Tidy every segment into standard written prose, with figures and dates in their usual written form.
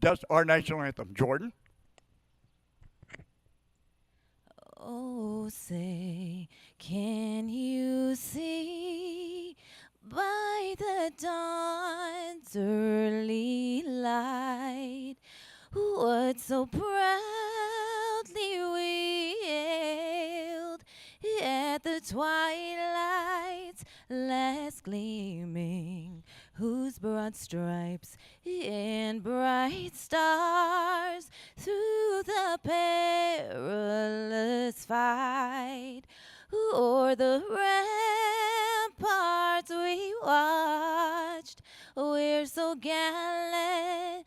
does our national anthem. Jordan? Oh, say, can you see by the dawn's early light what so proudly we hailed at the twilight's last gleaming, whose broad stripes and bright stars through the perilous fight o'er the ramparts we watched, we're so gallantly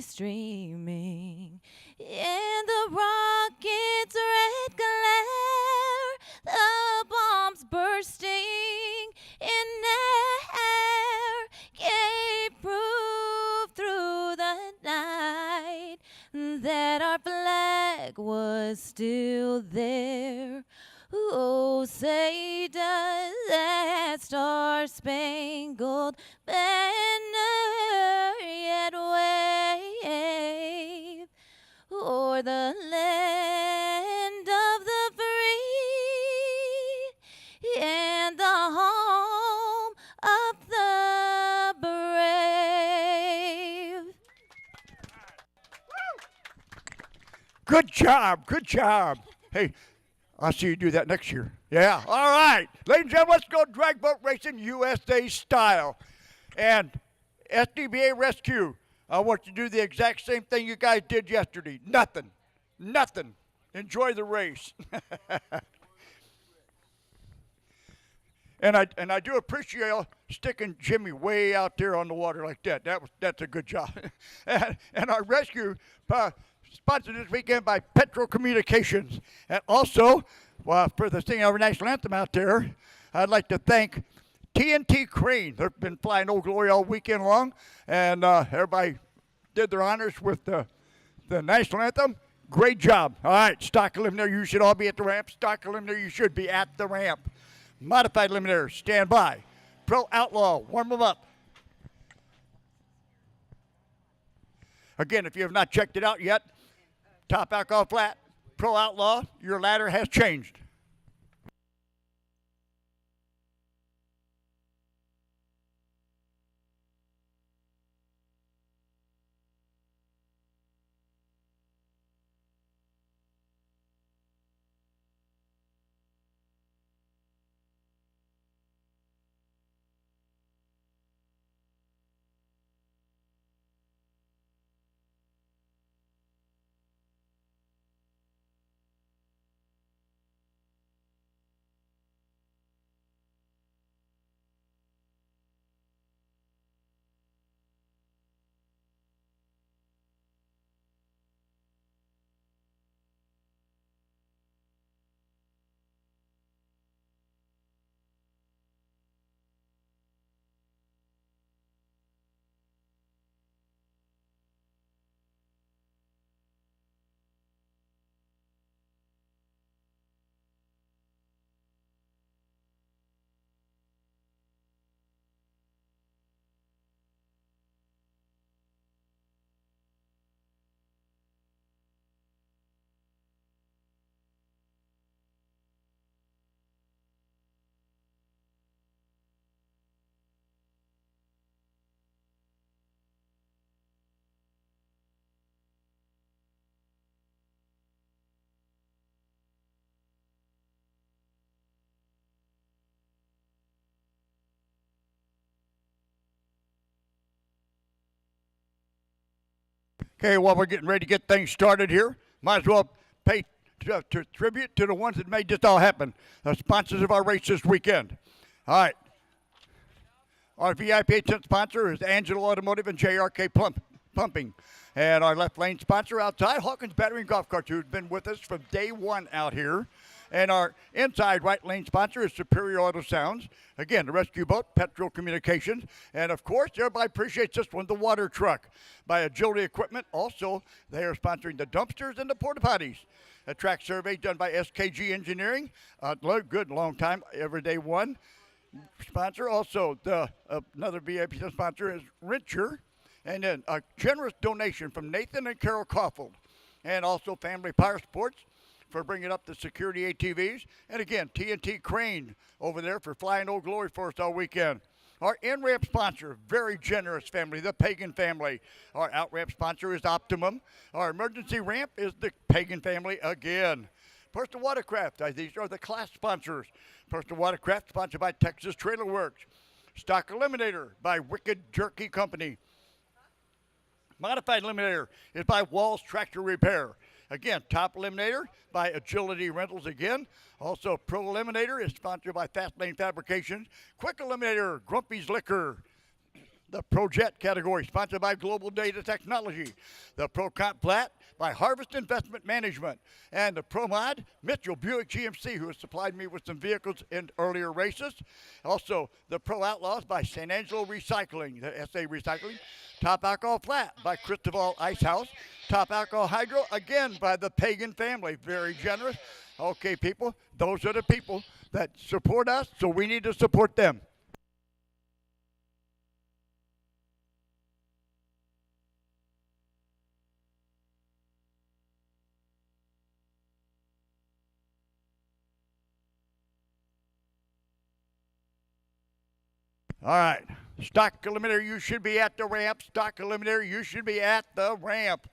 streaming, and the rocket's red glare, the bombs bursting in air, gave proof through the night that our flag was still there. Oh, say does that star-spangled banner yet wave o'er the land of the free and the home of the brave? Good job. Good job. Hey, I'll see you do that next year. Yeah. All right. Ladies and gentlemen, let's go drag boat racing USA style. And SDBA Rescue, I want you to do the exact same thing you guys did yesterday. Nothing. Nothing. Enjoy the race. And I do appreciate you sticking Jimmy way out there on the water like that. That's a good job. and our rescue sponsored this weekend by Petro Communications. And also, for the singing our national anthem out there, I'd like to thank TNT Crane. They've been flying Old Glory all weekend long, and everybody did their honors with the national anthem. Great job. All right, stock eliminator, you should all be at the ramp. Stock eliminator, you should be at the ramp. Modified eliminator, stand by. Pro Outlaw, warm them up. Again, if you have not checked it out yet, top alcohol flat, Pro Outlaw, your ladder has changed. Okay, while we're getting ready to get things started here, might as well pay tribute to the ones that made this all happen, the sponsors of our race this weekend. All right. Our VIP 8-cent sponsor is ANGELO Automotive and JRK Pumping. And our left lane sponsor outside, Hawkins Battery and Golf Carts, who's been with us from day one out here. And our inside right lane sponsor is Superior Auto Sounds. Again, the rescue boat, Petro Communications. And, of course, everybody appreciates this one, the water truck by Agility Equipment. Also, they are sponsoring the dumpsters and the porta potties. A track survey done by SKG Engineering. Good, long time, everyday one. Sponsor also, another VIP sponsor is Rincher. And then a generous donation from Nathan and Carol Caulfield, and also Family Power Sports for bringing up the security ATVs. And again, TNT Crane over there for flying Old Glory for us all weekend. Our in-ramp sponsor, very generous family, the Pagan family. Our out-ramp sponsor is Optimum. Our emergency ramp is the Pagan family again. Personal Watercraft, these are the class sponsors. Personal Watercraft, sponsored by Texas Trailer Works. Stock Eliminator by Wicked Jerky Company. Modified Eliminator is by Walls Tractor Repair. Again, Top Eliminator by Agility Rentals again. Also, Pro Eliminator is sponsored by Fast Lane Fabrications. Quick Eliminator, Grumpy's Liquor. The Pro Jet category, sponsored by Global Data Technology. The Pro Comp Flat by Harvest Investment Management. And the Pro Mod, Mitchell Buick GMC, who has supplied me with some vehicles in earlier races. Also, the Pro Outlaws by San Angelo Recycling, the SA Recycling. Top Alcohol Flat by Cristobal Ice House. Top Alcohol Hydro, again, by the Pagan family. Very generous. Okay, people, those are the people that support us, so we need to support them. All right. Stock Eliminator, you should be at the ramp. Stock Eliminator, you should be at the ramp.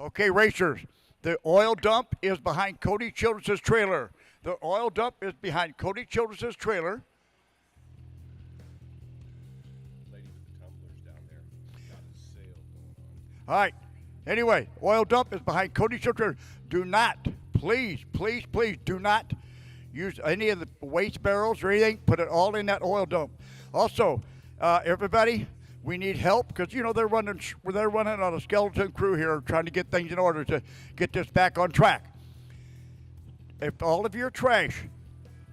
Okay, racers, the oil dump is behind Cody Childress' trailer. The oil dump is behind Cody Childress' trailer. Lady with the tumblers down there got a sale going on. All right. Anyway, oil dump is behind Cody Childress' trailer. Do not, please, please, please, do not use any of the waste barrels or anything. Put it all in that oil dump. Also, everybody, we need help because they're running on a skeleton crew here, trying to get things in order to get this back on track. If all of your trash,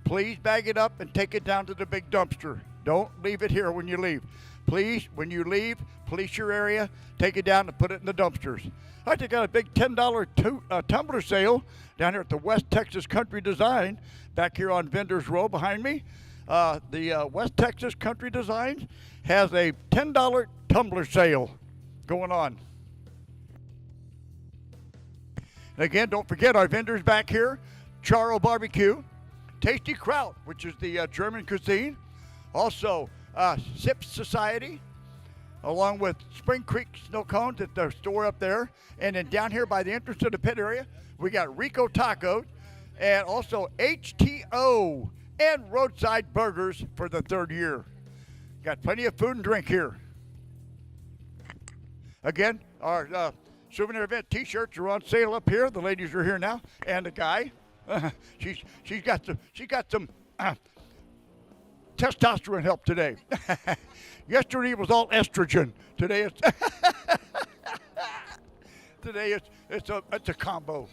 please bag it up and take it down to the big dumpster. Don't leave it here when you leave. Please, when you leave, police your area, take it down and put it in the dumpsters. I just got a big $10 tumbler sale down here at the West Texas Country Design, back here on Vendors Row behind me. The West Texas Country Design has a $10 tumbler sale going on. And again, don't forget our vendors back here, Charo Barbecue, Tasty Kraut, which is the German cuisine. Also, Sips Society, along with Spring Creek Snow Cones at the store up there. And then down here by the entrance to the pit area, we got Rico Tacos and also HTO and Roadside Burgers for the third year. Got plenty of food and drink here. Again, our souvenir event T-shirts are on sale up here. The ladies are here now, and the guy, she's got some testosterone help today. Yesterday was all estrogen. Today it's a combo.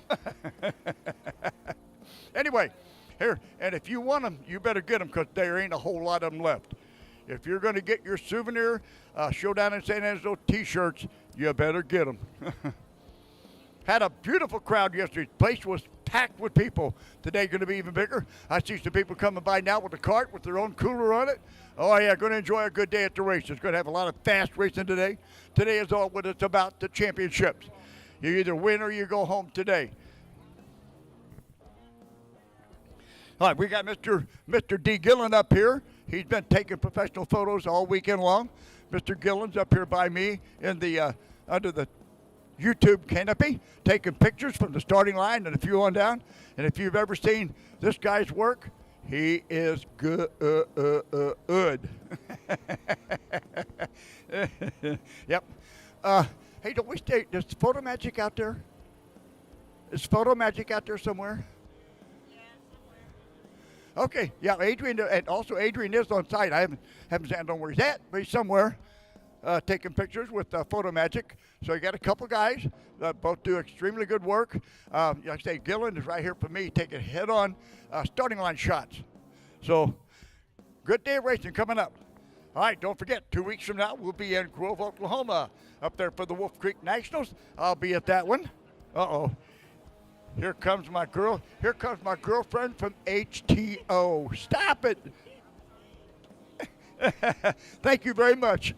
Anyway, here, and if you want them, you better get them because there ain't a whole lot of them left. If you're going to get your souvenir Showdown in San Angelo T-shirts, you better get them. Had a beautiful crowd yesterday. The place was packed with people. Today going to be even bigger. I see some people coming by now with a cart with their own cooler on it. Oh yeah, going to enjoy a good day at the races. Going to have a lot of fast racing today. Today is all what it's about, the championships. You either win or you go home today. All right, we got Mr. D. Gillen up here. He's been taking professional photos all weekend long. Mr. Gillen's up here by me in the under the YouTube canopy, taking pictures from the starting line and a few on down. And if you've ever seen this guy's work, he is good. Yep. Hey, don't we stay? Is Photo Magic out there? Is Photo Magic out there somewhere? Okay, yeah, Adrian, and also Adrian is on site. I haven't seen, I don't know where he's at, but he's somewhere taking pictures with Photo Magic. So you got a couple guys that both do extremely good work. Like I say, Gillen is right here for me taking head-on starting line shots. So good day of racing coming up. All right, don't forget, 2 weeks from now, we'll be in Grove, Oklahoma, up there for the Wolf Creek Nationals. I'll be at that one. Uh-oh. Here comes my girlfriend from HTO. Stop it. Thank you very much.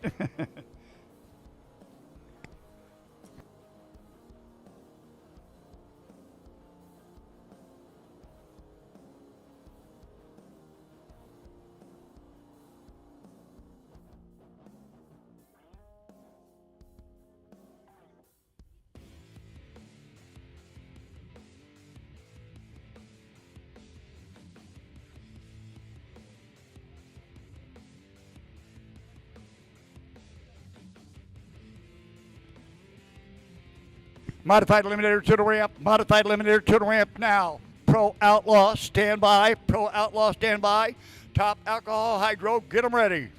Modified eliminator to the ramp. Modified eliminator to the ramp now. Pro Outlaw, stand by. Pro Outlaw, stand by. Top alcohol hydro, get them ready.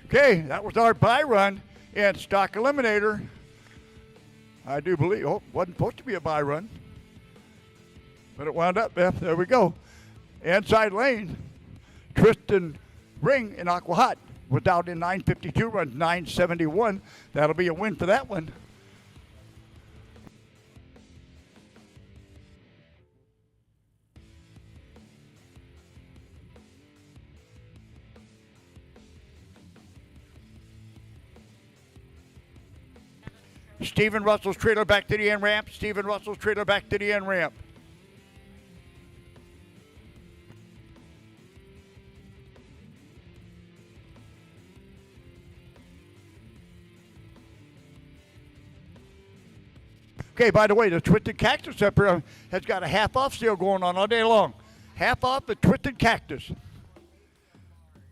Okay, that was our buy run in Stock Eliminator. I do believe, wasn't supposed to be a buy run, but it wound up, there we go. Inside lane, Tristan Ring in Aqua Hot was out in 9:52, runs 9:71. That'll be a win for that one. Stephen Russell's trailer back to the end ramp. Stephen Russell's trailer back to the end ramp. Okay, by the way, the Twisted Cactus up here has got a half off sale going on all day long. Half off the Twisted Cactus.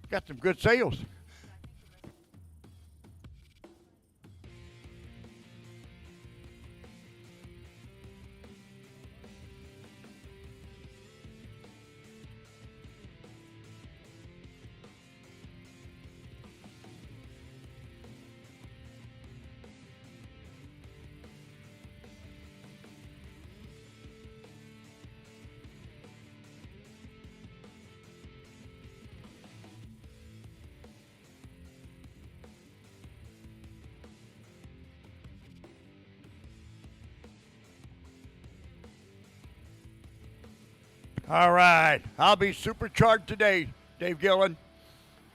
Got some good sales. All right, I'll be supercharged today, Dave Gillen.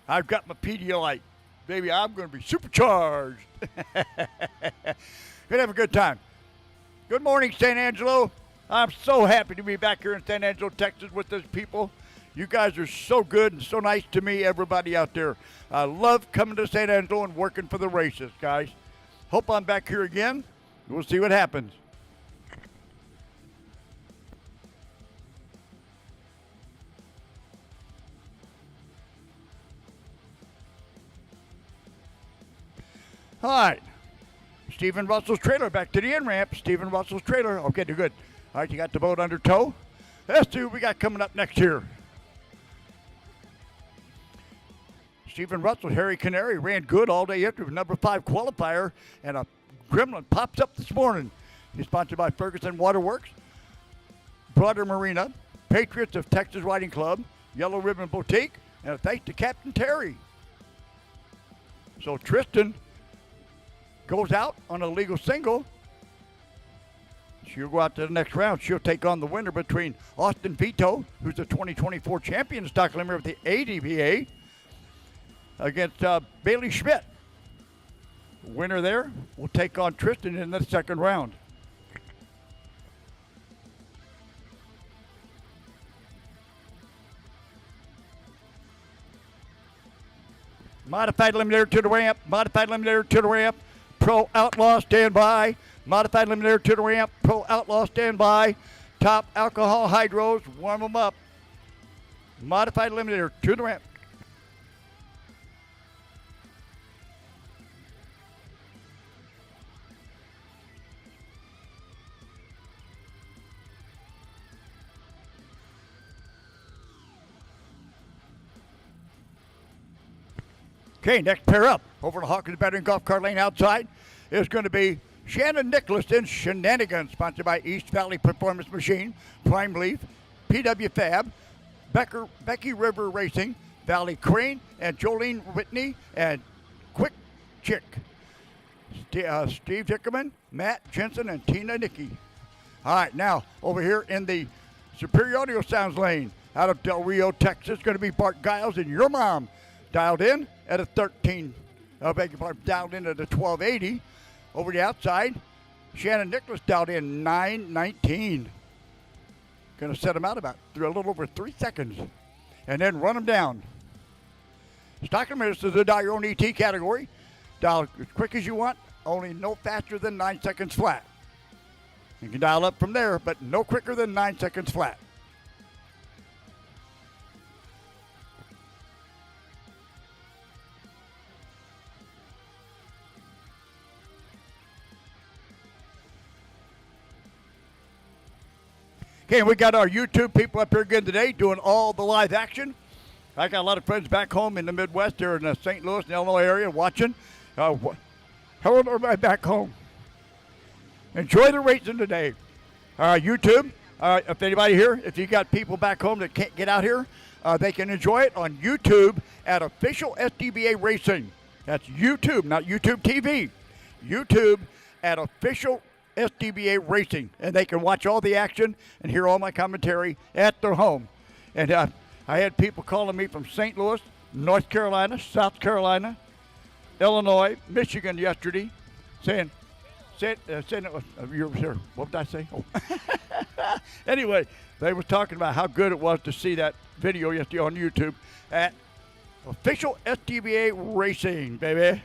I've got my Pedialyte. Baby, I'm going to be supercharged. Gonna have a good time. Good morning, San Angelo. I'm so happy to be back here in San Angelo, Texas with those people. You guys are so good and so nice to me, everybody out there. I love coming to San Angelo and working for the races, guys. Hope I'm back here again. We'll see what happens. All right, Stephen Russell's trailer back to the end ramp. Stephen Russell's trailer. Okay, they're good. All right, you got the boat under tow. Let's see what we got coming up next here. Stephen Russell, Harry Canary, ran good all day yesterday with number 5 qualifier, and a gremlin pops up this morning. He's sponsored by Ferguson Waterworks, Broader Marina, Patriots of Texas Riding Club, Yellow Ribbon Boutique, and a thanks to Captain Terry. So Tristan goes out on a legal single She'll go out to the next round. She'll take on the winner between Austin Vito, who's the 2024 champion stock limiter of the ADBA, against Bailey Schmidt. Winner there will take on Tristan in the second round. Modified eliminator to the ramp. Modified eliminator to the ramp. Pro Outlaw, stand by. Modified eliminator to the ramp. Pro Outlaw, stand by. Top alcohol hydros, warm them up. Modified eliminator to the ramp. Okay, next pair up over to Hawkins Battery and Golf Cart Lane outside is going to be Shannon Nicholas in Shenanigans, sponsored by East Valley Performance Machine, Prime Leaf, PW Fab, Becky River Racing, Valley Crane, and Jolene Whitney, and Quick Chick. Steve Dickerman, Matt Jensen, and Tina Nicky. All right, now over here in the Superior Audio Sounds lane out of Del Rio, Texas, going to be Bart Giles and Your Mom, dialed in at a 13, dialed in at a 1280. Over the outside, Shannon Nicholas dialed in 919. Going to set him out about a little over 3 seconds, and then run him down. Stock limiters is a dial your own ET category. Dial as quick as you want, only no faster than 9 seconds flat. You can dial up from there, but no quicker than 9 seconds flat. Okay, we got our YouTube people up here again today doing all the live action. I got a lot of friends back home in the Midwest there in the St. Louis and Illinois area watching. Hello, everybody back home. Enjoy the racing today. YouTube, if anybody here, if you got people back home that can't get out here, they can enjoy it on YouTube at Official Sdba Racing. That's YouTube, not YouTube TV. YouTube at Official Sdba Racing, and they can watch all the action and hear all my commentary at their home. And I had people calling me from St. Louis, North Carolina, South Carolina, Illinois, Michigan yesterday, saying it was, you were here. What did I say? Oh. Anyway, they were talking about how good it was to see that video yesterday on YouTube at Official Sdba Racing, baby.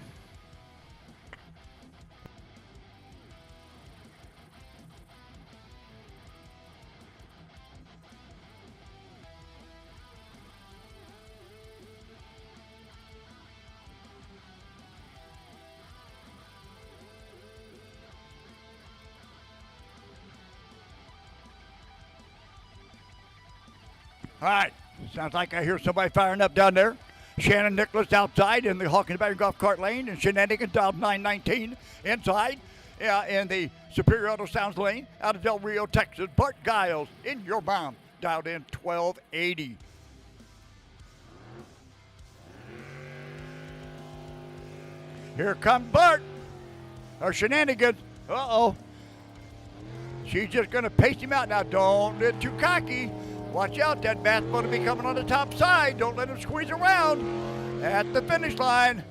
All right, sounds like I hear somebody firing up down there. Shannon Nicholas outside in the Hawkins Battery Golf Cart Lane, and Shenanigans dialed 919 inside in the Superior Auto Sounds lane out of Del Rio, Texas. Bart Giles in Your Mom, dialed in 1280. Here comes Bart, or Shenanigans. Uh-oh. She's just going to pace him out. Now, don't get too cocky. Watch out, that bat's going to be coming on the top side. Don't let him squeeze around at the finish line.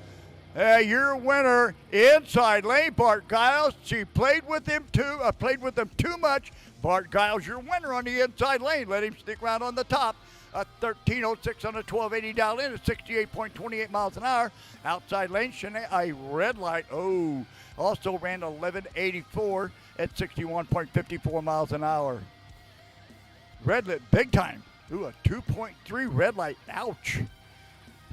Your winner, inside lane, Bart Giles. She played with him too much. Bart Giles, your winner on the inside lane. Let him stick around on the top. 1306 on a 1280 dial in at 68.28 miles an hour. Outside lane, a red light. Oh, also ran 1184 at 61.54 miles an hour. Red lit big time. Ooh, a 2.3 red light. Ouch.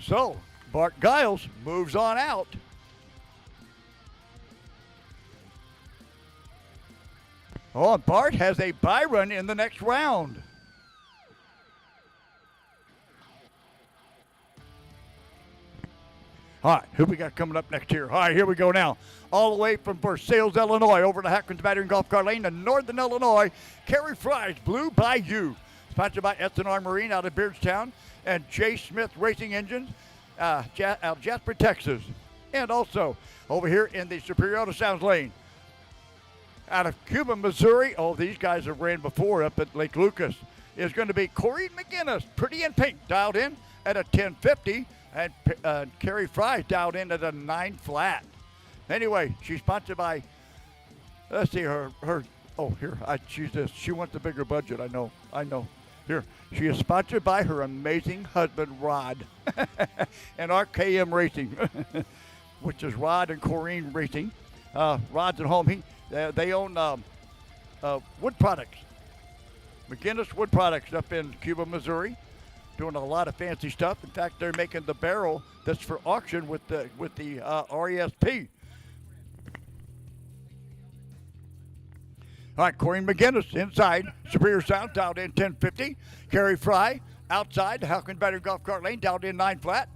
So, Bart Giles moves on out. Oh, and Bart has a bye run in the next round. All right, who we got coming up next here? All right, here we go now. All the way from Versailles, Illinois, over to Hawkins Battery and Golf Cart Lane to Northern Illinois. Kerry Fry's Blue Bayou, sponsored by S&R Marine out of Beardstown and J. Smith Racing Engines out of Jasper, Texas. And also over here in the Superior Auto Sounds lane Out of Cuba, Missouri, oh, these guys have ran before up at Lake Lucas, is going to be Corey McGinnis, pretty in pink, dialed in at a 1050, and Carrie Fry dialed in at a 9 flat. Anyway, she's sponsored by, let's see, she wants a bigger budget, I know. Here, she is sponsored by her amazing husband, Rod, and RKM Racing, which is Rod and Corrine Racing. Rod's at home. They own wood products, McGinnis Wood Products up in Cuba, Missouri, doing a lot of fancy stuff. In fact, they're making the barrel that's for auction with the RESP. All right, Corey McGinnis inside, Superior Sound, dialed in 1050. Carrie Fry outside, the Halkin Battery Golf Cart Lane, dialed in 9 flat.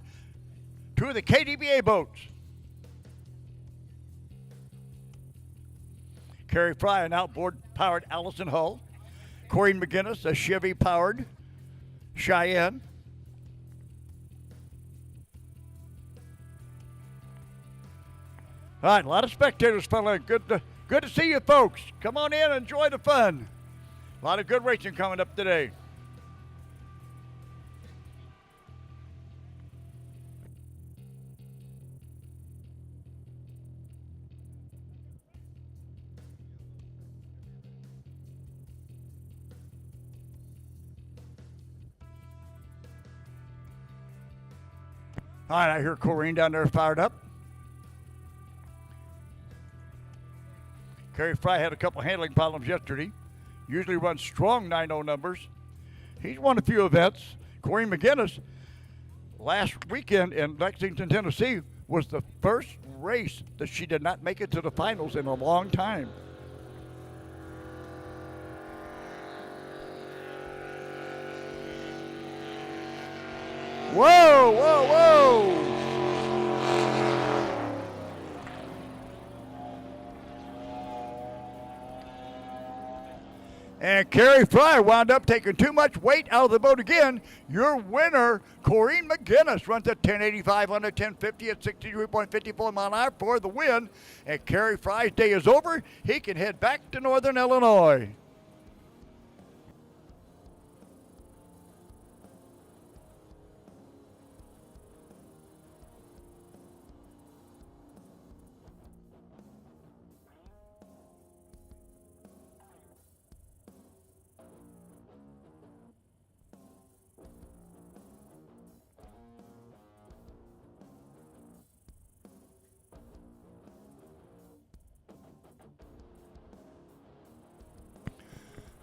2 of the KDBA boats. Carrie Fry, an outboard-powered Allison Hull. Corey McGinnis, a Chevy-powered Cheyenne. All right, a lot of spectators, fella. Good to see you, folks. Come on in and enjoy the fun. A lot of good racing coming up today. All right, I hear Corrine down there fired up. Carrie Fry had a couple handling problems yesterday. Usually runs strong 9-0 numbers. He's won a few events. Corey McGinnis, last weekend in Lexington, Tennessee, was the first race that she did not make it to the finals in a long time. Whoa, whoa, whoa! And Carrie Fry wound up taking too much weight out of the boat again. Your winner, Corrine McGinnis, runs at 1085 on a 1050 at 63.54 mile an hour for the win. And Carrie Fry's day is over. He can head back to Northern Illinois.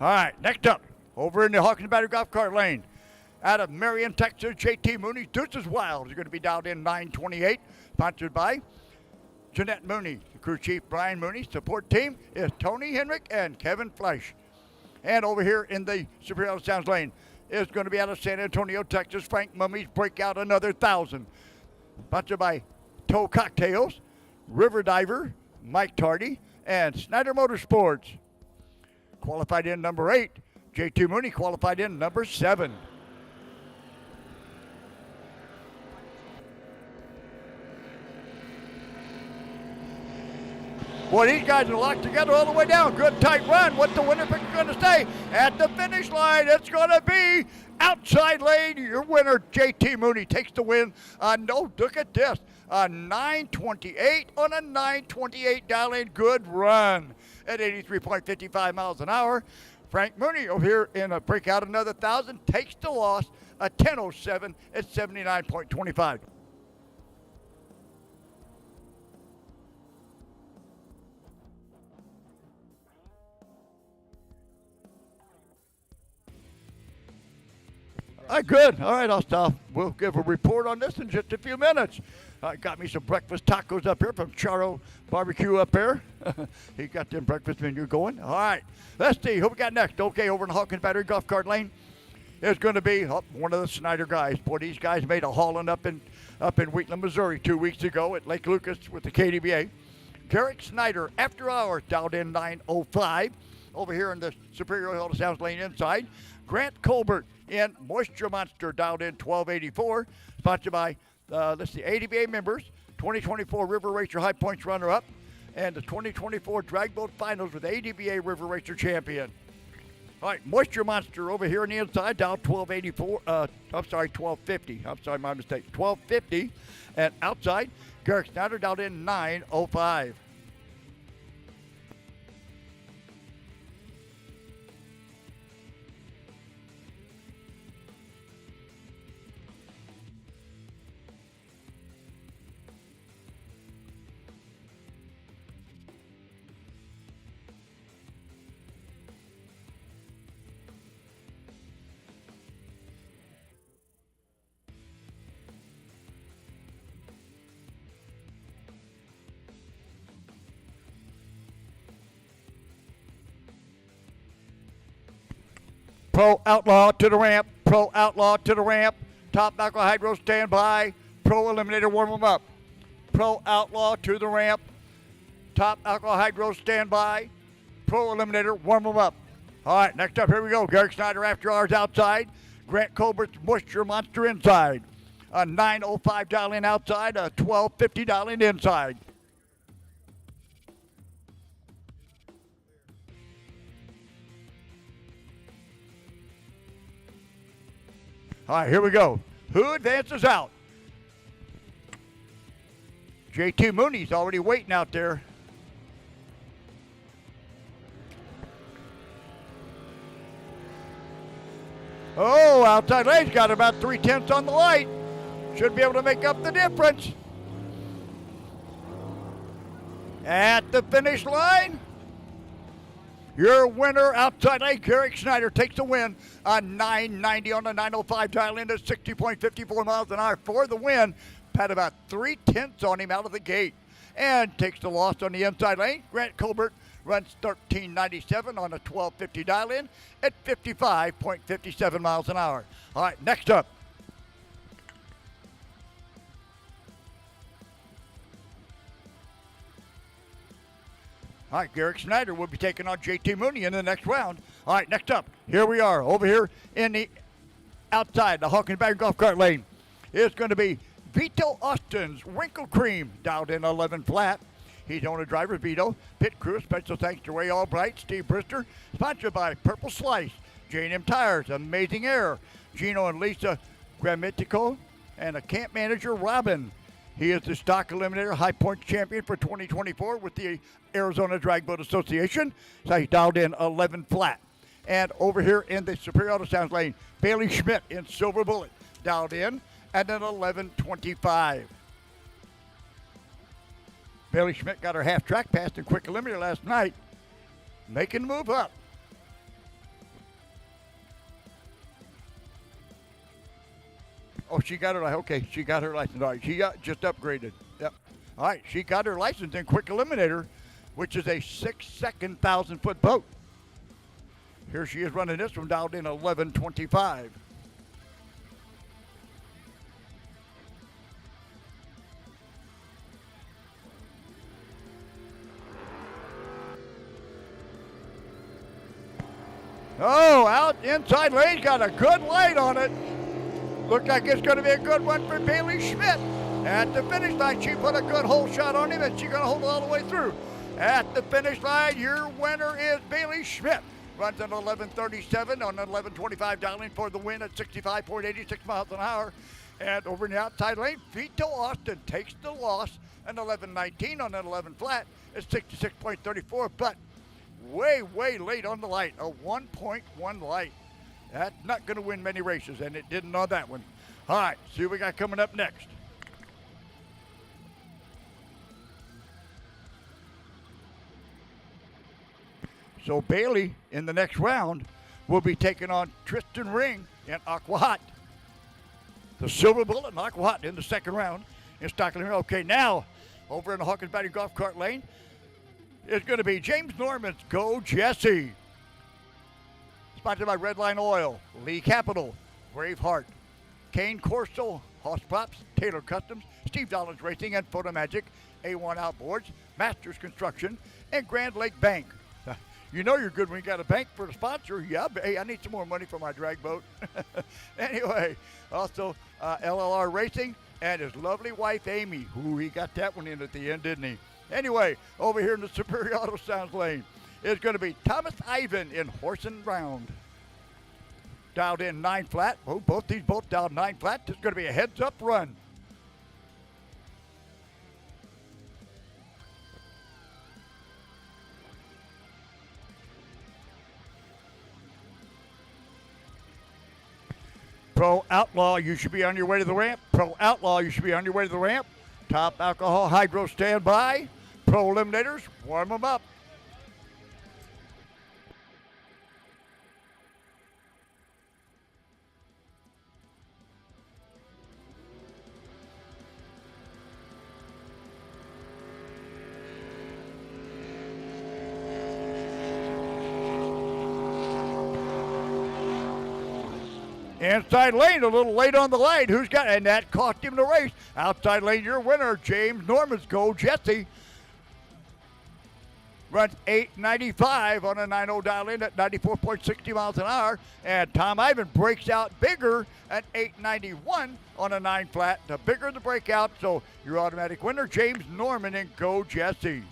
All right, next up, over in the Hawkins Battery Golf Cart Lane, out of Marion, Texas, JT Mooney, Deuces Wild is going to be dialed in 928, sponsored by Jeanette Mooney, the crew chief Brian Mooney. Support team is Tony Henrik and Kevin Fleisch. And over here in the Superior Sounds Lane is going to be out of San Antonio, Texas, Frank Mummies break out another 1,000. Sponsored by Toe Cocktails, River Diver, Mike Tardy, and Snyder Motorsports. Qualified in number 8. J2 Mooney qualified in number 7. Boy, these guys are locked together all the way down. Good tight run. What's the winner pick going to stay? At the finish line, it's going to be outside lane. Your winner, JT Mooney, takes the win. Look at this. A 928 on a 928 down lane. Good run at 83.55 miles an hour. Frank Mooney over here in a breakout another 1,000 takes the loss. A 1007 at 79.25. All right, good. All right, I'll stop. We'll give a report on this in just a few minutes. Got me some breakfast tacos up here from Charo Barbecue up there. He got them breakfast menu going. All right, let's see who we got next. Okay, over in Hawkins Battery Golf Cart Lane, it's going to be one of the Snyder guys. Boy, these guys made a hauling up in Wheatland, Missouri 2 weeks ago at Lake Lucas with the KDBA. Garrick Snyder, after hours, dialed in 905. Over here in the Superior Hill Sounds Lane inside. Grant Colbert in Moisture Monster, dialed in 1284. Sponsored by, ADBA members, 2024 River Racer High Points runner-up, and the 2024 Drag Boat Finals with ADBA River Racer champion. All right, Moisture Monster over here on the inside, down 1250. I'm sorry, my mistake. 1250. And outside, Garrick Snyder down in 905. Pro Outlaw to the ramp. Pro Outlaw to the ramp. Top Knuckle Hydro stand by. Pro Eliminator warm them up. Pro Outlaw to the ramp. Top Knuckle Hydro stand by. Pro Eliminator warm them up. All right, next up, here we go. Garrick Snyder after ours outside. Grant Colbert's Moisture Monster inside. A 905 dial in outside. A 1250 dial in inside. All right, here we go. Who advances out? JT Mooney's already waiting out there. Oh, outside lane's got about 3/10 on the light. Should be able to make up the difference. At the finish line, your winner outside lane, Garrick Snyder, takes the win on 990 on the 905 dial in at 60.54 miles an hour for the win. Had about 3/10 on him out of the gate. And takes the loss on the inside lane. Grant Colbert runs 1397 on a 1250 dial in at 55.57 miles an hour. All right, next up. All right, Garrick Snyder will be taking on JT Mooney in the next round. All right, next up, here we are over here in the outside, the Hawkins Bag golf cart lane. It's going to be Vito Austin's Wrinkle Cream down in 11 flat. He's owner driver Vito. Pit crew, special thanks to Ray Albright, Steve Brister. Sponsored by Purple Slice, J&M Tires, Amazing Air, Gino and Lisa Gramitico, and a camp manager, Robin. He is the stock eliminator high points champion for 2024 with the Arizona Drag Boat Association. So he dialed in 11 flat. And over here in the Superior Auto Sounds lane, Bailey Schmidt in Silver Bullet dialed in at an 11:25. Bailey Schmidt got her half track pass in quick eliminator last night, making the move up. Oh, she got her, okay, she got her license. All right, she got just upgraded. Yep. All right, she got her license in quick eliminator, which is a 6-second 1,000-foot boat. Here she is running this one dialed in 11:25. Oh, out inside lane, got a good light on it. Looks like it's going to be a good one for Bailey Schmidt. At the finish line, she put a good hole shot on him, and she's going to hold it all the way through. At the finish line, your winner is Bailey Schmidt. Runs an 11:37 on an 11:25 dialing for the win at 65.86 miles an hour. And over in the outside lane, Vito Austin takes the loss, an 11:19 on an 11 flat at 66.34, but way, way late on the light, a 1.1 light. That's not going to win many races, and it didn't on that one. All right, see what we got coming up next. So Bailey in the next round will be taking on Tristan Ring in Aqua Hot. The Silver Bullet and Aqua Hot in the second round in Stockton. Okay, now over in the Hawkins Valley Golf Cart lane, it's going to be James Norman's Go Jesse. Sponsored by Redline Oil, Lee Capital, Braveheart, Kane Corso, Hoss Props, Taylor Customs, Steve Dollins Racing, and Photomagic, A1 Outboards, Masters Construction, and Grand Lake Bank. You know you're good when you got a bank for a sponsor. Yeah, hey, I need some more money for my drag boat. Anyway, also LLR Racing and his lovely wife, Amy. Ooh, he got that one in at the end, didn't he? Anyway, over here in the Superior Auto Sounds lane is going to be Thomas Ivan in Horse and Round. Dialed in 9 flat. Oh, both dialed 9 flat. This is going to be a heads-up run. Pro Outlaw, you should be on your way to the ramp. Pro Outlaw, you should be on your way to the ramp. Top Alcohol Hydro, stand by. Pro Eliminators, warm them up. Inside lane, a little late on the lane. Who's got, and that cost him the race. Outside lane, your winner, James Norman's Go Jesse. Runs 8.95 on a 9.0 dial in at 94.60 miles an hour. And Tom Ivan breaks out bigger at 8.91 on a 9 flat. The bigger the breakout, so your automatic winner, James Norman and Go Jesse.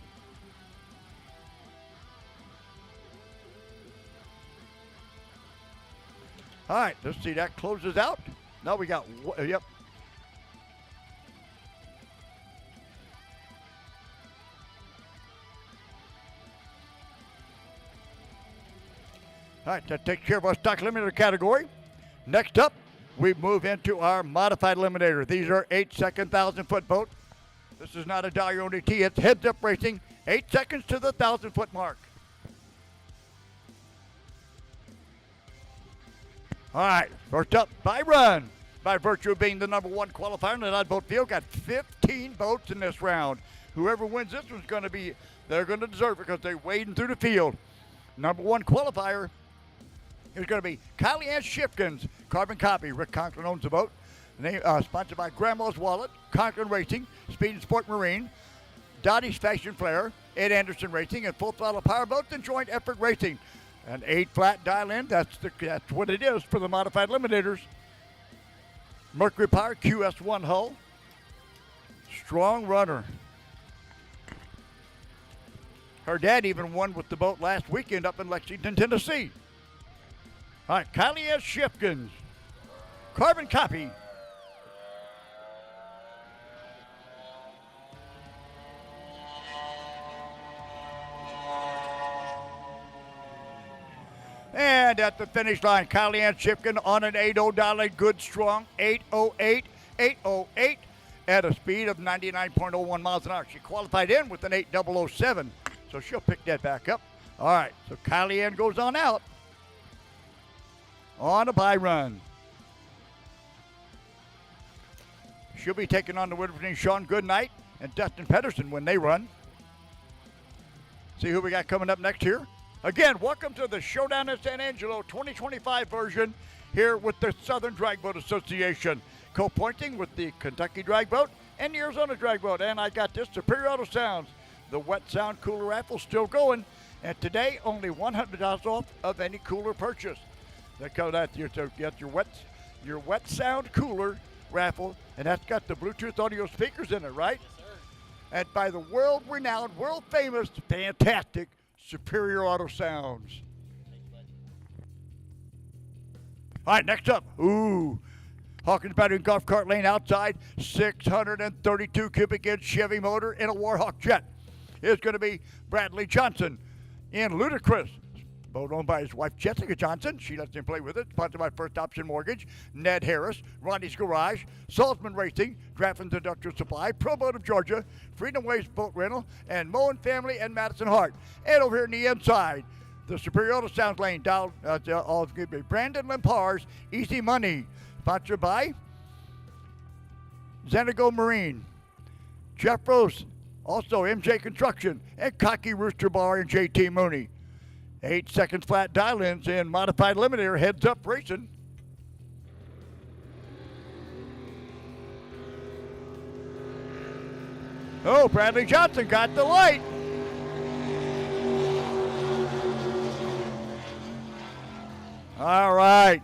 All right, let's see, that closes out. Now we got, yep. All right, that takes care of our stock eliminator category. Next up, we move into our modified eliminator. These are 8-second 1,000-foot boat. This is not a dollar-only tee. It's heads-up racing, 8 seconds to the 1,000-foot mark. All right, first up, by run. By virtue of being the number 1 qualifier in the odd-boat field, got 15 boats in this round. Whoever wins this one's going to be, they're going to deserve it because they're wading through the field. Number 1 qualifier is going to be Kylie Ann Shifkins, carbon copy. Rick Conklin owns the boat. Name, sponsored by Grandma's Wallet, Conklin Racing, Speed and Sport Marine, Dottie's Fashion Flare, Ed Anderson Racing, and Full Throttle Powerboats and Joint Effort Racing. An 8 flat dial in, that's what it is for the modified eliminators. Mercury Power QS1 hull. Strong runner. Her dad even won with the boat last weekend up in Lexington, Tennessee. All right, Kylie S. Shifkins. Carbon copy. And at the finish line, Kylie Ann Shifkin on an 8.0 dial, good strong 8.08, 8.08 at a speed of 99.01 miles an hour. She qualified in with an 8.007, so she'll pick that back up. All right, so Kylie Ann goes on out on a bye run. She'll be taking on the winner between Sean Goodnight and Dustin Pedersen when they run. See who we got coming up next here. Again, welcome to the Showdown in San Angelo 2025 version here with the Southern Drag Boat Association. Co-pointing with the Kentucky Drag Boat and the Arizona Drag Boat. And I got this, Superior Auto Sounds. The Wet Sound Cooler raffle still going. And today, only $100 off of any cooler purchase. That comes out your Wet Sound Cooler raffle. And that's got the Bluetooth audio speakers in it, right? Yes, sir. And by the world-renowned, world-famous, fantastic Superior Auto Sounds. All right, next up. Hawkins Battery and Golf Cart Lane outside. 632 cubic inch Chevy motor in a Warhawk jet. Is going to be Bradley Johnson in Ludacris. Boat owned by his wife, Jessica Johnson. She lets him play with it. Sponsored by First Option Mortgage, Ned Harris, Ronnie's Garage, Salzman Racing, Graffin's Industrial Supply, Pro Boat of Georgia, Freedom Waves Boat Rental, and Moen Family and Madison Hart. And over here in the inside, the Superior Auto Sounds lane, Brandon Lempar's Easy Money. Sponsored by Xenago Marine, Jeff Rose, also MJ Construction, and Cocky Rooster Bar and JT Mooney. 8 seconds flat dial-ins in modified eliminator, heads up racing. Oh, Bradley Johnson got the light. All right.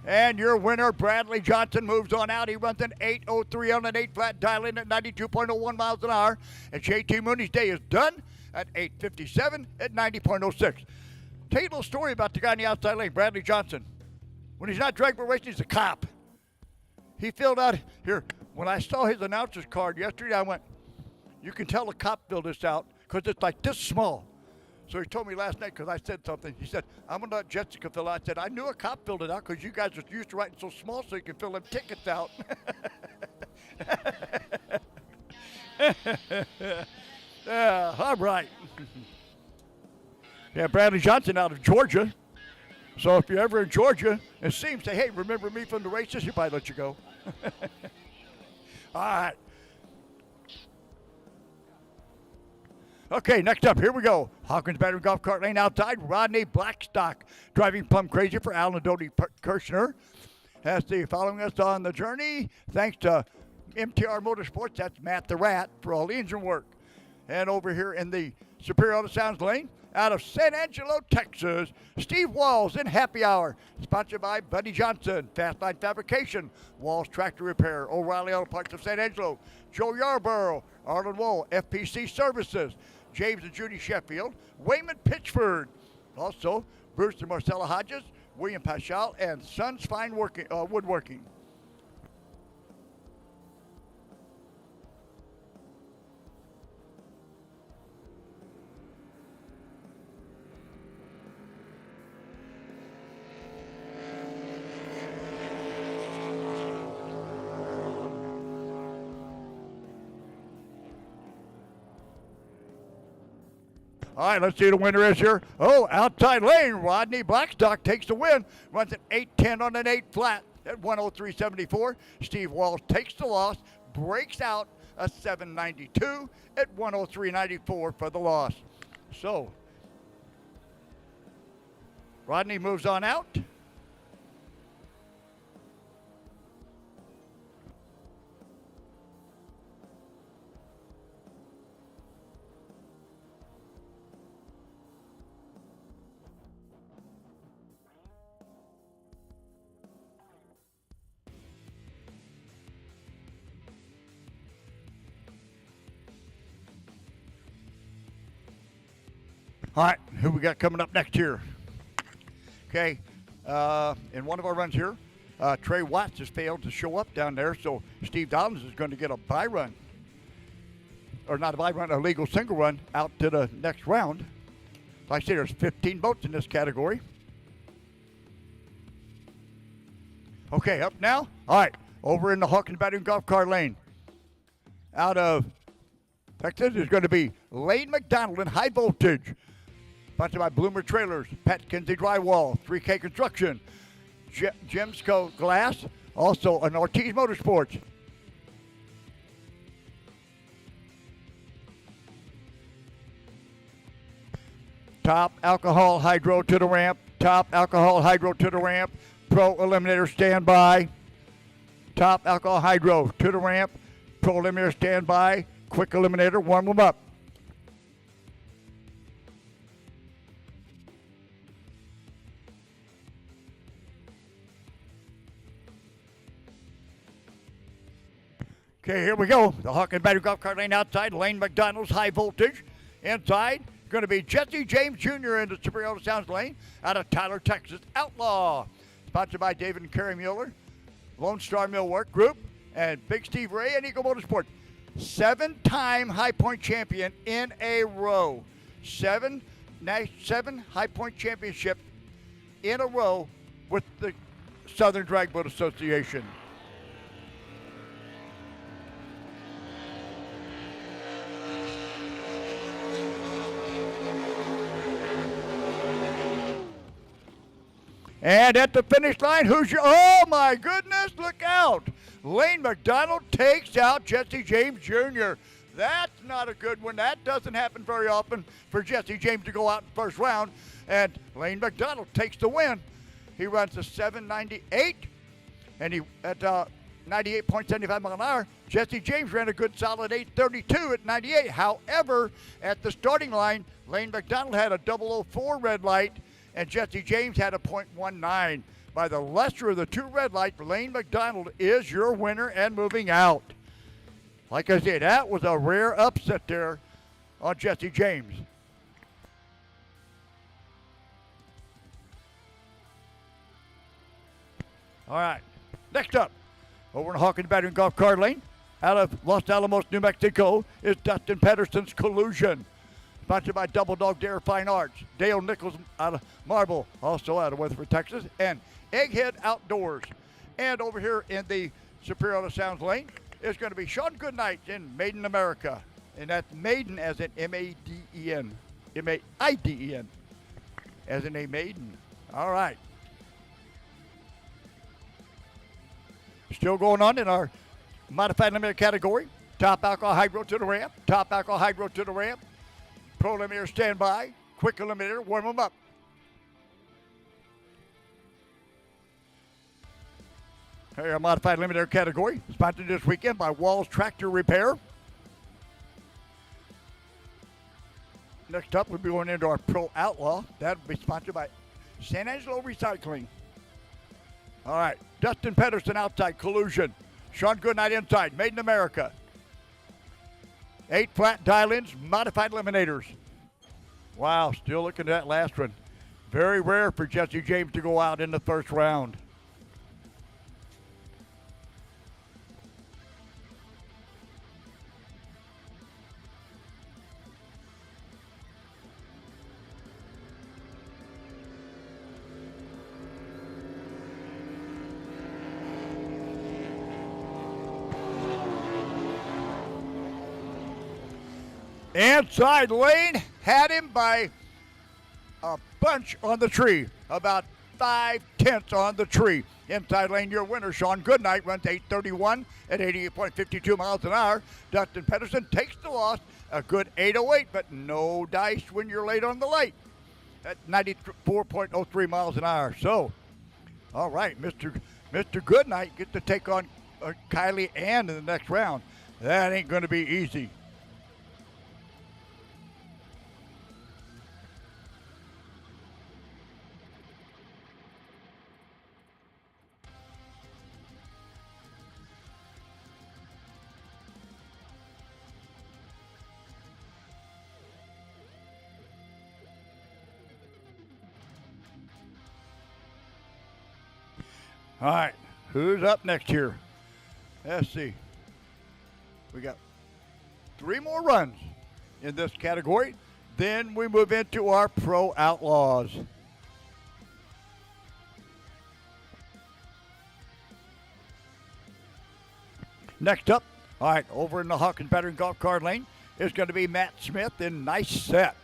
And your winner, Bradley Johnson, moves on out. He runs an 8:03 on an 8 flat, dialing at 92.01 miles an hour. And JT Mooney's day is done at 8:57 at 90.06. Tell you a little story about the guy in the outside lane, Bradley Johnson. When he's not Dragboat Racing, he's a cop. He filled out here. When I saw his announcer's card yesterday, I went, you can tell a cop filled this out because it's like this small. So he told me last night because I said something. He said, I'm going to let Jessica fill out. I said, I knew a cop filled it out because you guys are used to writing so small so you can fill them tickets out. Yeah, all right. Yeah, Bradley Johnson out of Georgia. So if you're ever in Georgia and see him, say, hey, remember me from the races? He'll probably let you go. All right. Okay, next up, here we go. Hawkins Battery Golf Cart Lane outside. Rodney Blackstock driving plumb crazy for Alan and Dodie Kirshner. Has the following us on the journey. Thanks to MTR Motorsports, that's Matt the Rat for all the engine work. And over here in the Superior Auto Sounds lane, out of San Angelo, Texas, Steve Walls in Happy Hour. Sponsored by Buddy Johnson, Fast Line Fabrication, Walls Tractor Repair, O'Reilly Auto Parts of San Angelo, Joe Yarborough, Arlen Wool, FPC Services, James and Judy Sheffield, Wayman Pitchford. Also, Bruce and Marcella Hodges, William Paschal, and Sons Fine Woodworking. All right, let's see who the winner is here. Oh, outside lane, Rodney Blackstock takes the win. Runs at 8:10 on an 8 flat at 103.74. Steve Walls takes the loss, breaks out a 7.92 at 103.94 for the loss. So, Rodney moves on out. All right, who we got coming up next here? Okay, in one of our runs here, Trey Watts has failed to show up down there, so Steve Dollins is going to get a bye run. Or not a bye run, a legal single run out to the next round. Like I say, there's 15 boats in this category. Okay, up now. All right, over in the Hawkins Battery Golf Cart Lane. Out of Texas is going to be Lane McDonald in High Voltage. Sponsored by Bloomer Trailers, Pat Kinsey Drywall, 3K Construction, Gemsco Glass, also an Ortiz Motorsports. Top Alcohol Hydro to the ramp, Top Alcohol Hydro to the ramp, Pro Eliminator standby. Top Alcohol Hydro to the ramp, Pro Eliminator standby, Quick Eliminator, warm them up. Okay, here we go. The Hawkins Battery Golf Cart Lane outside. Lane McDonald's High Voltage. Inside, going to be Jesse James Jr. in the Superior Auto Sounds lane. Out of Tyler, Texas, Outlaw. Sponsored by David and Kerry Mueller, Lone Star Millwork Group, and Big Steve Ray and Eagle Motorsport. 7-time High Point champion in a row. Seven High Point championship in a row with the Southern Drag Boat Association. And at the finish line, who's your, oh my goodness, look out. Lane McDonald takes out Jesse James Jr. That's not a good one. That doesn't happen very often for Jesse James to go out in the first round. And Lane McDonald takes the win. He runs a 7.98, and he at 98.75 miles an hour. Jesse James ran a good solid 8.32 at 98. However, at the starting line, Lane McDonald had a 004 red light, and Jesse James had a .19. By the lesser of the two red lights, Lane McDonald is your winner and moving out. Like I said, that was a rare upset there on Jesse James. All right, next up, over in Hawkins Battery and Golf Cart Lane, out of Los Alamos, New Mexico, is Dustin Pedersen's Collusion. Sponsored by Double Dog Dare Fine Arts, Dale Nichols out of Marble, also out of Weatherford, Texas, and Egghead Outdoors. And over here in the Superior Auto Sounds Lane is going to be Sean Goodnight in Maiden America. And that's Maiden as in M-A-D-E-N. M-A-I-D-E-N. As in a maiden. All right. Still going on in our modified limited category. Top alcohol hydro to the ramp. Top alcohol hydro to the ramp. Pro eliminator standby. Quick eliminator. Warm them up. Here, our modified eliminator category. Sponsored this weekend by Walls Tractor Repair. Next up, we'll be going into our Pro Outlaw. That'll be sponsored by San Angelo Recycling. All right, Dustin Pedersen outside, Collusion. Sean Goodnight inside, Made in America. 8 flat dial-ins, modified eliminators. Wow, still looking at that last one. Very rare for Jesse James to go out in the first round. Inside lane, had him by a bunch on the tree, about 5/10 on the tree. Inside lane, your winner, Sean Goodnight, runs 8:31 at 88.52 miles an hour. Dustin Pedersen takes the loss, a good 8:08, but no dice when you're late on the light at 94.03 miles an hour. So, all right, Mr. Goodnight gets to take on Kylie Ann in the next round. That ain't going to be easy. All right, who's up next here? Let's see. We got 3 more runs in this category. Then we move into our Pro Outlaws. Next up, all right, over in the Hawkins Battery and Golf Cart Lane is going to be Matt Smith in Nice Set.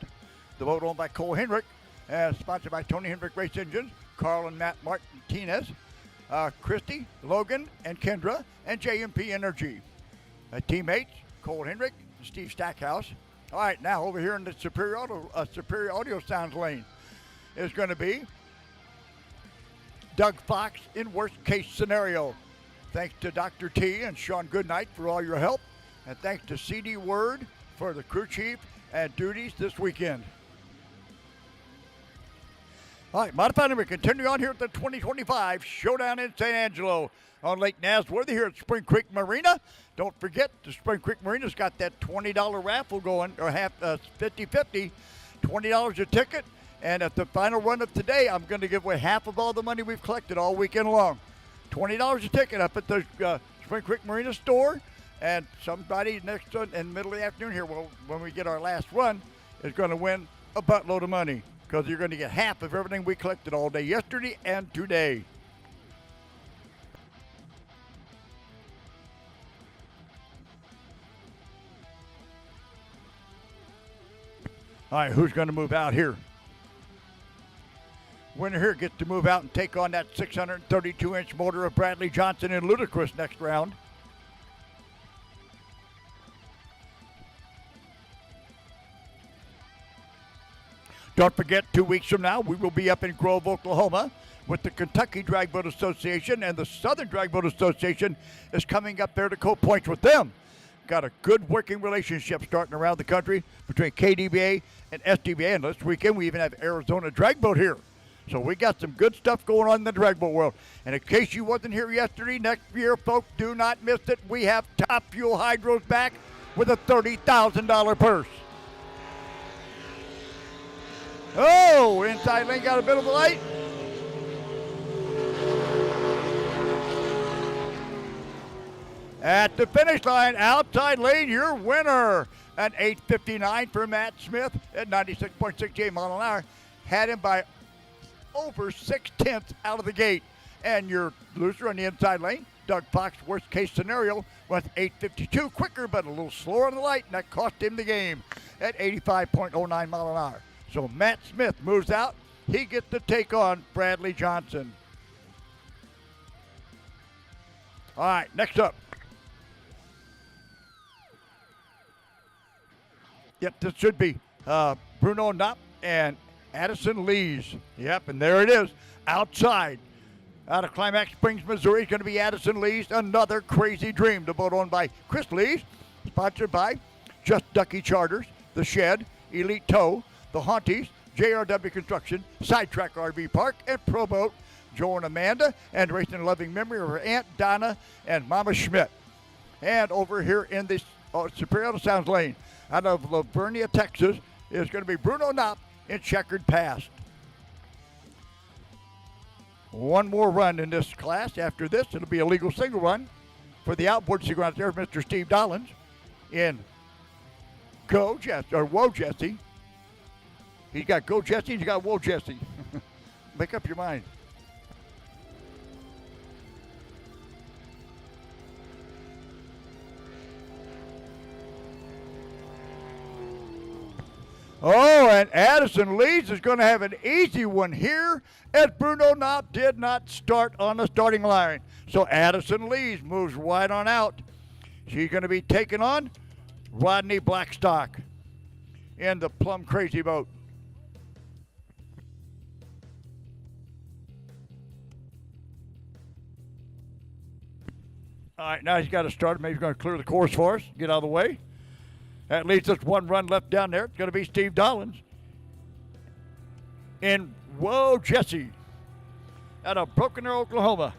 The vote owned by Cole Henrik, sponsored by Tony Henrik Race Engines, Carl and Matt Martinez, Christy, Logan, and Kendra, and JMP Energy. Teammates, Cole Henrik, and Steve Stackhouse. All right, now over here in the Superior Audio Sounds Lane is going to be Doug Fox in Worst Case Scenario. Thanks to Dr. T and Sean Goodnight for all your help. And thanks to CD Word for the crew chief and duties this weekend. All right, modified number, continue on here at the 2025 Showdown in San Angelo on Lake Nasworthy here at Spring Creek Marina. Don't forget, the Spring Creek Marina's got that $20 raffle going, or 50-50, $20 a ticket. And at the final run of today, I'm going to give away half of all the money we've collected all weekend long. $20 a ticket up at the Spring Creek Marina store. And somebody next in the middle of the afternoon here, when we get our last run, is going to win a buttload of money, because you're going to get half of everything we collected all day yesterday and today. All right, who's going to move out here? Winner here gets to move out and take on that 632-inch motor of Bradley Johnson and Ludacris next round. Don't forget, 2 weeks from now, we will be up in Grove, Oklahoma with the Kentucky Drag Boat Association, and the Southern Drag Boat Association is coming up there to co-points with them. Got a good working relationship starting around the country between KDBA and SDBA, and this weekend we even have Arizona Drag Boat here. So we got some good stuff going on in the drag boat world. And in case you wasn't here yesterday, next year, folks, do not miss it. We have Top Fuel Hydros back with a $30,000 purse. Oh, inside lane got a bit of a light. At the finish line, outside lane, your winner. An 8:59 for Matt Smith at 96.68 mile an hour. Had him by over 6/10 out of the gate. And your loser on the inside lane, Doug Fox, worst case scenario, was 8:52, quicker but a little slower on the light, and that cost him the game at 85.09 mile an hour. So Matt Smith moves out. He gets to take on Bradley Johnson. All right, next up. Yep, this should be Bruno Knopp and Addison Lees. Yep, and there it is, outside. Out of Climax Springs, Missouri, is going to be Addison Lees, another crazy dream. The boat owned by Chris Lees, sponsored by Just Ducky Charters, The Shed, Elite Tow, The Haunties, JRW Construction, Sidetrack RV Park, and Pro Boat. Joe and Amanda, and racing in loving memory of her Aunt Donna and Mama Schmidt. And over here in the Superior Sounds Lane, out of Lavernia, Texas, is going to be Bruno Knopp in Checkered Past. One more run in this class. After this, it'll be a legal single run for the outboard single out there, Mr. Steve Dollins in Go Jesse, or Whoa Jesse. He's got Go Jesse, he's got Whoa Jesse. Make up your mind. Oh, and Addison Lees is going to have an easy one here as Bruno Knopp did not start on the starting line. So Addison Lees moves right on out. She's going to be taking on Rodney Blackstock in the Plum Crazy boat. All right, now he's got to start. Maybe he's going to clear the course for us, get out of the way. That leaves us one run left down there. It's going to be Steve Dollins in Whoa Jesse out of Broken Arrow, Oklahoma.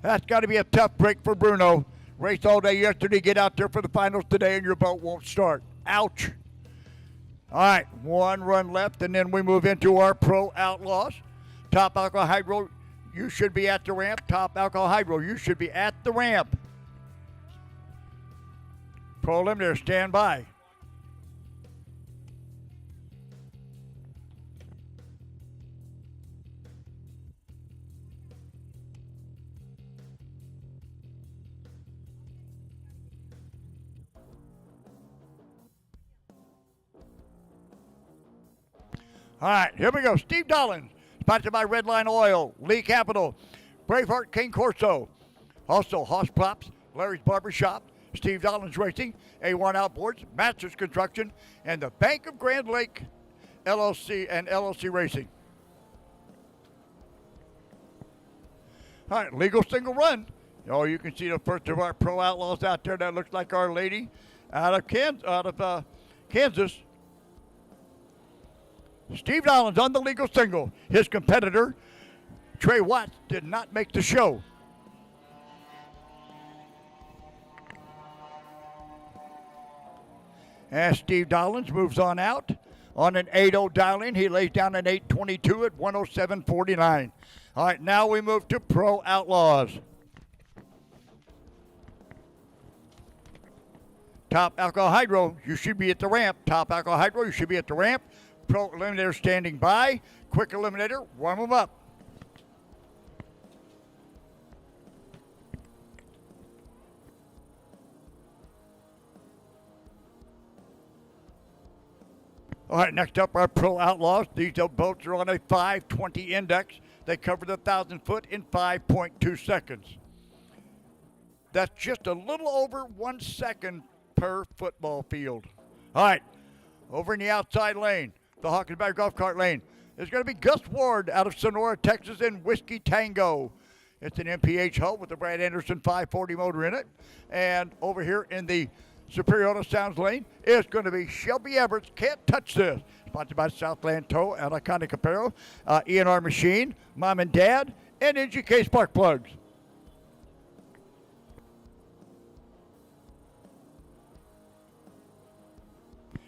That's got to be a tough break for Bruno. Raced all day yesterday, get out there for the finals today, and your boat won't start. Ouch. All right, one run left, and then we move into our Pro Outlaws. Top Alcohol Hydro, you should be at the ramp. Top Alcohol Hydro, you should be at the ramp. Pro Eliminator, stand by. All right, here we go. Steve Dollins, sponsored by Redline Oil, Lee Capital, Braveheart King Corso, also Hoss Props, Larry's Barbershop, Steve Dollins Racing, A1 Outboards, Masters Construction, and the Bank of Grand Lake LLC and LLC Racing. All right, legal single run. Oh, you can see the first of our Pro Outlaws out there. That looks like Our Lady out of Kansas. Steve Dollins on the legal single. His competitor, Trey Watts, did not make the show. As Steve Dollins moves on out on an 8-0 dial-in, he lays down an 8:22 at 107.49. All right, now we move to Pro Outlaws. Top Alcohol Hydro, you should be at the ramp. Top Alcohol Hydro, you should be at the ramp. Pro Eliminator standing by. Quick Eliminator, warm them up. All right, next up our Pro Outlaws. These boats are on a 520 index. They cover the 1,000 foot in 5.2 seconds. That's just a little over 1 second per football field. All right, over in the outside lane, the Hawkins Golf Cart lane, there's going to be Gus Ward out of Sonora, Texas in Whiskey Tango. It's an MPH hull with the Brad Anderson 540 motor in it. And over here in the Superior Auto Sounds lane is going to be Shelby Everett's Can't Touch This. Sponsored by Southland Tow and Iconic Apparel, ENR Machine, Mom and Dad, and NGK Spark Plugs.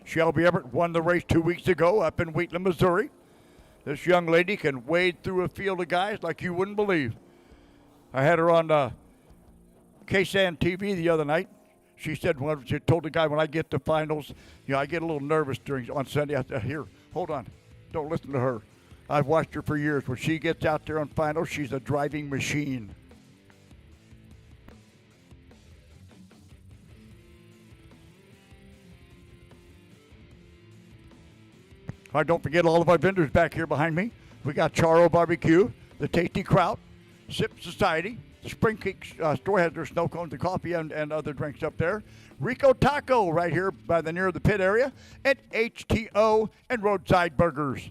Shelby Everett won the race 2 weeks ago up in Wheatland, Missouri. This young lady can wade through a field of guys like you wouldn't believe. I had her on KSAN TV the other night. She said, well, she told the guy, when I get to finals, I get a little nervous on Sunday. I said, here, hold on. Don't listen to her. I've watched her for years. When she gets out there on finals, she's a driving machine. All right, don't forget all of our vendors back here behind me. We got Charo Barbecue, the Tasty Kraut, Sip Society, Spring Creek store has their snow cones and coffee and other drinks up there. Rico Taco right here by the near the pit area, and HTO and Roadside Burgers.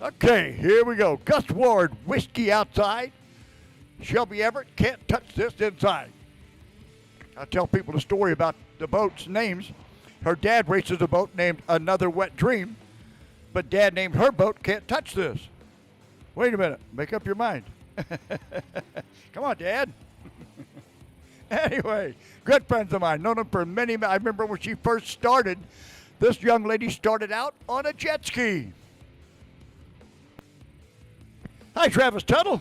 Okay, here we go. Gus Ward, Whiskey outside. Shelby Everett, Can't Touch This inside. I'll tell people the story about the boat's names. Her dad races a boat named Another Wet Dream, but Dad named her boat Can't Touch This. Wait a minute. Make up your mind. Come on, Dad. Anyway, good friends of mine. Known them for many. I remember when she first started, this young lady started out on a jet ski. Hi, Travis Tuttle.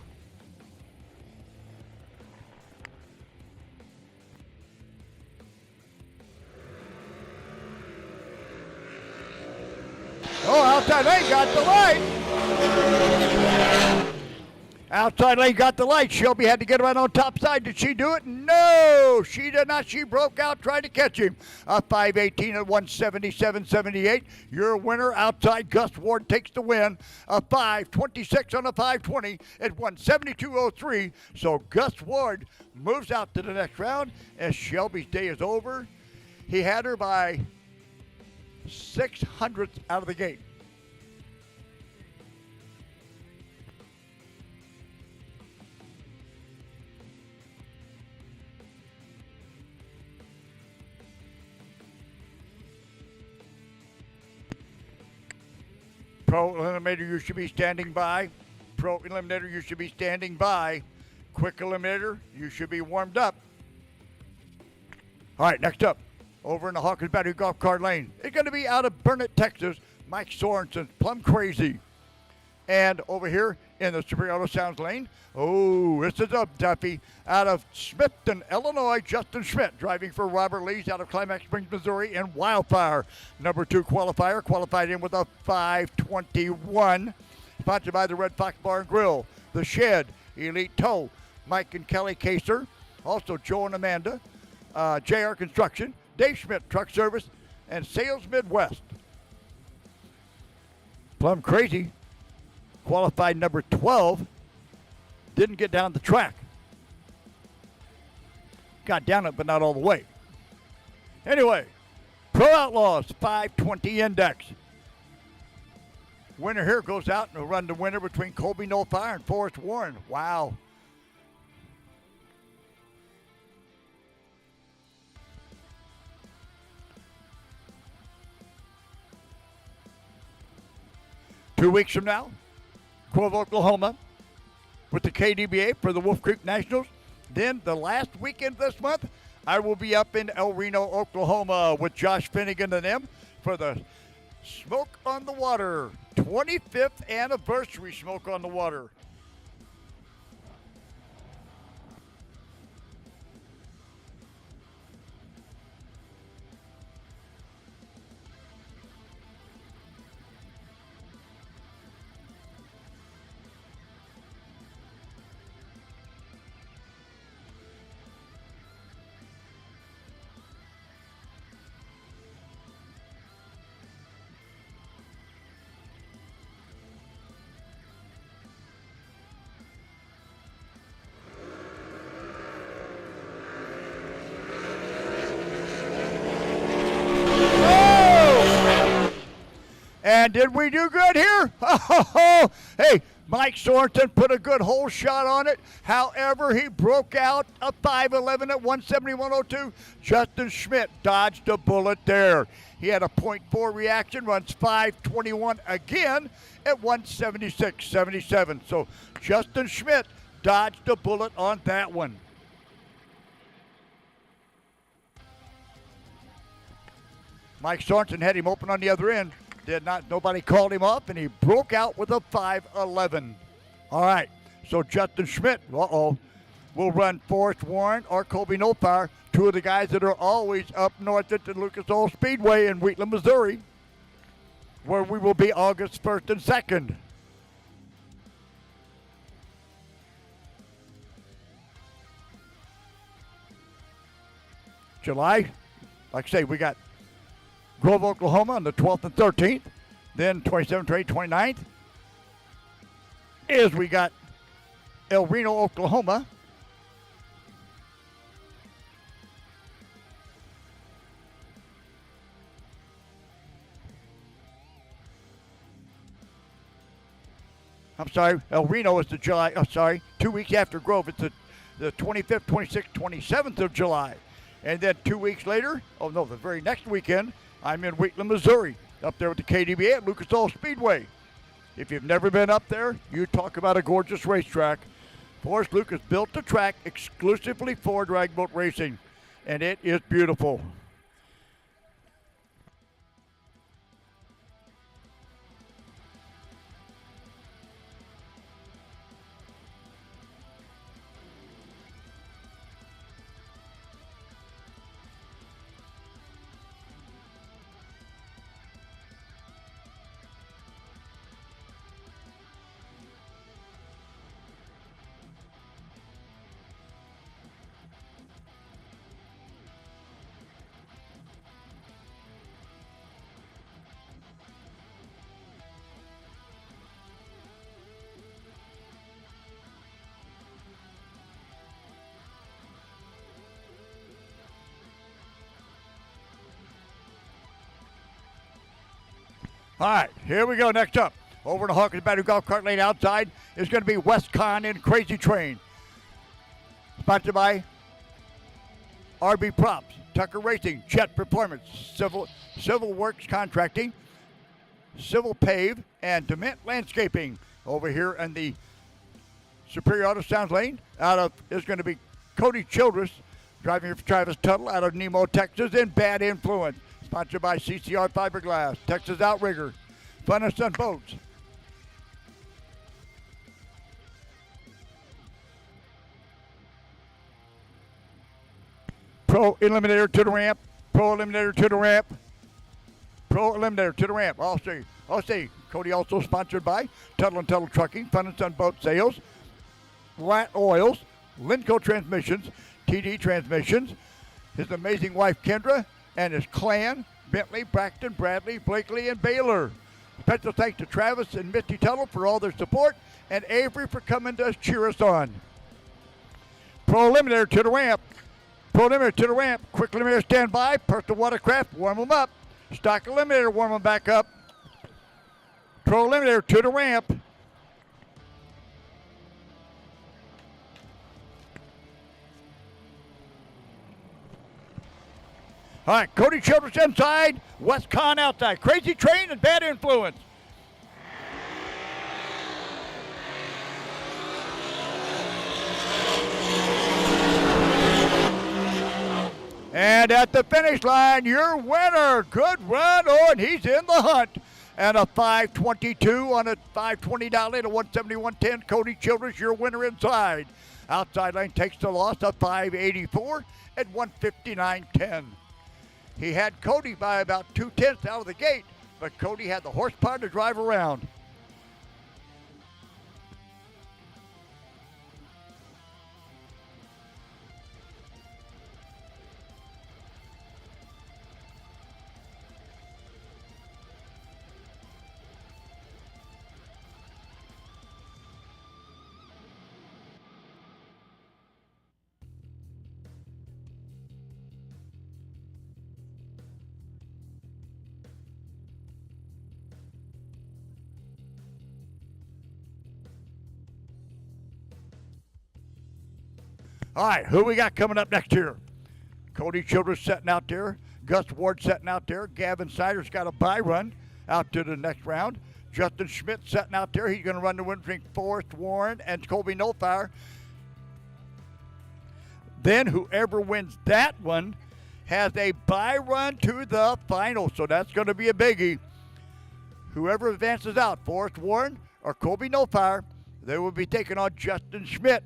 Oh, outside lane got the light. Outside lane got the light. Shelby had to get right on top side. Did she do it? No, she did not. She broke out trying to catch him. A 5:18 at 177.78. Your winner outside. Gus Ward takes the win. A 5:26 on a 5:20 at 172.03. So Gus Ward moves out to the next round as Shelby's day is over. He had her by 600ths out of the gate. Pro Eliminator, you should be standing by. Pro Eliminator, you should be standing by. Quick Eliminator, you should be warmed up. All right, next up, over in the Hawkins Battery Golf Cart Lane. It's going to be out of Burnett, Texas, Mike Sorensen, Plum Crazy. And over here in the Superior Auto Sounds Lane, oh, this is a Duffy out of Smithton, Illinois, Justin Schmidt, driving for Robert Lees out of Climax Springs, Missouri, and Wildfire. Number 2 qualifier, qualified in with a 5:21. Sponsored by the Red Fox Bar and Grill, The Shed, Elite Tow, Mike and Kelly Kaser, also Joe and Amanda, JR Construction, Dave Schmidt Truck Service, and Sales Midwest. Plum Crazy, qualified number 12, didn't get down the track. Got down it, but not all the way. Anyway, Pro Outlaws 520 index. Winner here goes out and will run the winner between Colby No Fire and Forrest Warren. Wow. Two weeks from now, Grove, Oklahoma, with the KDBA for the Wolf Creek Nationals. Then the last weekend this month, I will be up in El Reno, Oklahoma with Josh Finnegan and them for the Smoke on the Water, 25th anniversary Smoke on the Water. And did we do good here? Oh, hey, Mike Sorensen put a good hole shot on it. However, he broke out a 5.11 at 171.02. Justin Schmidt dodged a bullet there. He had a .4 reaction, runs 5.21 again at 176.77. So Justin Schmidt dodged a bullet on that one. Mike Sorensen had him open on the other end. Nobody called him up, and he broke out with a 5.11. All right, so Justin Schmidt, will run Forrest Warren or Colby Nofire, two of the guys that are always up north at the Lucas Oil Speedway in Wheatland, Missouri, where we will be August 1st and 2nd. July, like I say, we got Grove, Oklahoma on the 12th and 13th. Then 27th, 28th, 29th is we got El Reno, Oklahoma. I'm sorry, El Reno is the July, 2 weeks after Grove. It's the 25th, 26th, 27th of July. And then 2 weeks later, the very next weekend, I'm in Wheatland, Missouri, up there with the KDBA at Lucas Oil Speedway. If you've never been up there, you talk about a gorgeous racetrack. Forrest Lucas built the track exclusively for drag boat racing, and it is beautiful. All right, here we go. Next up, over to Hawkins Battery Golf Cart Lane outside is going to be Westcon and Crazy Train. Sponsored by RB Props, Tucker Racing, Jet Performance, Civil Works Contracting, Civil Pave, and Dement Landscaping. Over here in the Superior Auto Sounds Lane, is going to be Cody Childress, driving here for Travis Tuttle out of Nemo, Texas, and Bad Influence. Sponsored by CCR Fiberglass, Texas Outrigger, Fun and Sun Boats. Pro Eliminator to the ramp, Pro Eliminator to the ramp, Pro Eliminator to the ramp. I'll say Cody also sponsored by Tuttle and Tuttle Trucking, Fun and Sun Boat Sales, Lat Oils, Linco Transmissions, TD Transmissions, his amazing wife Kendra, and his clan, Bentley, Braxton, Bradley, Blakely, and Baylor. Special thanks to Travis and Misty Tuttle for all their support, and Avery for coming to cheer us on. Pro Eliminator to the ramp. Pro Eliminator to the ramp. Quick Eliminator stand by. Personal Watercraft, warm them up. Stock Eliminator, warm them back up. Pro Eliminator to the ramp. All right, Cody Childress inside, Westcon outside. Crazy Train and Bad Influence. And at the finish line, your winner. Good run. Oh, and he's in the hunt. And a 522 on a 520 down lane, a 171.10. Cody Childress, your winner inside. Outside lane takes the loss, a 584 at 159.10. He had Cody by about 2/10 out of the gate, but Cody had the horsepower to drive around. All right, who we got coming up next here? Cody Childress setting out there. Gus Ward setting out there. Gavin Snyder's got a bye run out to the next round. Justin Schmidt setting out there. He's going to run the win between Forrest Warren and Colby Nofire. Then whoever wins that one has a bye run to the final, so that's going to be a biggie. Whoever advances out, Forrest Warren or Colby Nofire, they will be taking on Justin Schmidt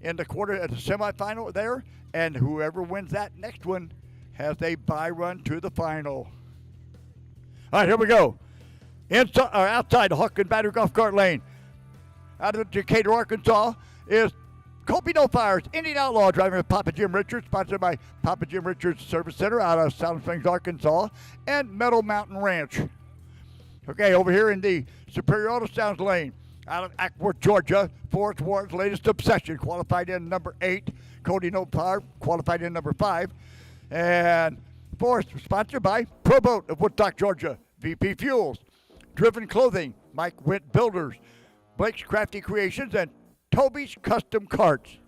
in the semifinal there, and whoever wins that next one has a bye run to the final. All right, here we go. Inside or outside the Huck and Battery Golf Cart Lane, out of Decatur, Arkansas, is Colby Nofire's Indian Outlaw, driving with Papa Jim Richards, sponsored by Papa Jim Richards Service Center out of Silent Springs, Arkansas, and Meadow Mountain Ranch. Okay, over here in the Superior Auto Sounds Lane, out of Ackworth, Georgia, Forrest Warren's Latest Obsession, qualified in number 8. Cody Nofire qualified in number 5. And Forrest, sponsored by Pro Boat of Woodstock, Georgia, VP Fuels, Driven Clothing, Mike Witt Builders, Blake's Crafty Creations, and Toby's Custom Carts.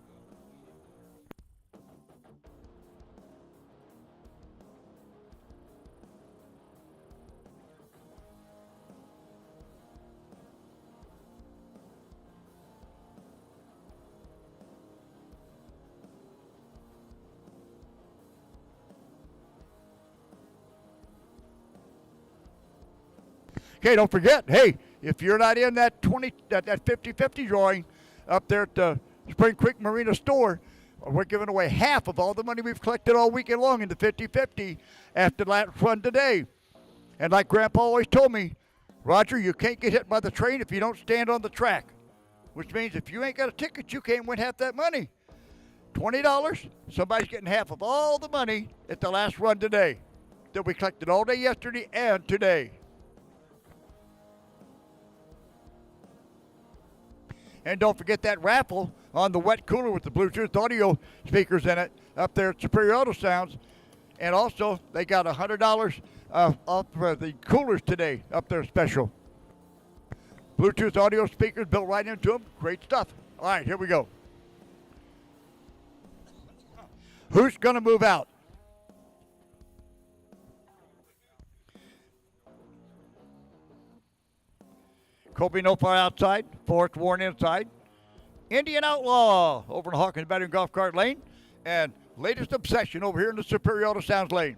Okay, don't forget, hey, if you're not in that 50-50 drawing up there at the Spring Creek Marina store, we're giving away half of all the money we've collected all weekend long in the 50-50 after that run today. And like Grandpa always told me, Roger, you can't get hit by the train if you don't stand on the track, which means if you ain't got a ticket, you can't win half that money. $20, somebody's getting half of all the money at the last run today that we collected all day yesterday and today. And don't forget that raffle on the wet cooler with the Bluetooth audio speakers in it up there at Superior Auto Sounds. And also, they got $100 off for the coolers today up there special. Bluetooth audio speakers built right into them. Great stuff. All right, here we go. Who's going to move out? Colby Nofire outside, Forrest Warren inside. Indian Outlaw over in Hawkins Battery Golf Cart Lane. And Latest Obsession over here in the Superior Auto Sounds Lane.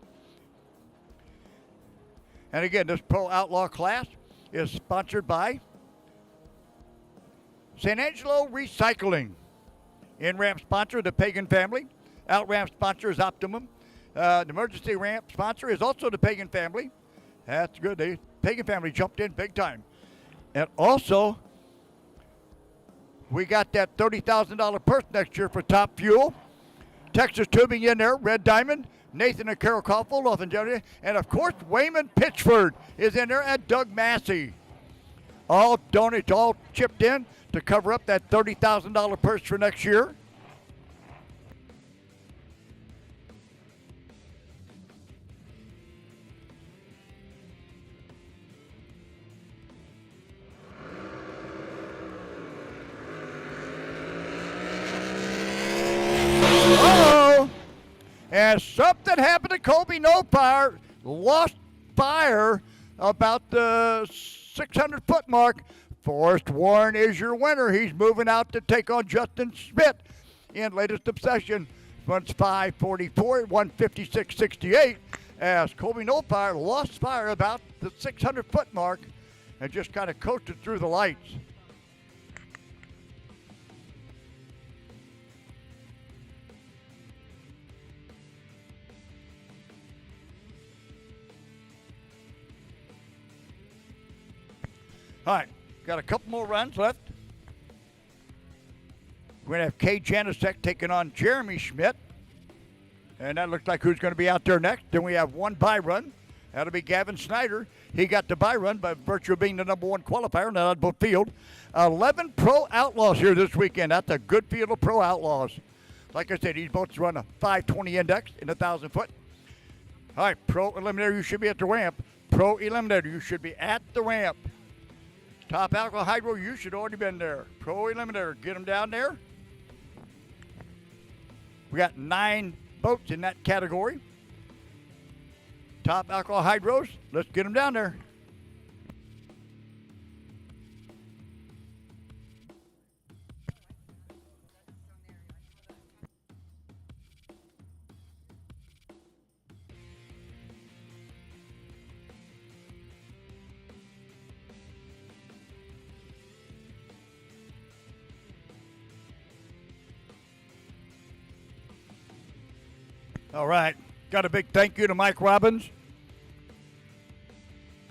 And again, this Pro Outlaw class is sponsored by San Angelo Recycling. In-ramp sponsor, the Pagan family. Out-ramp sponsor is Optimum. The emergency ramp sponsor is also the Pagan family. That's good. The Pagan family jumped in big time. And also, we got that $30,000 purse next year for Top Fuel. Texas Tubing in there, Red Diamond, Nathan and Carol Kaufel, off in Germany, and of course, Wayman Pitchford is in there, and Doug Massey. All donated, all chipped in to cover up that $30,000 purse for next year. And something happened to Colby Nofire. Lost fire about the 600-foot mark. Forrest Warren is your winner. He's moving out to take on Justin Schmidt in Latest Obsession. Runs 5:44 at 1:56.68 as Colby Nofire lost fire about the 600-foot mark and just kind of coasted through the lights. All right, got a couple more runs left. We're going to have Kay Janicek taking on Jeremy Schmidt. And that looks like who's going to be out there next. Then we have one bye run. That'll be Gavin Snyder. He got the bye run by virtue of being the number 1 qualifier in that oddball field. 11 Pro Outlaws here this weekend. That's a good field of Pro Outlaws. Like I said, these boats run a 520 index in 1,000 foot. All right, Pro Eliminator, you should be at the ramp. Pro Eliminator, you should be at the ramp. Top Alcohol Hydro, you should already been there. Pro Eliminator, get them down there. We got 9 boats in that category. Top alcohol hydros. Let's get them down there. All right. Got a big thank you to Mike Robbins.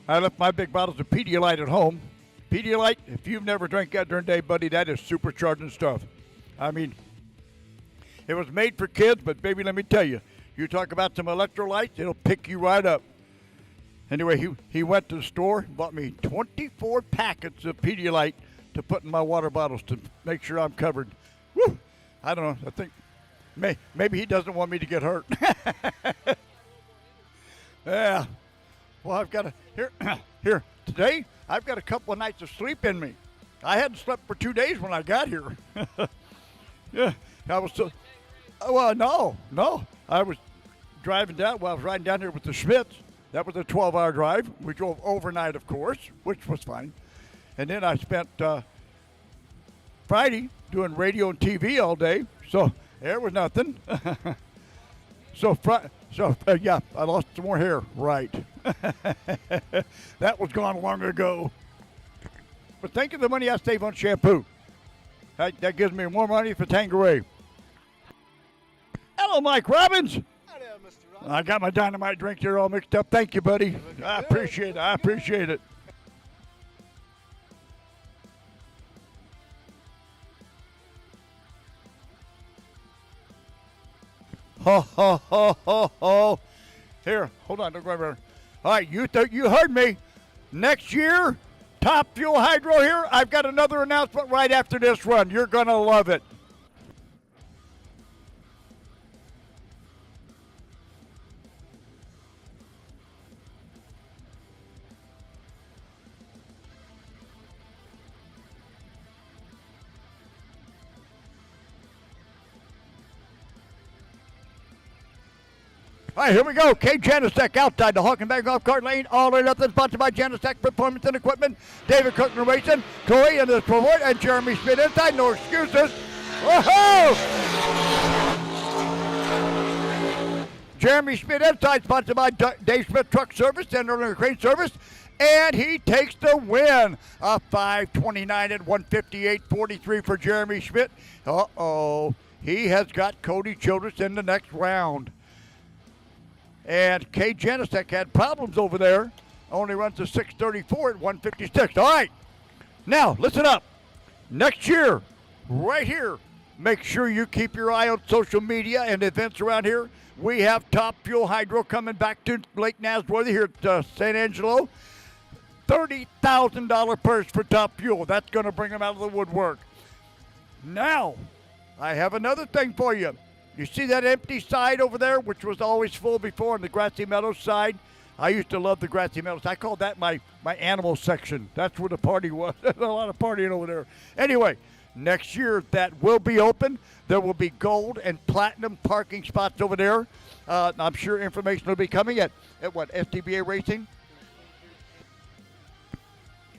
I left my big bottles of Pedialyte at home. Pedialyte, if you've never drank that during the day, buddy, that is supercharging stuff. I mean, it was made for kids, but baby, let me tell you, you talk about some electrolytes, it'll pick you right up. Anyway, he went to the store, bought me 24 packets of Pedialyte to put in my water bottles to make sure I'm covered. Woo! I don't know. I think maybe he doesn't want me to get hurt. Yeah. Well, I've got here today. I've got a couple of nights of sleep in me. I hadn't slept for 2 days when I got here. Yeah, I was so. Well, no. I was driving down. Well, I was riding down here with the Schmitz. That was a 12-hour drive. We drove overnight, of course, which was fine. And then I spent Friday doing radio and TV all day. So there was nothing. Yeah, I lost some more hair. Right. That was gone long ago. But think of the money I save on shampoo. That gives me more money for Tanqueray. Hello, Mike Robbins. Hi there, Mr. Robbins. I got my dynamite drink here all mixed up. Thank you, buddy. I appreciate it. Ho, ho, ho, ho, ho. Here, hold on, don't go over there. All right, you heard me. Next year, Top Fuel Hydro here. I've got another announcement right after this run. You're going to love it. All right, here we go. K. Janisek outside the Hawkenbag golf cart lane. All the way left, sponsored by Janisek Performance and Equipment. David Cookner Racing. Corey in the support, and Jeremy Schmidt inside. No excuses. Whoa! Jeremy Schmidt inside, sponsored by Dave Smith Truck Service and Erling Crane Service. And he takes the win. A 5:29 at 158.43 for Jeremy Schmidt. Uh-oh. He has got Cody Childress in the next round. And Kay Janisek had problems over there. Only runs a 6:34 at 156. All right. Now, listen up. Next year, right here, make sure you keep your eye on social media and events around here. We have Top Fuel Hydro coming back to Lake Nasworthy here at San Angelo. $30,000 purse for Top Fuel. That's going to bring them out of the woodwork. Now, I have another thing for you. You see that empty side over there, which was always full before on the Grassy Meadows side? I used to love the Grassy Meadows. I called that my animal section. That's where the party was. There's a lot of partying over there. Anyway, next year that will be open. There will be gold and platinum parking spots over there. I'm sure information will be coming at what, Sdba Racing?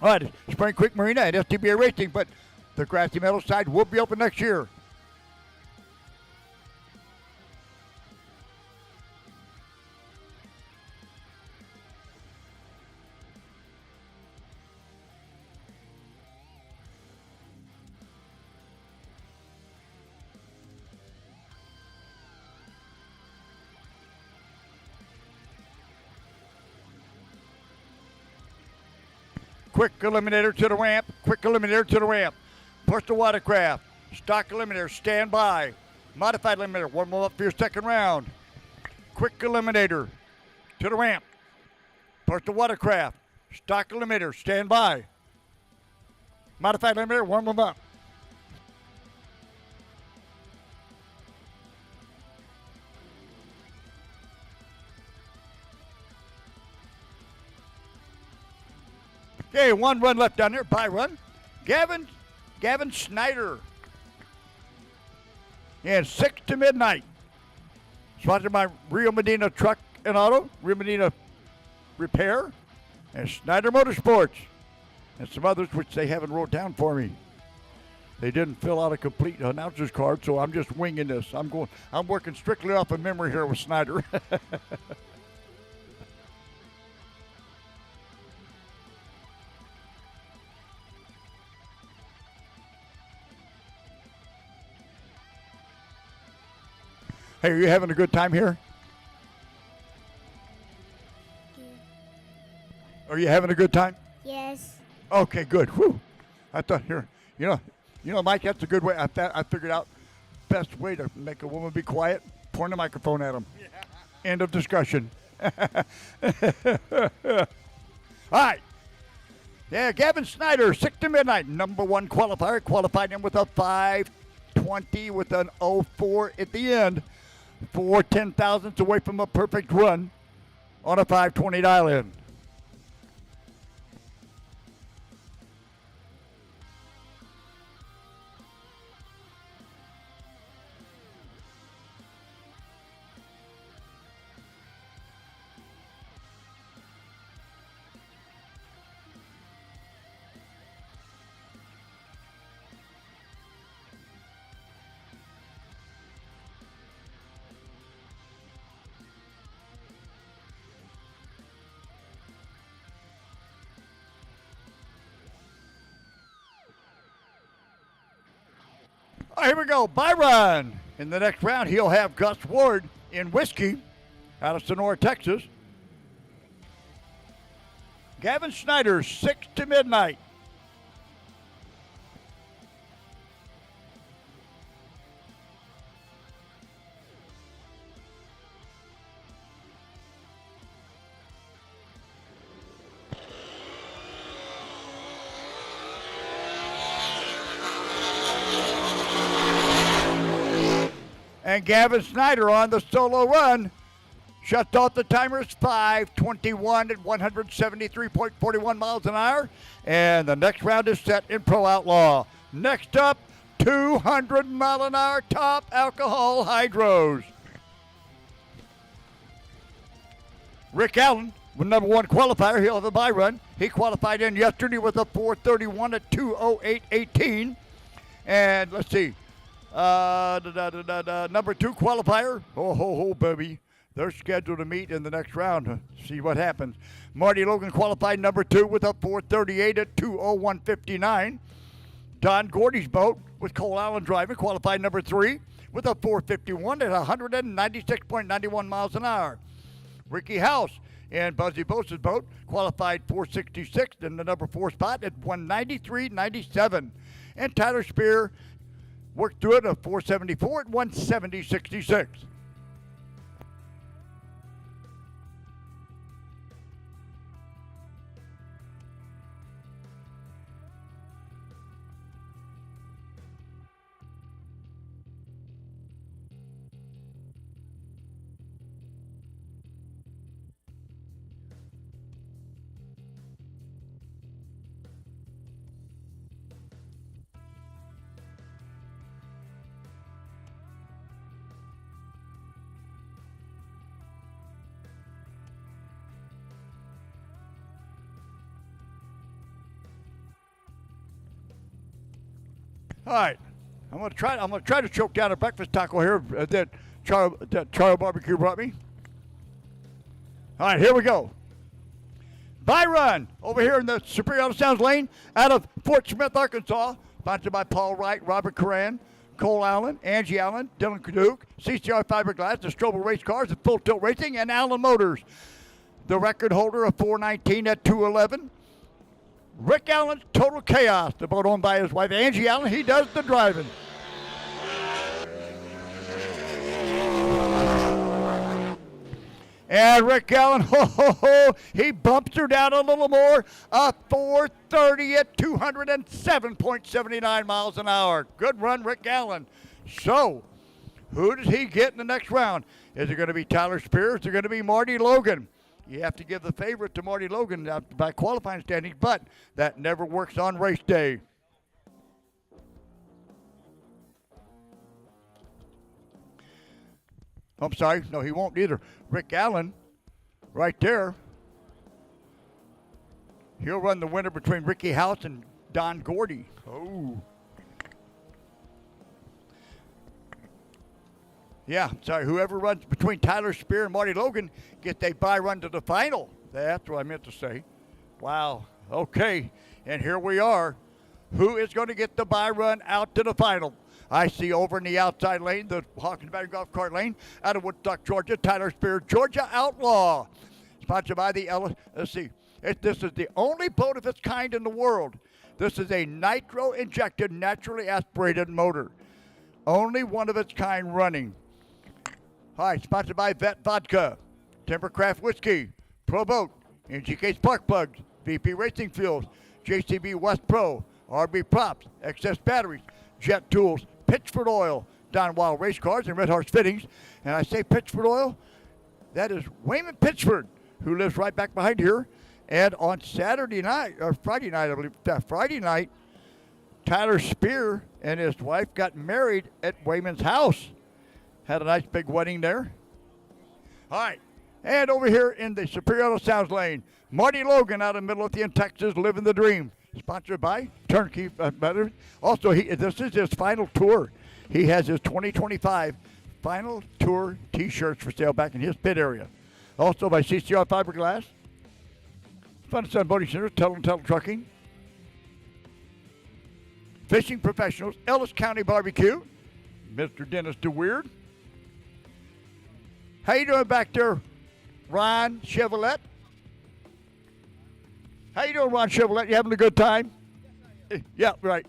All right, Spring Creek Marina and Sdba Racing, but the Grassy Meadows side will be open next year. Quick eliminator to the ramp. Quick eliminator to the ramp. Push the watercraft. Stock eliminator, stand by. Modified eliminator, warm up for your second round. Quick eliminator to the ramp. Push the watercraft. Stock eliminator, stand by. Modified eliminator, warm them up. Okay, one run left down there. By run. Gavin Schneider and 6 to midnight. Sponsored by Rio Medina Truck and Auto, Rio Medina Repair, and Snyder Motorsports, and some others which they haven't wrote down for me. They didn't fill out a complete announcer's card, so I'm just winging this. I'm working strictly off of memory here with Snyder. Hey, are you having a good time here? Are you having a good time? Yes. Okay, good. Whew. I thought here, you know, Mike, that's a good way. I figured out best way to make a woman be quiet. Point the microphone at him. Yeah. End of discussion. All right. Yeah, Gavin Snyder, 6 to midnight, number one qualifier, qualified in with a 5:20 with an 04 at the end. 4 10,000ths away from a perfect run on a 5:20 dial-in. All right, here we go. Byron. In the next round, he'll have Gus Ward in Whiskey out of Sonora, Texas. Gavin Snyder, 6 to midnight. And Gavin Snyder on the solo run shuts off the timers, 5:21 at 173.41 miles an hour. And the next round is set in Pro Outlaw. Next up, 200 mile an hour top alcohol hydros. Rick Allen, with number one qualifier, he'll have a bye run. He qualified in yesterday with a 4:31 at 2:08.18. And let's see. Number two qualifier, baby. They're scheduled to meet in the next round. See what happens. Marty Logan qualified number two with a 4:38 at 2:01.59. Don Gordy's boat with Cole Allen driving qualified number three with a 4:51 at 196.91 miles an hour. Ricky House and Buzzy Bosa's boat qualified 466 in the number four spot at 193.97. And Tyler Spear worked through it at 474 at 170.66. All right, I'm gonna try to choke down a breakfast taco here that Charlie Barbecue brought me. All right, here we go. Byron over here in the Superior Auto Sounds lane out of Fort Smith, Arkansas, sponsored by Paul Wright, Robert Coran, Cole Allen, Angie Allen, Dylan Caduke, CCR Fiberglass, the Strobo Race Cars, the Full Tilt Racing, and Allen Motors. The record holder of 419 at 211. Rick Allen's Total Chaos, the boat owned by his wife Angie Allen. He does the driving. And Rick Allen, he bumps her down a little more. A 430 at 207.79 miles an hour. Good run, Rick Allen. So, who does he get in the next round? Is it going to be Tyler Spears? Is it going to be Marty Logan? You have to give the favorite to Marty Logan by qualifying standings, but that never works on race day. I'm sorry. No, he won't either. Rick Allen, right there. He'll run the winner between Ricky House and Don Gordy. Oh. Yeah, sorry. Whoever runs between Tyler Spear and Marty Logan gets a bye run to the final. That's what I meant to say. Wow. Okay. And here we are. Who is going to get the bye run out to the final? I see over in the outside lane, the Hawkins Battery Golf Cart lane, out of Woodstock, Georgia, Tyler Spear, Georgia Outlaw. Sponsored by the, let's see. This is the only boat of its kind in the world. This is a nitro-injected, naturally aspirated motor. Only one of its kind running. Hi, sponsored by Vet Vodka, Timbercraft Whiskey, Pro Boat, NGK Spark Plugs, VP Racing Fuels, JCB West Pro, RB Props, Excess Batteries, Jet Tools, Pitchford Oil, Don Wild Race Cars, and Red Horse Fittings. And I say Pitchford Oil, that is Wayman Pitchford, who lives right back behind here. And on Saturday night, or Friday night, I believe, Friday night, Tyler Spear and his wife got married at Wayman's house. Had a nice big wedding there. All right. And over here in the Superior Sounds lane, Marty Logan out of Midlothian, Texas, living the dream. Sponsored by Turnkey Better. Also, this is his final tour. He has his 2025 final tour T-shirts for sale back in his pit area. Also by CCR Fiberglass, Fun Sun Boating Center, Tuttle Trucking, Fishing Professionals, Ellis County Barbecue, Mr. Dennis DeWeird. How you doing back there, Ron Chevrolet? How you doing, Ron Chevrolet? You having a good time? Yeah, right.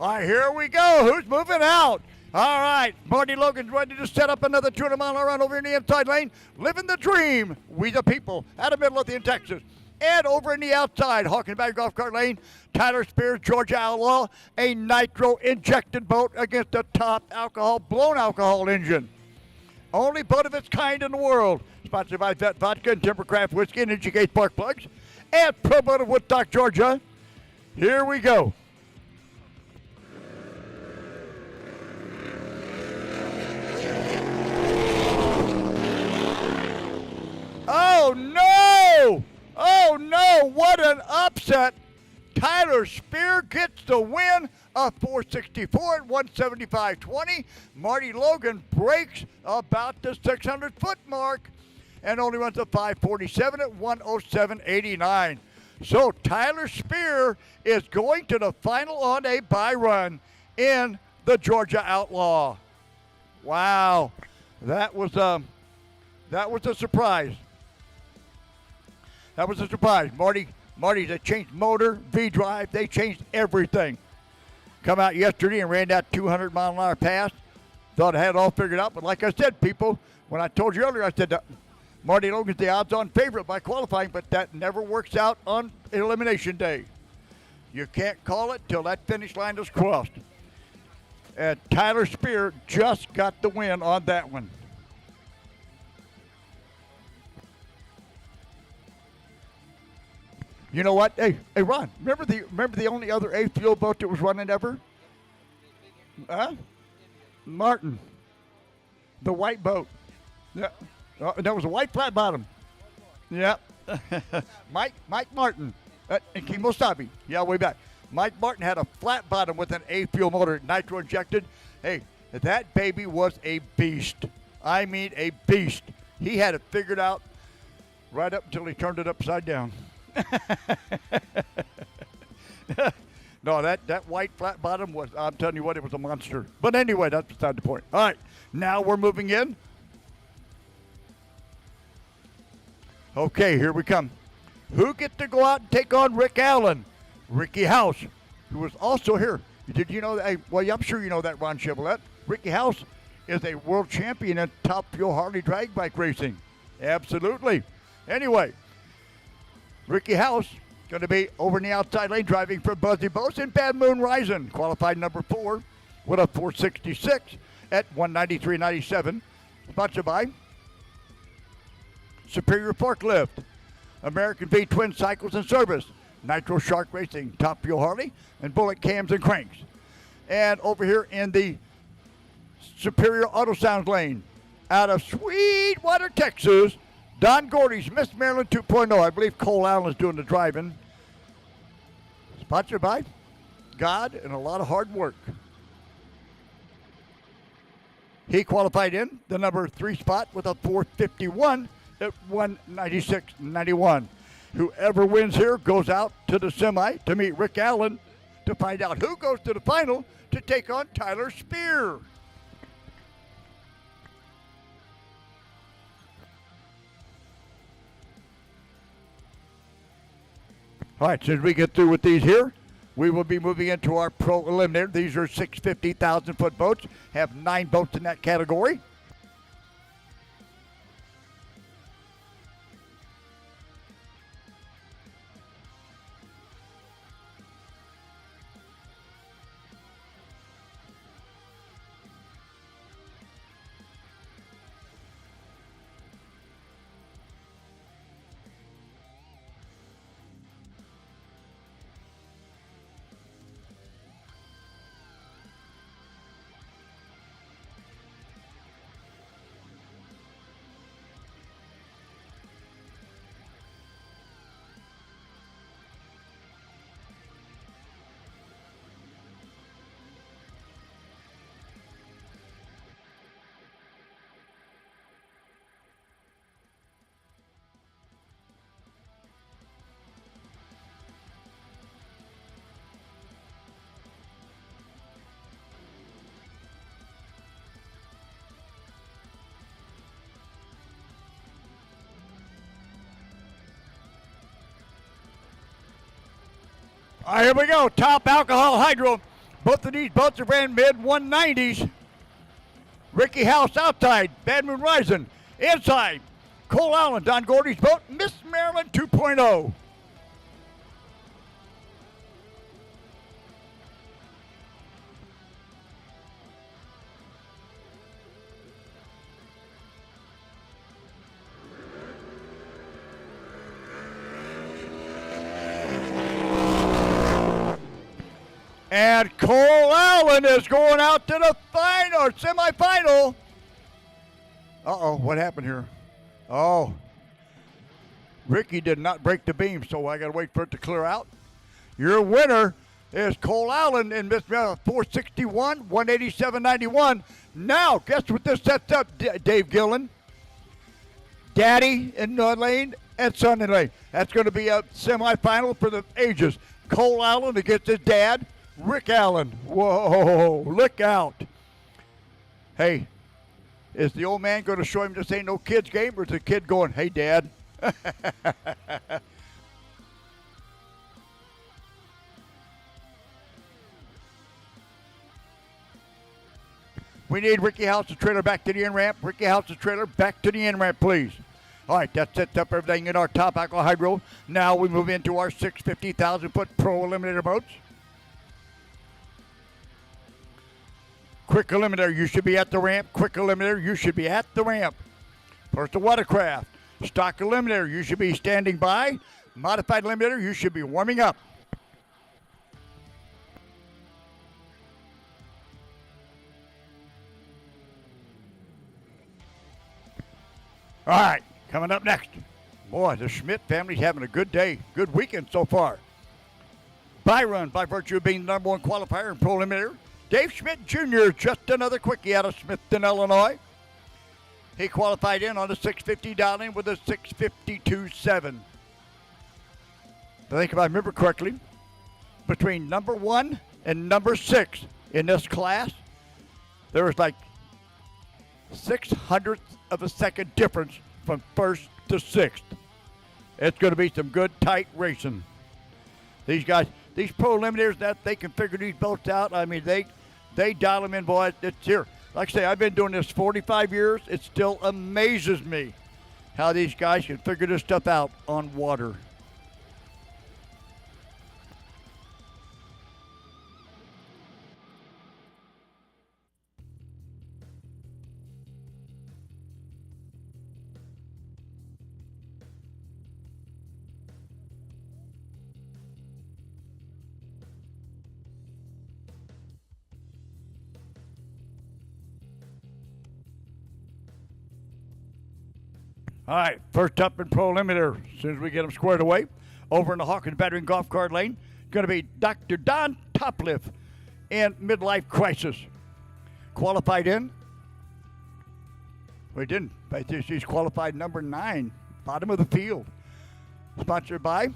All right, here we go. Who's moving out? All right, Marty Logan's ready to set up another 200-mile run over in the inside lane. Living the dream, we the people, out of Midlothian, Texas. And over in the outside, Hawkins Battery Golf Cart lane, Tyler Spears, Georgia Outlaw, a nitro-injected boat against a top alcohol, blown alcohol engine. Only boat of its kind in the world. Sponsored by Vet Vodka and Timbercraft Whiskey and NGK Spark Plugs. And Pro Boat of Woodstock, Georgia. Here we go. Oh, no! Oh, no! What an upset! Tyler Spear gets the win of 464 at 175.20. Marty Logan breaks about the 600-foot mark and only runs a 547 at 107.89. So Tyler Spear is going to the final on a bye run in the Georgia Outlaw. Wow, that was a surprise. That was a surprise. Marty, they changed motor, V-drive, they changed everything. Come out yesterday and ran that 200-mile-an-hour pass. Thought I had it all figured out, but like I said, people, when I told you earlier, I said Marty Logan's the odds-on favorite by qualifying, but that never works out on elimination day. You can't call it till that finish line is crossed. And Tyler Spear just got the win on that one. You know what? Hey, Ron, remember the only other A-fuel boat that was running ever? Huh? Martin. The white boat. Yeah. That was a white flat bottom. Yeah. Mike Martin. And Kimo Sabi. Yeah, way back. Mike Martin had a flat bottom with an A fuel motor, nitro injected. Hey, that baby was a beast. I mean a beast. He had it figured out right up until he turned it upside down. No, that white flat bottom was, I'm telling you what, it was a monster. But anyway, that's beside the point. All right, now we're moving in. Okay, here we come. Who gets to go out and take on Rick Allen? Ricky House, who was also here. Did you know that? Well, I'm sure you know that, Ron Chevrolet. Ricky House is a world champion in Top Fuel Harley drag bike racing. Absolutely. Anyway, Ricky House going to be over in the outside lane driving for Buzzy Bose in Bad Moon Rising. Qualified number 4 with a 466 at 193.97. Sponsored by Superior Forklift, American V Twin Cycles and Service, Nitro Shark Racing, Top Fuel Harley, and Bullet Cams and Cranks. And over here in the Superior Auto Sounds lane, out of Sweetwater, Texas, Don Gordy's Miss Maryland 2.0. I believe Cole Allen is doing the driving. Sponsored by God and a lot of hard work. He qualified in the number 3 spot with a 451 at 196.91. Whoever wins here goes out to the semi to meet Rick Allen to find out who goes to the final to take on Tyler Spear. All right, so as we get through with these here, we will be moving into our Pro Eliminator. These are 650,000-foot boats, have 9 boats in that category. All right, here we go. Top alcohol hydro. Both of these boats are ran mid 190s. Ricky House outside, Bad Moon Rising. Inside, Cole Allen, Don Gordy's boat, Miss Maryland 2.0. And Cole Allen is going out to the final, or semifinal. Uh-oh, what happened here? Oh, Ricky did not break the beam, so I got to wait for it to clear out. Your winner is Cole Allen in Miss Maryland, 461, 187.91. Now, guess what this sets up, Dave Gillen? Daddy in lane and son in lane. That's going to be a semifinal for the ages. Cole Allen against his dad, Rick Allen. Whoa, look out. Hey, is the old man going to show him this ain't no kids game, or is the kid going, hey, Dad? We need Ricky House's trailer back to the end ramp. Ricky House's trailer back to the end ramp, please. All right, that sets up everything in our top alcohol hydro. Now we move into our 650,000-foot Pro Eliminator boats. Quick Eliminator, you should be at the ramp. Quick Eliminator, you should be at the ramp. Personal Watercraft. Stock Eliminator, you should be standing by. Modified Eliminator, you should be warming up. All right, coming up next. Boy, the Schmidt family's having a good day, good weekend so far. Byron, by virtue of being the number one qualifier and pro eliminator. Dave Schmidt Jr., just another quickie out of Smithton, Illinois. He qualified in on a 650 dialing with a 652.7. I think if I remember correctly, between number 1 and number 6 in this class, there was like 0.06 of a second difference from first to sixth. It's going to be some good, tight racing. These guys, these pro eliminators, that they can figure these boats out. I mean, they dial them in, boy. It's here. Like I say, I've been doing this 45 years. It still amazes me how these guys can figure this stuff out on water. All right, first up in pro eliminator, as soon as we get them squared away, over in the Hawkins Battery and Golf Cart Lane, going to be Dr. Don Topliff in midlife crisis. Qualified in? We didn't. She's qualified number 9, bottom of the field. Sponsored by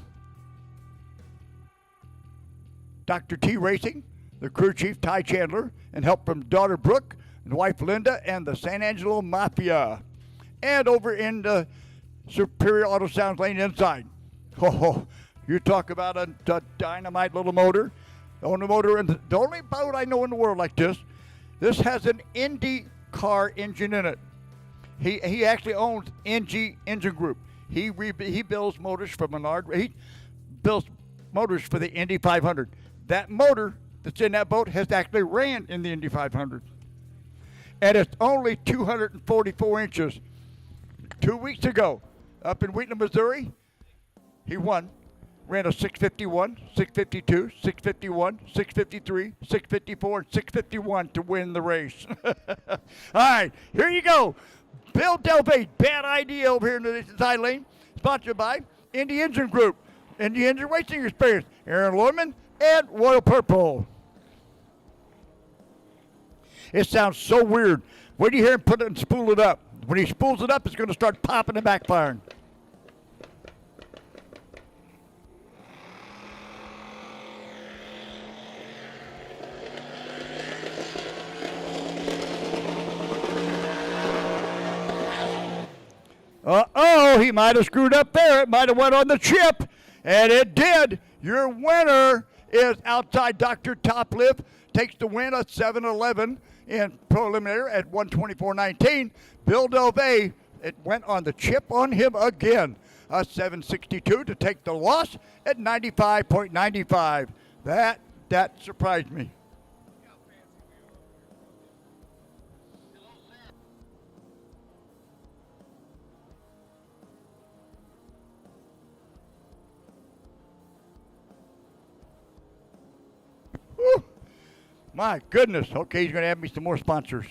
Dr. T Racing, the crew chief Ty Chandler, and help from daughter Brooke and wife Linda and the San Angelo Mafia. And over in the Superior Auto Sounds Lane inside. Oh, you talk about a dynamite little motor. The only boat I know in the world like this. This has an Indy car engine in it. He actually owns NG Engine Group. He builds motors for Menard. He builds motors for the Indy 500. That motor that's in that boat has actually ran in the Indy 500. And it's only 244 inches. 2 weeks ago, up in Wheatland, Missouri, he won. Ran a 651, 652, 651, 653, 654, and 651 to win the race. All right, here you go. Bill Delvey, bad idea over here in the side lane. Sponsored by Indy Engine Group, Indy Engine Racing Experience, Aaron Lorman, and Royal Purple. It sounds so weird. When you hear him put it and spool it up, when he spools it up, it's going to start popping and backfiring. Uh-oh, he might have screwed up there. It might have went on the chip, and it did. Your winner is outside Dr. Topliff. Takes the win at 7-11 in pro eliminator at 124.19. Bill Delvey, it went on the chip on him again. 762 to take the loss at 95.95. That surprised me. Whew. My goodness. Okay, he's going to have me some more sponsors.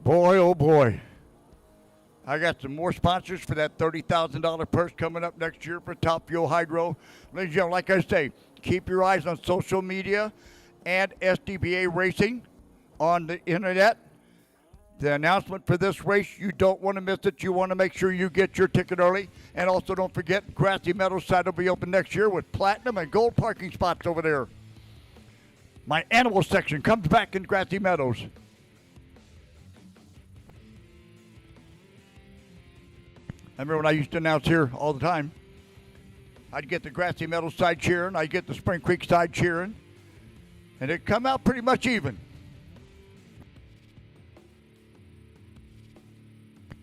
Boy, oh boy. I got some more sponsors for that $30,000 purse coming up next year for Top Fuel Hydro. Ladies and gentlemen, like I say, keep your eyes on social media and Sdba Racing on the internet. The announcement for this race, you don't want to miss it. You want to make sure you get your ticket early. And also don't forget, Grassy Meadows side will be open next year with platinum and gold parking spots over there. My animal section comes back in Grassy Meadows. I remember when I used to announce here all the time, I'd get the Grassy Meadows side cheering, I'd get the Spring Creek side cheering, and it'd come out pretty much even.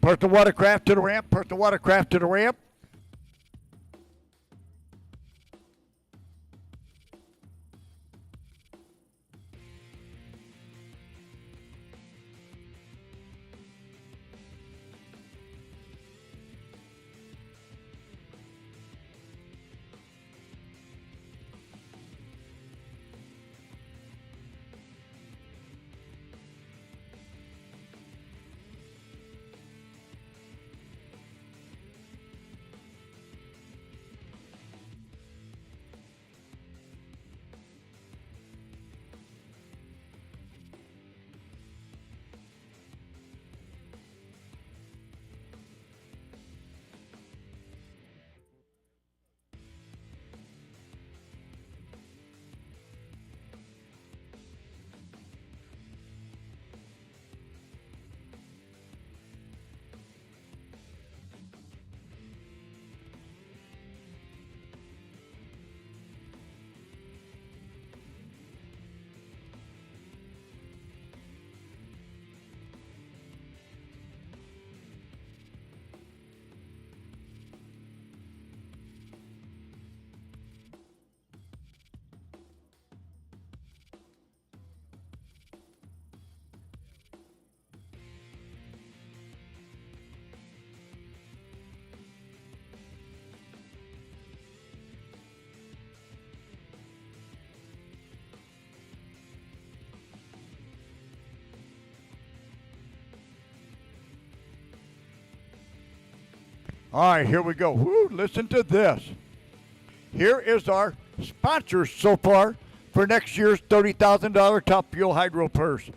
Personal watercraft to the ramp, personal watercraft to the ramp. All right, here we go. Woo, listen to this. Here is our sponsor so far for next year's $30,000 Top Fuel Hydro purse.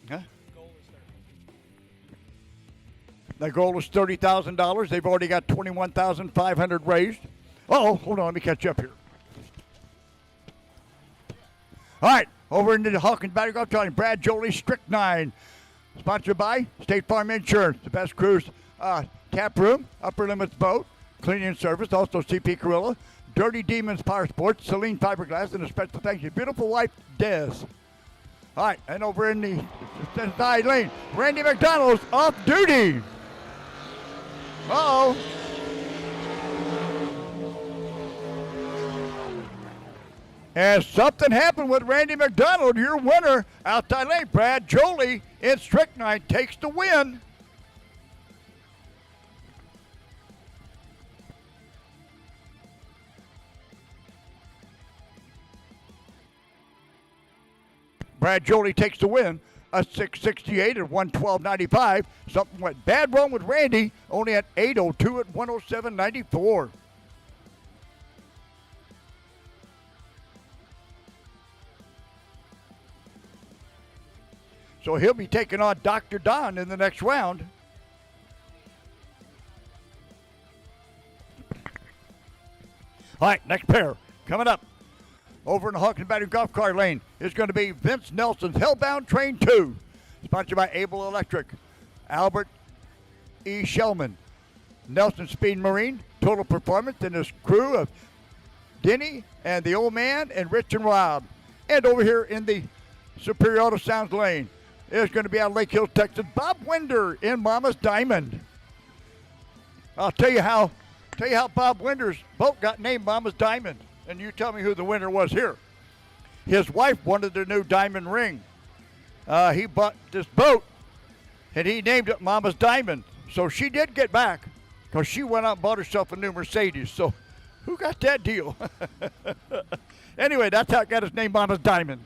Huh? The goal is $30,000. They've already got $21,500 raised. Oh, hold on, let me catch up here. All right, over into the Hawkins Battery Golf Tournament, Brad Jolie, Strychnine, sponsored by State Farm Insurance, the best cruise tap room, upper limits boat, cleaning service, also CP Gorilla, Dirty Demons Power Sports, Celine Fiberglass, and a special thanks to your beautiful wife, Des. All right, and over in the side lane, Randy McDonald's off duty. Uh-oh. And something happened with Randy McDonald, your winner, outside lane. Brad Jolie in Strychnine takes the win. Brad Jolie takes the win, a 668 at 112.95. Something went bad wrong with Randy, only at 802 at 107.94. So he'll be taking on Dr. Don in the next round. All right, next pair coming up. Over in the Hawkins Battery Golf Cart Lane is going to be Vince Nelson's Hellbound Train 2, sponsored by Able Electric, Albert E. Shellman, Nelson Speed Marine, Total Performance, and his crew of Denny and the Old Man and Rich and Rob. And over here in the Superior Auto Sounds Lane is going to be out of Lake Hills, Texas, Bob Winder in Mama's Diamond. I'll tell you how Bob Winder's boat got named Mama's Diamond. And you tell me who the winner was here. His wife wanted a new diamond ring. He bought this boat, and he named it Mama's Diamond. So she did get back, because she went out and bought herself a new Mercedes. So who got that deal? Anyway, that's how it got his name, Mama's Diamond.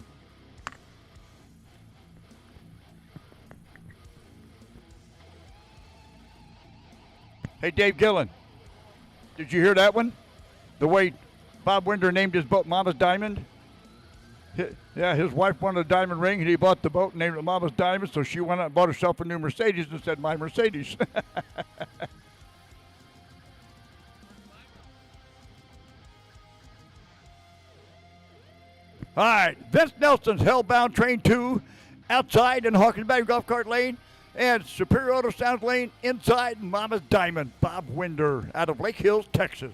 Hey, Dave Gillen, did you hear that one? The way Bob Winder named his boat Mama's Diamond. Yeah, his wife wanted a diamond ring, and he bought the boat and named it Mama's Diamond, so she went out and bought herself a new Mercedes and said, my Mercedes. All right, Vince Nelson's Hellbound Train 2 outside in Hawkins Battery Golf Cart Lane, and Superior Auto Sounds Lane inside Mama's Diamond. Bob Winder out of Lake Hills, Texas.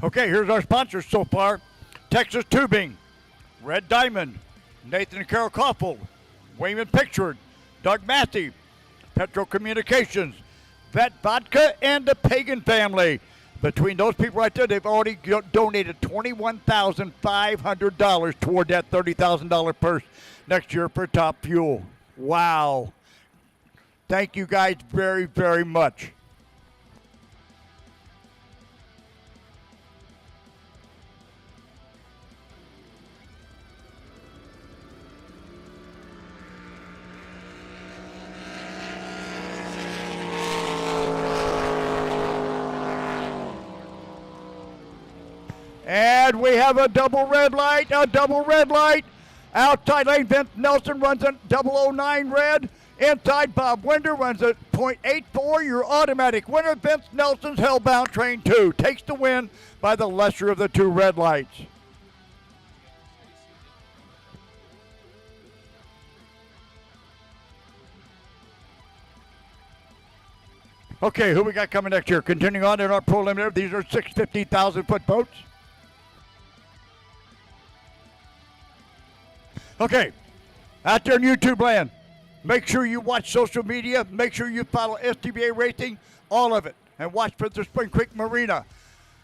Okay, here's our sponsors so far. Texas Tubing, Red Diamond, Nathan and Carol Koffel, Wayman Pictured, Doug Massey, Petro Communications, Vet Vodka, and the Pagan family. Between those people right there, they've already donated $21,500 toward that $30,000 purse next year for Top Fuel. Wow. Thank you guys very, very much. And we have a double red light. Outside lane, Vince Nelson runs a 009 red. Inside, Bob Winder runs a .84. Your automatic winner, Vince Nelson's Hellbound Train 2. Takes the win by the lesser of the two red lights. Okay, who we got coming next year? Continuing on in our preliminary, these are 650,000-foot boats. Okay, out there in YouTube land, Make sure you watch social media. Make sure you follow Sdba Racing, all of it, and watch for the Spring Creek Marina.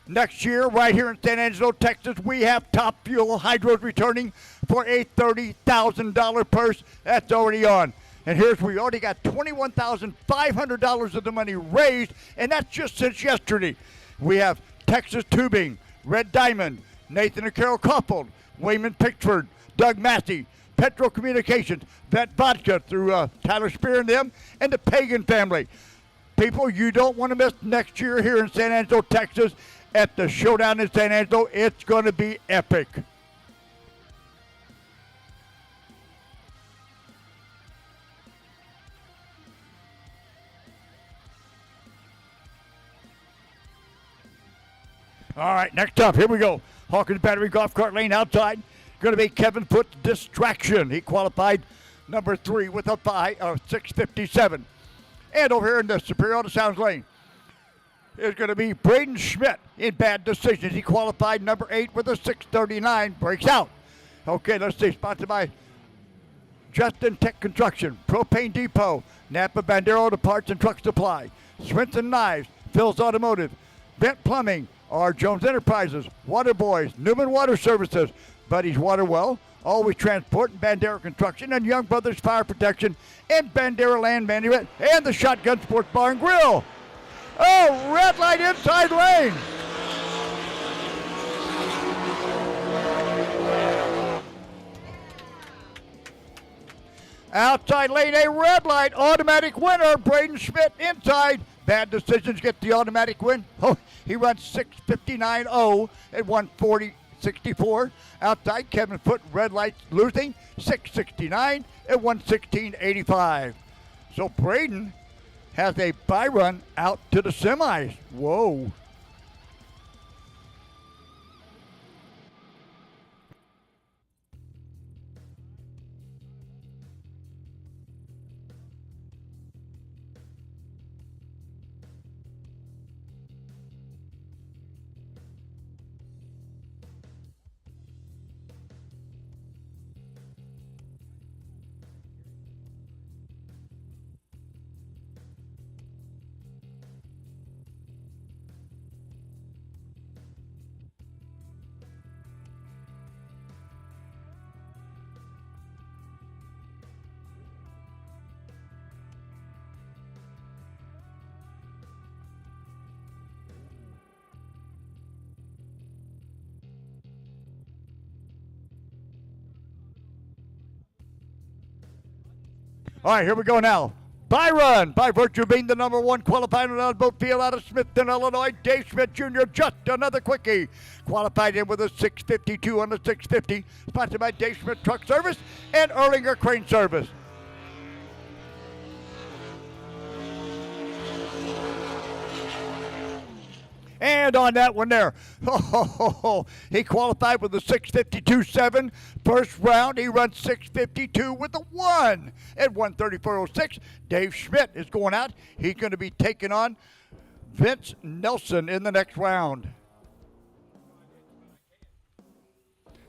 Next year, right here in San Angelo, Texas, we have Top Fuel Hydros returning for a $30,000 purse. That's already on. And we already got $21,500 of the money raised, and that's just since yesterday. We have Texas Tubing, Red Diamond, Nathan and Carol Koppold, Wayman Pickford, Doug Massey, Petro Communications, Vet Vodka through Tyler Spear and them, and the Pagan family. People, you don't want to miss next year here in San Angelo, Texas, at the Showdown in San Angelo. It's going to be epic. All right, next up, here we go. Hawkins Battery Golf Cart Lane outside. Going to be Kevin Foot's Distraction. He qualified number 3 with a 6:57. And over here in the Superior Auto Sounds lane is going to be Braden Schmidt in Bad Decisions. He qualified number 8 with a 6:39. Breaks out. Okay, let's see. Sponsored by Justin Tech Construction, Propane Depot, Napa Bandera Auto Parts and Truck Supply, Swinson Knives, Phil's Automotive, Vent Plumbing, R. Jones Enterprises, Water Boys, Newman Water Services, Buddy's Water Well, Always Transport, and Bandera Construction, and Young Brothers Fire Protection, and Bandera Land Management, and the Shotgun Sports Bar and Grill. Oh, red light inside lane. Outside lane, a red light, automatic winner, Braden Schmidt inside. Bad Decisions get the automatic win. Oh, he runs 6:59.0 at 1:40.64. Outside, Kevin Foot, red lights losing, 6:69 at 1:16.85. So Braden has a bye run out to the semis. Whoa. All right, here we go now. By run, by virtue of being the number 1 qualified on boat field out of Smithton, Illinois, Dave Smith Jr., just another quickie. Qualified in with a 6:52 on the 650, sponsored by Dave Smith Truck Service and Erlinger Crane Service. And on that one there, he qualified with a 6:52.7. First round, he runs 6:52 with a 1 at 1:34.06. Dave Schmidt is going out. He's going to be taking on Vince Nelson in the next round.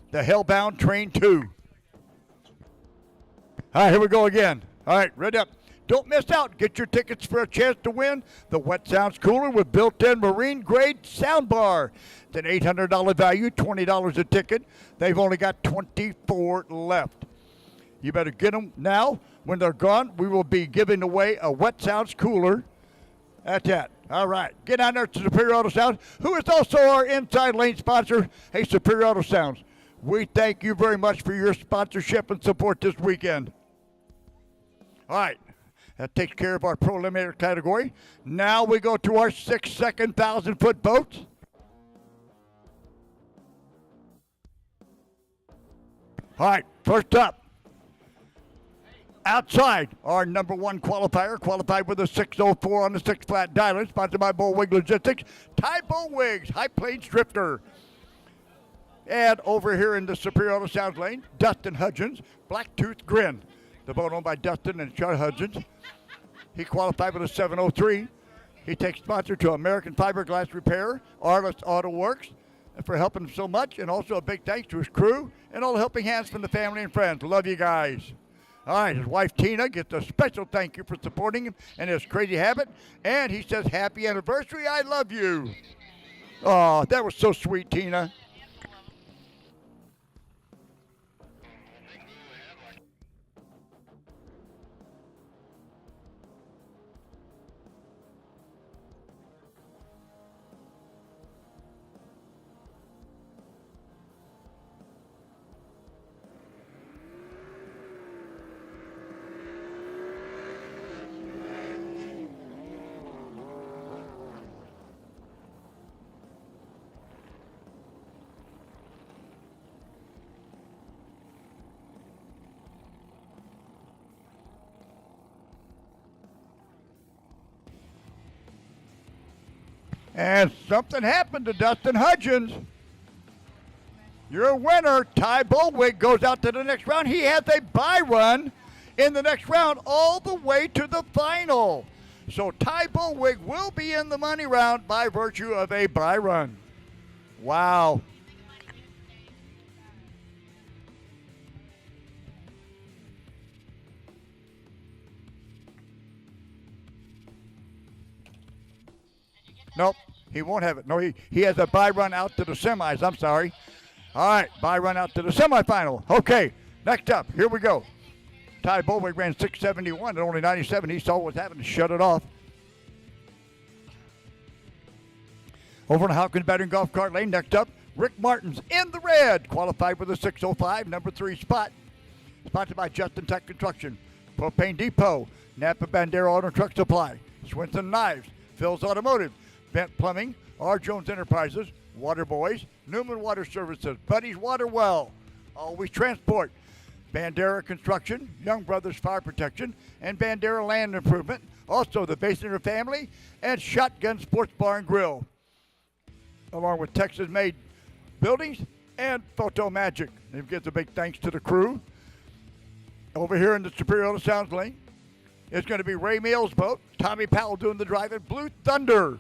The Hellbound Train 2. All right, here we go again. All right, ready up. Don't miss out. Get your tickets for a chance to win the Wet Sounds Cooler with built-in marine-grade soundbar. It's an $800 value, $20 a ticket. They've only got 24 left. You better get them now. When they're gone, we will be giving away a Wet Sounds Cooler. That's that. All right. Get down there to Superior Auto Sounds, who is also our inside lane sponsor. Hey, Superior Auto Sounds, we thank you very much for your sponsorship and support this weekend. All right. That takes care of our pro eliminator category. Now we go to our 6-second 1,000-foot boats. All right, first up. Outside, our number 1 qualifier, qualified with a 6:04 on the 6-flat dialer, sponsored by Bullwig Logistics, Ty Bullwigs, High Plains Drifter. And over here in the Superior Auto Sounds lane, Dustin Hudgens, Blacktooth Grin. The boat owned by Dustin and Charlie Hudgens. He qualified with a 7:03. He takes sponsor to American Fiberglass Repair, Arliss Auto Works, for helping him so much, and also a big thanks to his crew and all the helping hands from the family and friends. Love you guys. All right, his wife Tina gets a special thank you for supporting him and his crazy habit. And he says, happy anniversary, I love you. Oh, that was so sweet, Tina. And something happened to Dustin Hudgens. Your winner, Ty Bullwig, goes out to the next round. He has a bye run in the next round all the way to the final. So Ty Bullwig will be in the money round by virtue of a bye run. Wow. Nope, he won't have it. No, he has a bye run out to the semis. I'm sorry. All right, bye run out to the semifinal. Okay, next up, here we go. Ty Bullwig ran 671 at only 97. He saw what was happening, shut it off. Over in Hawkins Battery Golf Cart Lane, next up, Rick Martin's in the red, qualified with a 605, number 3 spot. Sponsored by Justin Tech Construction, Propane Depot, Napa Bandera Auto Truck Supply, Swinson Knives, Phil's Automotive, Bent Plumbing, R. Jones Enterprises, Water Boys, Newman Water Services, Buddy's Water Well, Always Transport, Bandera Construction, Young Brothers Fire Protection, and Bandera Land Improvement. Also, the Basinger family and Shotgun Sports Bar and Grill, along with Texas-made buildings and Photo Magic. They give a big thanks to the crew. Over here in the Superior Auto Sounds lane, it's going to be Ray Mills' boat, Tommy Powell doing the driving, Blue Thunder,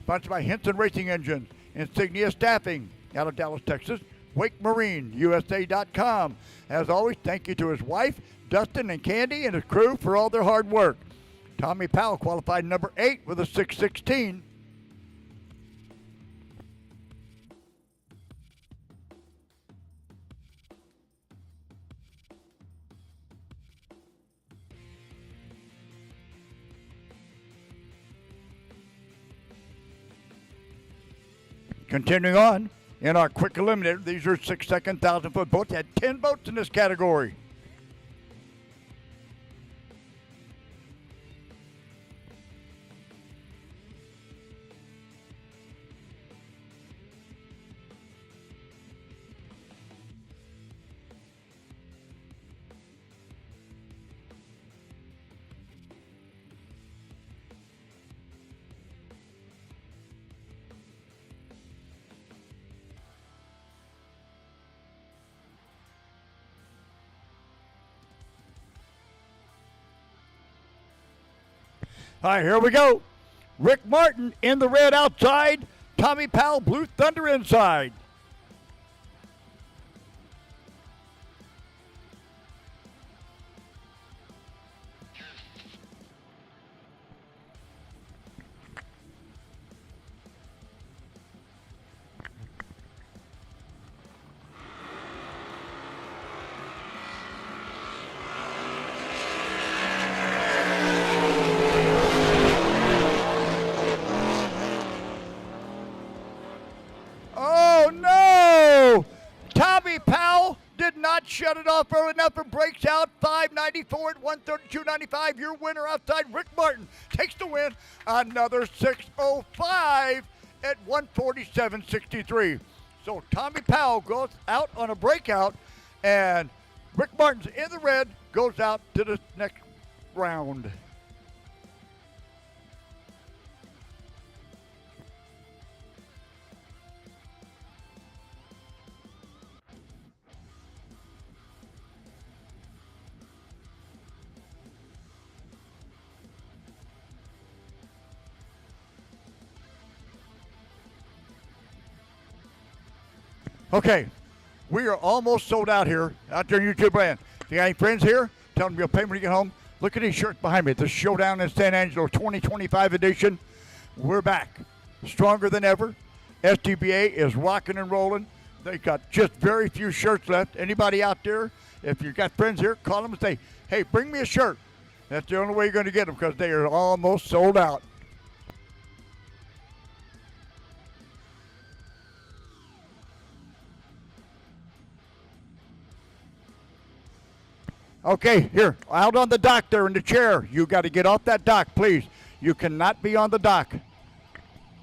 sponsored by Henson Racing Engines, Insignia Staffing out of Dallas, Texas, Wake Marine, USA.com. As always, thank you to his wife, Dustin and Candy, and his crew for all their hard work. Tommy Powell qualified number 8 with a 616. Continuing on, in our quick eliminator, these are 6-second, 1,000-foot boats. Had 10 boats in this category. All right, here we go. Rick Martin in the red outside. Tommy Powell, Blue Thunder inside. Shut it off early enough and breaks out 594 at 132.95. Your winner outside, Rick Martin, takes the win. Another 605 at 147.63. So Tommy Powell goes out on a breakout, and Rick Martin's in the red, goes out to the next round. Okay, we are almost sold out here out there in YouTube land. If you got any friends here, Tell them you'll pay when you get home. Look at these shirts behind me. The Showdown in San Angelo 2025 edition. We're back. Stronger than ever. SDBA is rocking and rolling. They got just very few shirts left. Anybody out there, if you've got friends here, call them and say, hey, bring me a shirt. That's the only way you're going to get them because they are almost sold out. Okay, here, out on the dock there in the chair. You got to get off that dock, please. You cannot be on the dock.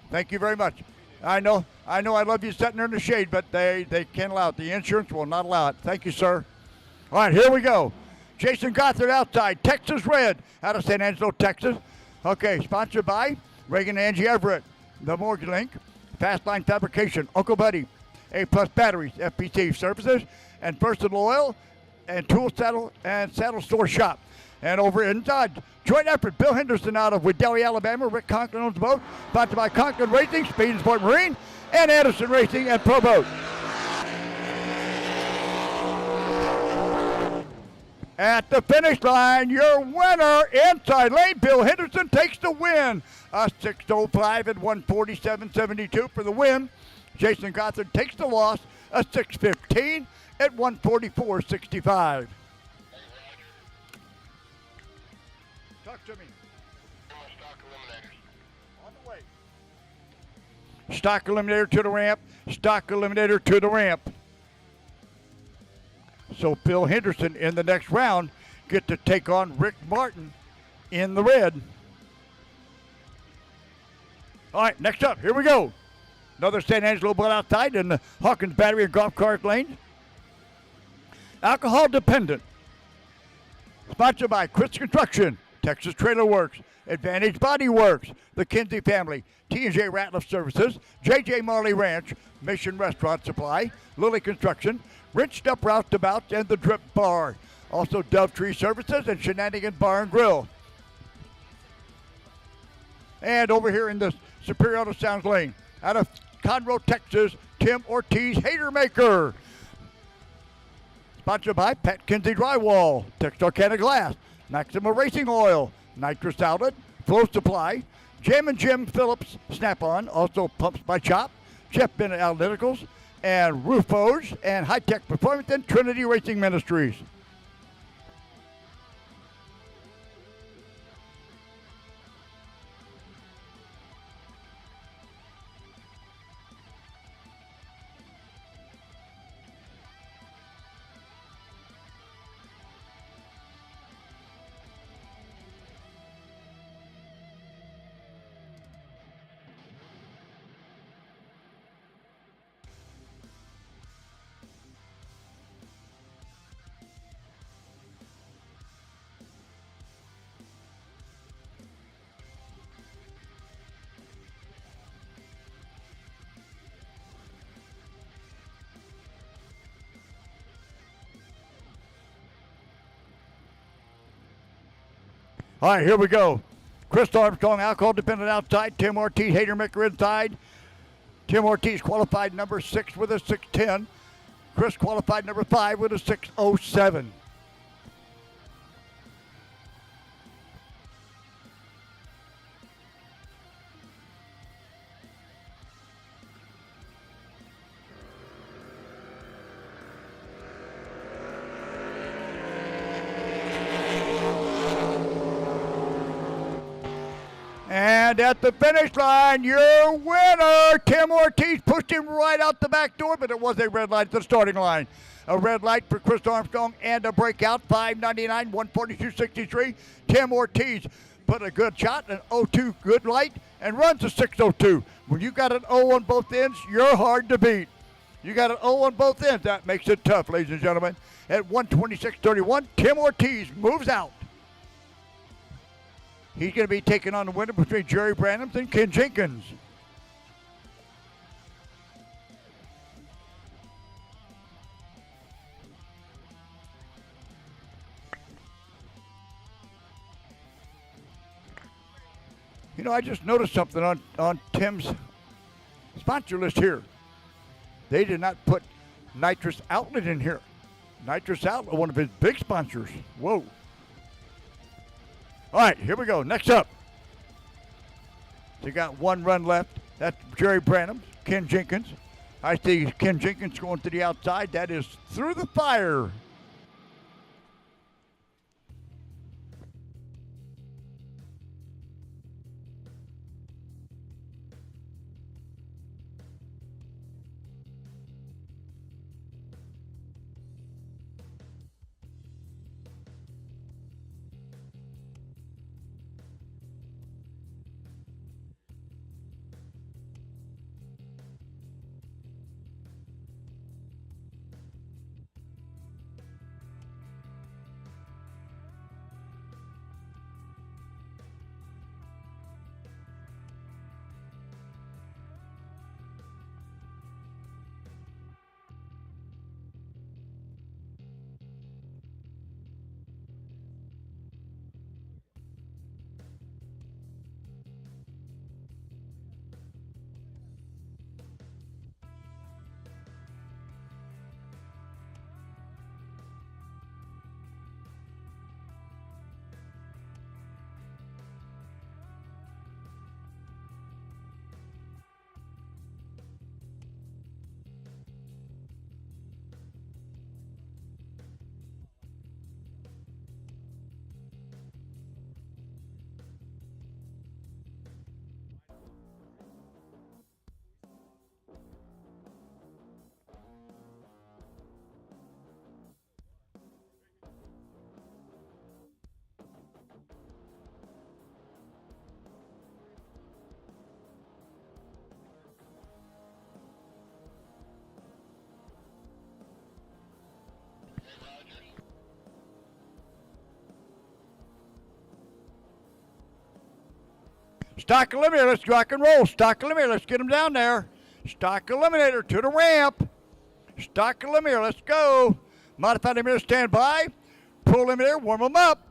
Thank you very much. I know I love you sitting there in the shade, but they can't allow it. The insurance will not allow it. Thank you, sir. All right, here we go. Jason Gothard outside, Texas Red, out of San Angelo, Texas. Okay, sponsored by Reagan and Angie Everett, The Mortgage Link, Fastline Fabrication, Uncle Buddy, A-Plus Batteries, FPC Services, and Versatile Oil, and Tool Saddle and Saddle Store Shop. And over inside, joint effort, Bill Henderson out of Wedowee, Alabama. Rick Conklin owns the boat. Sponsored by Conklin Racing, Speed and Sport Marine, and Anderson Racing and Pro Boat. At the finish line, your winner, inside lane, Bill Henderson takes the win. A 6:05 and 147.72 for the win. Jason Gothard takes the loss, a 6:15 at 144.65. Talk to me. On the way. Stock eliminator to the ramp. Stock eliminator to the ramp. So Bill Henderson in the next round get to take on Rick Martin in the red. All right, next up, here we go. Another San Angelo boat outside in the Hawkins Battery and Golf Cart Lane. Alcohol dependent. Sponsored by Chris Construction, Texas Trailer Works, Advantage Body Works, the Kinsey Family, T&J Ratliff Services, J.J. Marley Ranch, Mission Restaurant Supply, Lily Construction, Rich Up Roustabout, and the Drip Bar. Also Dove Tree Services and Shenanigan Bar and Grill. And over here in the Superior Auto Sounds Lane, out of Conroe, Texas, Tim Ortiz Hater Maker. Sponsored by Pat Kinsey Drywall, Texarkana Glass, Maxima Racing Oil, Nitrous Outlet, Flow Supply, Jim and Jim Phillips Snap-On, also Pumps by Chop, Jeff Bennett Analyticals, and Rufos, and High Tech Performance, and Trinity Racing Ministries. All right, here we go. Chris Armstrong, alcohol dependent outside. Tim Ortiz, Hater Maker inside. Tim Ortiz qualified number 6 with a 6:10. Chris qualified number 5 with a 6:07. And at the finish line, your winner, Tim Ortiz, pushed him right out the back door, but it was a red light at the starting line. A red light for Chris Armstrong and a breakout, 5:99, 142.63. Tim Ortiz put a good shot, an 0-2 good light, and runs a 6:02. When you got an 0 on both ends, you're hard to beat. You got an 0 on both ends. That makes it tough, ladies and gentlemen. At 126.31, Tim Ortiz moves out. He's going to be taking on the winner between Jerry Branhams and Ken Jenkins. You know, I just noticed something on Tim's sponsor list here. They did not put Nitrous Outlet in here. Nitrous Outlet, one of his big sponsors. Whoa. All right, here we go. Next up. They got 1 run left. That's Jerry Branham, Ken Jenkins. I see Ken Jenkins going to the outside. That is through the fire. Stock eliminator, let's rock and roll. Stock eliminator, let's get them down there. Stock eliminator to the ramp. Stock eliminator, let's go. Modified eliminator, stand by. Pro eliminator, warm them up.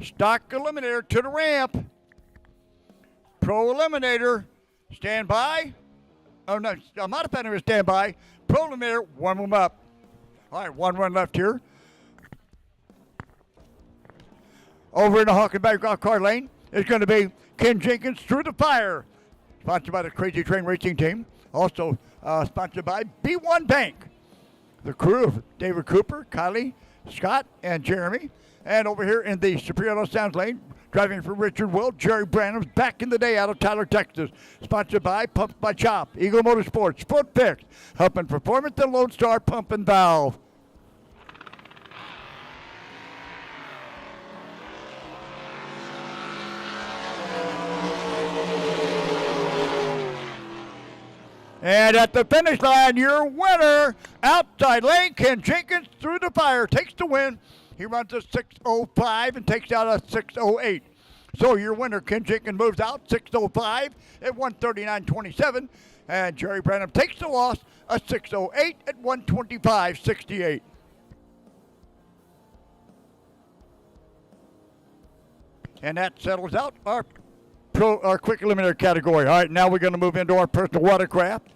Stock eliminator to the ramp. Pro eliminator, stand by. Oh no, modified eliminator, stand by. Pro eliminator, warm them up. All right, 1 run left here. Over in the Hockenbach golf cart lane is going to be Ken Jenkins through the fire. Sponsored by the Crazy Train Racing Team. Also sponsored by B1 Bank. The crew of David Cooper, Kylie, Scott, and Jeremy. And over here in the Superior Sounds lane, driving for Richard Will, Jerry Branham's back in the day out of Tyler, Texas. Sponsored by Pump by Chop, Eagle Motorsports, Foot Fix, Help and Performance, and Lone Star Pump and Valve. And at the finish line, your winner, outside lane, Ken Jenkins through the fire, takes the win. He runs a 6:05 and takes out a 6:08. So your winner, Ken Jenkins, moves out 6:05 at 139.27. And Jerry Branham takes the loss, a 6:08 at 125.68. And that settles out our quick eliminator category. All right, now we're going to move into our personal watercraft.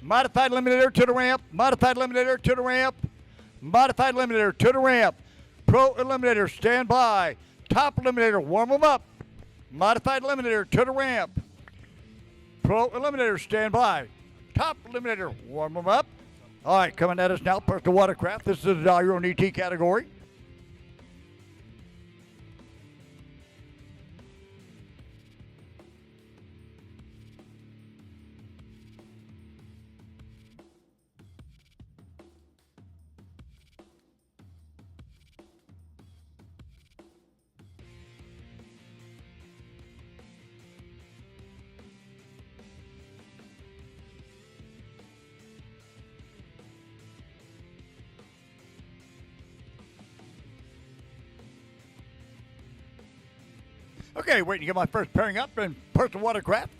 Modified eliminator to the ramp. Modified eliminator to the ramp. Modified eliminator to the ramp. Pro eliminator, stand by. Top eliminator, warm them up. Modified eliminator to the ramp. Pro eliminator, stand by. Top eliminator, warm them up. All right, coming at us now, personal watercraft. This is the Dial Your Own ET category. Okay, waiting to get my first pairing up in personal watercraft.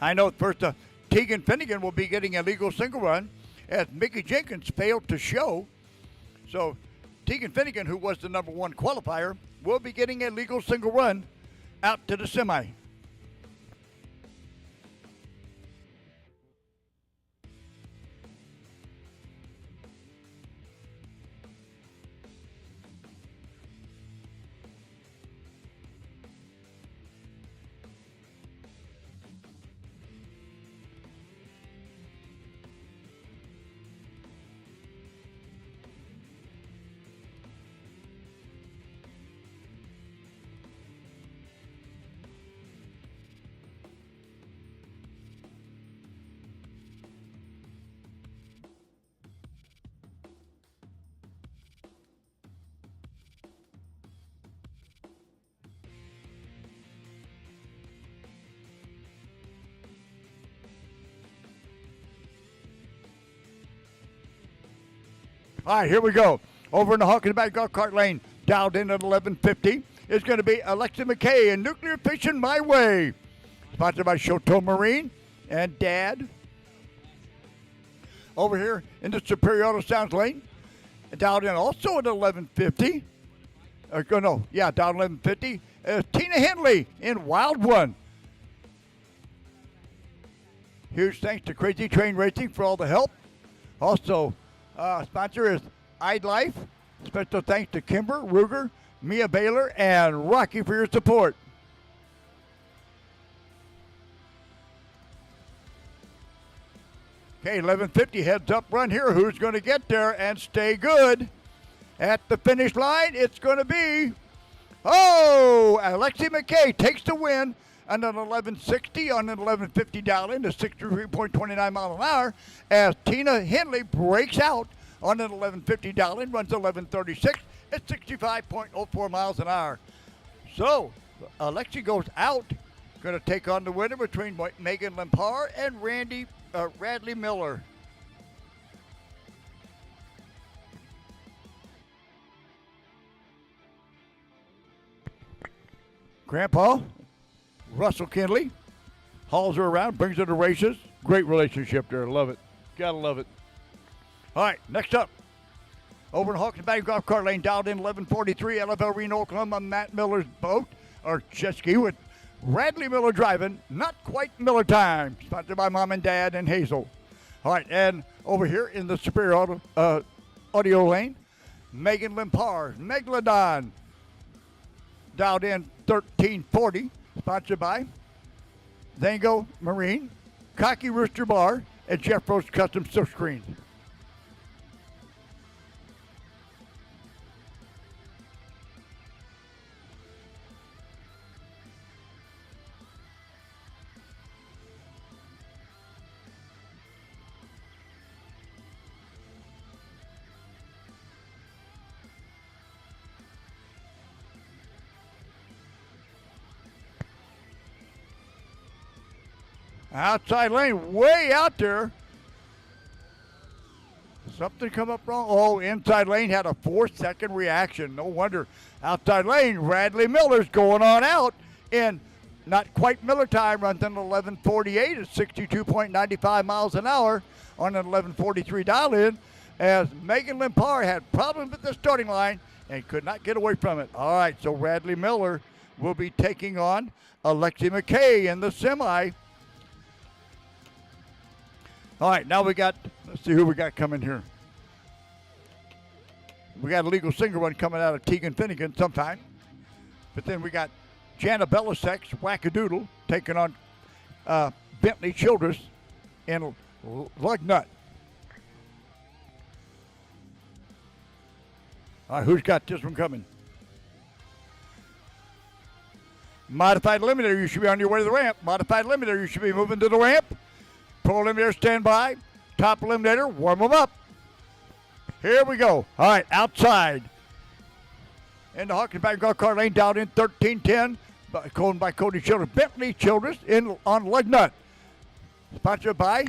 I know first Tegan Finnegan will be getting a legal single run as Mickey Jenkins failed to show. So Tegan Finnegan, who was the number 1 qualifier, will be getting a legal single run out to the semi. All right, here we go. Over in the Hawkins Bay golf cart lane, dialed in at 11:50, is going to be Alexa McKay and Nuclear Fission My Way. Sponsored by Shoto Marine and Dad. Over here in the Superior Auto Sounds lane, dialed in also at 11:50. Dialed 11:50. Tina Henley in Wild One. Huge thanks to Crazy Train Racing for all the help. Also, sponsor is iLife. Special thanks to Kimber, Ruger, Mia Baylor, and Rocky for your support. Okay, 11:50 heads up run here. Who's going to get there and stay good? At the finish line, it's going to be, Alexi McKay takes the win on an 11:60 on an 11:50 dial in to 63.29 miles an hour as Tina Henley breaks out on an 11:50 dial in, runs 11:36 at 65.04 miles an hour. So Alexi goes out, going to take on the winner between Megan Lempar and Radley Miller. Grandpa Russell Kinley hauls her around, brings her to races. Great relationship there. Love it. Gotta love it. All right, next up. Over in Hawkins Bay golf cart lane, dialed in 11:43, LFL Reno, Oklahoma, Matt Miller's boat, or jet ski, with Radley Miller driving. Not quite Miller time. Sponsored by Mom and Dad and Hazel. All right, and over here in the Superior Audio lane, Megan Lempar, Megalodon, dialed in 13:40, sponsored by Zango Marine, Cocky Rooster Bar, and Jeff Rose Custom Silkscreen. Outside lane, way out there. Something come up wrong. Oh, inside lane had a 4-second reaction. No wonder. Outside lane, Radley Miller's going on out in not quite Miller time. Runs in 11:48 at 62.95 miles an hour on an 11:43 dial in, as Megan Lempar had problems with the starting line and could not get away from it. All right, so Radley Miller will be taking on Alexi McKay in the semi. All right, now let's see who we got coming here. We got a legal single run coming out of Tegan Finnegan sometime. But then we got Jana Belisek's Wackadoodle taking on Bentley Childress in Lugnut. All right, who's got this one coming? Modified Eliminator, you should be on your way to the ramp. Modified Eliminator, you should be moving to the ramp. Pro Eliminator, stand by. Top Eliminator, warm them up. Here we go. All right, outside. In the Hawkins Bay golf cart lane, down in 13:10. Owned by Cody Childress. Bentley Childress on Lugnut. Sponsored by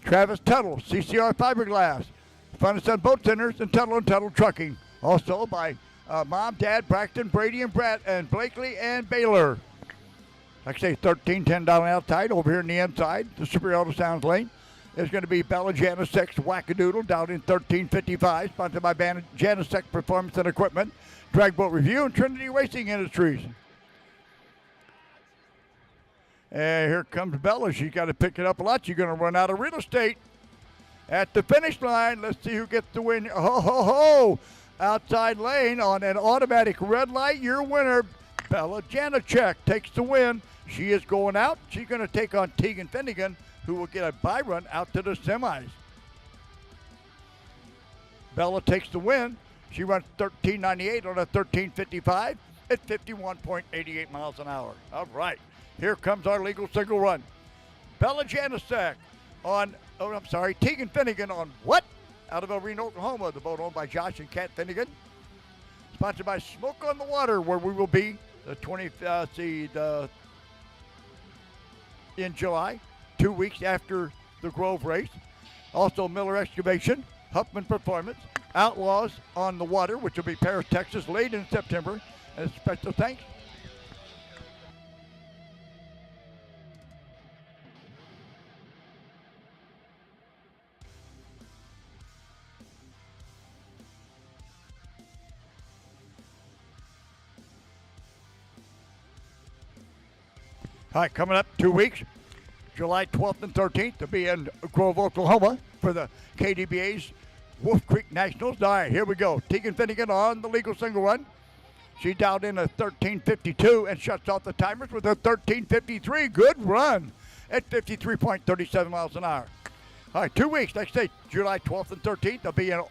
Travis Tuttle, CCR Fiberglass, Fun and Sun Boat Centers, and Tuttle Trucking. Also by Mom, Dad, Braxton, Brady, and Brett, and Blakely, and Baylor. Like I say, 13:10 down outside. Over here in the inside, the Superior Auto Sounds lane. is going to be Bella Janisek's Wackadoodle down in 1355, sponsored by Janisek Performance and Equipment, Drag Boat Review, and Trinity Racing Industries. And here comes Bella. She's got to pick it up a lot. She's going to run out of real estate. At the finish line, let's see who gets the win. Ho, ho, ho! Outside lane on an automatic red light. Your winner, Bella Janicek, takes the win. She is going out. She's going to take on Tegan Finnegan, who will get a bye run out to the semis. Bella takes the win. She runs 13.98 on a 13.55 at 51.88 miles an hour. All right. Here comes our legal single run. Bella Janicek on, Tegan Finnegan on what? Out of El Reno, Oklahoma. The boat owned by Josh and Kat Finnegan. Sponsored by Smoke on the Water, where we will be in July, 2 weeks after the Grove race. Also Miller Excavation, Huffman Performance, Outlaws on the Water, which will be Paris, Texas, late in September. And a special thanks. All right, coming up 2 weeks, July 12th and 13th, to be in Grove, Oklahoma for the KDBA's Wolf Creek Nationals. All right, here we go. Tegan Finnegan on the legal single run. She dialed in a 13.52 and shuts off the timers with a 13.53. Good run at 53.37 miles an hour. All right, 2 weeks, like I say, July 12th and 13th, they'll be in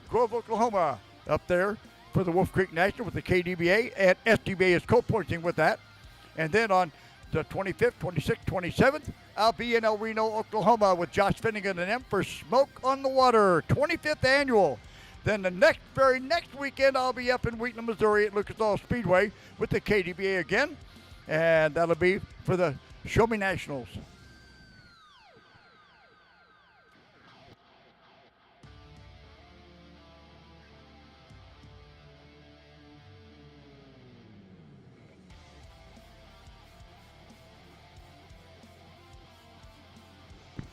Grove, Oklahoma, up there for the Wolf Creek National with the KDBA, and Sdba is co-pointing with that. And then on the 25th, 26th, 27th, I'll be in El Reno, Oklahoma with Josh Finnegan and them for Smoke on the Water, 25th annual. Then the very next weekend, I'll be up in Wheatland, Missouri at Lucas Oil Speedway with the KDBA again. And that'll be for the Show Me Nationals.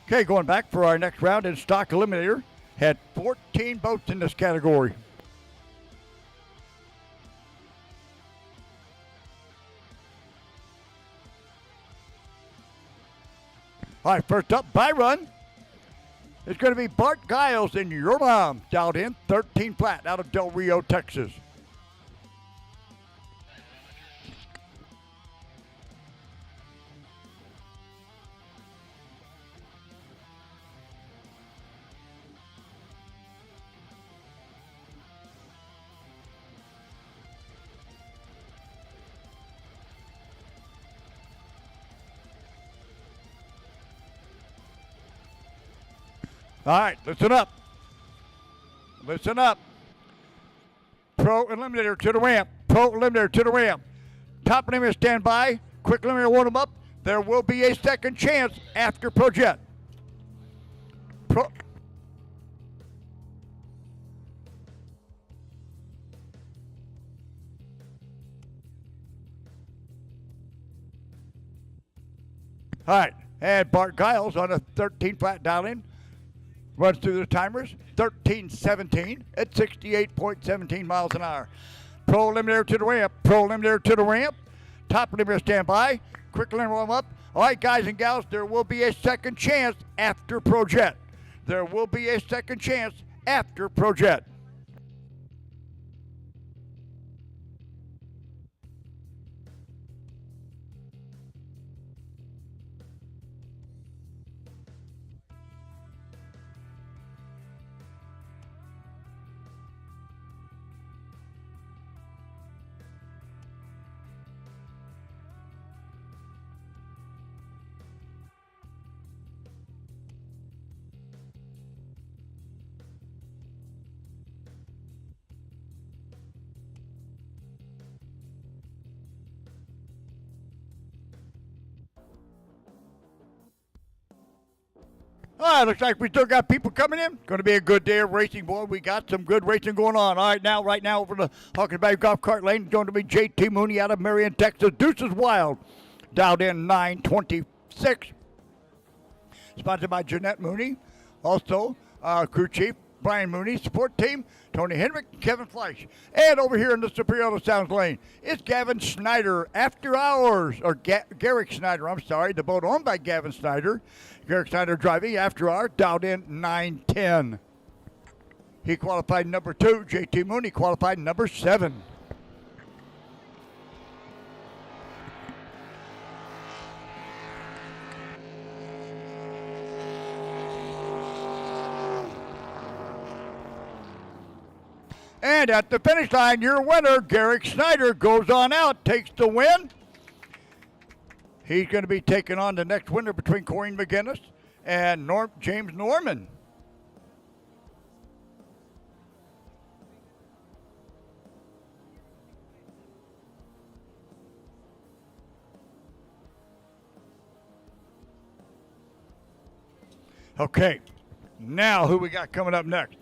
Okay, going back for our next round in Stock Eliminator. Had 14 boats in this category. All right, first up, by run, it's going to be Bart Giles and Your Mom, dialed in 13 flat out of Del Rio, Texas. All right, listen up. Listen up. Pro Eliminator to the ramp. Pro Eliminator to the ramp. Top eliminator stand by. Quick eliminator warm them up. There will be a second chance after Pro Jet. All right, and Bart Giles on a 13 flat dial in. Runs through the timers, 13.17 at 68.17 miles an hour. Pro Eliminator to the ramp. Pro Eliminator to the ramp. Top eliminator stand by. Quick eliminator warm up. All right, guys and gals, there will be a second chance after Pro Jet. There will be a second chance after Pro Jet. All right, looks like we still got people coming in. Going to be a good day of racing, boy. We got some good racing going on. All right, right now over the Hawkins Bay Golf Cart Lane, going to be J.T. Mooney out of Marion, Texas. Deuces Wild, dialed in 926. Sponsored by Jeanette Mooney. Also, crew chief Brian Mooney, support team Tony Hendrick, Kevin Fleisch. And over here in the Superior Sounds lane, it's Gavin Snyder After Hours, or Garrick Snyder, I'm sorry, the boat owned by Gavin Snyder. Garrick Snyder driving After Hours, dialed in 910. He qualified number 2. JT Mooney qualified number 7. And at the finish line, your winner, Garrick Snyder, goes on out, takes the win. He's going to be taking on the next winner between Corinne McGinnis and James Norman. Okay, now who we got coming up next?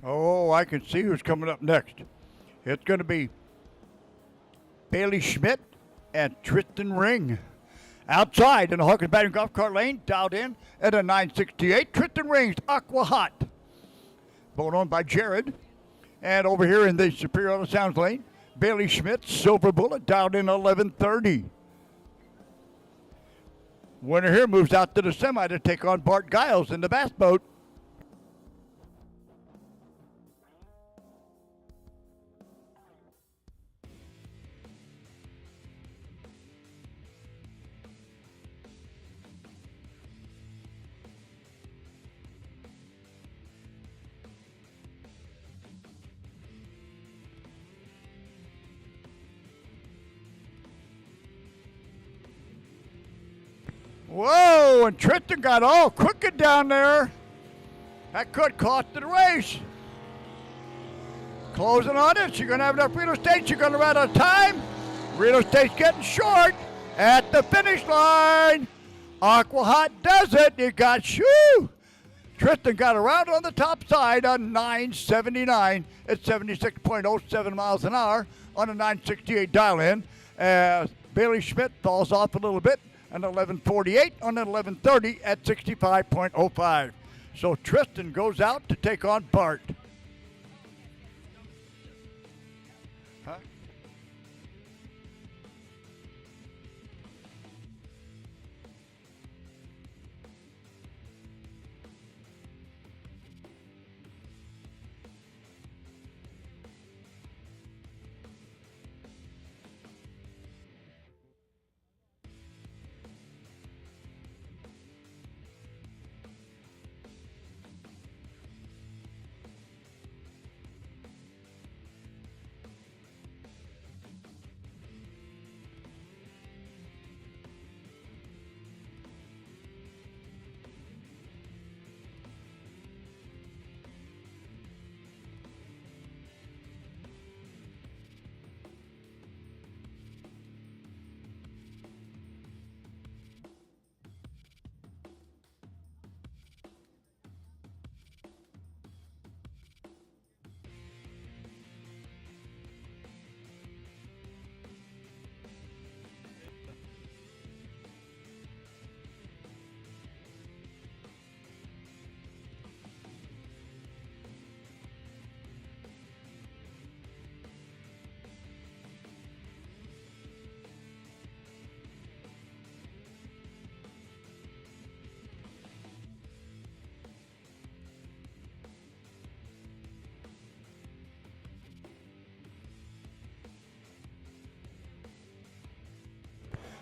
Oh, I can see who's coming up next. It's going to be Bailey Schmidt and Tristan Ring. Outside in the Hawkins Batting Golf Cart Lane, dialed in at a 968. Tristan Ring's Aqua Hot. Boat owned by Jared. And over here in the Superior Sounds Lane, Bailey Schmidt, Silver Bullet, dialed in 1130. Winner here moves out to the semi to take on Bart Giles in the bass boat. Whoa, and Tristan got all crooked down there. That could cost the race. Closing on it. You're going to have enough real estate. You're going to run out of time. Real estate's getting short at the finish line. Aqua Hot does it. It got shoo. Tristan got around on the top side on 979 at 76.07 miles an hour on a 968 dial-in. Bailey Schmidt falls off a little bit. An 11:48 on an 11:30 at 65.05. So Tristan goes out to take on Bart. Huh?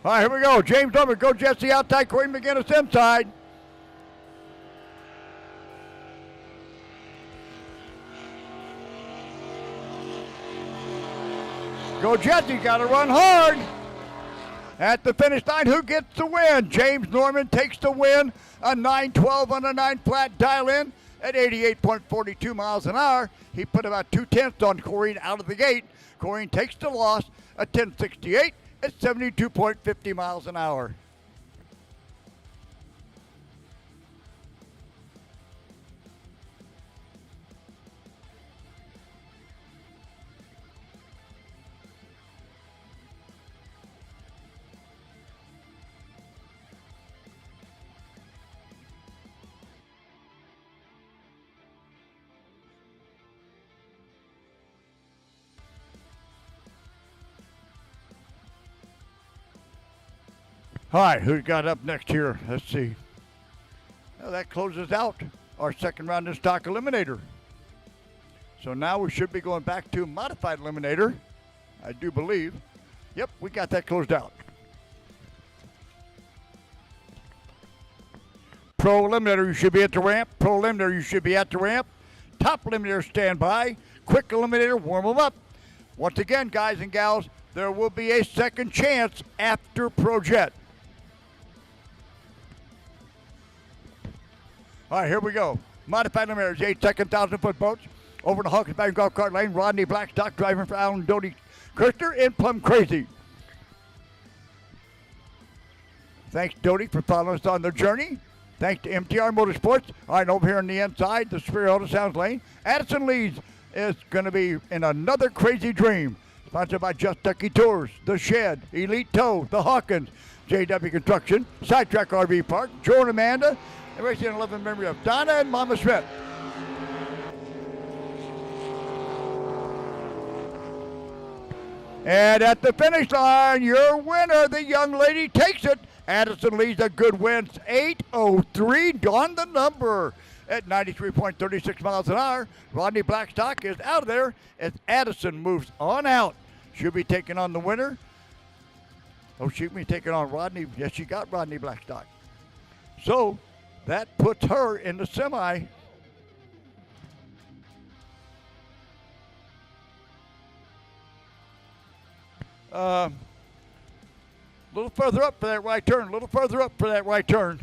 All right, here we go. James Norman, go Jesse outside, Corey McGinnis inside. Go Jesse, got to run hard. At the finish line, who gets the win? James Norman takes the win, a 912 on a 9 flat dial in at 88.42 miles an hour. He put about 2/10 on Corrine out of the gate. Corrine takes the loss at 10.68 at 72.50 miles an hour. All right, who's got up next here? Let's see. Well, that closes out our second round in stock eliminator. So now we should be going back to modified eliminator, I do believe. Yep, we got that closed out. Pro eliminator, you should be at the ramp. Pro eliminator, you should be at the ramp. Top eliminator, stand by. Quick eliminator, warm them up. Once again, guys and gals, there will be a second chance after Pro Jet. All right, here we go. Modified eliminators, 8-second 1,000-foot boats. Over the Hawkins Bay golf cart lane, Rodney Blackstock driving for Alan Doty Kirshner in Plum Crazy. Thanks, Doty, for following us on the journey. Thanks to MTR Motorsports. All right, over here on the inside, the Superior Auto Sounds lane. Addison Leeds is going to be in another crazy dream. Sponsored by Just Ducky Tours, The Shed, Elite Tow, The Hawkins, JW Construction, Sidetrack RV Park, Joe and Amanda, and racing in loving memory of Donna and Mama Smith. And at the finish line, your winner, the young lady, takes it. Addison leads a good win, 8:03 on the number at 93.36 miles an hour. Rodney Blackstock is out of there as Addison moves on out. She'll be taking on the winner. Oh, she'll be taking on Rodney. Yes, she got Rodney Blackstock. So that puts her in the semi. A little further up for that right turn. A little further up for that right turn.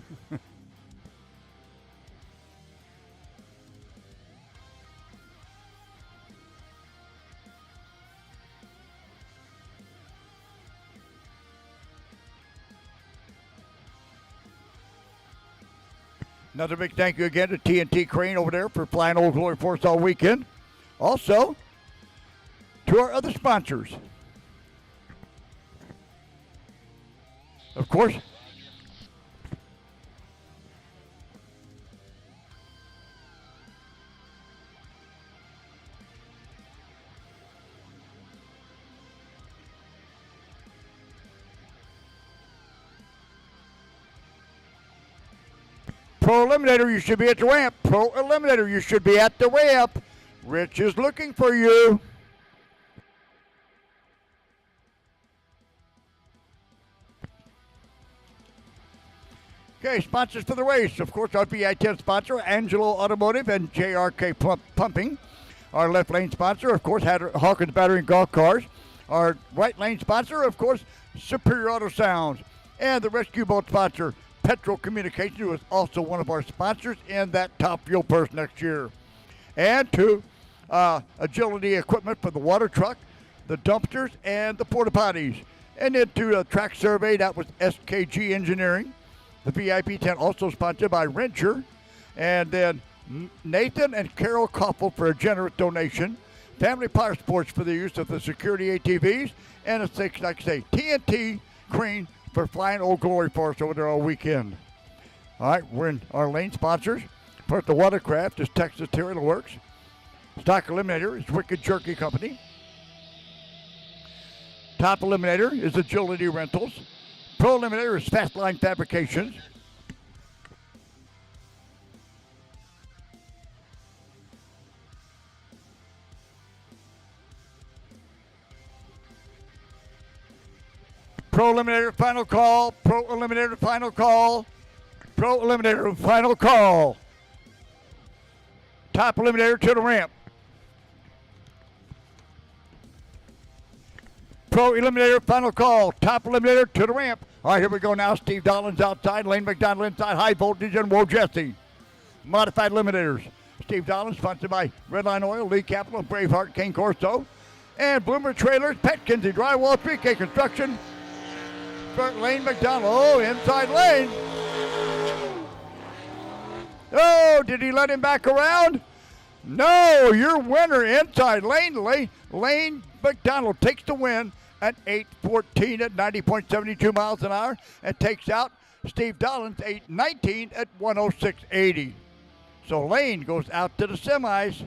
Another big thank you again to TNT Crane over there for flying Old Glory for us all weekend. Also, to our other sponsors. Of course, Pro Eliminator, you should be at the ramp. Pro Eliminator, you should be at the ramp. Rich is looking for you. Okay, sponsors for the race. Of course, our VI-10 sponsor, Angelo Automotive and JRK Pumping. Our left lane sponsor, of course, Hawkins Battery and Golf Cars. Our right lane sponsor, of course, Superior Auto Sounds. And the rescue boat sponsor, Petrol Communications, who is also one of our sponsors in that top fuel purse next year. And to Agility Equipment for the water truck, the dumpsters, and the porta potties. And then to the track survey, that was SKG Engineering. The VIP tent also sponsored by Rencher. And then Nathan and Carol Koppel for a generous donation. Family Power Sports for the use of the security ATVs. And it's like I say, TNT Crane for flying Old Glory for us over there all weekend. All right, we're in our lane sponsors. First, the Watercraft is Texas Terrible Works. Stock Eliminator is Wicked Jerky Company. Top Eliminator is Agility Rentals. Pro Eliminator is Fastline Fabrications. Pro Eliminator, final call. Pro Eliminator, final call. Pro Eliminator, final call. Top Eliminator to the ramp. Pro Eliminator, final call. Top Eliminator to the ramp. All right, here we go now. Steve Dollins outside. Lane McDonald inside. High voltage and Whoa Jesse. Modified Eliminators. Steve Dollin, sponsored by Redline Oil, Lee Capital, Braveheart, King Corso, and Bloomer Trailers, Pet Kinsey Drywall, 3K Construction, front lane McDonald. Oh, inside lane. Oh, did he let him back around? No, your winner inside lane. Lane McDonald takes the win at 8:14 at 90.72 miles an hour and takes out Steve Dollins 8:19 at 106.80. So Lane goes out to the semis.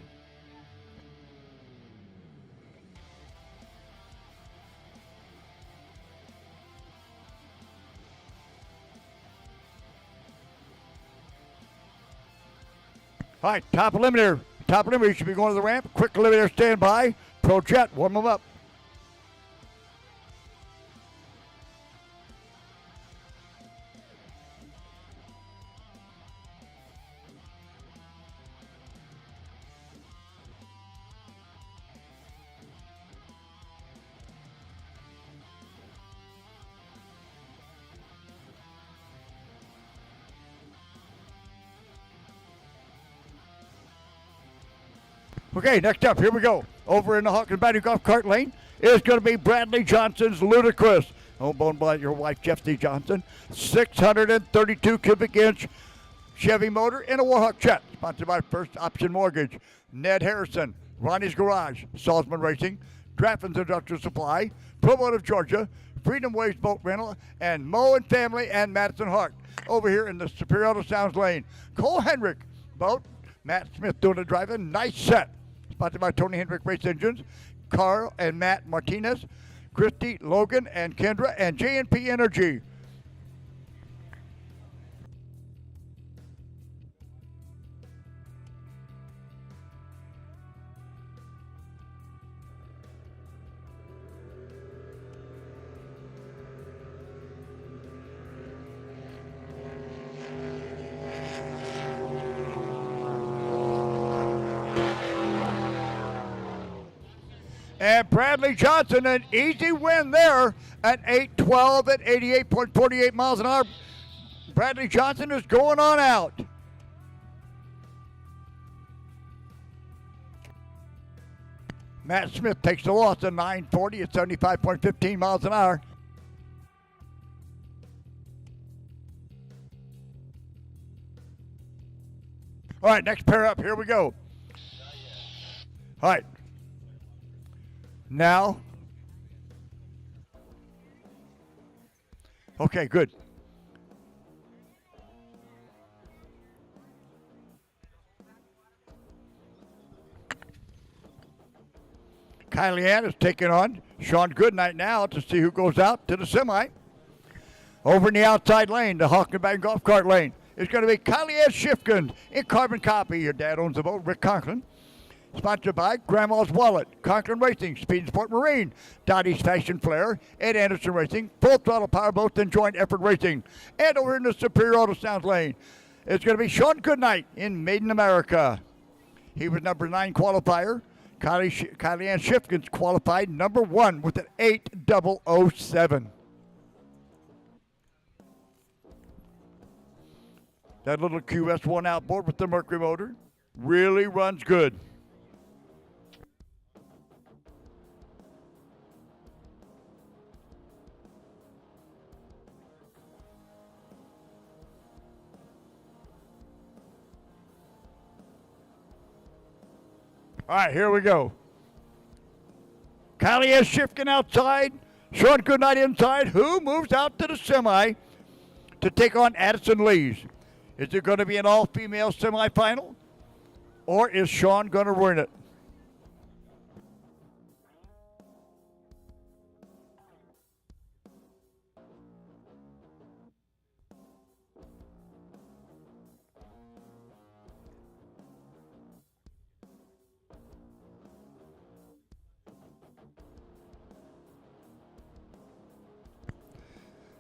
All right, top eliminator. Top eliminator, you should be going to the ramp. Quick eliminator standby. Pro Jet, warm them up. Okay, next up, here we go. Over in the Hawkins Battery Golf Cart lane is going to be Bradley Johnson's Ludicrous. Owned by your wife, Jeffy Johnson. 632 cubic inch Chevy motor in a Warhawk Jet. Sponsored by First Option Mortgage. Ned Harrison, Ronnie's Garage, Salzman Racing, Draftman's Industrial Supply, Promote of Georgia, Freedom Waves Boat Rental, and Moe and Family and Madison Hart. Over here in the Superior Auto Sounds lane, Cole Henrik boat. Matt Smith doing the driving. Nice set. Sponsored by Tony Hendrick Race Engines, Carl and Matt Martinez, Christy, Logan, and Kendra, and J&P Energy. And Bradley Johnson, an easy win there at 8:12 at 88.48 miles an hour. Bradley Johnson is going on out. Matt Smith takes the loss at 9:40 at 75.15 miles an hour. All right, next pair up. Here we go. All right. Now. Okay, good. Kylie Ann is taking on Sean Goodnight now to see who goes out to the semi. Over in the outside lane, the Hockenbach Golf Cart lane, is going to be Kylie Ann Shifkin in carbon copy. Your dad owns the boat, Rick Conklin. Sponsored by Grandma's Wallet, Conklin Racing, Speed and Sport Marine, Dottie's Fashion Flare, Ed Anderson Racing, Full Throttle Powerboats, and Joint Effort Racing. And over in the Superior Auto Sounds lane, it's going to be Sean Goodnight in Made in America. He was number 9 qualifier. Kylie Ann Shifkins qualified number 1 with an 8:007. That little QS1 outboard with the Mercury motor really runs good. All right, here we go. Kylie Ann Shifkin outside. Sean Goodnight inside. Who moves out to the semi to take on Addison Lees? Is it going to be an all-female semifinal? Or is Sean going to win it?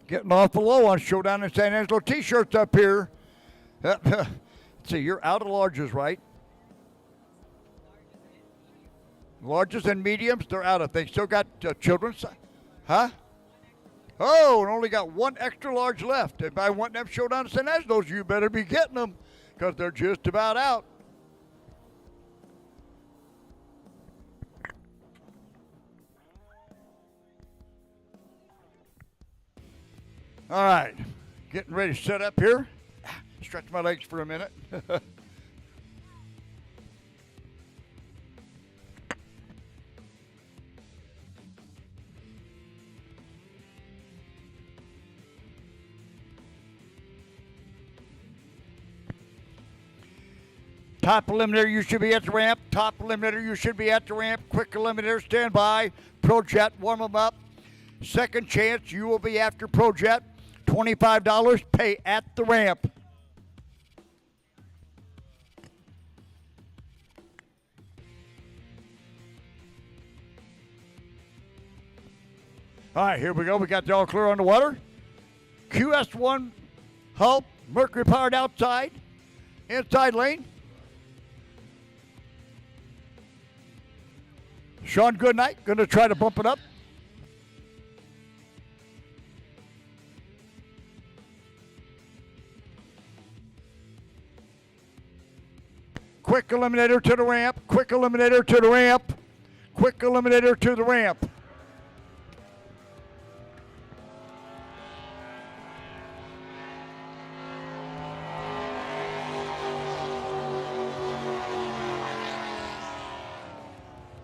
Getting awful low on Showdown in San Angelo t-shirts up here. Let's see, you're out of larges, right? Larges and mediums, they're out of. They still got children's, huh? Oh, and only got one extra large left. If I want them Showdown in San Angelo, you better be getting them because they're just about out. All right, getting ready to set up here. Stretch my legs for a minute. Top eliminator, you should be at the ramp. Top eliminator, you should be at the ramp. Quick eliminator, stand by. Projet, warm them up. Second chance, you will be after Projet. $25, pay at the ramp. All right, here we go. We got the all clear on the water. QS1 hull, Mercury powered outside. Inside lane. Sean Goodnight going to try to bump it up. Quick eliminator to the ramp. Quick eliminator to the ramp. Quick eliminator to the ramp.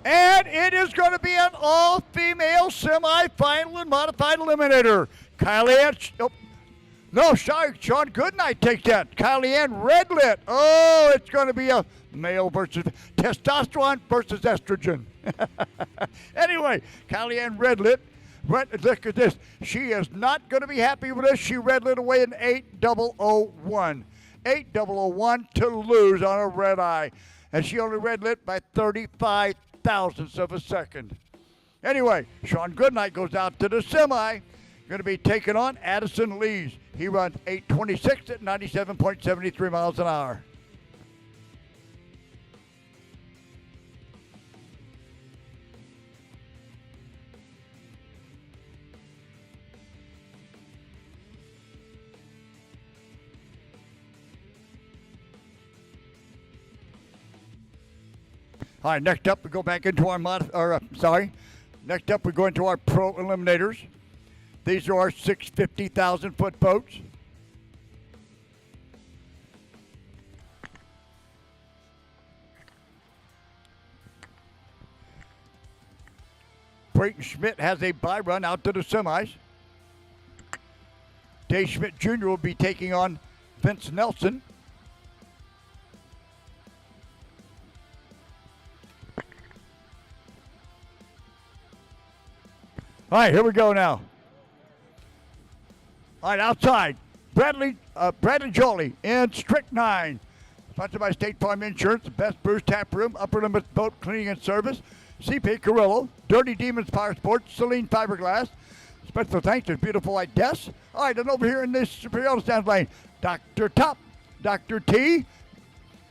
And it is going to be an all-female semifinal and modified eliminator. Kylie Ann, no, sorry, Sean Goodnight takes that. Kylie Ann Redlit. Oh, it's going to be a male versus testosterone versus estrogen. Anyway, Kylie Ann Redlit. Look at this. She is not going to be happy with this. She redlit away in 8,001. 8,001 to lose on a red eye. And she only redlit by 35 thousandths of a second. Anyway, Sean Goodnight goes out to the semi. Going to be taking on Addison Lees. He runs 8:26 at 97.73 miles an hour. All right, next up we go back into our next up we go into our pro eliminators. These are our 650,000 foot boats. Brayton Schmidt has a bye run out to the semis. Dave Schmidt Jr. will be taking on Vince Nelson. All right, here we go now. All right, outside, Bradley Jolie in Strychnine. Sponsored by State Farm Insurance, the Best Brews Tap Room, Upper Limits Boat Cleaning and Service, CP Carrillo, Dirty Demons Power Sports, Celine Fiberglass. Special thanks to Beautiful White Des. All right, and over here in this Superior Stands lane, Dr. Top. Dr. T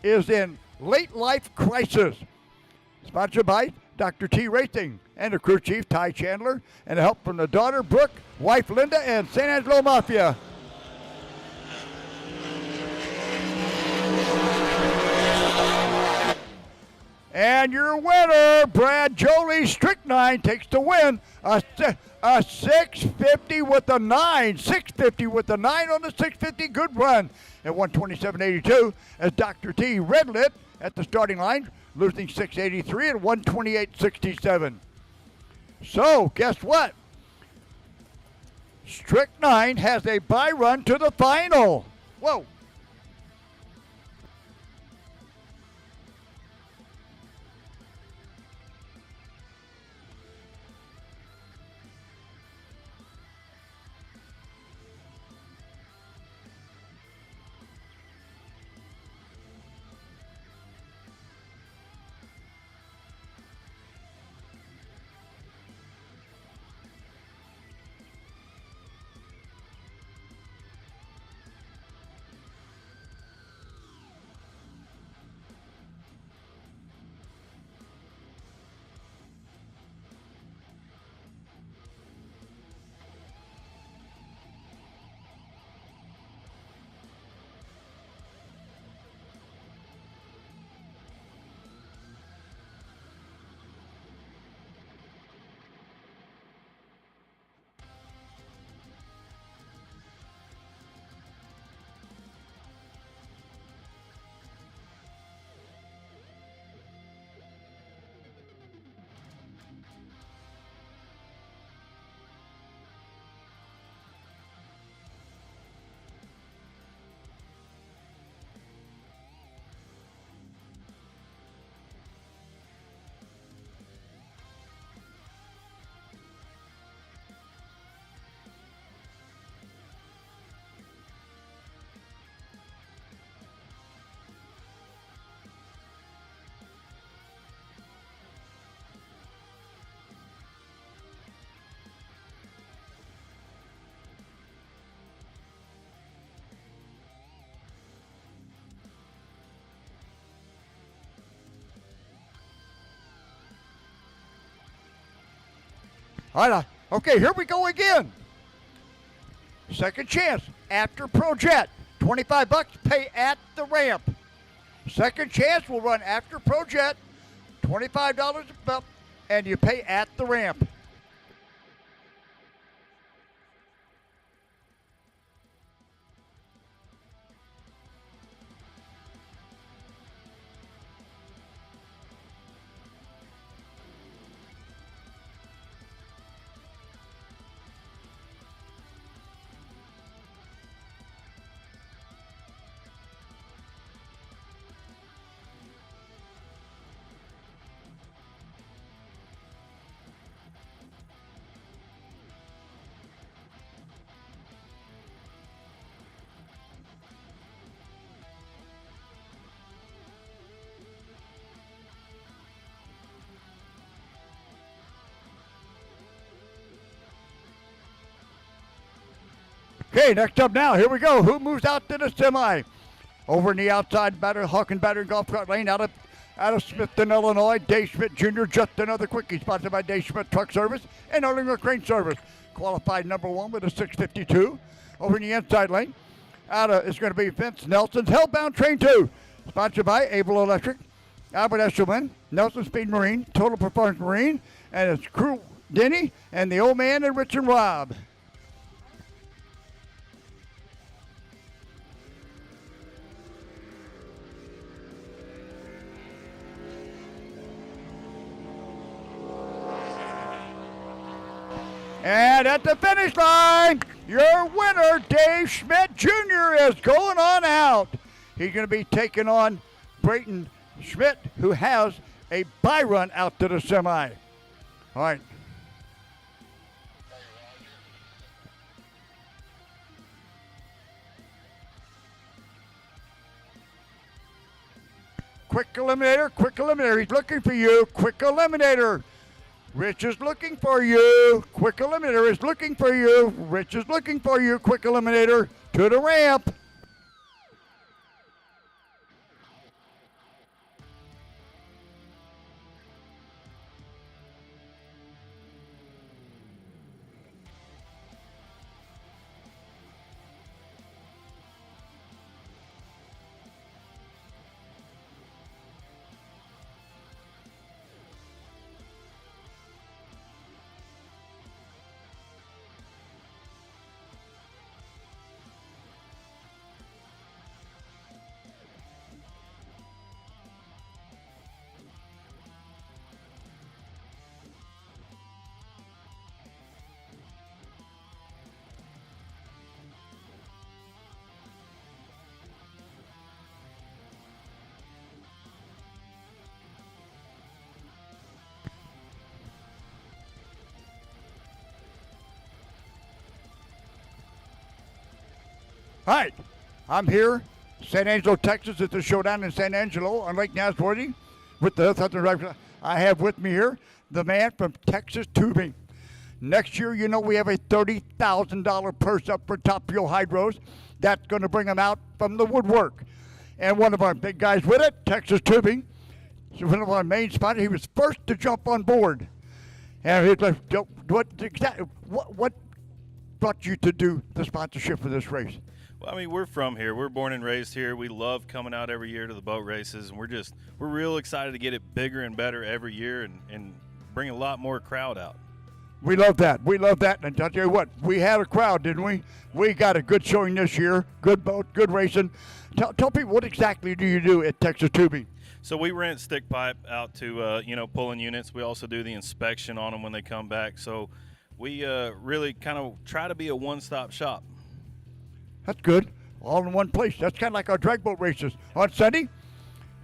is in Late Life Crisis. Sponsored by Dr. T Racing and the crew chief, Ty Chandler, and help from the daughter, Brooke, wife, Linda, and San Angelo Mafia. And your winner, Brad Jolie, Strychnine, takes the win. A 650 with a 9. 650 with a 9 on the 650. Good run at 127.82 as Dr. T redlit at the starting line, losing 683 at 128.67. So, guess what? Strychnine has a bye run to the final. Whoa. All right, okay, here we go again. Second chance after Pro Jet. $25, pay at the ramp. Second chance will run after Pro Jet. $25 up, and you pay at the ramp. Okay, next up now, here we go. Who moves out to the semi? Over in the outside batter, Hawken batter golf cart lane out of Smithton, Illinois. Dave Schmidt Jr., just another quickie, sponsored by Dave Schmidt Truck Service and Erlinger Crane Service. Qualified number one with a 652. Over in the inside lane, it's going to be Vince Nelson's Hellbound Train 2, sponsored by Able Electric, Albert Eshelman, Nelson Speed Marine, Total Performance Marine, and it's Crew Denny and the old man and Rich and Rob. And at the finish line, your winner, Dave Schmidt Jr., is going on out. He's going to be taking on Brayton Schmidt, who has a bye run out to the semi. All right. Quick eliminator. He's looking for you. Quick eliminator. Rich is looking for you. Quick eliminator is looking for you. Rich is looking for you. Quick eliminator to the ramp. All right, I'm here, San Angelo, Texas, at the showdown in San Angelo on Lake Nasworthy with the Thunder Drive. I have with me here the man from Texas Tubing. Next year, you know, we have a $30,000 purse up for Top Fuel Hydros. That's going to bring them out from the woodwork. And one of our big guys with it, Texas Tubing, is one of our main sponsors. He was first to jump on board. And he's like, what brought you to do the sponsorship for this race? Well, I mean, we're from here. We're born and raised here. We love coming out every year to the boat races, and we're real excited to get it bigger and better every year and bring a lot more crowd out. We love that. And I'll tell you what, we had a crowd, didn't we? We got a good showing this year. Good boat, good racing. Tell people, what exactly do you do at Texas Tubing? So we rent stick pipe out to, pulling units. We also do the inspection on them when they come back. So we really kind of try to be a one-stop shop. That's good. All in one place. That's kind of like our drag boat races on Sunday. You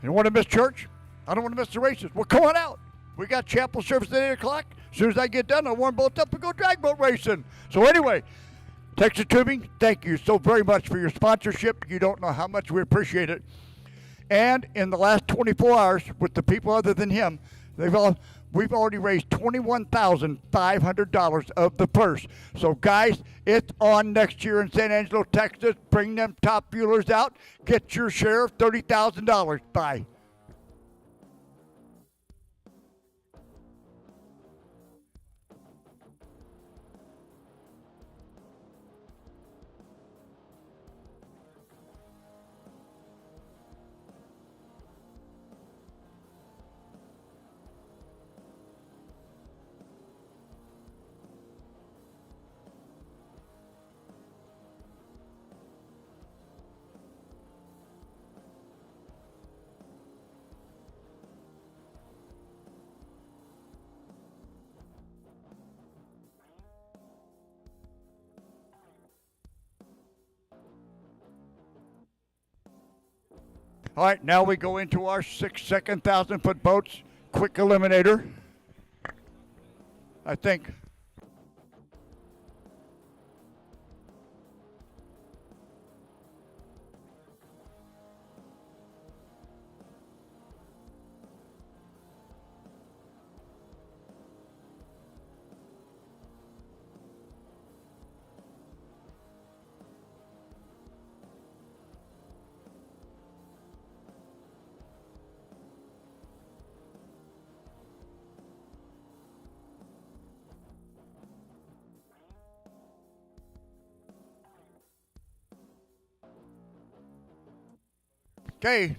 don't want to miss church? I don't want to miss the races. Well, come on out. We got chapel service at 8 o'clock. As soon as I get done, I'll warm boats up and go drag boat racing. So anyway, Texas Tubing, thank you so very much for your sponsorship. You don't know how much we appreciate it. And in the last 24 hours, with the people other than him, we've already raised $21,500 of the purse. So guys, it's on next year in San Angelo, Texas. Bring them top fuelers out. Get your share of $30,000. Bye. All right, now we go into our 6-second 1,000-foot boats. Quick eliminator. I think. Okay.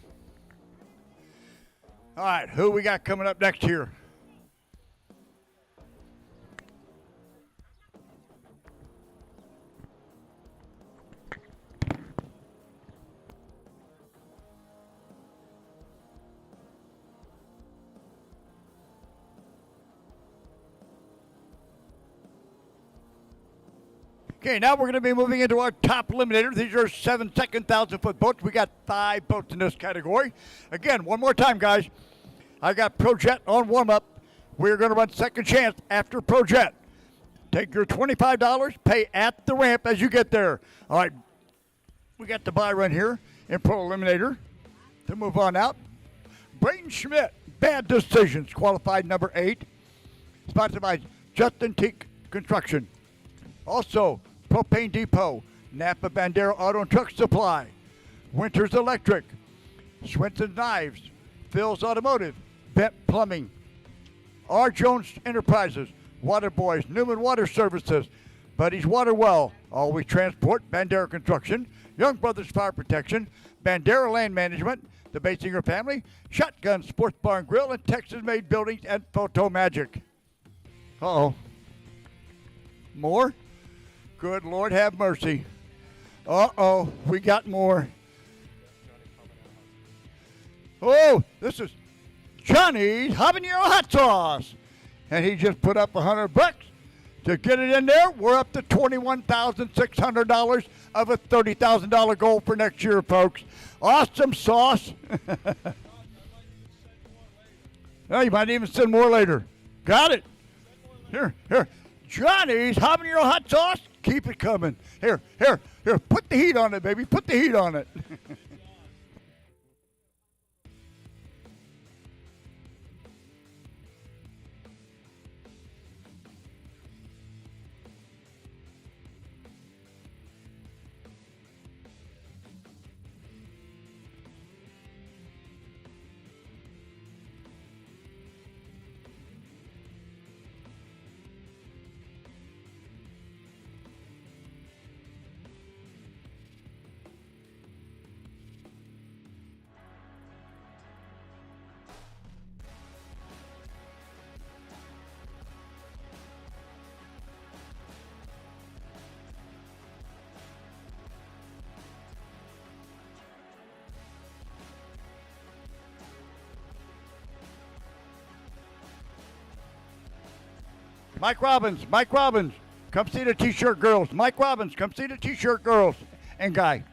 All right, who we got coming up next here? Okay, now we're going to be moving into our top eliminator. These are 7-second 1,000-foot boats. We got 5 boats in this category. Again, one more time, guys. I got ProJet on warm-up. We're going to run second chance after ProJet. Take your $25, pay at the ramp as you get there. All right, we got the buy run here in Pro Eliminator to move on out. Brayton Schmidt, Bad Decisions, qualified number 8. Sponsored by Justin Teak Construction. Also, Propane Depot, Napa Bandera Auto and Truck Supply, Winters Electric, Swenson's Knives, Phil's Automotive, Bent Plumbing, R. Jones Enterprises, Water Boys, Newman Water Services, Buddy's Water Well, Always Transport, Bandera Construction, Young Brothers Fire Protection, Bandera Land Management, the Basinger Family, Shotgun Sports Bar and Grill, and Texas Made Buildings and Photo Magic. Uh-oh. More? Good Lord have mercy. Uh-oh, we got more. Oh, this is Johnny's Habanero Hot Sauce. And he just put up $100 to get it in there. We're up to $21,600 of a $30,000 goal for next year, folks. Awesome sauce. Well, you might even send more later. Got it. Here. Johnny's Habanero Hot Sauce. Keep it coming. Here. Put the heat on it, baby. Put the heat on it. Mike Robbins, come see the T-shirt girls. Mike Robbins, come see the T-shirt girls and guy.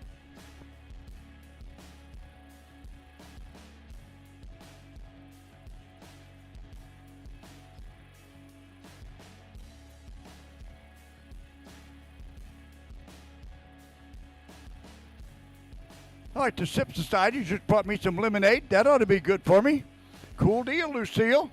All right, the Sip Society just brought me some lemonade. That ought to be good for me. Cool deal, Lucille.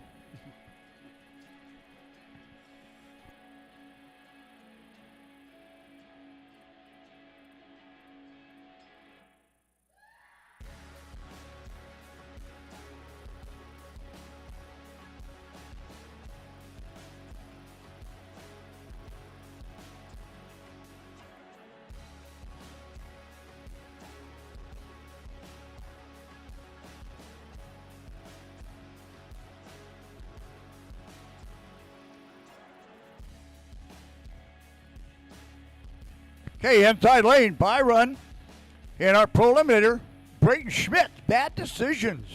Okay, inside lane, by run. In our pro eliminator, Brayton Schmidt, Bad Decisions.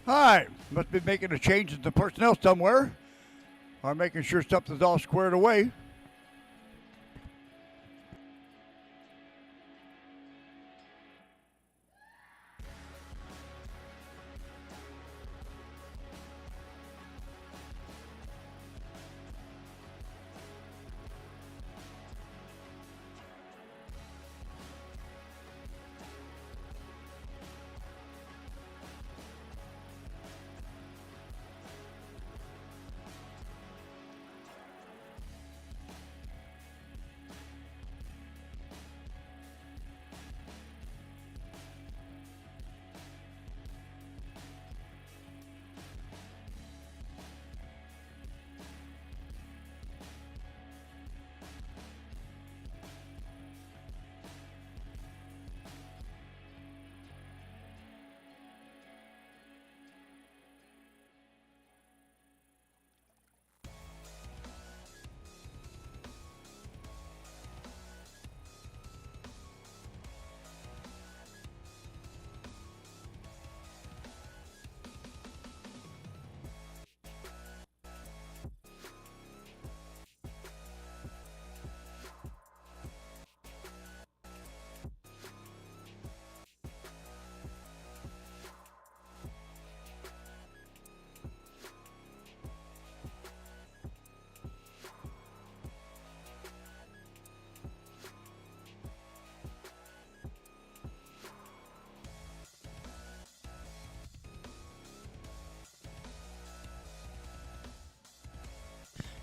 All right, must be making a change in the personnel somewhere, or making sure something's all squared away.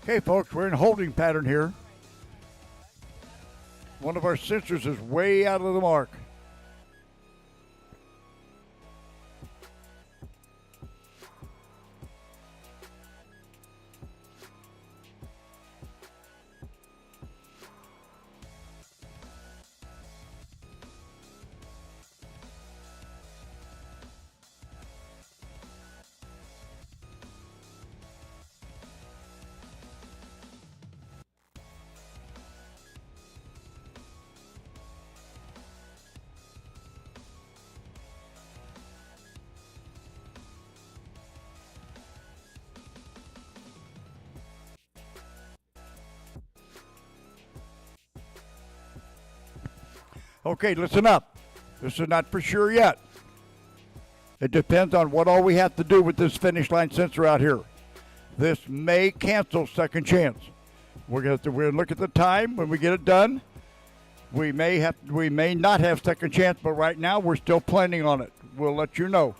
Okay, folks, we're in a holding pattern here. One of our sensors is way out of the mark. Okay, listen up. This is not for sure yet. It depends on what all we have to do with this finish line sensor out here. This may cancel second chance. We're gonna look at the time when we get it done. We may not have second chance, but right now we're still planning on it. We'll let you know.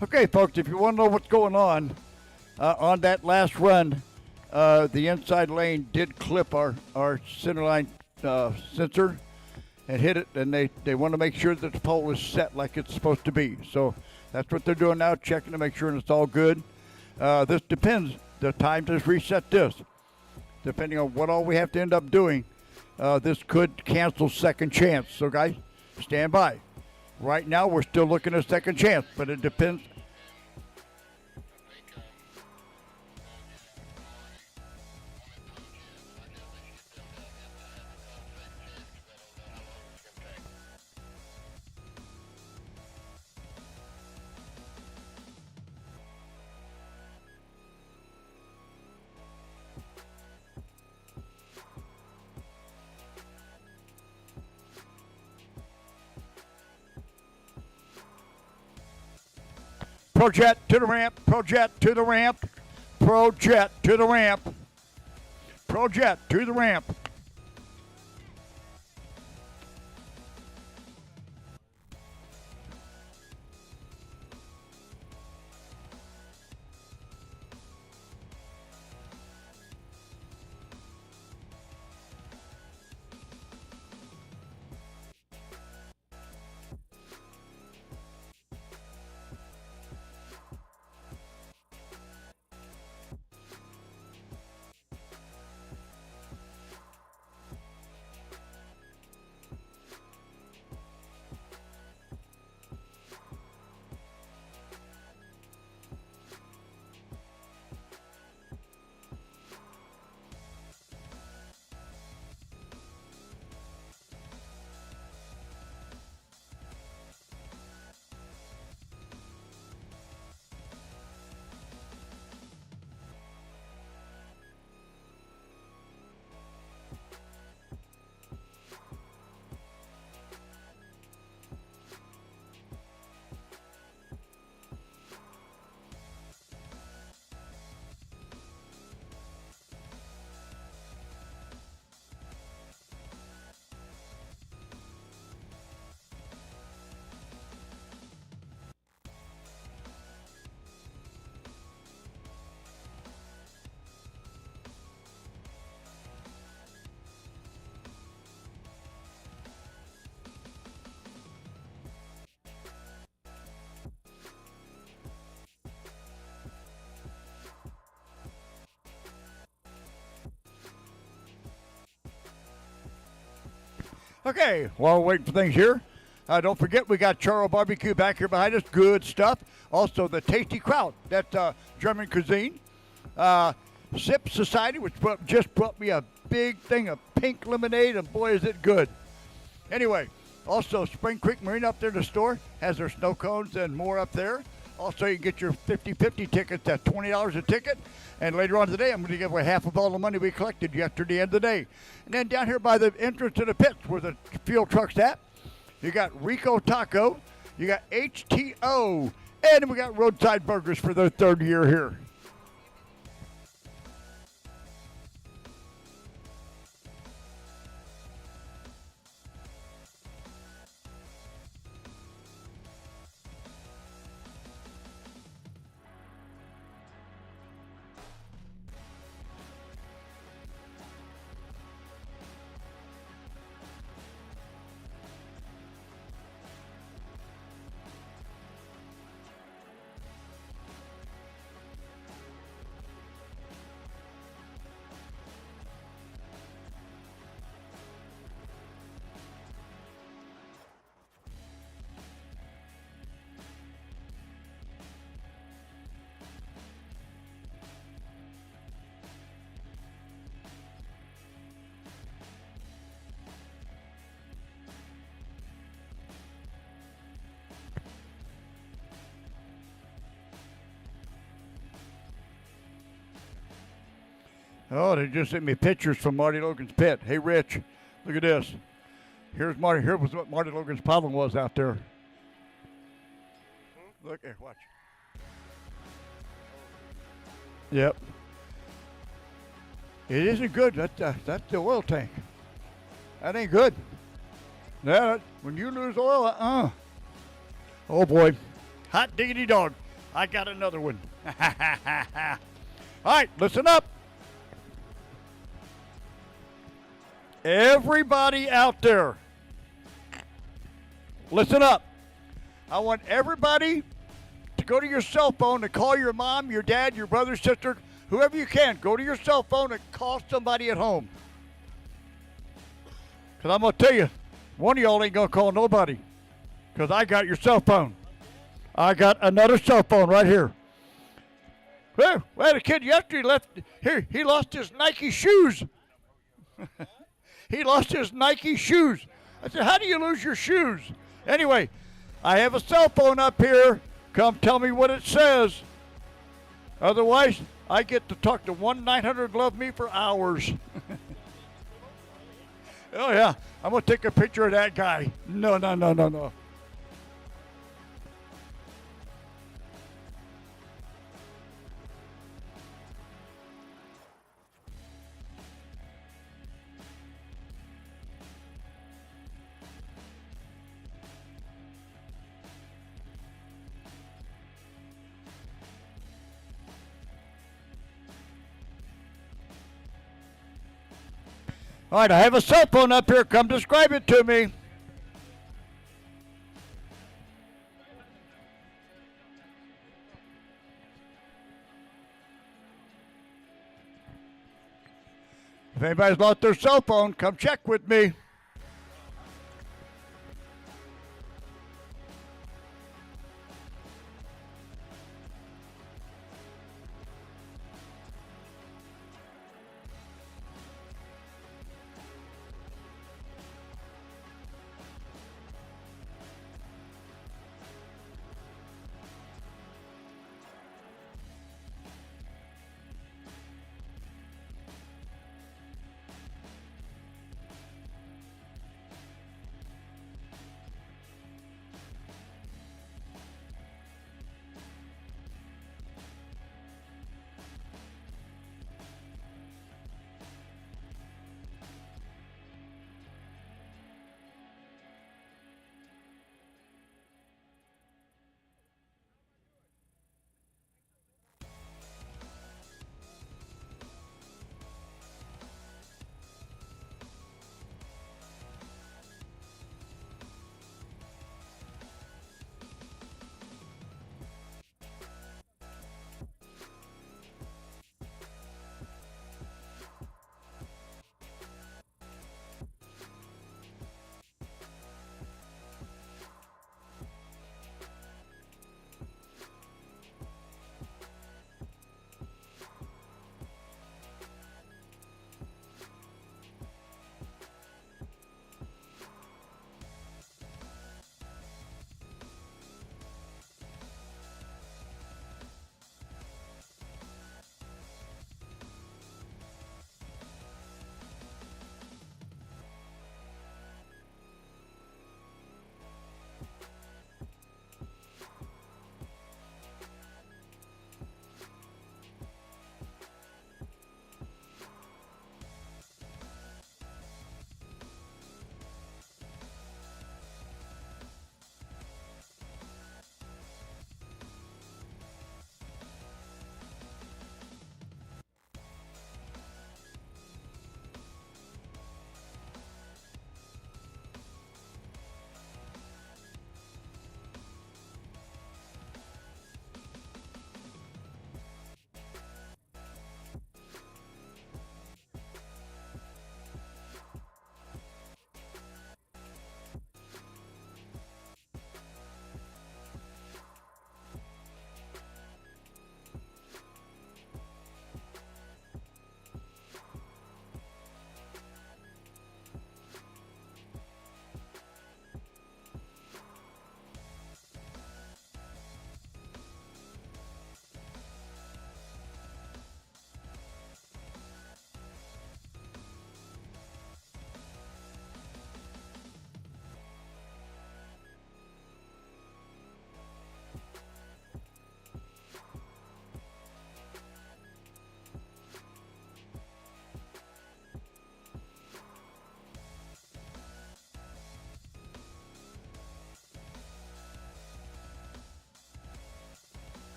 Okay, folks, if you want to know what's going on that last run, the inside lane did clip our center line sensor and hit it, and they want to make sure that the pole is set like it's supposed to be. So that's what they're doing now, checking to make sure it's all good. This depends. The time to reset this. Depending on what all we have to end up doing, this could cancel second chance. So, guys, stand by. Right now, we're still looking at second chance, but it depends. Project to the ramp, project to the ramp, project to the ramp, project to the ramp. Okay, while we're waiting for things here, don't forget we got Charo Barbecue back here behind us. Good stuff. Also, the Tasty Kraut, that's German cuisine. Sip Society, which just brought me a big thing of pink lemonade, and boy, is it good. Anyway, also Spring Creek Marine up there in the store has their snow cones and more up there. Also, you can get your 50-50 tickets at $20 a ticket. And later on today, I'm going to give away half of all the money we collected yesterday and today. And then down here by the entrance to the pits where the fuel truck's at, you got Rico Taco, you got HTO, and we got Roadside Burgers for their third year here. Oh, they just sent me pictures from Marty Logan's pit. Hey, Rich, look at this. Here's Marty. Here was what Marty Logan's problem was out there. Look here, watch. Yep. It isn't good. That's the oil tank. That ain't good. When you lose oil, oh boy. Hot diggity dog. I got another one. All right, listen up. Everybody out there, listen up. I want everybody to go to your cell phone and call your mom, your dad, your brother, sister, whoever you can. Go to your cell phone and call somebody at home. Because I'm going to tell you, one of y'all ain't going to call nobody. Because I got your cell phone. I got another cell phone right here. Well, we had a kid yesterday left here. He lost his Nike shoes. He lost his Nike shoes. I said, how do you lose your shoes? Anyway, I have a cell phone up here. Come tell me what it says. Otherwise, I get to talk to 1-900-LOVE-ME for hours. Oh, yeah. I'm going to take a picture of that guy. No. All right, I have a cell phone up here. Come describe it to me. If anybody's lost their cell phone, come check with me.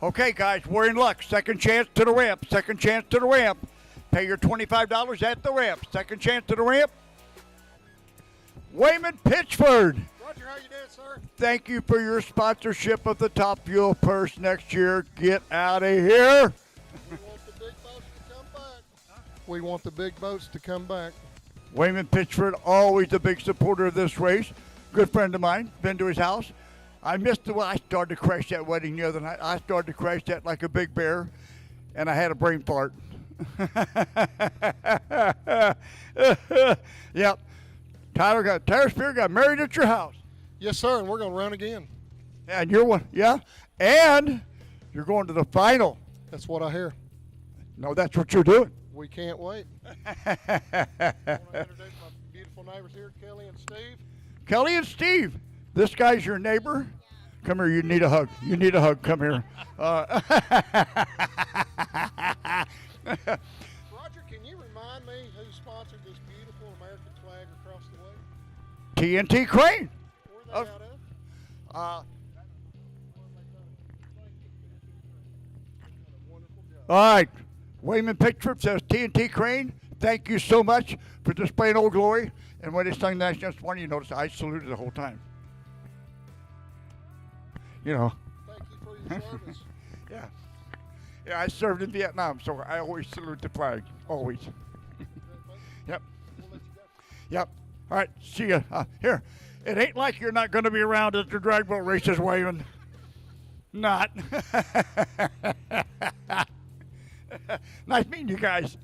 Okay, guys, we're in luck. Second chance to the ramp. Second chance to the ramp. Pay your $25 at the ramp. Second chance to the ramp. Wayman Pitchford. Roger, how you doing, sir? Thank you for your sponsorship of the Top Fuel Purse next year. Get out of here. We want the big boats to come back. We want the big boats to come back. Wayman Pitchford, always a big supporter of this race. Good friend of mine. Been to his house. I missed the I started to crash that wedding the other night. I started to crash that like a big bear, and I had a brain fart. Yep. Tyler Spear got married at your house. Yes, sir, and we're going to run again. And you're one, yeah. And you're going to the final. That's what I hear. No, that's what you're doing. We can't wait. I want to introduce my beautiful neighbors here, Kelly and Steve. Kelly and Steve, this guy's your neighbor. Come here, you need a hug. You need a hug. Come here. Roger, can you remind me who sponsored this beautiful American flag across the way? TNT Crane. Where are they out of? Wonderful job. All right. Wayman Pitchford says TNT Crane, thank you so much for displaying Old Glory. And when they sung National Anthem, you notice I saluted the whole time. You know. Thank you for your service. Yeah. Yeah, I served in Vietnam, so I always salute the flag. Always. Yep. We'll let you go. Yep. All right. See ya. Here. It ain't like you're not going to be around at the drag boat races, Wayman. Not. Nice meeting you guys.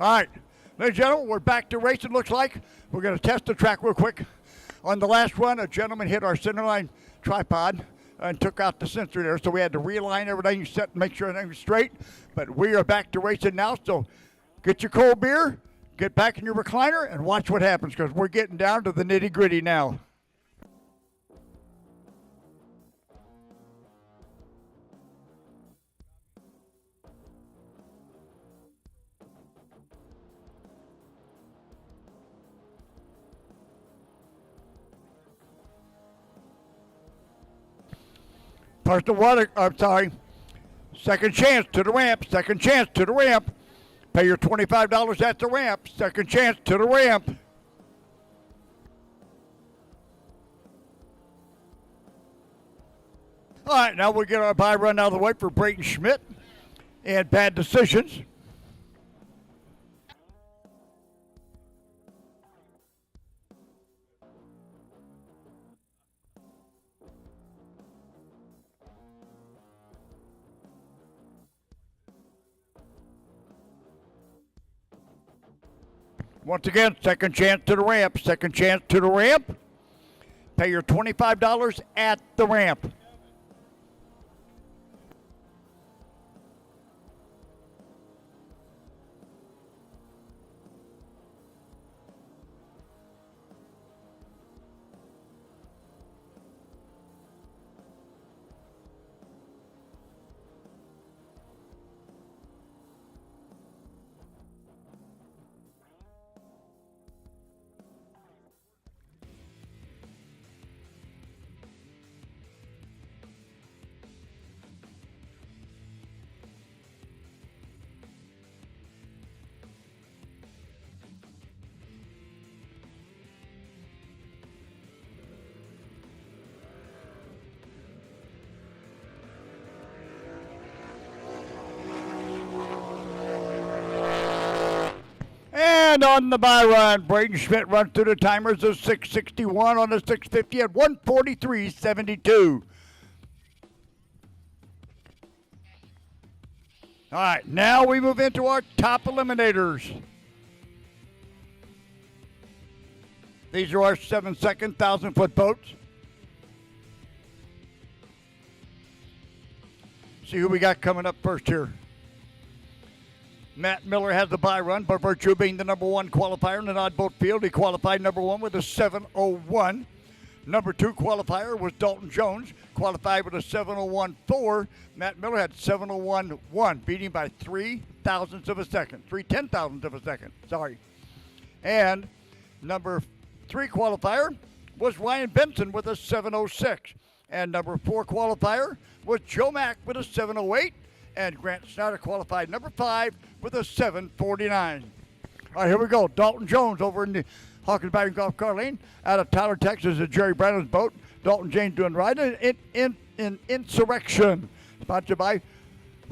All right, ladies and gentlemen, we're back to racing, looks like. We're going to test the track real quick. On the last run, a gentleman hit our centerline tripod and took out the sensor there, so we had to realign everything, set and make sure everything was straight. But we are back to racing now, so get your cold beer, get back in your recliner, and watch what happens, because we're getting down to the nitty-gritty now. Personal water, I'm sorry. Second chance to the ramp. Second chance to the ramp. Pay your $25 at the ramp. Second chance to the ramp. All right, now we'll get our bye run out of the way for Brayton Schmidt and bad decisions. Once again, second chance to the ramp. Second chance to the ramp. Pay your $25 at the ramp. And on the bye run, Brayton Schmidt runs through the timers of 661 on the 650 at 143.72. All right, now we move into our top eliminators. These are our 7-second 1,000-foot boats. See who we got coming up first here. Matt Miller has the bye run by virtue of being the number 1 qualifier in an odd boat field. He qualified number 1 with a 7:01. Number 2 qualifier was Dalton Jones, qualified with a 7:01.4. Matt Miller had 7:01.1, beating by 3/1000ths of a second. 3/10,000ths of a second, sorry. And number 3 qualifier was Ryan Benson with a 7:06. And number 4 qualifier was Joe Mack with a 7:08. And Grant Snyder qualified number 5 with a 7:49. All right, here we go. Dalton Jones over in the Hawkins Battery Golf Cart Lane out of Tyler, Texas, is Jerry Brandon's boat. Dalton James doing right in Insurrection. Sponsored by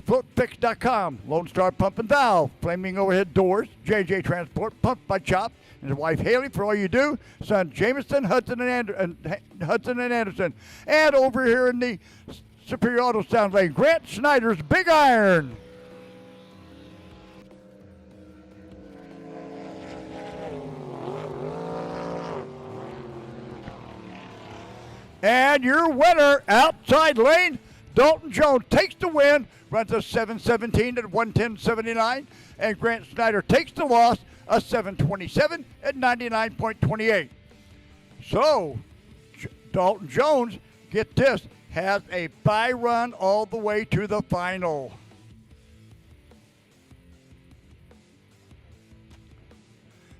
FloatFix.com, Lone Star Pump and Valve, Flaming Overhead Doors, JJ Transport, Pumped by Chop, and his wife Haley for all you do. Son Jameson, Hudson and Anderson. And over here in the Superior Auto Sound Lane, Grant Snyder's Big Iron. And your winner, outside lane, Dalton Jones takes the win, runs a 7:17 at 110.79, and Grant Snyder takes the loss, a 7:27 at 99.28. So, Dalton Jones, get this, has a bye run all the way to the final.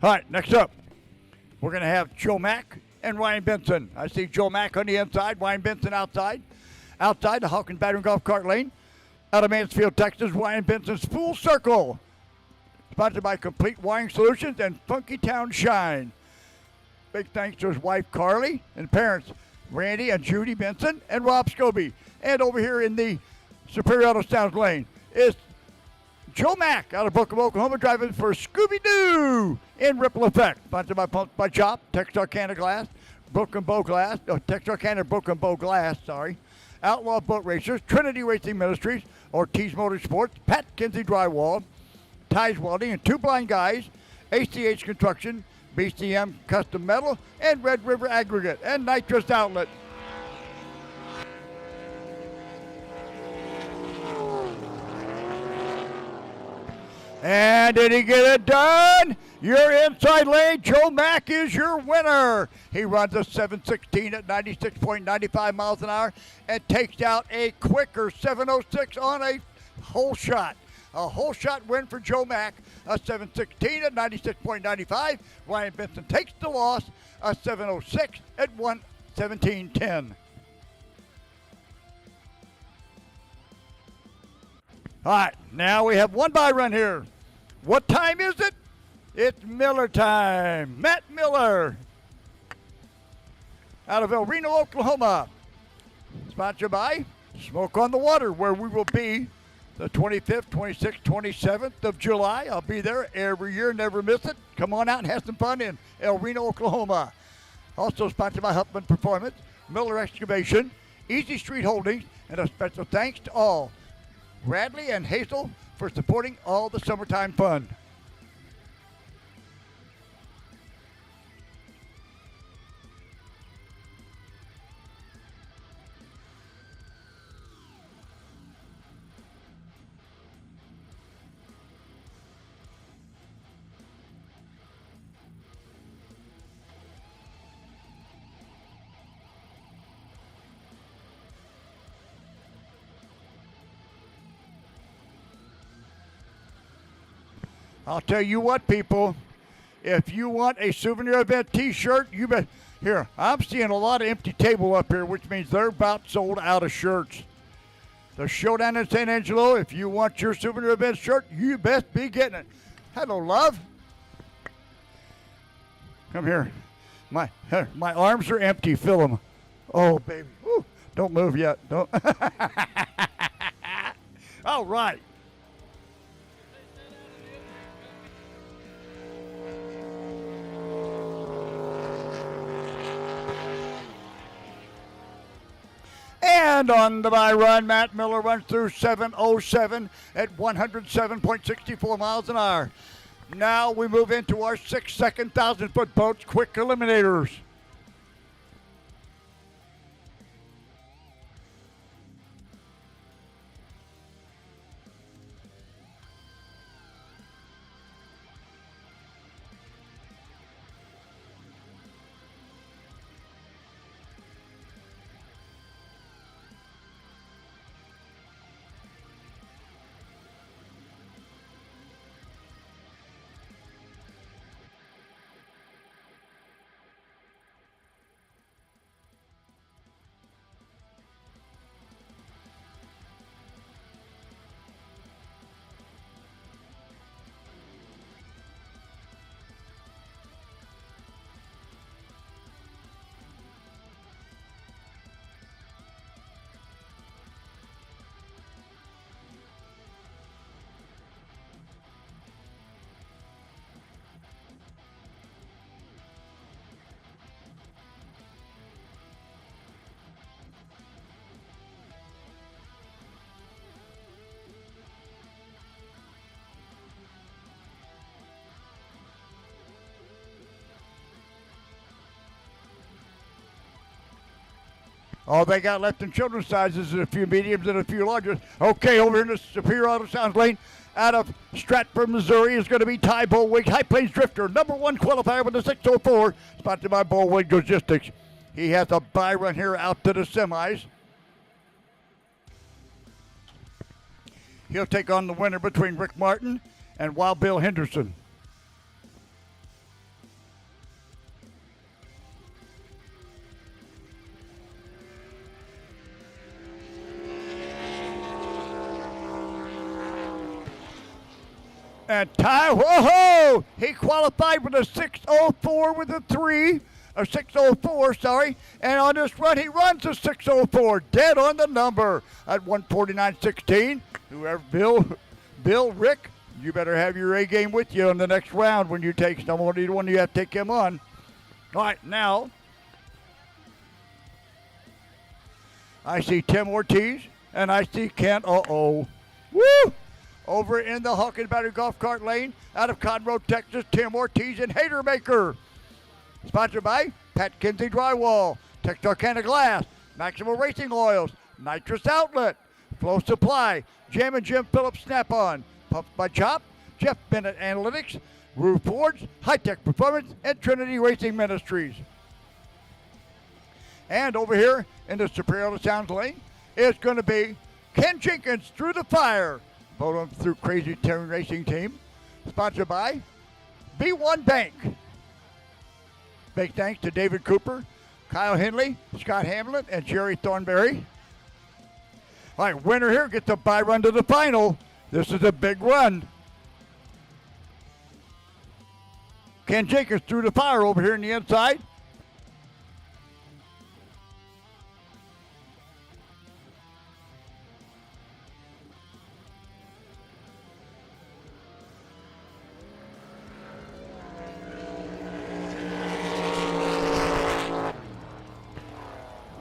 All right, next up, we're going to have Joe Mack and Ryan Benson. I see Joe Mack on the inside, Ryan Benson outside. Outside the Hawkins Battery Golf Cart Lane. Out of Mansfield, Texas, Ryan Benson's Full Circle. Sponsored by Complete Wiring Solutions and Funky Town Shine. Big thanks to his wife, Carly, and parents, Randy and Judy Benson and Rob Scobie. And over here in the Superior Auto Sounds Lane is Joe Mack out of Brooklyn, Oklahoma, driving for Scooby-Doo in Ripple Effect. Sponsored by Pumped by Chop, Texarkana Glass, Brooklyn Bow Glass, Texarkana Brooklyn Bow Glass, sorry. Outlaw Boat Racers, Trinity Racing Ministries, Ortiz Motorsports, Pat Kinsey Drywall, Ties Welding, and Two Blind Guys, ACH Construction, BCM Custom Metal, and Red River Aggregate, and Nitrous Outlet. And did he get it done? Your inside lane, Joe Mack is your winner. He runs a 7:16 at 96.95 miles an hour and takes out a quicker 7:06 on a hole shot. A whole shot win for Joe Mack, a 7:16 at 96.95. Ryan Benson takes the loss, a 7:06 at 1:17.10. All right, now we have one bye run here. What time is it? It's Miller time. Matt Miller out of El Reno, Oklahoma. Sponsored by Smoke on the Water, where we will be the 25th, 26th, 27th of July. I'll be there every year, never miss it. Come on out and have some fun in El Reno, Oklahoma. Also sponsored by Huffman Performance, Miller Excavation, Easy Street Holdings, and a special thanks to all Bradley and Hazel for supporting all the summertime fun. I'll tell you what, people, if you want a souvenir event t-shirt, you bet. Here, I'm seeing a lot of empty table up here, which means they're about sold out of shirts. The Showdown in San Angelo, if you want your souvenir event shirt, you best be getting it. Hello, love. Come here. My arms are empty. Fill them. Oh, baby. Woo. Don't move yet. Don't. All right. And on the bye run, Matt Miller runs through 7:07 at 107.64 miles an hour. Now we move into our 6-second 1,000-foot boats, quick eliminators. All they got left in children's sizes is a few mediums and a few larges. Okay, over in the Superior Auto Sounds lane, out of Stratford, Missouri, is going to be Ty Bullwig, High Plains Drifter, number 1 qualifier with a 604, sponsored by Bullwig Logistics. He has a bye run here out to the semis. He'll take on the winner between Rick Martin and Wild Bill Henderson. And Ty, whoa, he qualified with a 604 with a 3, or 604, sorry. And on this run, he runs a 604, dead on the number at 149.16. Whoever, Bill, Rick, you better have your A game with you in the next round when you take somebody, when you have to take him on. All right, now, I see Tim Ortiz, and I see Kent, woo! Over in the Hawkins Battery Golf Cart lane, out of Conroe, Texas, Tim Ortiz and Hatermaker. Sponsored by Pat Kinsey Drywall, Texarkana Glass, Maximum Racing Oils, Nitrous Outlet, Flow Supply, Jam and Jim Phillips Snap-On, Pumped by Chop, Jeff Bennett Analytics, Roof Forge, High Tech Performance, and Trinity Racing Ministries. And over here in the Superior Auto Sounds lane is going to be Ken Jenkins Through the Fire. Vote on through Crazy Terry Racing Team. Sponsored by B1 Bank. Big thanks to David Cooper, Kyle Henley, Scott Hamlin, and Jerry Thornberry. All right, winner here gets a bye run to the final. This is a big run. Ken Jenkins Through the Fire over here on the inside.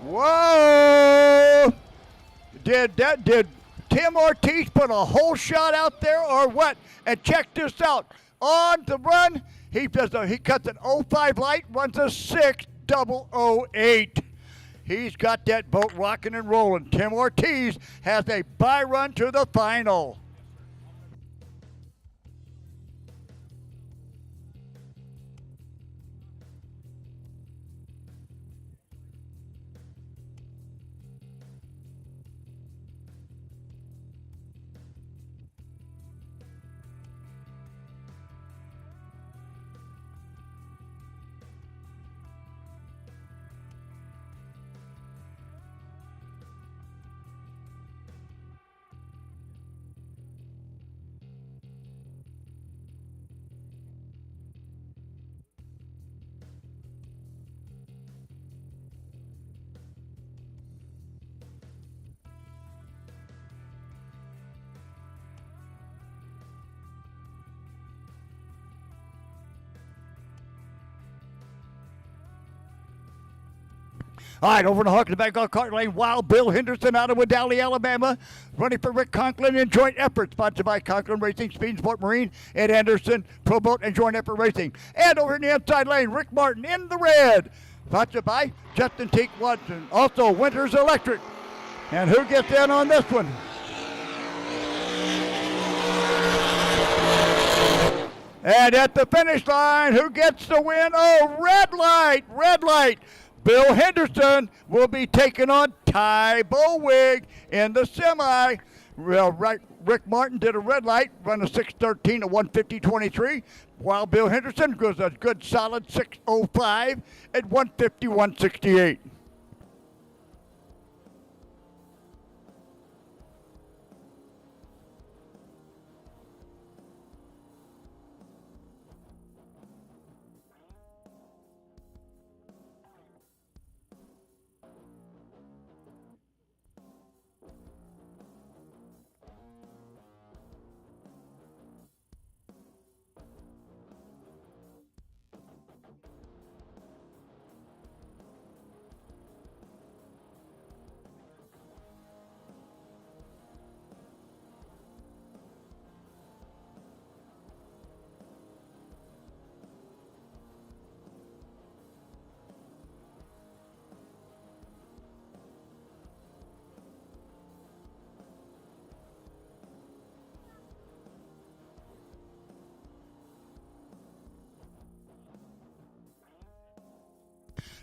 Whoa! Did Tim Ortiz put a whole shot out there or what? And check this out. On the run, he cuts an 05 light, runs a 6.008. He's got that boat rocking and rolling. Tim Ortiz has a bye run to the final. All right, over in the Hawkins Back on Cart Lane, Wild Bill Henderson out of Wadley, Alabama, running for Rick Conklin in joint effort, sponsored by Conklin Racing, Speed and Sport Marine, Ed Anderson, Pro Boat, and Joint Effort Racing. And over in the inside lane, Rick Martin in the red, sponsored by Justin Teak Watson, also Winters Electric. And who gets in on this one? And at the finish line, who gets the win? Oh, red light, red light. Bill Henderson will be taking on Ty Bullwig in the semi. Well, Rick Martin did a red light, run a 6:13 at 150.23, while Bill Henderson goes a good solid 6:05 at 151.68.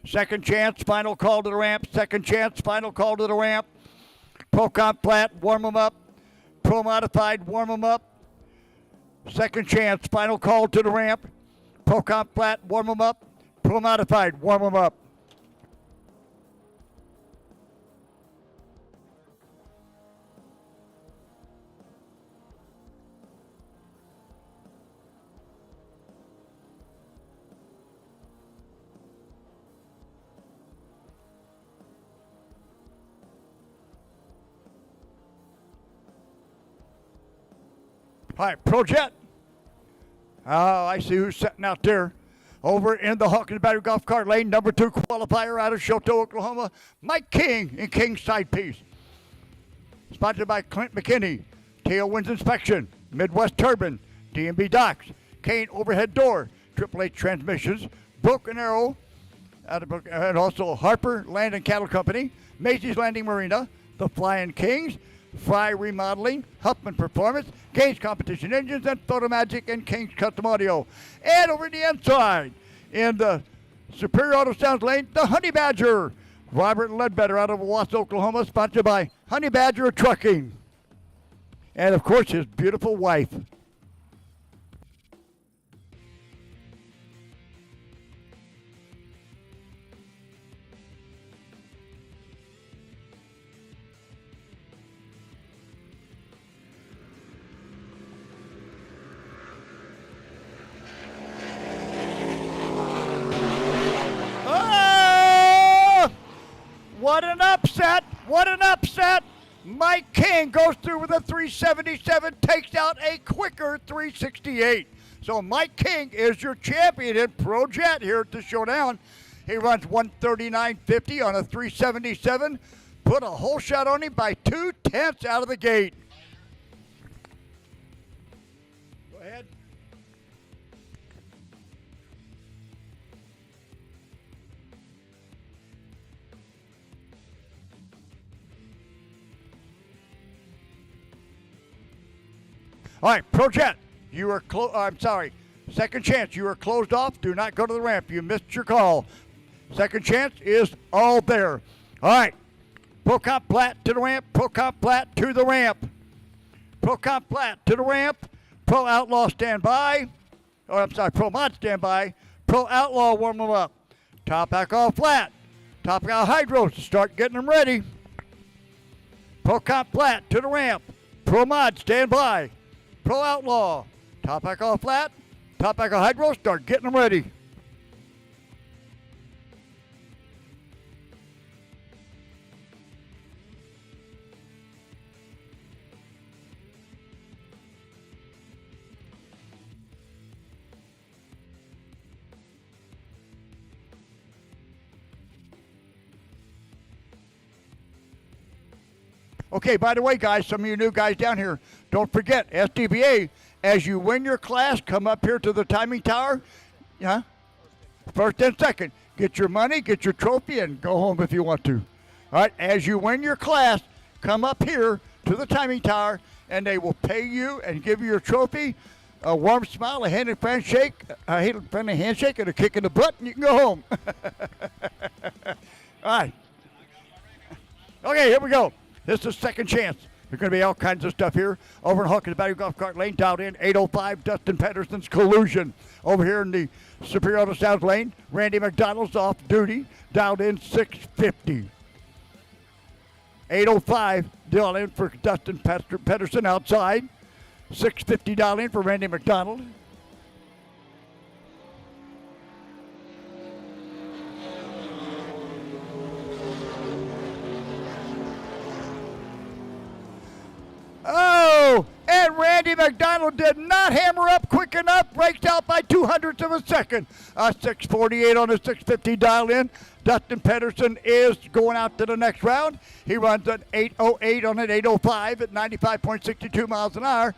Second chance, final call to the ramp. Second chance, final call to the ramp. Pro Comp Flat, warm them up. Pro Modified, warm them up. Second chance, final call to the ramp. Pro Comp Flat, warm them up. Pro Modified, warm them up. All right, Pro Jet. Oh, I see who's sitting out there. Over in the Hawkins Battery Golf Cart Lane, number 2 qualifier out of Shoto, Oklahoma, Mike King in King's Side Piece. Sponsored by Clint McKinney, Tailwinds Inspection, Midwest Turbine, D&B Docks, Kane Overhead Door, Triple H Transmissions, Broken Arrow, and also Harper Land and Cattle Company, Macy's Landing Marina, The Flying Kings, Fry Remodeling, Huffman Performance, King's Competition Engines, and Photomagic and King's Custom Audio. And over the inside, in the Superior Auto Sounds Lane, the Honey Badger, Robert Ledbetter out of Owasso, Oklahoma, sponsored by Honey Badger Trucking. And of course, his beautiful wife. What an upset! What an upset! Mike King goes through with a 377, takes out a quicker 368. So Mike King is your champion in Pro Jet here at the Showdown. He runs 139.50 on a 377. Put a whole shot on him by 2/10 out of the gate. Go ahead. All right, Pro Jet, you are second chance, you are closed off. Do not go to the ramp. You missed your call. Second chance is all there. All right, Pro Comp Flat to the ramp, Pro Comp Flat to the ramp. Pro Comp Flat to the ramp, Pro Outlaw stand by. Pro Mod stand by. Pro Outlaw warm them up. Top alcohol flat. Top alcohol hydros to start getting them ready. Pro Comp Flat to the ramp. Pro Mod stand by. Pro Outlaw, top alcohol flat, top alcohol hydro, start getting them ready. Okay, by the way, guys, some of you new guys down here, don't forget, SDBA, as you win your class, come up here to the timing tower. Yeah, first and second. Get your money, get your trophy, and go home if you want to. All right, as you win your class, come up here to the timing tower, and they will pay you and give you your trophy, a warm smile, a friendly handshake, and a kick in the butt, and you can go home. All right. Okay, here we go. This is second chance. There's going to be all kinds of stuff here. Over in Hawkins Battery Golf Cart Lane, dialed in 805 Dustin Pedersen's Collusion. Over here in the Superior Auto Sounds Lane, Randy McDonald's off duty, dialed in 650. 805, dialed in for Dustin Pedersen outside. 650 dialed in for Randy McDonald. Oh, and Randy McDonald did not hammer up quick enough, breaks out by 2/100 of a second. 648 on a 650 dial in. Dustin Pedersen is going out to the next round. He runs an 808 on an 805 at 95.62 miles an hour.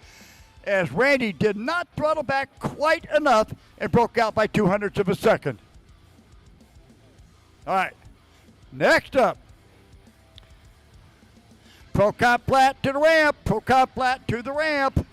As Randy did not throttle back quite enough and broke out by 2/100 of a second. All right, next up. Pro Comp Flat to the ramp. Pro Comp Flat to the ramp.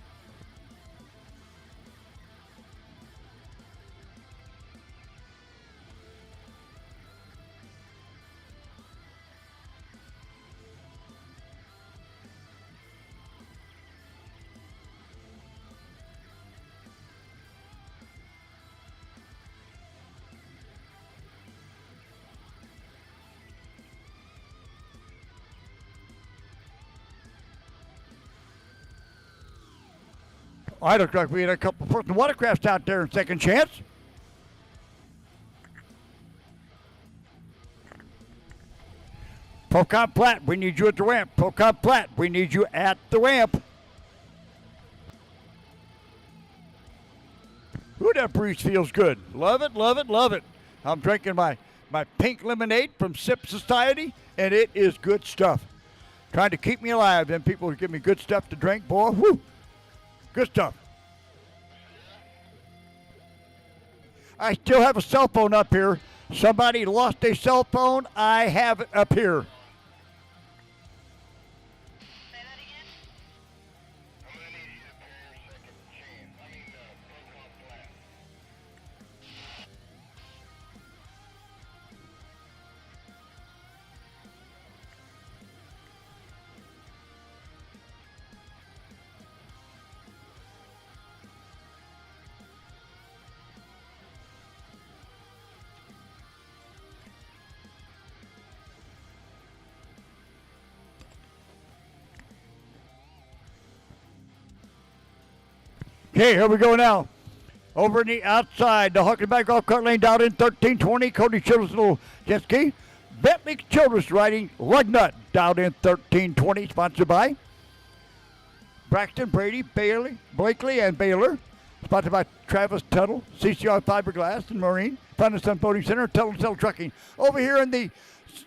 I look like we had a couple of watercrafts out there in second chance. Pocon Platt, we need you at the ramp. Pocon Platt, we need you at the ramp. Ooh, that breeze feels good. Love it, love it, love it. I'm drinking my pink lemonade from Sip Society, and it is good stuff. Trying to keep me alive. Then people give me good stuff to drink, boy. Whoo, good stuff. I still have a cell phone up here. Somebody lost a cell phone. I have it up here. Okay, here we go now. Over in the outside, the Huckenback golf cart lane down in 1320. Cody Childress, little jet ski. Bentley Childress riding Lugnut down in 1320, sponsored by Braxton, Brady, Blakely, and Baylor. Sponsored by Travis Tuttle, CCR Fiberglass and Marine, Fun Sun Boating Center, Tuttle Trucking. Over here in the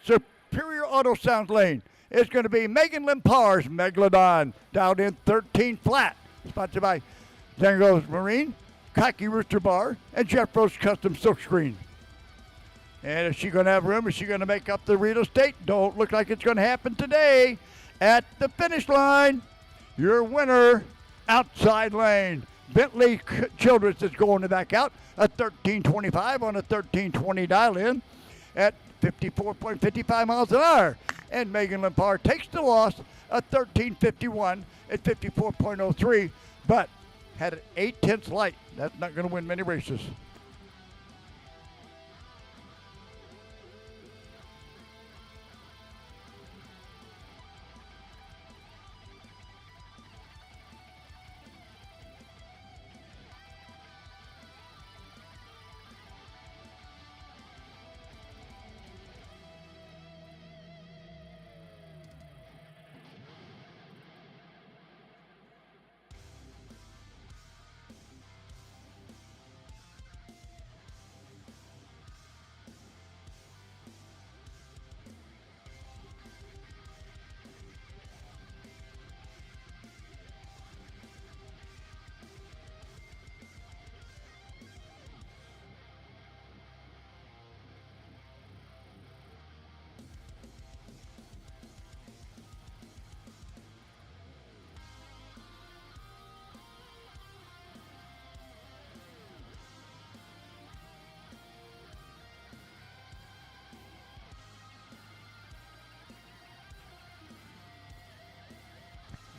Superior Auto Sound lane, it's going to be Megan Limpar's Megalodon down in 13 flat. Sponsored by Zango's Marine, Cocky Rooster Bar, and Jeff Rose Custom Silkscreen. And is she going to have room? Is she going to make up the real estate? Don't look like it's going to happen today. At the finish line, your winner, outside lane. Bentley Childress is going to back out. A 1325 on a 1320 dial-in at 54.55 miles an hour. And Megan Limpar takes the loss, a 1351 at 54.03. But had an 8/10 light. That's not going to win many races.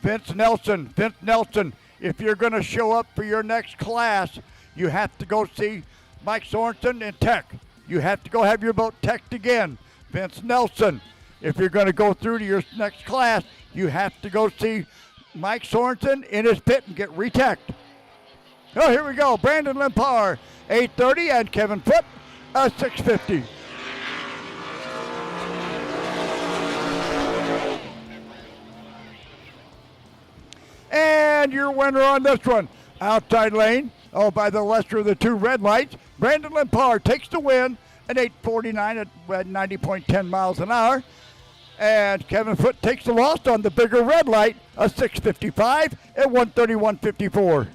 Vince Nelson, if you're going to show up for your next class, you have to go see Mike Sorensen in tech. You have to go have your boat teched again. Vince Nelson, if you're going to go through to your next class, you have to go see Mike Sorensen in his pit and get re-teched. Oh, here we go. Brandon Limpar, 830, and Kevin Foote, 650. And your winner on this one, outside lane, by the lesser of the two red lights, Brandon Limpar takes the win at 8:49 at 90.10 miles an hour. And Kevin Foote takes the loss on the bigger red light, a 6:55 at 131.54.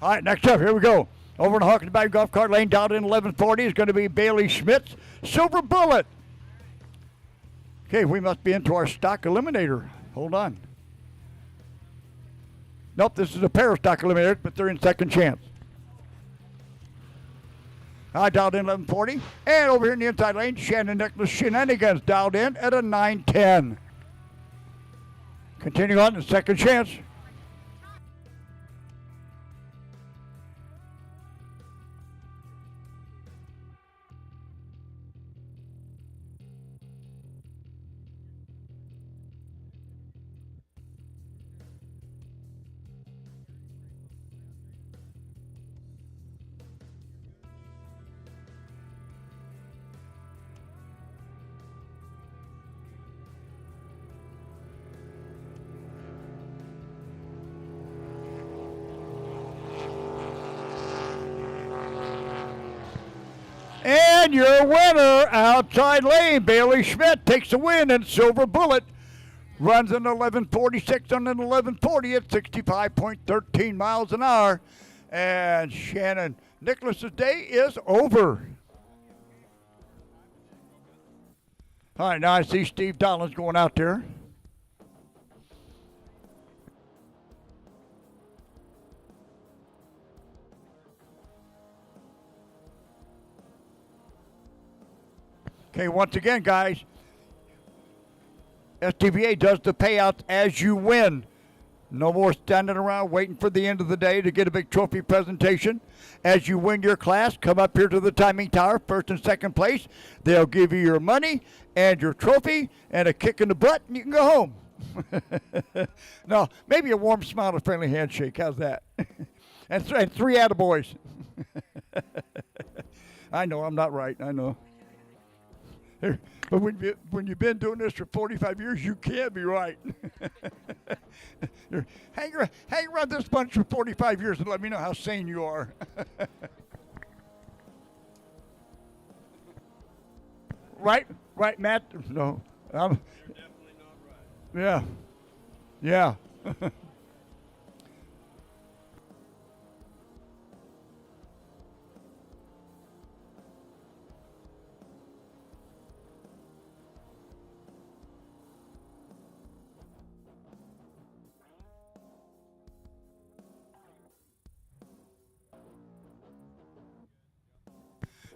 All right, next up, here we go. Over in the Hawkins Bay golf cart lane, down in 1140 is going to be Bailey Schmidt's Silver Bullet. Okay, we must be into our stock eliminator. Hold on. Nope, this is a pair of stock eliminators, but they're in second chance. I dialed in 1140. And over here in the inside lane, Shannon Nicholas Shenanigans dialed in at a 910. Continue on to second chance. And your winner, outside lane, Bailey Schmidt takes the win in Silver Bullet. Runs an 11:46 on an 11:40 at 65.13 miles an hour. And Shannon Nicholas's day is over. All right, now I see Steve Dollins going out there. Okay, once again, guys, SDBA does the payouts as you win. No more standing around waiting for the end of the day to get a big trophy presentation. As you win your class, come up here to the timing tower, first and second place. They'll give you your money and your trophy and a kick in the butt, and you can go home. No, maybe a warm smile and a friendly handshake. How's that? and three attaboys. I know, I'm not right. I know. But when you've been doing this for 45 years, you can't be right. hang around this bunch for 45 years and let me know how sane you are. Right, Matt? No. You're definitely not right. Yeah.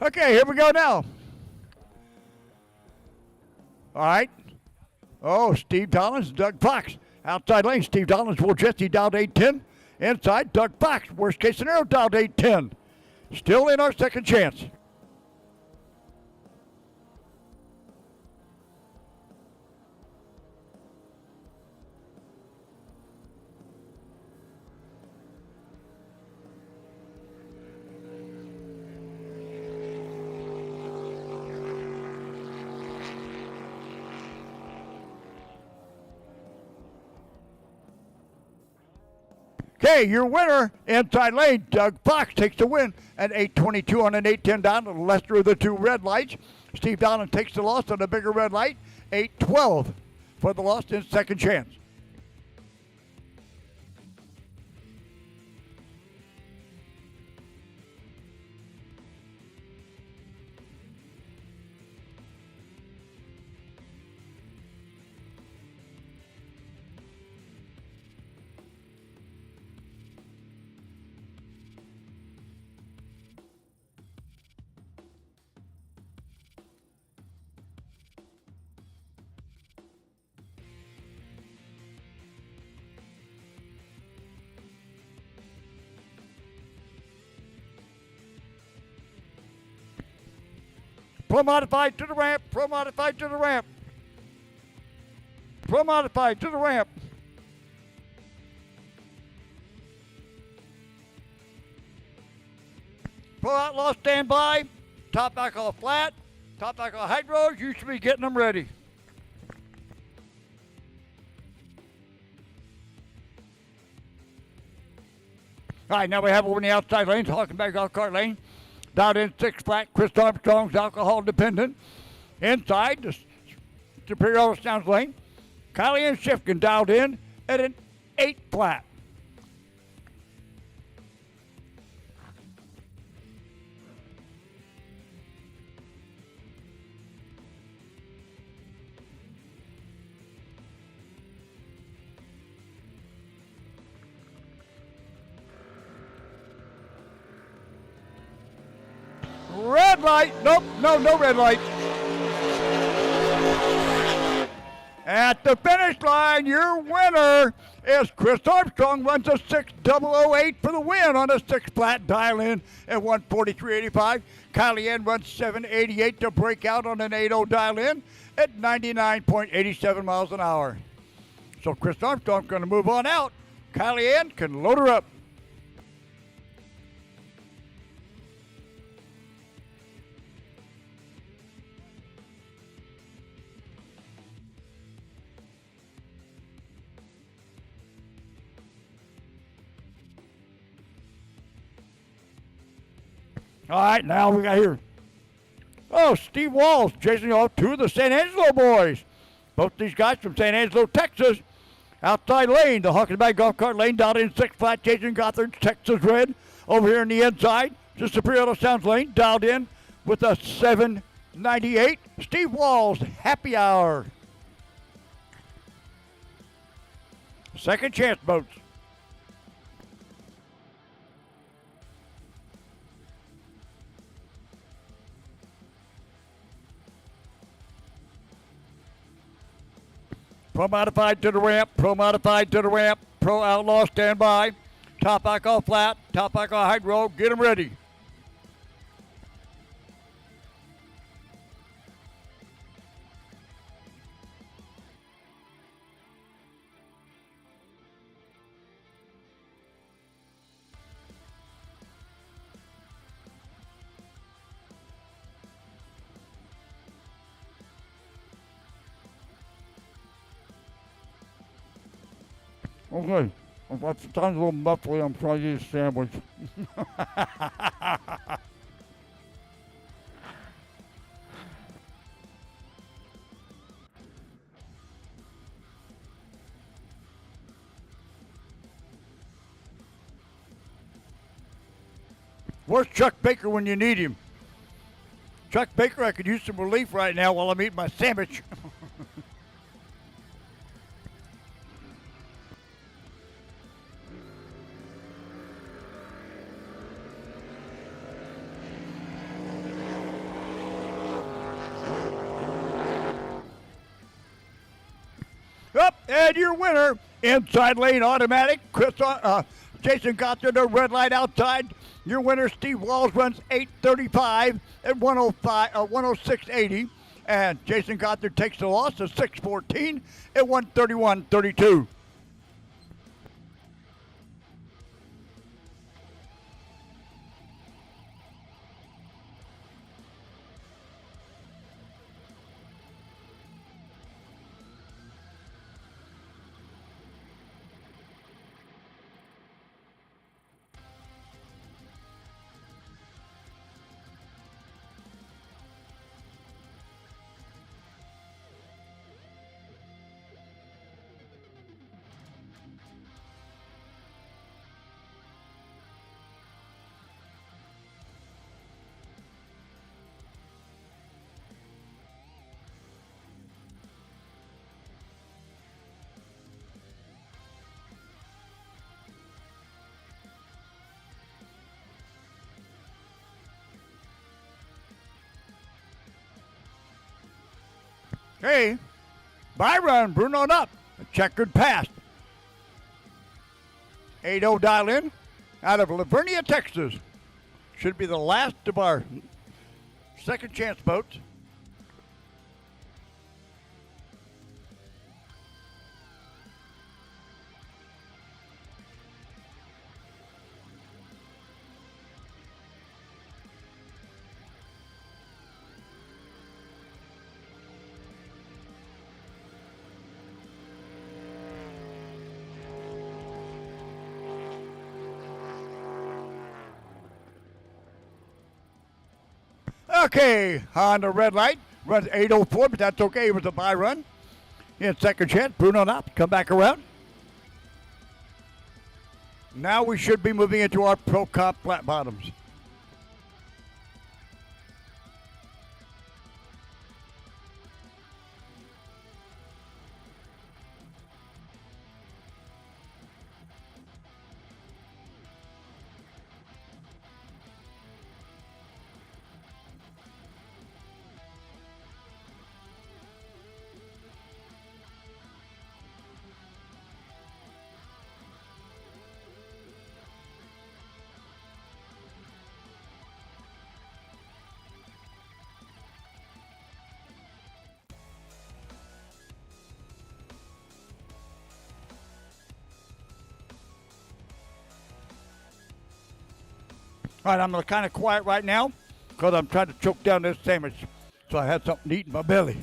Okay, here we go now. All right. Oh, Steve Dollins, Doug Fox. Outside lane, Steve Dollins, Will Jesse dialed 810. Inside, Doug Fox, worst case scenario, dialed 810. Still in our second chance. Okay, your winner, inside lane, Doug Fox takes the win at 8:22 on an 8:10 down to the lesser of the two red lights. Steve Dollin takes the loss on the bigger red light, 8:12 for the loss in second chance. Pro modified to the ramp, pro modified to the ramp. Pro modified to the ramp. Pro outlaw standby. Top alcohol flat. Top alcohol hydros. You should be getting them ready. All right, now we have over in the outside lanes, Hawkins Bay golf cart lane. Down in 6 flat, Chris Armstrong's alcohol dependent. Inside, the Superior Sounds lane. Kylie and Shifkin dialed in at an 8 flat. red light. Nope, no red light. At the finish line, your winner is Chris Armstrong, runs a 6008 for the win on a 6-flat dial-in at 143.85. Kylie Ann runs 788 to break out on an 8-0 dial-in at 99.87 miles an hour. So Chris Armstrong's going to move on out. Kylie Ann can load her up. All right, now we got here. Oh, Steve Walls chasing off two of the San Angelo boys. Both these guys from San Angelo, Texas. Outside lane, the Hawkins golf cart lane down in 6-flat, chasing Gothard, Texas red. Over here in the inside, just the Prieto Sounds lane, dialed in with a 798. Steve Walls, happy hour. Second chance boats. Pro modified to the ramp, pro modified to the ramp, pro outlaw standby. Top back off flat, top back off hydro, get them ready. Okay, if that sounds a little muffly, I'm trying to eat a sandwich. Where's Chuck Baker when you need him? Chuck Baker, I could use some relief right now while I'm eating my sandwich. Up, and your winner, inside lane automatic, Jason Gothard, the red light outside. Your winner, Steve Walls, runs 8:35 at 106.80, and Jason Gothard takes the loss of 6:14 at 131.32. Hey, Byron, Bruno up. A checkered pass. 8-0 dial in out of Lavernia, Texas. Should be the last of our second chance boats. Okay, on the red light, runs 8:04, but that's okay. It was a bye run. In second chance, Bruno Knopp, come back around. Now we should be moving into our Pro Comp flat bottoms. All right, I'm kind of quiet right now because I'm trying to choke down this sandwich. So I had something to eat in my belly.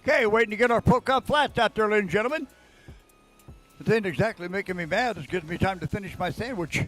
Okay, waiting to get our poke out flats out there, ladies and gentlemen. It ain't exactly making me mad. It gives me time to finish my sandwich.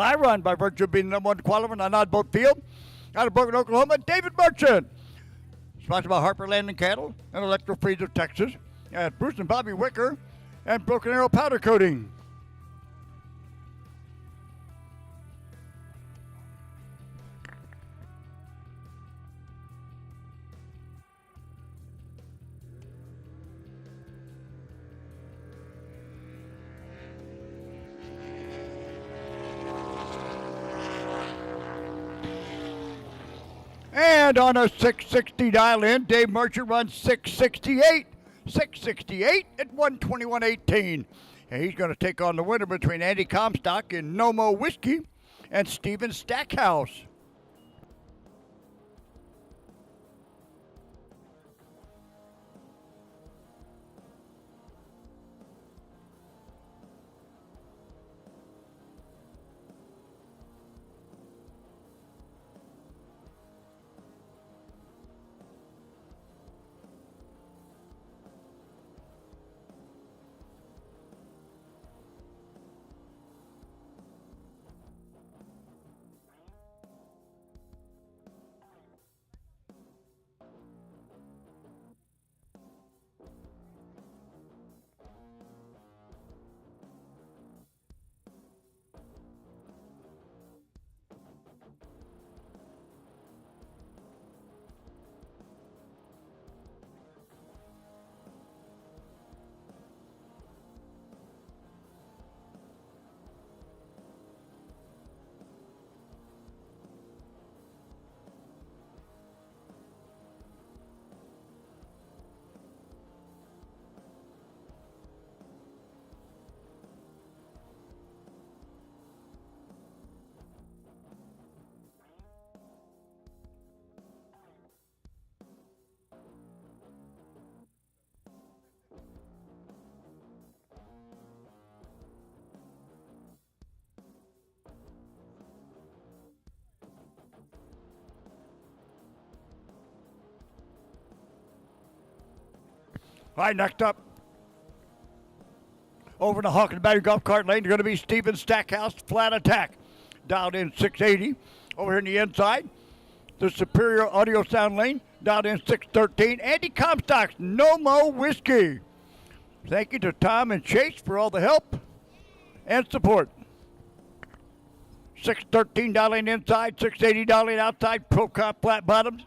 by run by virtue of being the number one qualifier on odd boat field. Out of Broken, Oklahoma, David Merchant. Sponsored by Harper Land and Cattle and Electro Freezer, Texas. And Bruce and Bobby Wicker and Broken Arrow Powder Coating. And on a 660 dial in, Dave Merchant runs 668. 668 at 121.18. And he's going to take on the winner between Andy Comstock and Nomo Whiskey and Steven Stackhouse. All right, next up, over in the Hawkins Battery Golf Cart Lane, going to be Steven Stackhouse, Flat Attack, dialed in 680. Over here in the inside, the Superior Audio Sound Lane, dialed in 613. Andy Comstock's No Mo Whiskey. Thank you to Tom and Chase for all the help and support. 613 dialing inside, 680 dialing outside, Procon Flat Bottoms.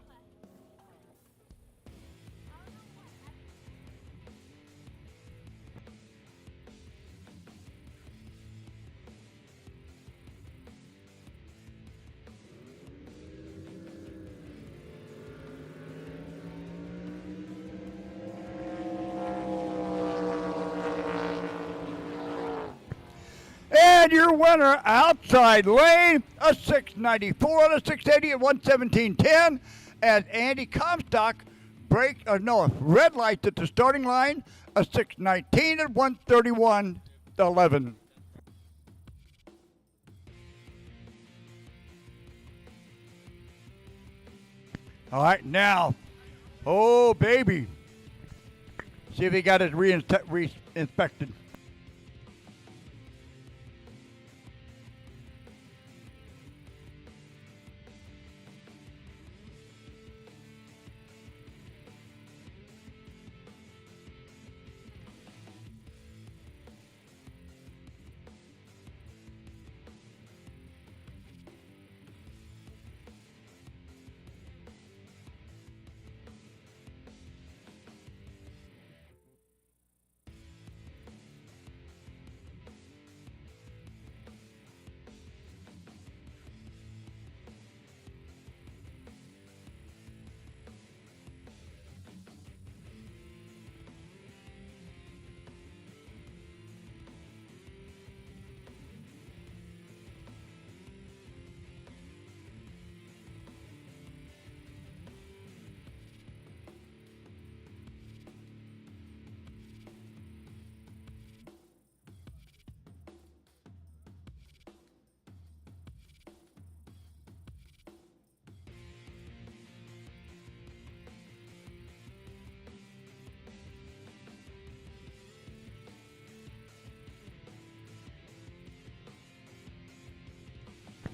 And your winner, outside lane, a 694 on a 680 at 117.10. And Andy Comstock red lights at the starting line, a 619 at 131.11. All right, now, oh baby, see if he got it re-inspected.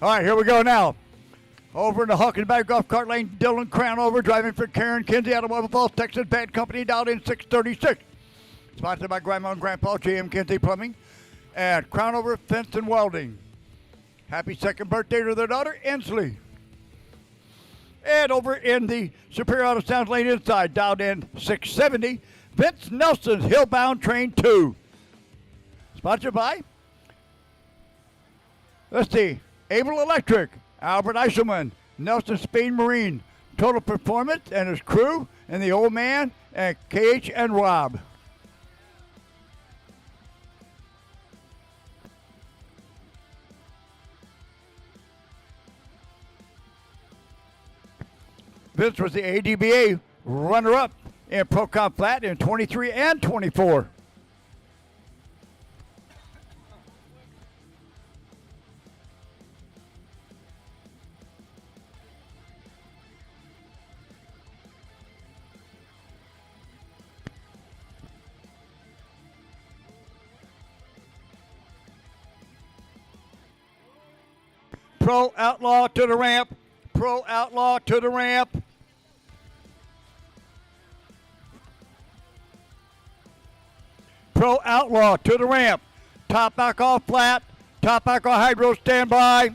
All right, here we go now. Over in the Huckleberry Golf Cart Lane, Dylan Crownover driving for Karen Kinsey out of Weber Falls, Texas. Bad Company down in 636. Sponsored by Grandma and Grandpa, J.M. Kinsey Plumbing, and Crownover Fence and Welding. Happy second birthday to their daughter, Inslee. And over in the Superior Auto Sounds Lane inside, down in 670, Vince Nelson's Hillbound Train 2. Sponsored by, let's see, Able Electric, Albert Eiselman, Nelson Spain Marine, Total Performance and his crew, and the old man, and KH and Rob. Vince was the ADBA runner-up in Pro-Con Flat in 23 and 24. Pro Outlaw to the ramp. Pro Outlaw to the ramp. Pro Outlaw to the ramp. Top back off flat. Top back on hydro standby.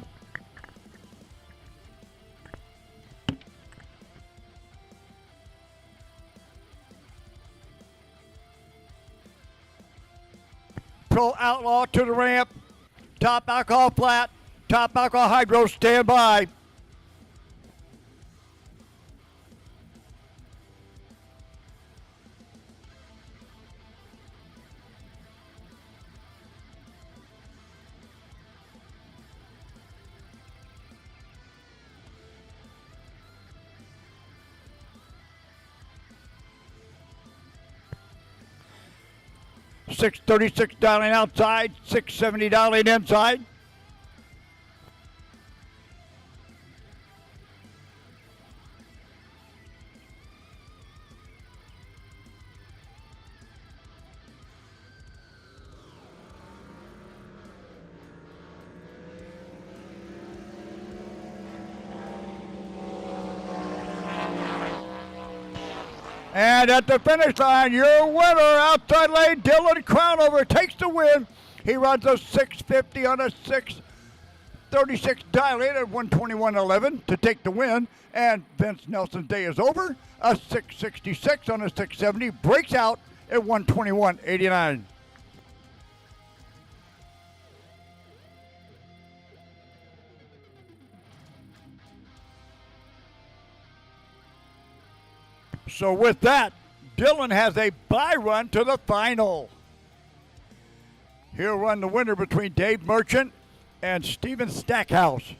Pro Outlaw to the ramp. Top back off flat. Top back on hydro standby. $636 dialing outside, $670 dialing inside. And at the finish line, your winner, outside lane, Dylan Crownover takes the win. He runs a 650 on a 636 dial in at 121.11 to take the win. And Vince Nelson's day is over. A 666 on a 670 breaks out at 121.89. So with that, Dylan has a bye run to the final. He'll run the winner between Dave Merchant and Steven Stackhouse.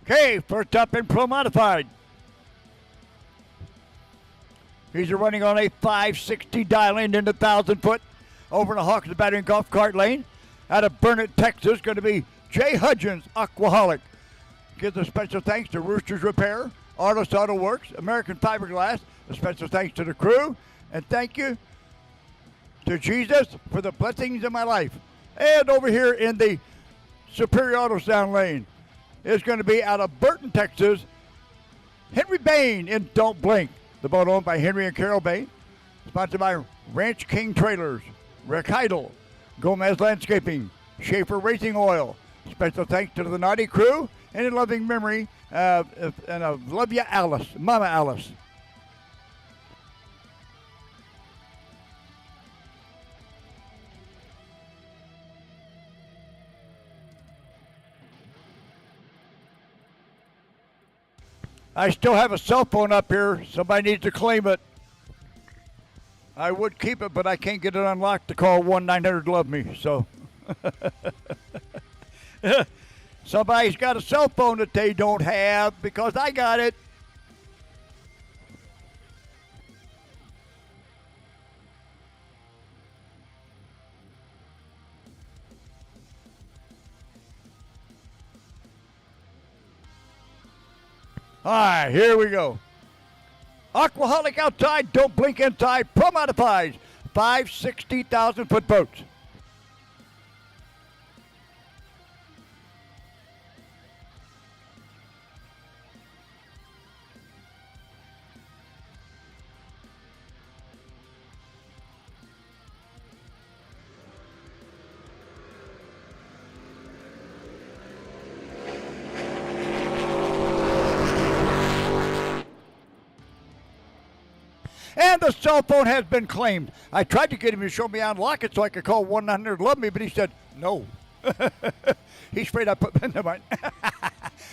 Okay, first up in Pro Modified. He's running on a 560 dial in into 1,000 foot over in the Hawkins Battery Golf Cart Lane. Out of Burnett, Texas, going to be Jay Hudgens, Aquaholic. Gives a special thanks to Roosters Repair, Artist Auto Works, American Fiberglass. A special thanks to the crew. And thank you to Jesus for the blessings in my life. And over here in the Superior Auto Sound Lane is going to be out of Burton, Texas, Henry Bain in Don't Blink. The boat owned by Henry and Carol Bain. Sponsored by Ranch King Trailers, Rick Heidel, Gomez Landscaping, Schaefer Racing Oil. Special thanks to the Naughty crew and in loving memory and I love you, Alice, Mama Alice. I still have a cell phone up here. Somebody needs to claim it. I would keep it, but I can't get it unlocked to call 1-900-LOVE-ME. So somebody's got a cell phone that they don't have because I got it. All right, here we go. Aquaholic outside, don't blink inside. Pro modifies 560,000-foot boats. And the cell phone has been claimed. I tried to get him to show me how to unlock it so I could call 1-900-LOVE-ME, but he said no. He's afraid I put never mind. All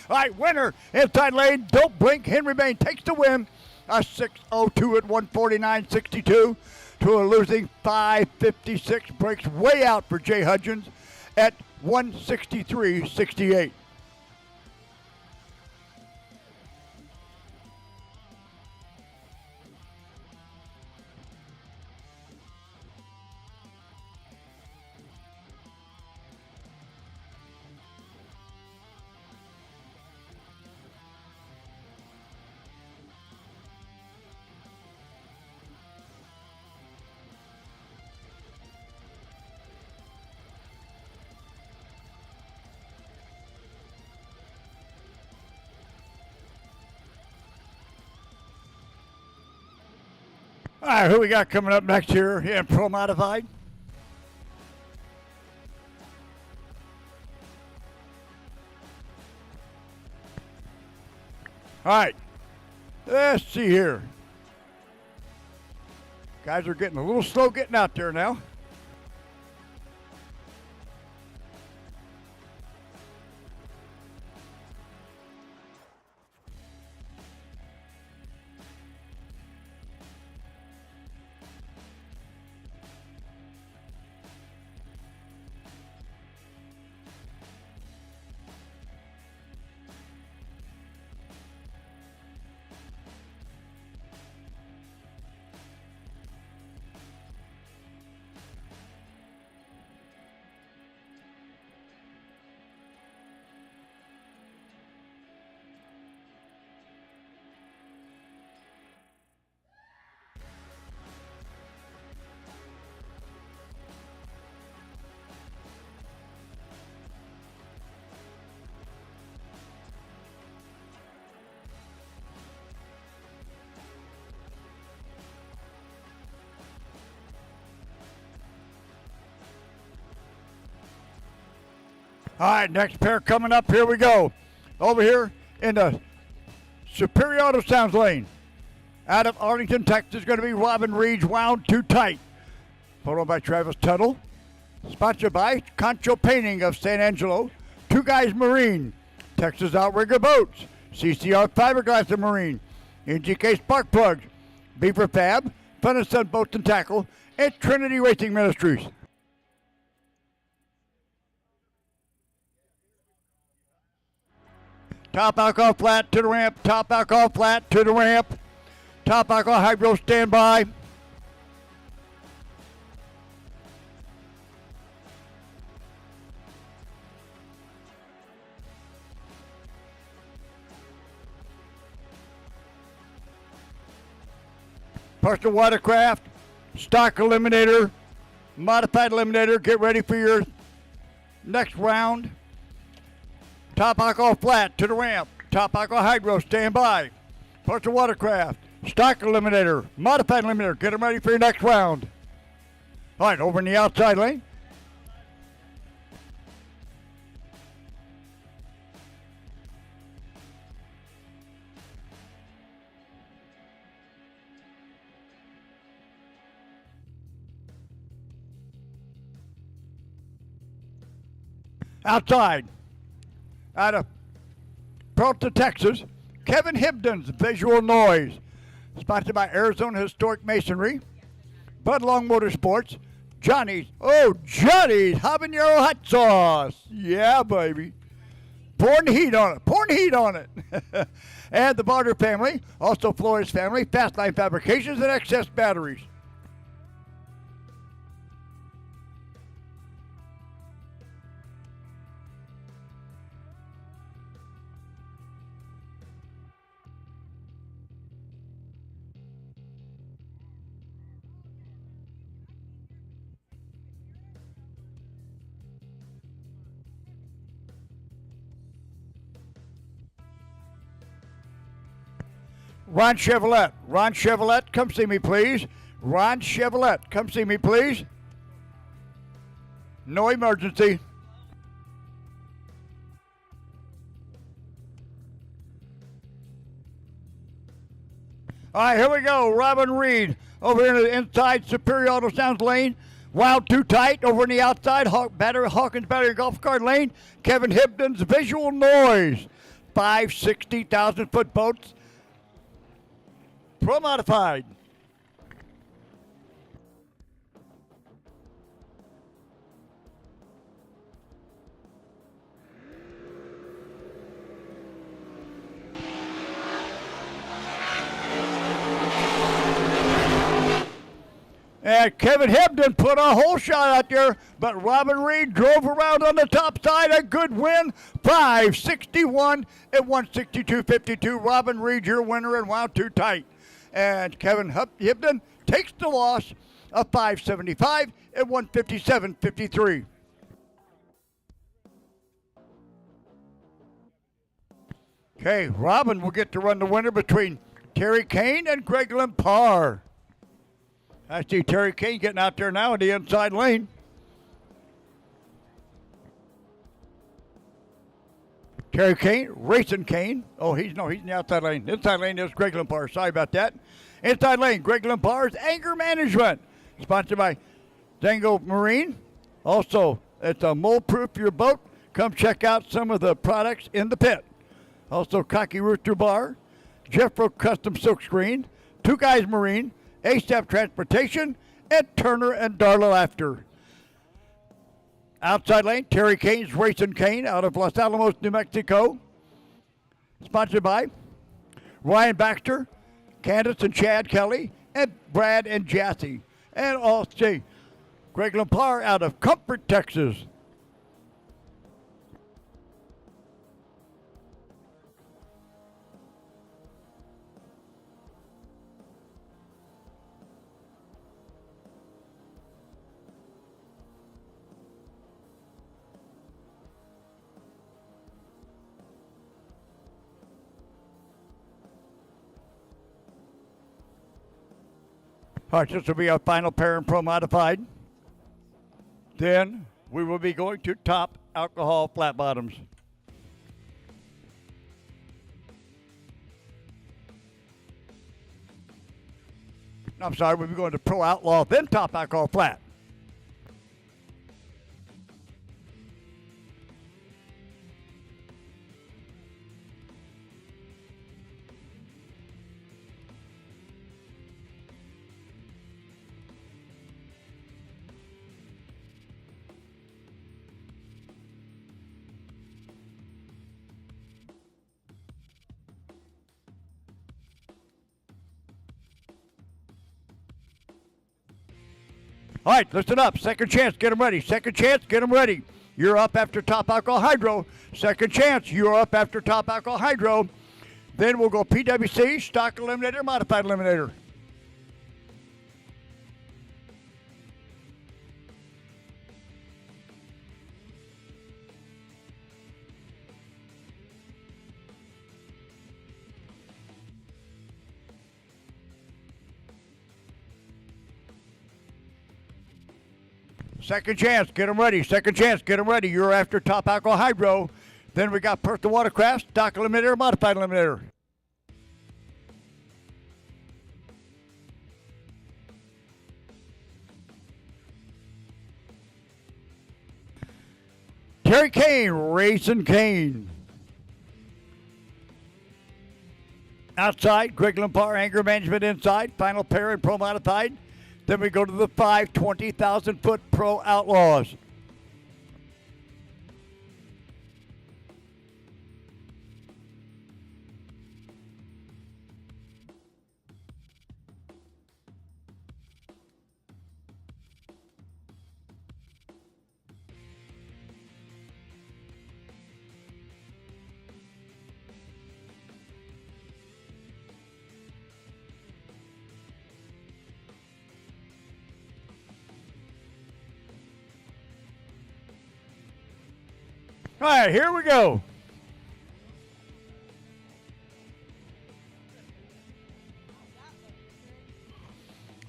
right, winner, inside lane, don't blink. Henry Bain takes the win. A 6:02 at 149.62 to a losing 5:56. Breaks way out for Jay Hudgens at 163.68. All right, who we got coming up next here in Pro Modified? All right, let's see here. Guys are getting a little slow getting out there now. All right, next pair coming up. Here we go. Over here in the Superior Auto Sounds lane. Out of Arlington, Texas, going to be Robin Reed's Wound Too Tight. Followed by Travis Tuttle. Sponsored by Concho Painting of San Angelo. Two Guys Marine. Texas Outrigger Boats. CCR Fiberglass and Marine. NGK Spark Plugs. Beaver Fab. Fun and Sun Boats and Tackle. And Trinity Racing Ministries. Top alcohol flat to the ramp. Top alcohol flat to the ramp. Top alcohol hydro standby. Personal watercraft, stock eliminator, modified eliminator. Get ready for your next round. Top alcohol flat to the ramp. Top alcohol hydro, stand by. Personal watercraft, stock eliminator, modified eliminator. Get them ready for your next round. All right, over in the outside lane. Outside, out of Peralta, Texas, Kevin Hibden's Visual Noise. Sponsored by Arizona Historic Masonry, Bud Long Motorsports, Johnny's Habanero Hot Sauce. Yeah, baby. Pouring the heat on it. And the Barter family, also Flores family, Fastline Fabrications, and Excess Batteries. Ron Chevrolet, come see me, please. Ron Chevrolet, come see me, please. No emergency. All right, here we go. Robin Reed over in the inside Superior Auto Sounds lane. Wild Too Tight over in the outside Hawkins Battery Golf Cart lane. Kevin Hibden's Visual Noise. 560,000-foot boats. Pro Modified. And Kevin Hibden put a whole shot out there, but Robin Reed drove around on the top side. A good win, 561 at 162.52. Robin Reed, your winner, and Wild Too Tight. And Kevin Hibden takes the loss of 575 at 157.53. Okay, Robin will get to run the winner between Terry Kane and Greg Limpar. I see Terry Kane getting out there now in the inside lane. Terry Kane, Racing Kane. Oh, he's in the outside lane. Inside lane is Greg Limpar. Sorry about that. Inside lane, Greg Limpar's Anger Management. Sponsored by Dango Marine. Also, it's a mold-proof your boat. Come check out some of the products in the pit. Also, Cocky Rooster Bar, Jeffro Custom Silkscreen, Two Guys Marine, A-Step Transportation, and Turner and Darla After. Outside lane, Terry Kane's Racing Kane out of Los Alamos, New Mexico. Sponsored by Ryan Baxter, Candace and Chad Kelly, and Brad and Jassy. And also Greg Limpar out of Comfort, Texas. All right, this will be our final pair in Pro Modified. Then we will be going to top alcohol flat bottoms. I'm sorry, we'll be going to Pro Outlaw, then top alcohol flat. All right, listen up. Second chance, get them ready. Second chance, get them ready. You're up after top alcohol hydro. Second chance, you're up after top alcohol hydro. Then we'll go PWC, stock eliminator, modified eliminator. Second chance, get them ready. Second chance, get them ready. You're after top alcohol hydro. Then we got Perth the Watercraft, stock eliminator, modified eliminator. Terry Kane, Racing Kane. outside, Greg Lampar, Anger Management inside, final pair in Pro Modified. Then we go to the 5 20,000-foot Pro Outlaws. All right, here we go.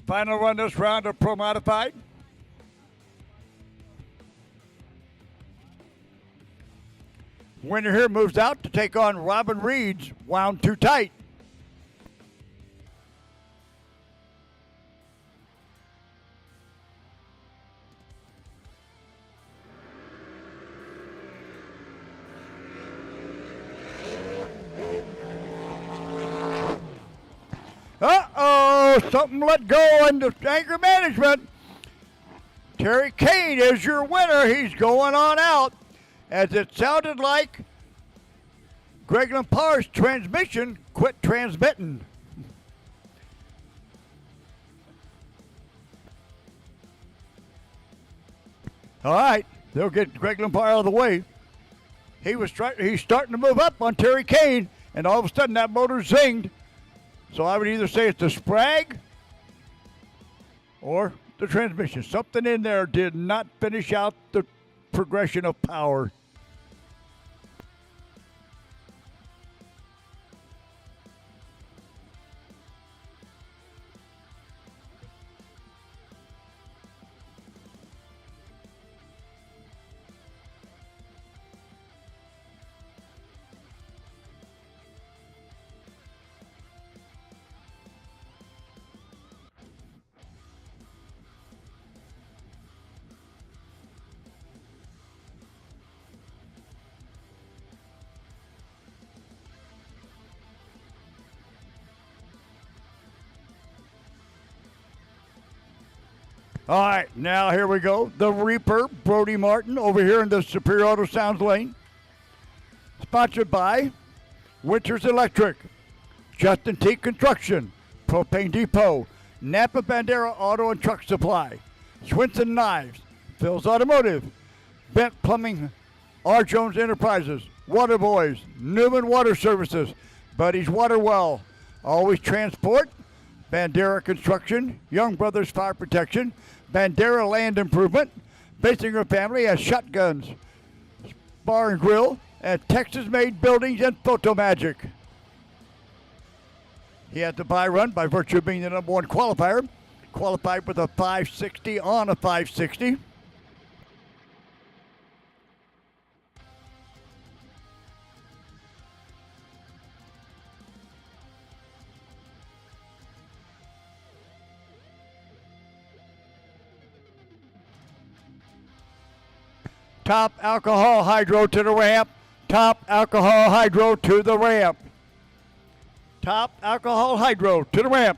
Final run this round of Pro Modified. Winner here moves out to take on Robin Reed's Wound Too Tight. Uh-oh, something let go in the Anger Management. Terry Kane is your winner. He's going on out, as it sounded like Greg Lampar's transmission quit transmitting. All right, they'll get Greg Lampar out of the way. He's starting to move up on Terry Kane, and all of a sudden that motor zinged. So I would either say it's the sprag or the transmission. Something in there did not finish out the progression of power. All right, now here we go. The Reaper, Brody Martin, over here in the Superior Auto Sounds lane. Sponsored by Winters Electric, Justin T Construction, Propane Depot, Napa Bandera Auto and Truck Supply, Swinson Knives, Phil's Automotive, Bent Plumbing, R. Jones Enterprises, Water Boys, Newman Water Services, Buddy's Water Well, Always Transport, Bandera Construction, Young Brothers Fire Protection, Bandera Land Improvement, Basinger Family has Shotguns, Bar and Grill, and Texas-made buildings and Photo Magic. He had the bye run by virtue of being the number one qualifier. Qualified with a 560 on a 560. Top alcohol hydro to the ramp. Top alcohol hydro to the ramp. Top alcohol hydro to the ramp.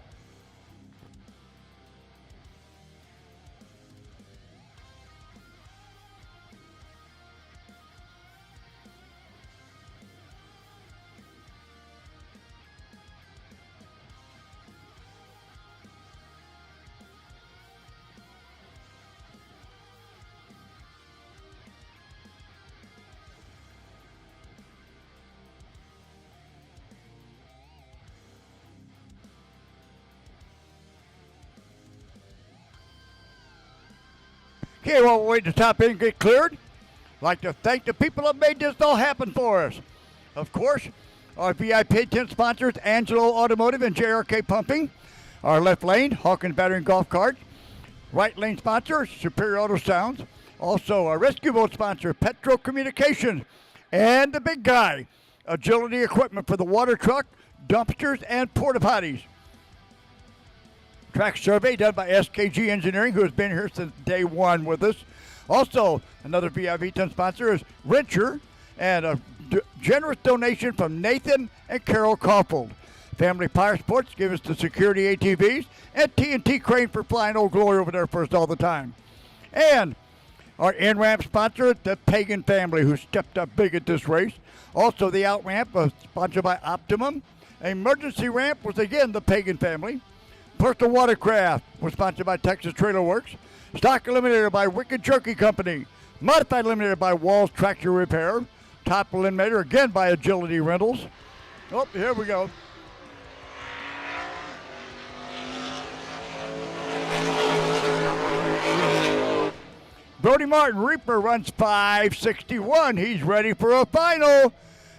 Okay, while we're waiting to top end get cleared, I'd like to thank the people that made this all happen for us. Of course, our VIP 10 sponsors, Angelo Automotive and JRK Pumping. Our left lane, Hawkins Battery and Golf Carts. Right lane sponsor, Superior Auto Sounds. Also, our rescue boat sponsor, Petro Communications. And the big guy, Agility Equipment for the water truck, dumpsters, and porta potties. Track survey done by SKG Engineering, who has been here since day one with us. Also, another VIP 10 sponsor is Wrencher, and a generous donation from Nathan and Carol Kauffold. Family Power Sports give us the security ATVs, and TNT Crane for flying Old Glory over there first all the time. And our in-ramp sponsor, the Pagan family, who stepped up big at this race. Also, the out-ramp was sponsored by Optimum. Emergency ramp was again the Pagan family. Personal Watercraft was sponsored by Texas Trailer Works. Stock Eliminator by Wicked Jerky Company. Modified Eliminator by Walls Tractor Repair. Top Eliminator again by Agility Rentals. Oh, here we go. Brody Martin Reaper runs 5:61. He's ready for a final.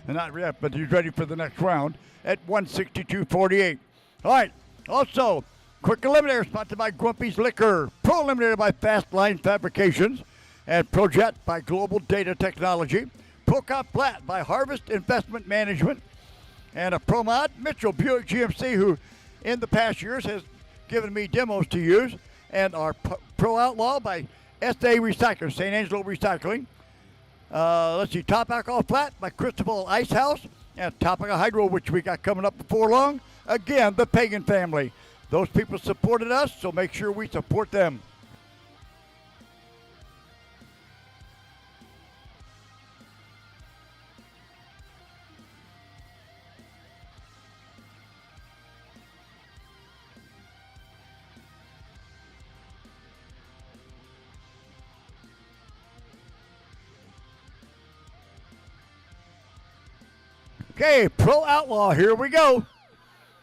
And not yet, but he's ready for the next round at 1:62.48. All right. Also, Quick Eliminator sponsored by Grumpy's Liquor. Pro Eliminator by Fast Line Fabrications. And Projet by Global Data Technology. Procop Platt by Harvest Investment Management. And a ProMod, Mitchell Buick GMC, who in the past years has given me demos to use. And our Pro Outlaw by SA Recycler, St. Angelo Recycling. Let's see, Top Alcohol Flat by Cristobal Ice House. And Topical Hydro, which we got coming up before long. Again, the Pagan family. Those people supported us, so make sure we support them. Okay, Pro Outlaw, here we go.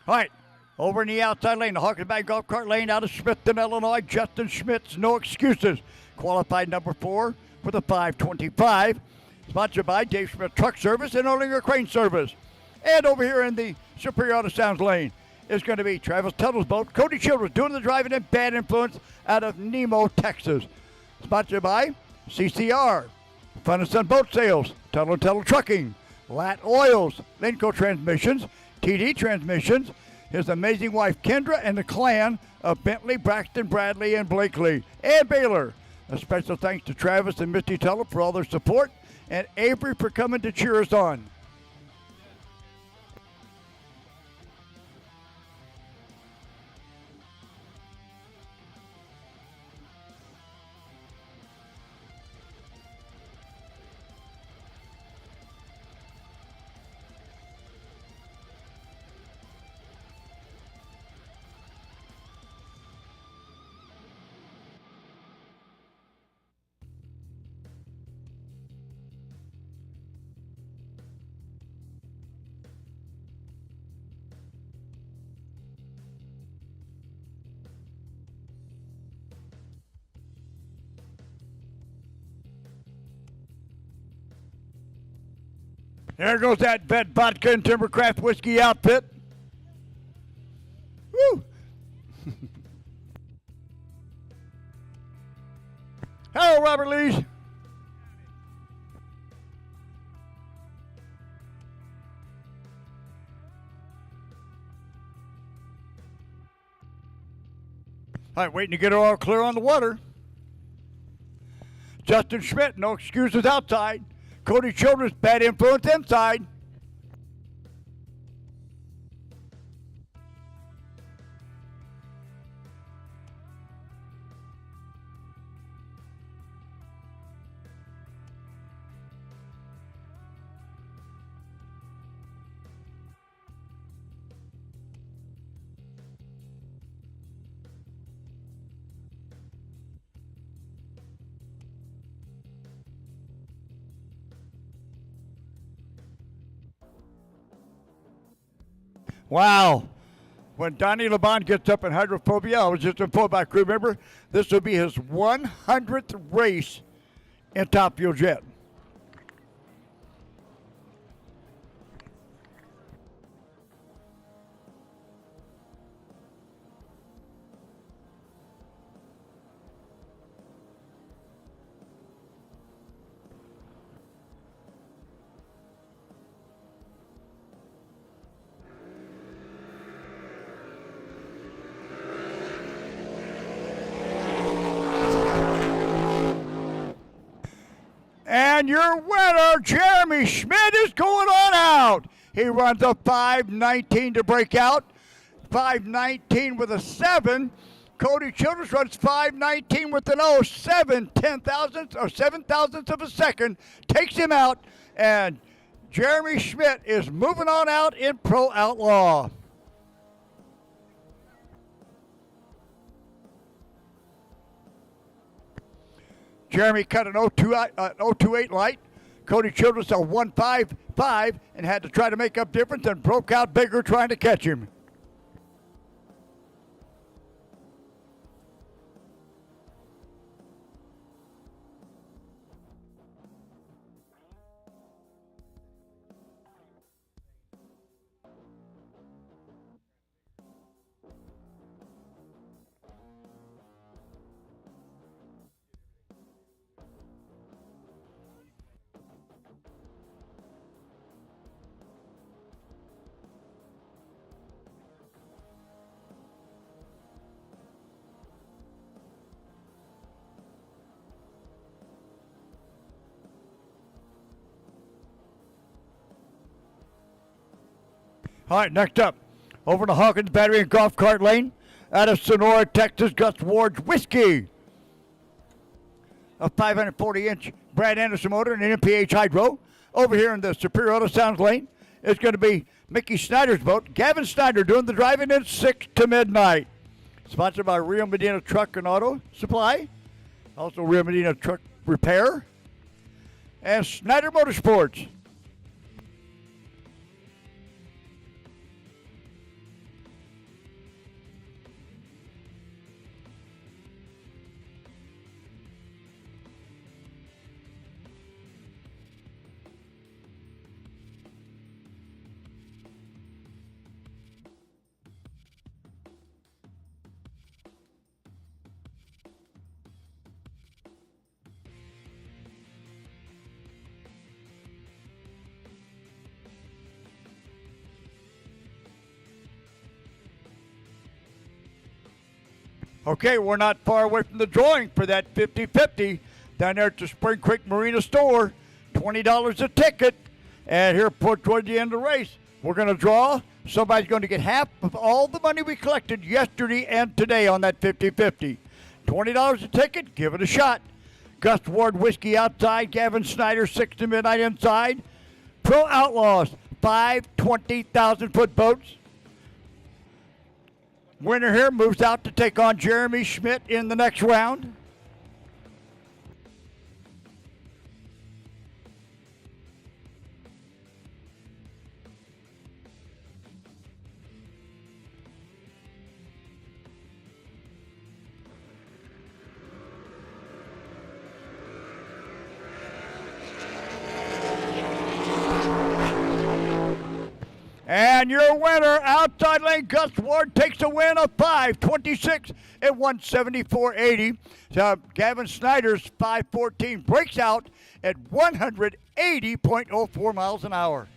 All right, over in the outside lane, the Hawkins Bank Golf Cart Lane out of Smithton, Illinois. Justin Schmitz, no excuses. Qualified number 4 for the 525. Sponsored by Dave Smith Truck Service and Erlinger Crane Service. And over here in the Superior Auto Sounds lane is going to be Travis Tuttle's boat. Cody Childress doing the driving in Bad Influence out of Nemo, Texas. Sponsored by CCR, Fun and Son Boat Sales, Tuttle Trucking, Lat Oils, Linco Transmissions, TD Transmissions, his amazing wife Kendra, and the clan of Bentley, Braxton, Bradley, and Blakely, and Baylor. A special thanks to Travis and Misty Tuttle for all their support, and Avery for coming to cheer us on. There goes that Vet Vodka and Timbercraft Whiskey outfit. Woo! Hello, Robert Lees. All right, waiting to get her all clear on the water. Justin Schmidt, no excuses outside. Cody Childress, Bad Influence inside. Wow. When Donnie LeBon gets up in hydrophobia, I was just informed by a crew member, this will be his 100th race in Top Fuel Jet. And your winner, Jeremy Schmidt, is going on out. He runs a 5:19 to break out. 5:19 with a 7. Cody Childers runs 5:19 with an 07 10,000ths or 7,000ths of a second. Takes him out, and Jeremy Schmidt is moving on out in Pro Outlaw. Jeremy cut an 028 light. Cody Childers a 155 and had to try to make up difference and broke out bigger trying to catch him. All right, next up, over to Hawkins Battery and Golf Cart Lane, out of Sonora, Texas, Gus Ward's Whiskey. A 540-inch Brad Anderson motor and an MPH hydro. Over here in the Superior Auto Sounds lane is going to be Mickey Snyder's boat. Gavin Snyder doing the driving at 6 to midnight. Sponsored by Rio Medina Truck and Auto Supply. Also Rio Medina Truck Repair. And Snyder Motorsports. Okay, we're not far away from the drawing for that 50-50 down there at the Spring Creek Marina store. $20 a ticket. And here toward the end of the race, we're going to draw. Somebody's going to get half of all the money we collected yesterday and today on that 50-50. $20 a ticket, give it a shot. Gus Ward Whiskey outside, Gavin Snyder 6 to midnight inside. Pro Outlaws, 5 20,000-foot boats. Winner here moves out to take on Jeremy Schmidt in the next round. And your winner, outside lane, Gus Ward takes a win of 5:26 at 174.80. So Gavin Snyder's 5:14 breaks out at 180.04 miles an hour.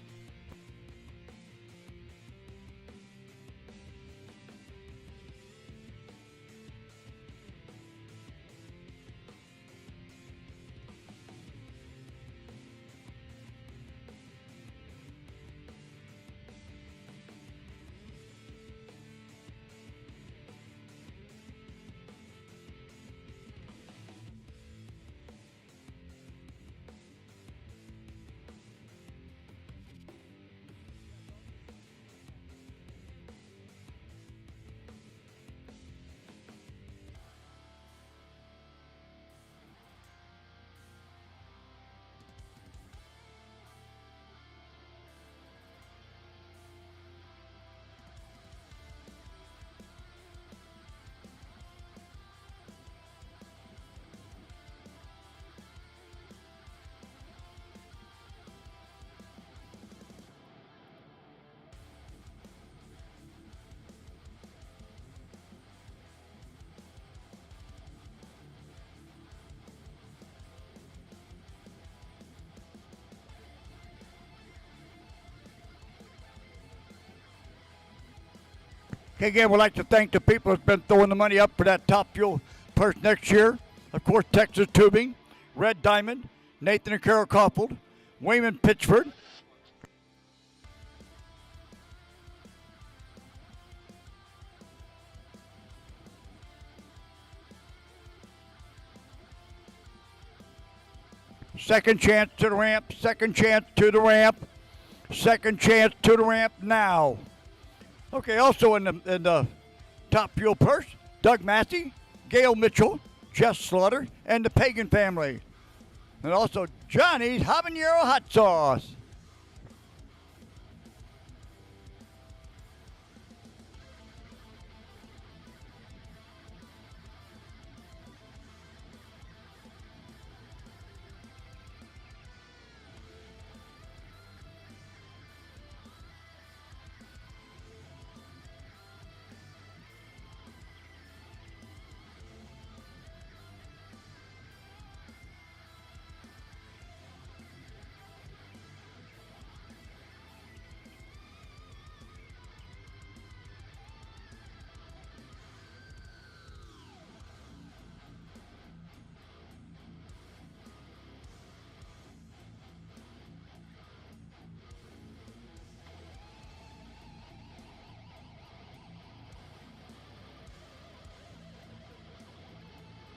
Okay, again, we'd like to thank the people that's been throwing the money up for that top fuel purse next year. Of course, Texas Tubing, Red Diamond, Nathan and Carol Koppel, Wayman Pitchford, Second chance to the ramp. Second chance to the ramp. Second chance to the ramp now. Okay, also in the top fuel purse, Doug Massey, Gail Mitchell, Jess Slaughter, and the Pagan family. And also Johnny's Habanero Hot Sauce.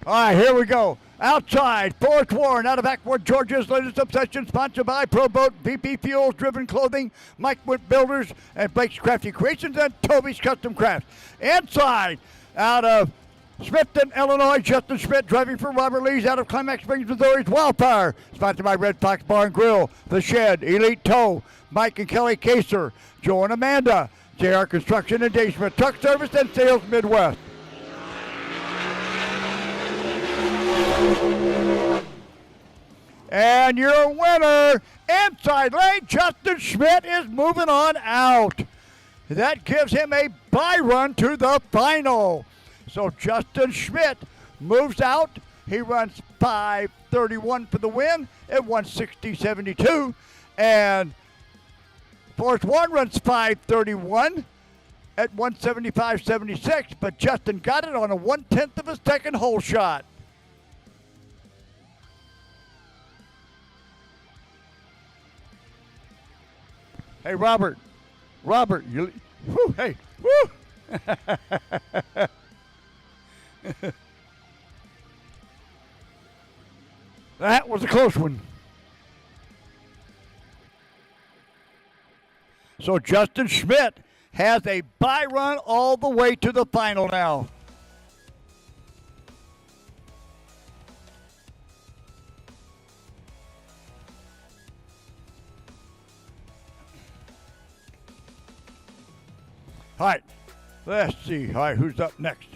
All right, here we go. Outside, fourth Warren out of Backward, Georgia's latest obsession, sponsored by Pro Boat, VP Fuels, Driven Clothing, Mike Witt Builders, and Blake's Crafty Creations, and Toby's Custom Crafts. Inside, out of Smithton, Illinois, Justin Schmidt driving for Robert Lee's out of Climax Springs, Missouri's Wildfire, sponsored by Red Fox Bar and Grill, The Shed, Elite Tow, Mike and Kelly Kaser, Joe and Amanda, JR Construction and Dave Smith Truck Service, and Sales Midwest. And your winner, inside lane, Justin Schmidt is moving on out. That gives him a bye run to the final. So Justin Schmidt moves out. He runs 5:31 for the win at 160.72. And Forrest Warren runs 5:31 at 175.76. But Justin got it on a 1/10 of a second hole shot. Hey, Robert, you, whoo, hey, woo. That was a close one. So Justin Schmidt has a bye run all the way to the final now. All right, let's see. All right, who's up next?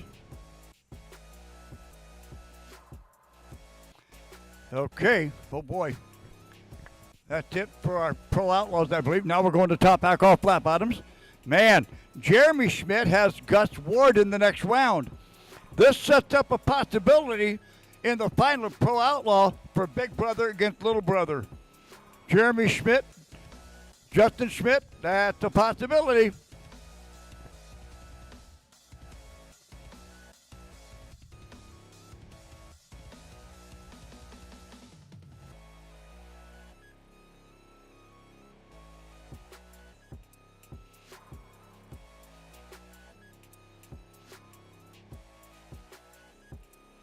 Okay, oh boy. That's it for our Pro Outlaws, I believe. Now we're going to top alcohol flat bottoms. Man, Jeremy Schmidt has Gus Ward in the next round. This sets up a possibility in the final of Pro Outlaw for Big Brother against Little Brother. Jeremy Schmidt, Justin Schmidt, that's a possibility.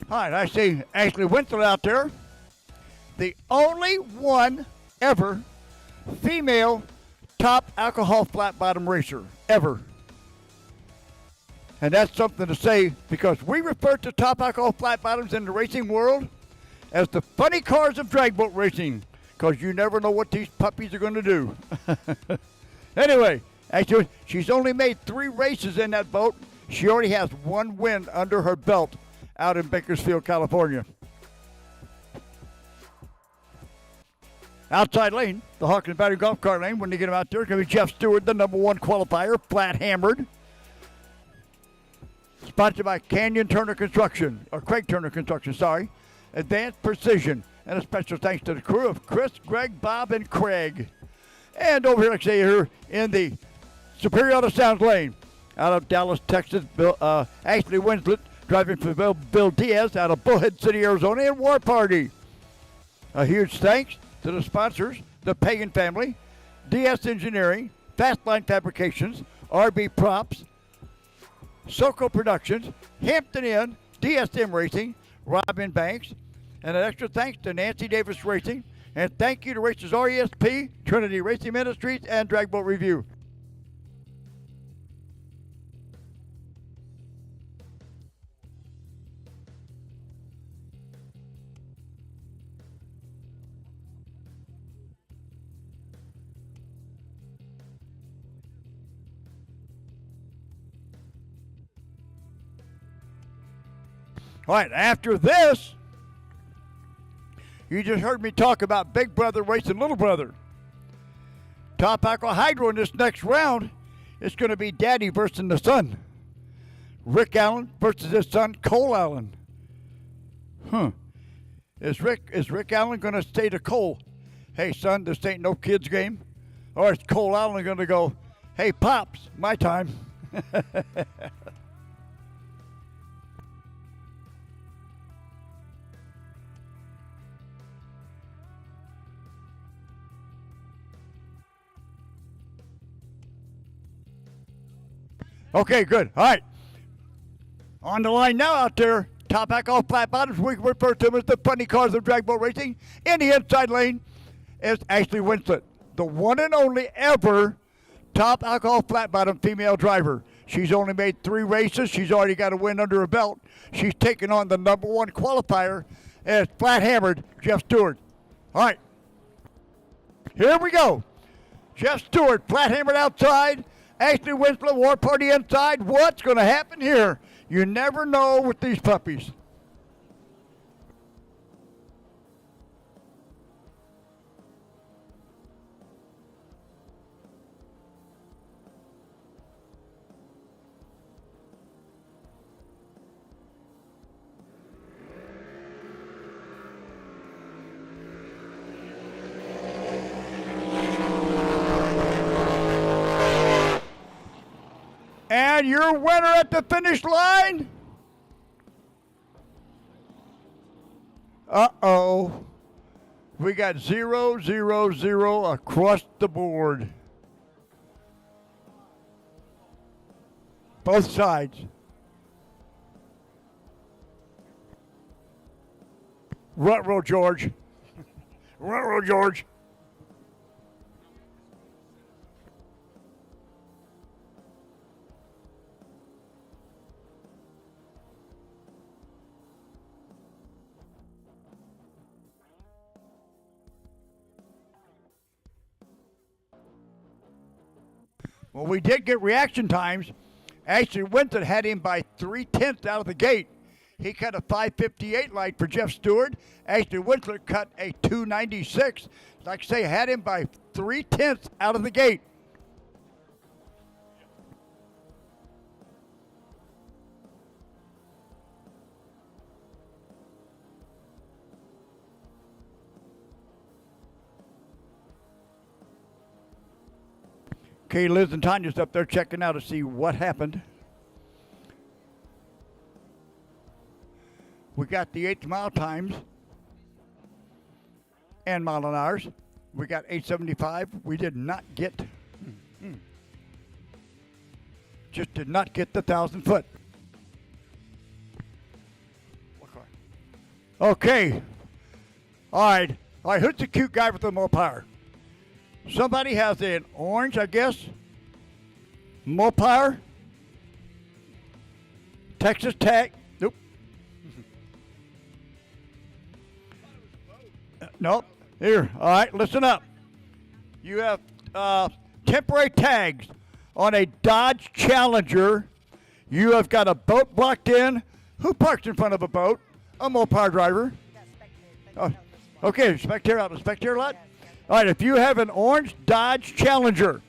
All right, I see Ashley Winslow out there. The only one ever female top alcohol flat bottom racer, ever. And that's something to say because we refer to top alcohol flat bottoms in the racing world as the funny cars of drag boat racing because you never know what these puppies are going to do. Anyway, actually, she's only made 3 races in that boat. She already has 1 win under her belt out in Bakersfield, California. Outside lane, the Hawkins Battery Golf Cart lane, when they get him out there, it's going to be Jeff Stewart, the #1 qualifier, flat hammered. Sponsored by Canyon Turner Construction, or Craig Turner Construction, sorry. Advanced Precision, and a special thanks to the crew of Chris, Greg, Bob, and Craig. And over here, like I say, here in the Superior Auto Sounds lane, out of Dallas, Texas, Ashley Winslet, driving for Bill Diaz out of Bullhead City, Arizona, and War Party. A huge thanks to the sponsors, the Pagan family, DS Engineering, Fastline Fabrications, RB Props, Soco Productions, Hampton Inn, DSM Racing, Robin Banks, and an extra thanks to Nancy Davis Racing, And thank you to Racers RESP, Trinity Racing Ministries, and Drag Boat Review. All right, after this, you just heard me talk about Big Brother racing Little Brother. Top Aqua Hydro in this next round is going to be Daddy versus the son. Rick Allen versus his son, Cole Allen. Is Rick Allen going to say to Cole, hey, son, this ain't no kid's game? Or is Cole Allen going to go, hey, Pops, my time? Okay, good. All right. On the line now out there, top back off flat bottoms. We refer to them as the funny cars of drag boat racing. In the inside lane is Ashley Winslet, the one and only ever top alcohol flat bottom female driver. She's only made 3 races. She's already got a win under her belt. She's taking on the number 1 qualifier as flat hammered Jeff Stewart. All right. Here we go. Jeff Stewart, flat hammered outside. Ashley Winslet, War Party inside. What's going to happen here? You never know with these puppies. And your winner at the finish line? Uh-oh. We got 0, 0, 0 across the board. Both sides. Ruh-roh, George. Ruh-roh, George. Well, we did get reaction times. Ashley Winslet had him by 3/10 out of the gate. He cut a 5:58 light for Jeff Stewart. Ashley Winslet cut a 2:96. Like I say, had him by 3/10 out of the gate. Okay, Liz and Tanya's up there checking out to see what happened. We got the 8th mile times and mile an hours. We got 875. We did not get, just did not get the 1,000 foot. Okay. All right, who's the cute guy with the more power? Somebody has an orange, I guess. Mopar. Texas Tech. Nope. Nope. Here. All right, listen up. You have temporary tags on a Dodge Challenger. You have got a boat blocked in. Who parks in front of a boat? A Mopar driver. Oh, okay, spectator out the spectator lot. All right, if you have an orange Dodge Challenger,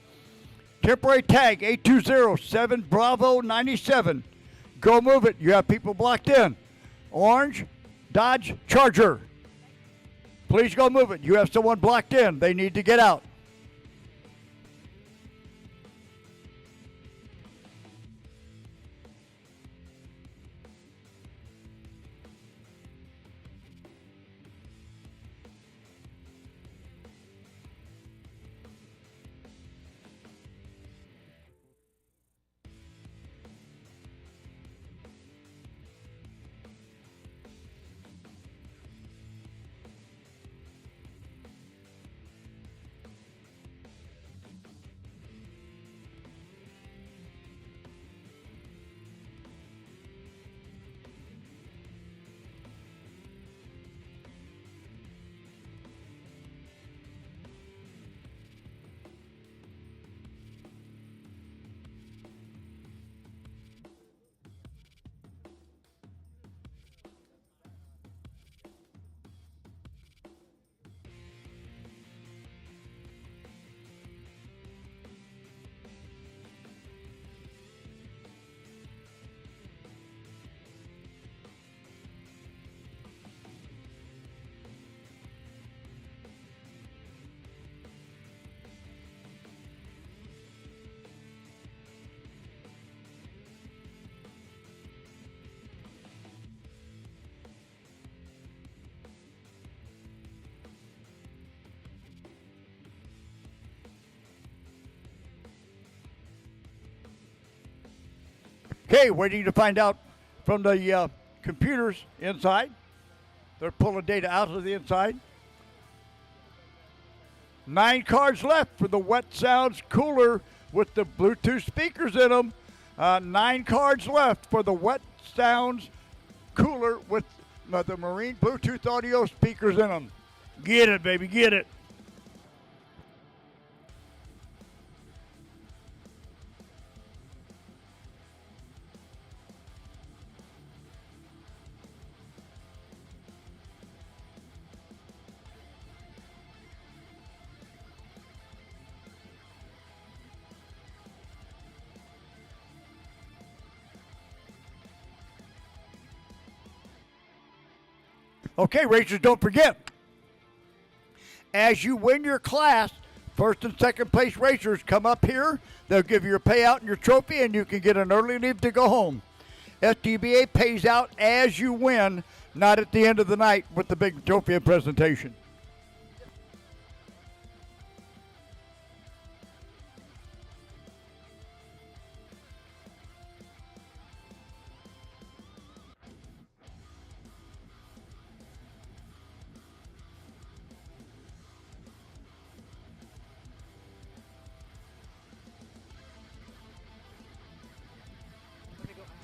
temporary tag 8207 Bravo 97, go move it. You have people blocked in. Orange Dodge Charger. Please go move it. You have someone blocked in. They need to get out. Okay, waiting to find out from the computers inside. They're pulling data out of the inside. 9 cards left for the Wet Sounds cooler with the Bluetooth speakers in them. 9 cards left for the Wet Sounds cooler with the Marine Bluetooth audio speakers in them. Get it, baby, get it. Okay, racers, don't forget, as you win your class, first and second place racers come up here. They'll give you your payout and your trophy, and you can get an early leave to go home. SDBA pays out as you win, not at the end of the night with the big trophy and presentation.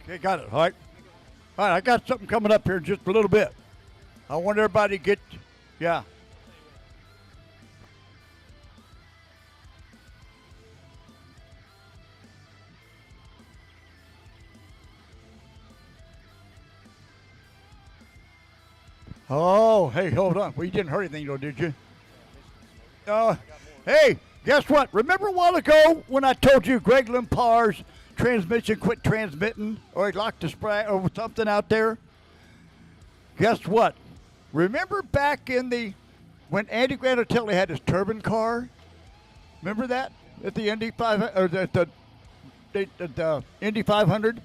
Okay, got it. All right. All right, I got something coming up here in just a little bit. I want everybody to get, yeah. Oh, hey, hold on. Well, you didn't hurt anything, though, did you? Hey, guess what? Remember a while ago when I told you Greg Lempar's transmission quit transmitting, or he locked the spray or something out there? Guess what? Remember back in when Andy Granatelli had his turbine car? Remember that at the Indy 500 or the Indy 500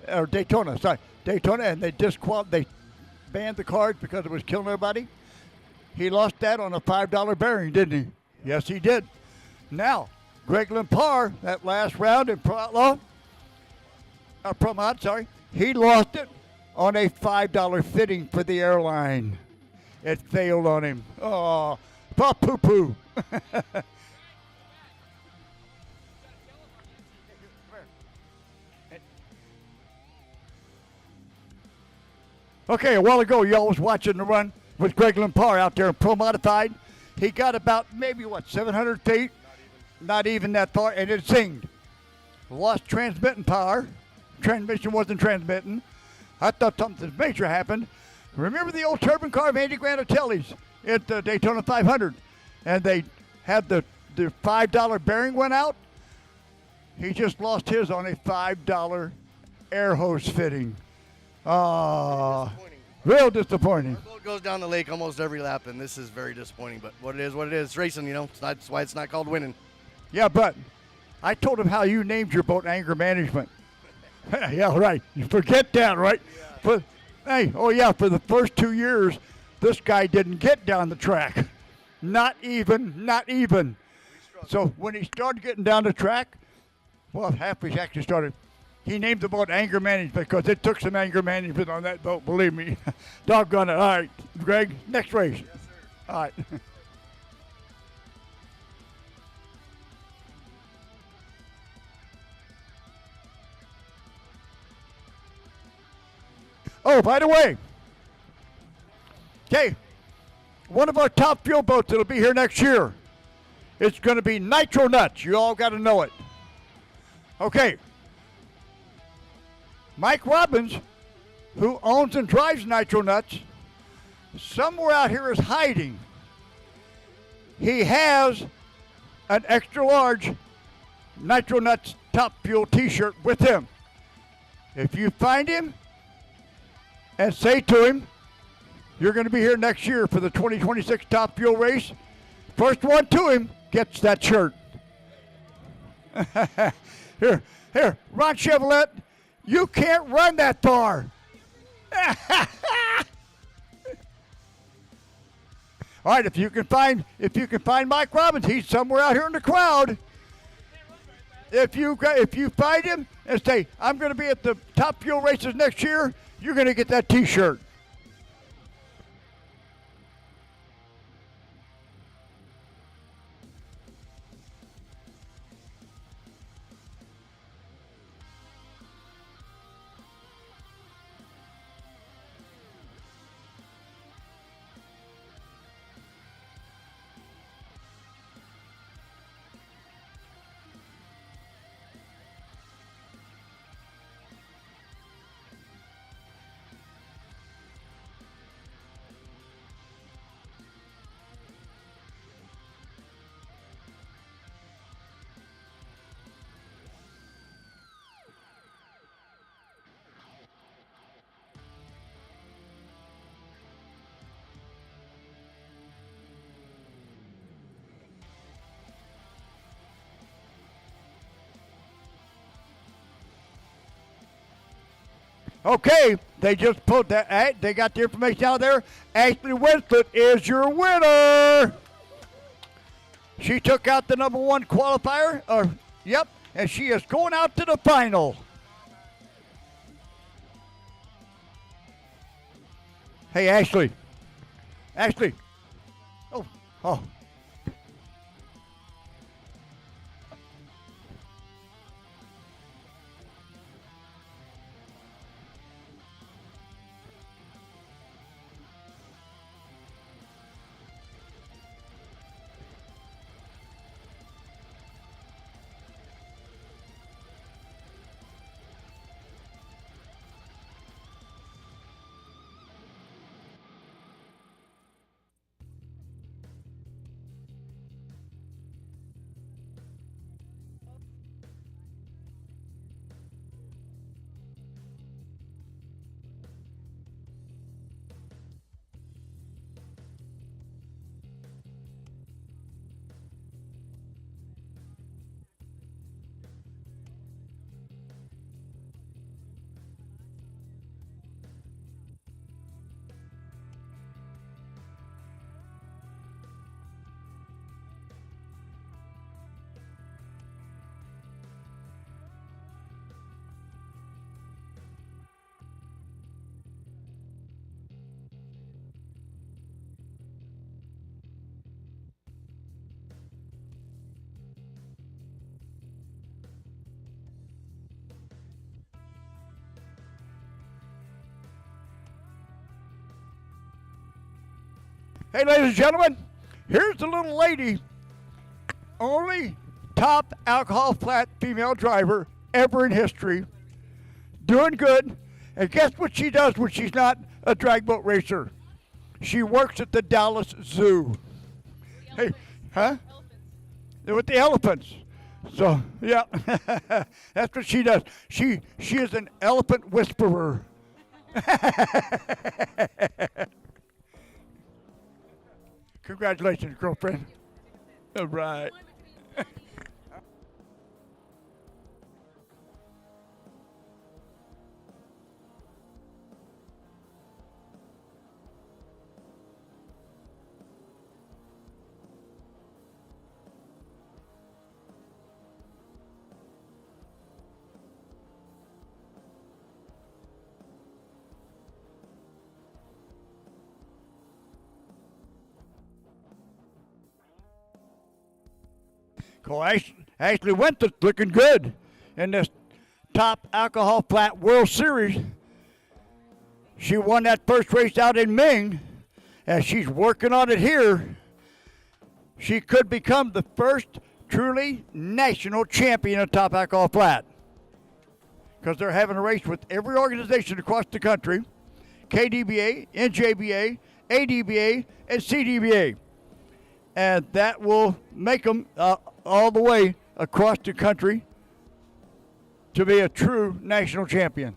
or Daytona? Sorry, Daytona, and they banned the cars because it was killing everybody. He lost that on a $5 bearing, didn't he? Yes, he did. Now, Greg Lempar, that last round in Pro Mod, he lost it on a $5 fitting for the airline. It failed on him. Oh, poo-poo. Okay, a while ago, y'all was watching the run with Greg Lempar out there in Pro Modified. He got about maybe, 700 feet? Not even that far, and it zinged. Lost transmitting power. Transmission wasn't transmitting. I thought something major happened. Remember the old turbine car of Andy Granatelli's at the Daytona 500? And they had the $5 bearing went out? He just lost his on a $5 air hose fitting. Real disappointing. Our boat goes down the lake almost every lap, and this is very disappointing. But what it is, it's racing, That's why it's not called winning. Yeah, but I told him how you named your boat Anger Management. Yeah, right. You forget that, right? Yeah. For the first 2 years, this guy didn't get down the track. Not even. So when he started getting down the track, half he actually started. He named the boat Anger Management because it took some anger management on that boat, believe me. Doggone it. All right, Greg, next race. Yes, sir. All right. Oh, by the way, okay, one of our top fuel boats that'll be here next year, it's going to be Nitro Nuts. You all got to know it. Okay. Mike Robbins, who owns and drives Nitro Nuts, somewhere out here is hiding. He has an extra large Nitro Nuts Top Fuel t-shirt with him. If you find him and say to him, you're going to be here next year for the 2026 Top Fuel race, first one to him gets that shirt. Here, Ron Chevrolet, you can't run that far. All right, if you can find Mike Robbins, he's somewhere out here in the crowd. if you fight him and say, I'm going to be at the top fuel races next year, you're going to get that T-shirt. Okay, they just put that. They got the information out there. Ashley Winslet is your winner. She took out the number 1 qualifier. Yep, and she is going out to the final. Hey, Ashley. Ashley. Oh. Hey, ladies and gentlemen, here's the little lady, only top alcohol flat female driver ever in history, doing good. And guess what she does when she's not a drag boat racer? She works at the Dallas Zoo. Hey, huh? With the elephants. So, yeah, that's what she does. She is an elephant whisperer. Congratulations, girlfriend. All right. Cool. Ashley Winslet looking good in this top alcohol flat World Series. She won that first race out in Ming, and she's working on it here. She could become the first truly national champion of top alcohol flat, because they're having a race with every organization across the country: KDBA, NJBA, ADBA, and CDBA. And that will make them all the way across the country to be a true national champion.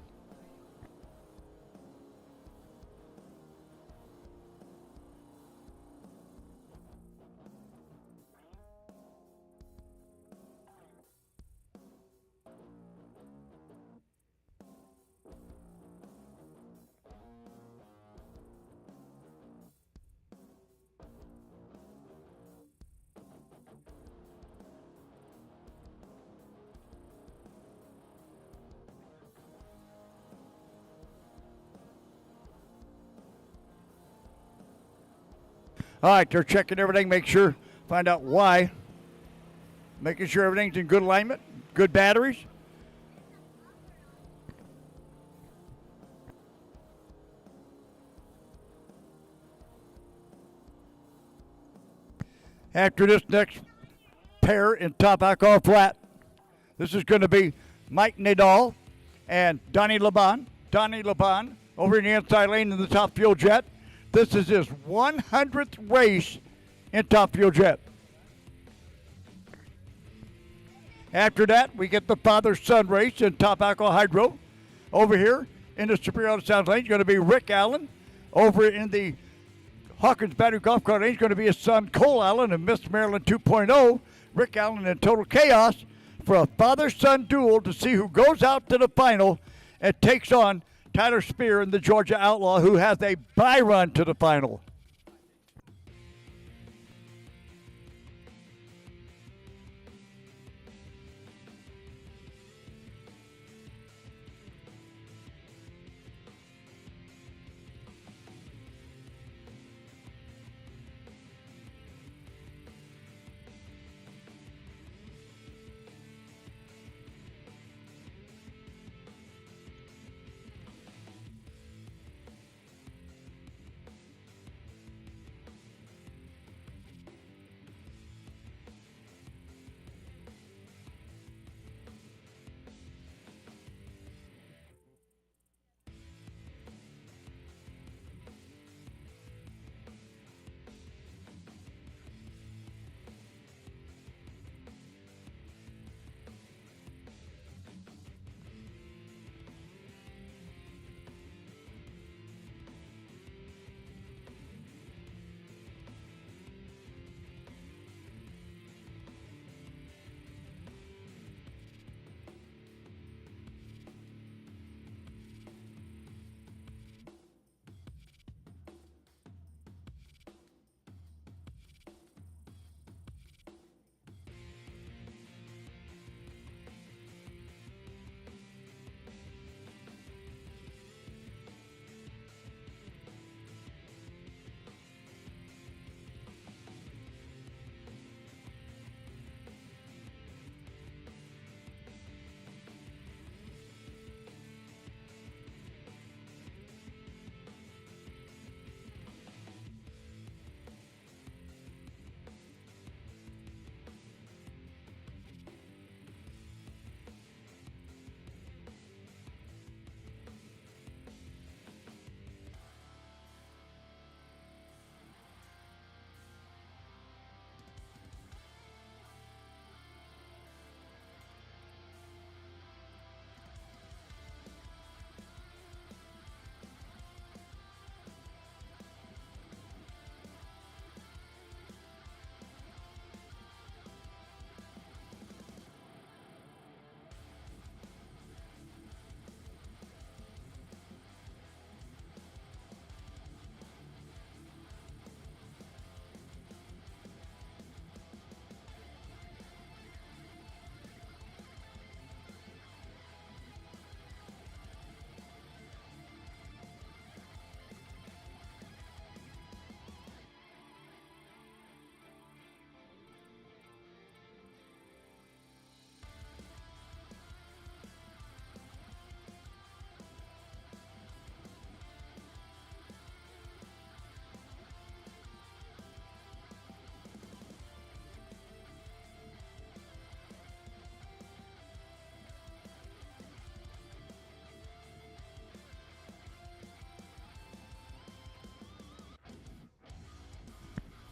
All right, they're checking everything, make sure, find out why. Making sure everything's in good alignment, good batteries. After this next pair in top alcohol flat, this is going to be Mike Nadal and Donnie Laban. Donnie Laban over in the inside lane in the top fuel jet. This is his 100th race in top fuel jet. After that, we get the father-son race in top alcohol hydro. Over here in the Superior Sound lane is going to be Rick Allen. Over in the Hawkins Battery Golf Cart lane is going to be his son Cole Allen and Miss Maryland 2.0. Rick Allen in total chaos for a father-son duel to see who goes out to the final and takes on Tyler Spear and the Georgia Outlaw, who has a bye run to the final.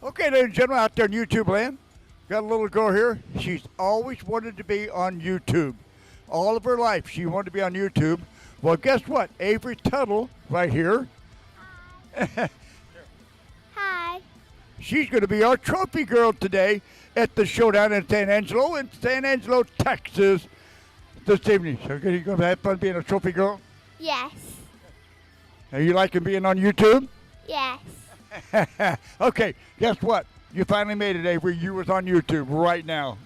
Okay, ladies and gentlemen, out there in YouTube land, got a little girl here. She's always wanted to be on YouTube. All of her life, she wanted to be on YouTube. Well, guess what? Avery Tuttle, right here. Hi. She's going to be our trophy girl today at the showdown in San Angelo, Texas, this evening. So you going to have fun being a trophy girl? Yes. Are you liking being on YouTube? Yes. Okay, guess what? You finally made it, Avery. You was on YouTube right now.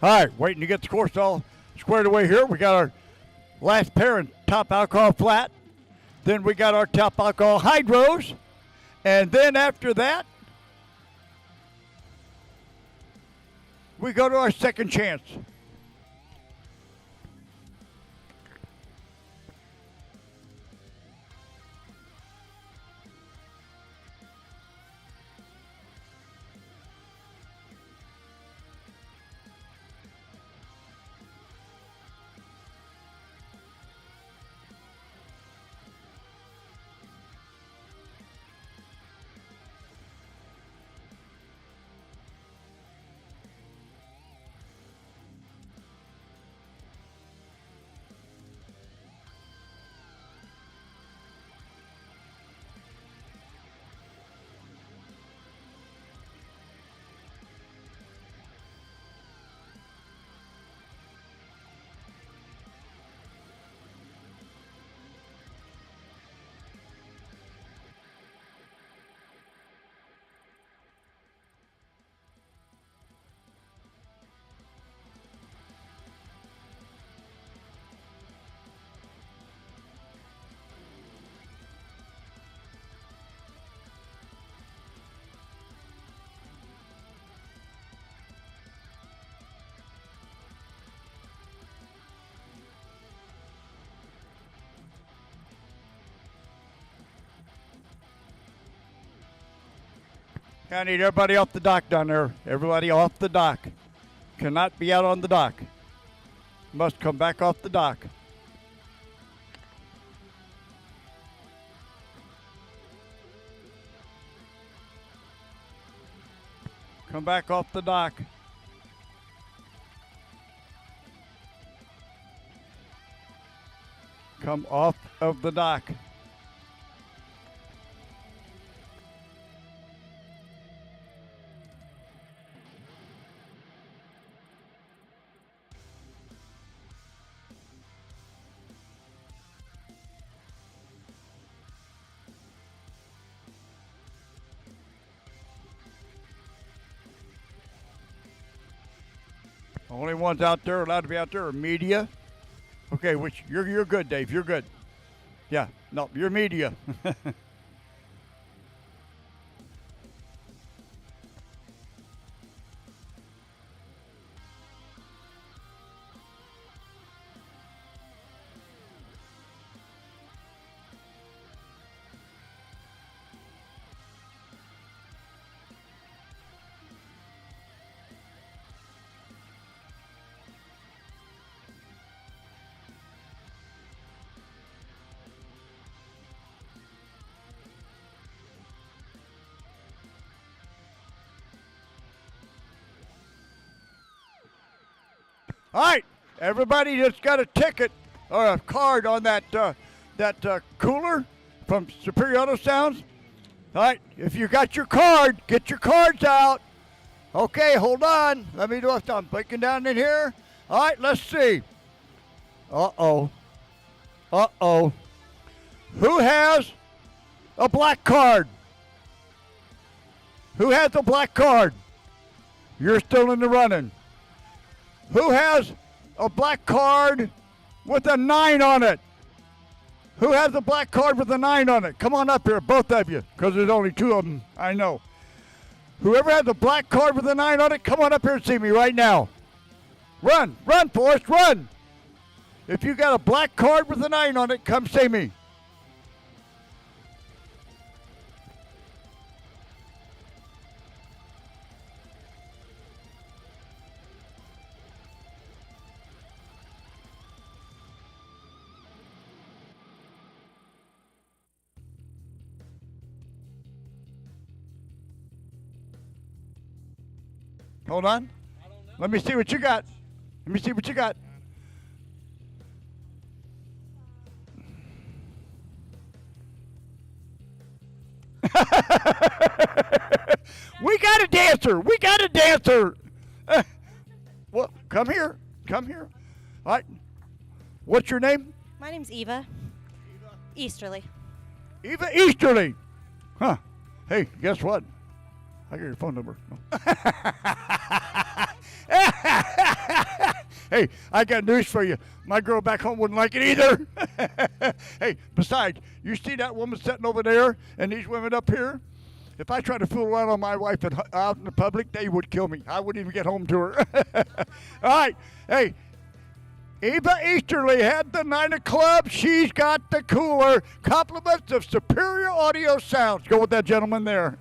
All right, waiting to get the course all squared away here. We got our last pair in top alcohol flat. Then we got our top alcohol hydros. And then after that, we go to our second chance. I need everybody off the dock down there. Everybody off the dock. Cannot be out on the dock. Must come back off the dock. Come back off the dock. Come off of the dock. Only ones out there allowed to be out there are media. Okay, which you're good, Dave. You're good. Yeah, no, you're media. All right, everybody that's got a ticket or a card on that cooler from Superior Auto Sounds. All right, if you got your card, get your cards out. Okay, hold on. Let me do it. I'm breaking down in here. All right, let's see. Uh-oh. Uh-oh. Who has a black card? Who has a black card? You're still in the running. Who has a black card with a 9 on it? Who has a black card with a 9 on it? Come on up here, both of you, because there's only 2 of them, I know. Whoever has a black card with a 9 on it, come on up here and see me right now. Run, Forrest, run. If you got a black card with a 9 on it, come see me. Hold on. Let me see what you got. Let me see what you got. We got a dancer. We got a dancer. Well, come here. Come here. All right. What's your name? My name's Eva. Easterly. Eva Easterly. Huh. Hey, guess what? I got your phone number. Hey, I got news for you. My girl back home wouldn't like it either. Hey, besides, you see that woman sitting over there and these women up here? If I tried to fool around on my wife out in the public, they would kill me. I wouldn't even get home to her. All right. Hey, Eva Easterly had the Niner Club. She's got the cooler. Compliments of superior audio sounds. Go with that gentleman there.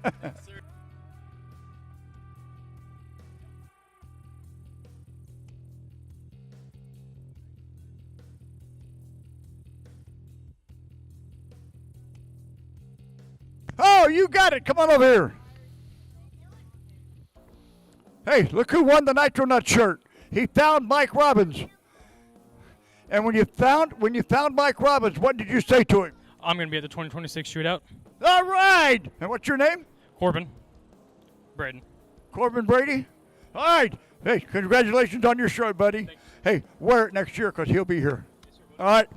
Oh, you got it. Come on over here. Hey, look who won the Nitro Nut shirt. He found Mike Robbins. And when you found Mike Robbins, what did you say to him? I'm going to be at the 2026 shootout. All right. And what's your name? Corbin. Braden. Corbin Brady. All right. Hey, congratulations on your shirt, buddy. Hey, wear it next year because he'll be here. All right.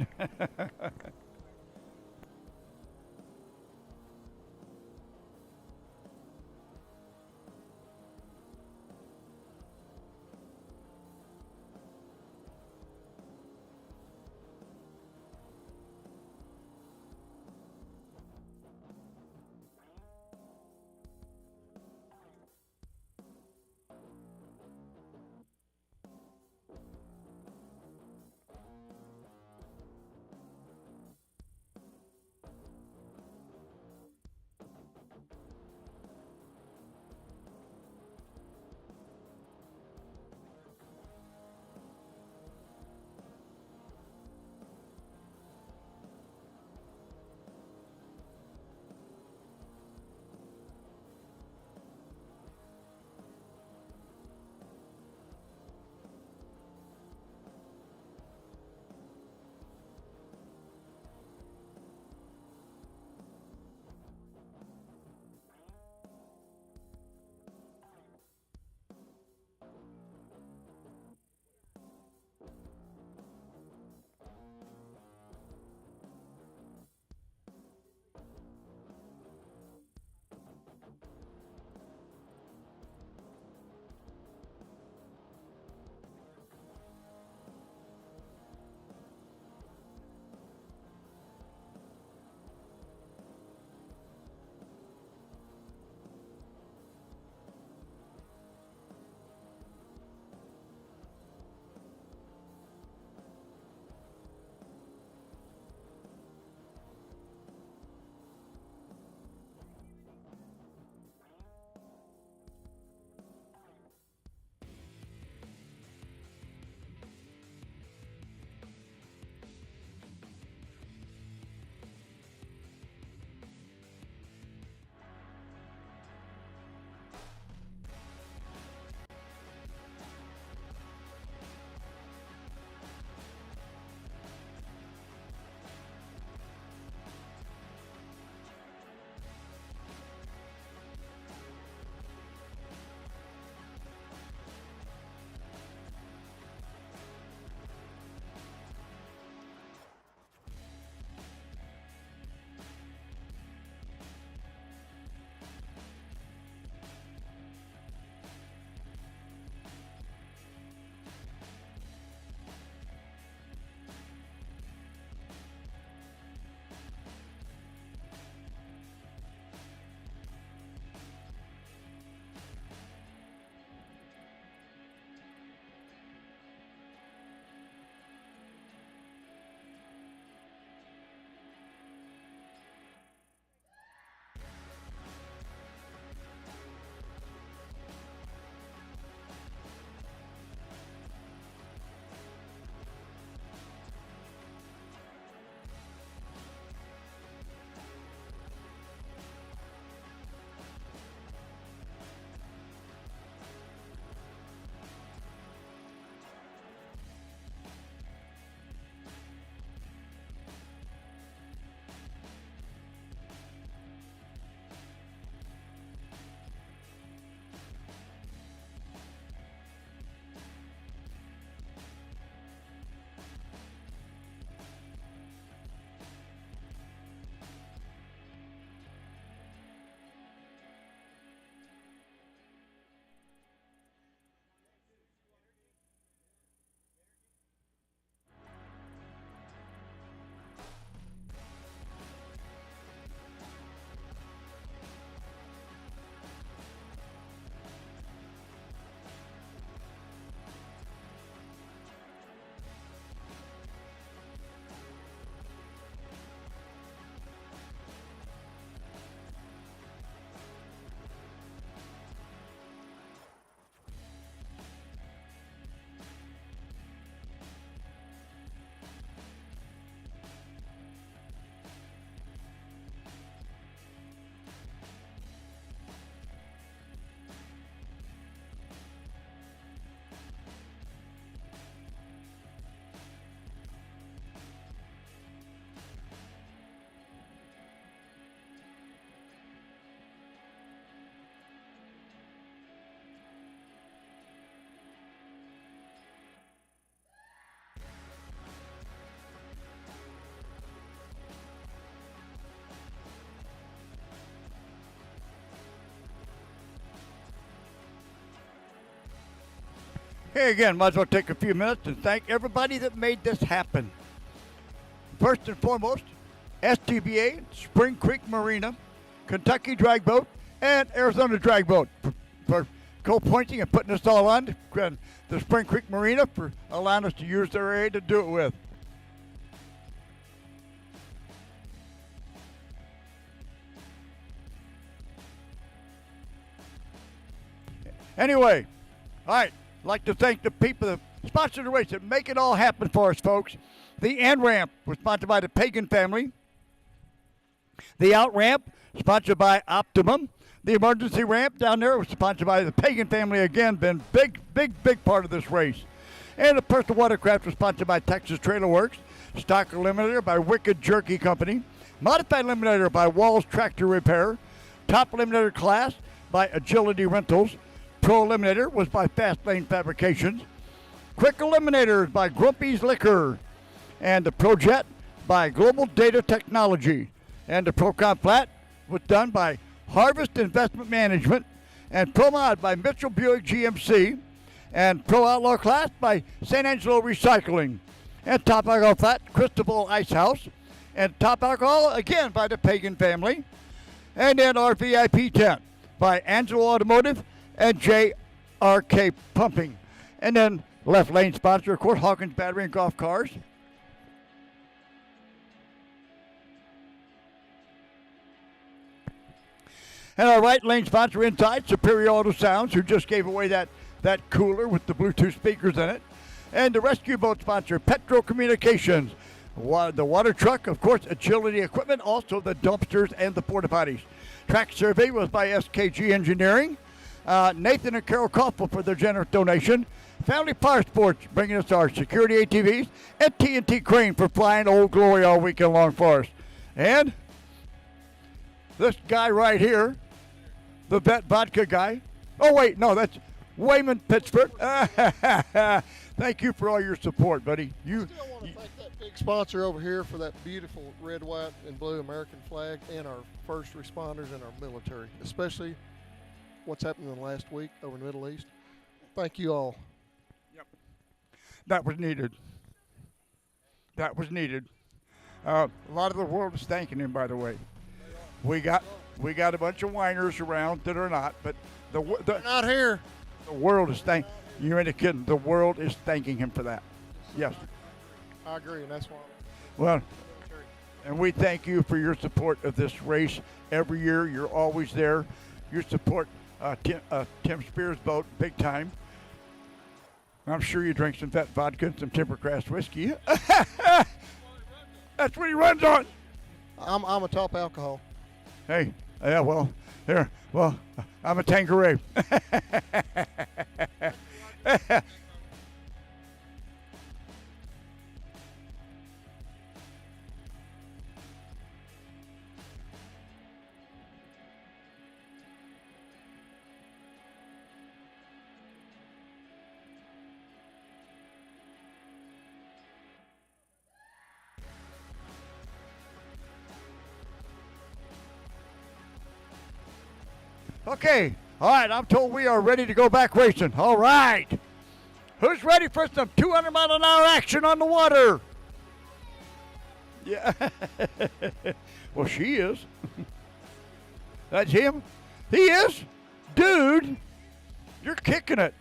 Hey, again, might as well take a few minutes and thank everybody that made this happen. First and foremost, SDBA, Spring Creek Marina, Kentucky Drag Boat, and Arizona Drag Boat for co-pointing and putting us all on. And the Spring Creek Marina for allowing us to use their area to do it with. Anyway, all right, I'd like to thank the people that sponsored the race that make it all happen for us, folks. The End Ramp was sponsored by the Pagan family. The Out Ramp, sponsored by Optimum. The emergency ramp down there was sponsored by the Pagan family again, been big part of this race. And the personal watercraft was sponsored by Texas Trailer Works. Stock Eliminator by Wicked Jerky Company. Modified Eliminator by Walls Tractor Repair. Top Eliminator class by Agility Rentals. Pro Eliminator was by Fast Lane Fabrications. Quick Eliminator by Grumpy's Liquor. And the Pro Jet by Global Data Technology. And the Procon Flat was done by Harvest Investment Management. And Pro Mod by Mitchell Buick GMC. And Pro Outlaw Class by St. Angelo Recycling. And Top Alcohol Flat, Cristobal Ice House. And Top Alcohol, again, by the Pagan family. And then our VIP tent by Angelo Automotive and JRK Pumping. And then left lane sponsor, of course, Hawkins Battery and Golf Cars. And our right lane sponsor inside, Superior Auto Sounds, who just gave away that cooler with the Bluetooth speakers in it. And the rescue boat sponsor, Petro Communications. The water truck, of course, Agility Equipment, also the dumpsters and the porta potties. Track survey was by SKG Engineering. Nathan and Carol Koffel for their generous donation. Family Power Sports bringing us our security ATVs. And TNT Crane for flying Old Glory all weekend long for us. And this guy right here, the Vet Vodka guy. Oh, wait, no, that's Wayman Pittsford. Thank you for all your support, buddy. Still want to thank that big sponsor over here for that beautiful red, white, and blue American flag and our first responders and our military, especially what's happened in the last week over in the Middle East. Thank you all. Yep. That was needed. That was needed. A lot of the world is thanking him, by the way. We got a bunch of whiners around that are not, but They're not here. the world is thanking. You ain't kidding. The world is thanking him for that. Yes. I agree, and that's why. Well, and we thank you for your support of this race every year. You're always there. You support Tim Spears' boat big time. I'm sure you drink some Vet Vodka and some Timbercraft whiskey. That's what he runs on. I'm a top alcohol. Hey, yeah, well, here, well, I'm a Tanqueray. Okay, all right, I'm told we are ready to go back racing. All right. Who's ready for some 200-mile-an-hour action on the water? Yeah. Well, she is. That's him. He is? Dude, you're kicking it.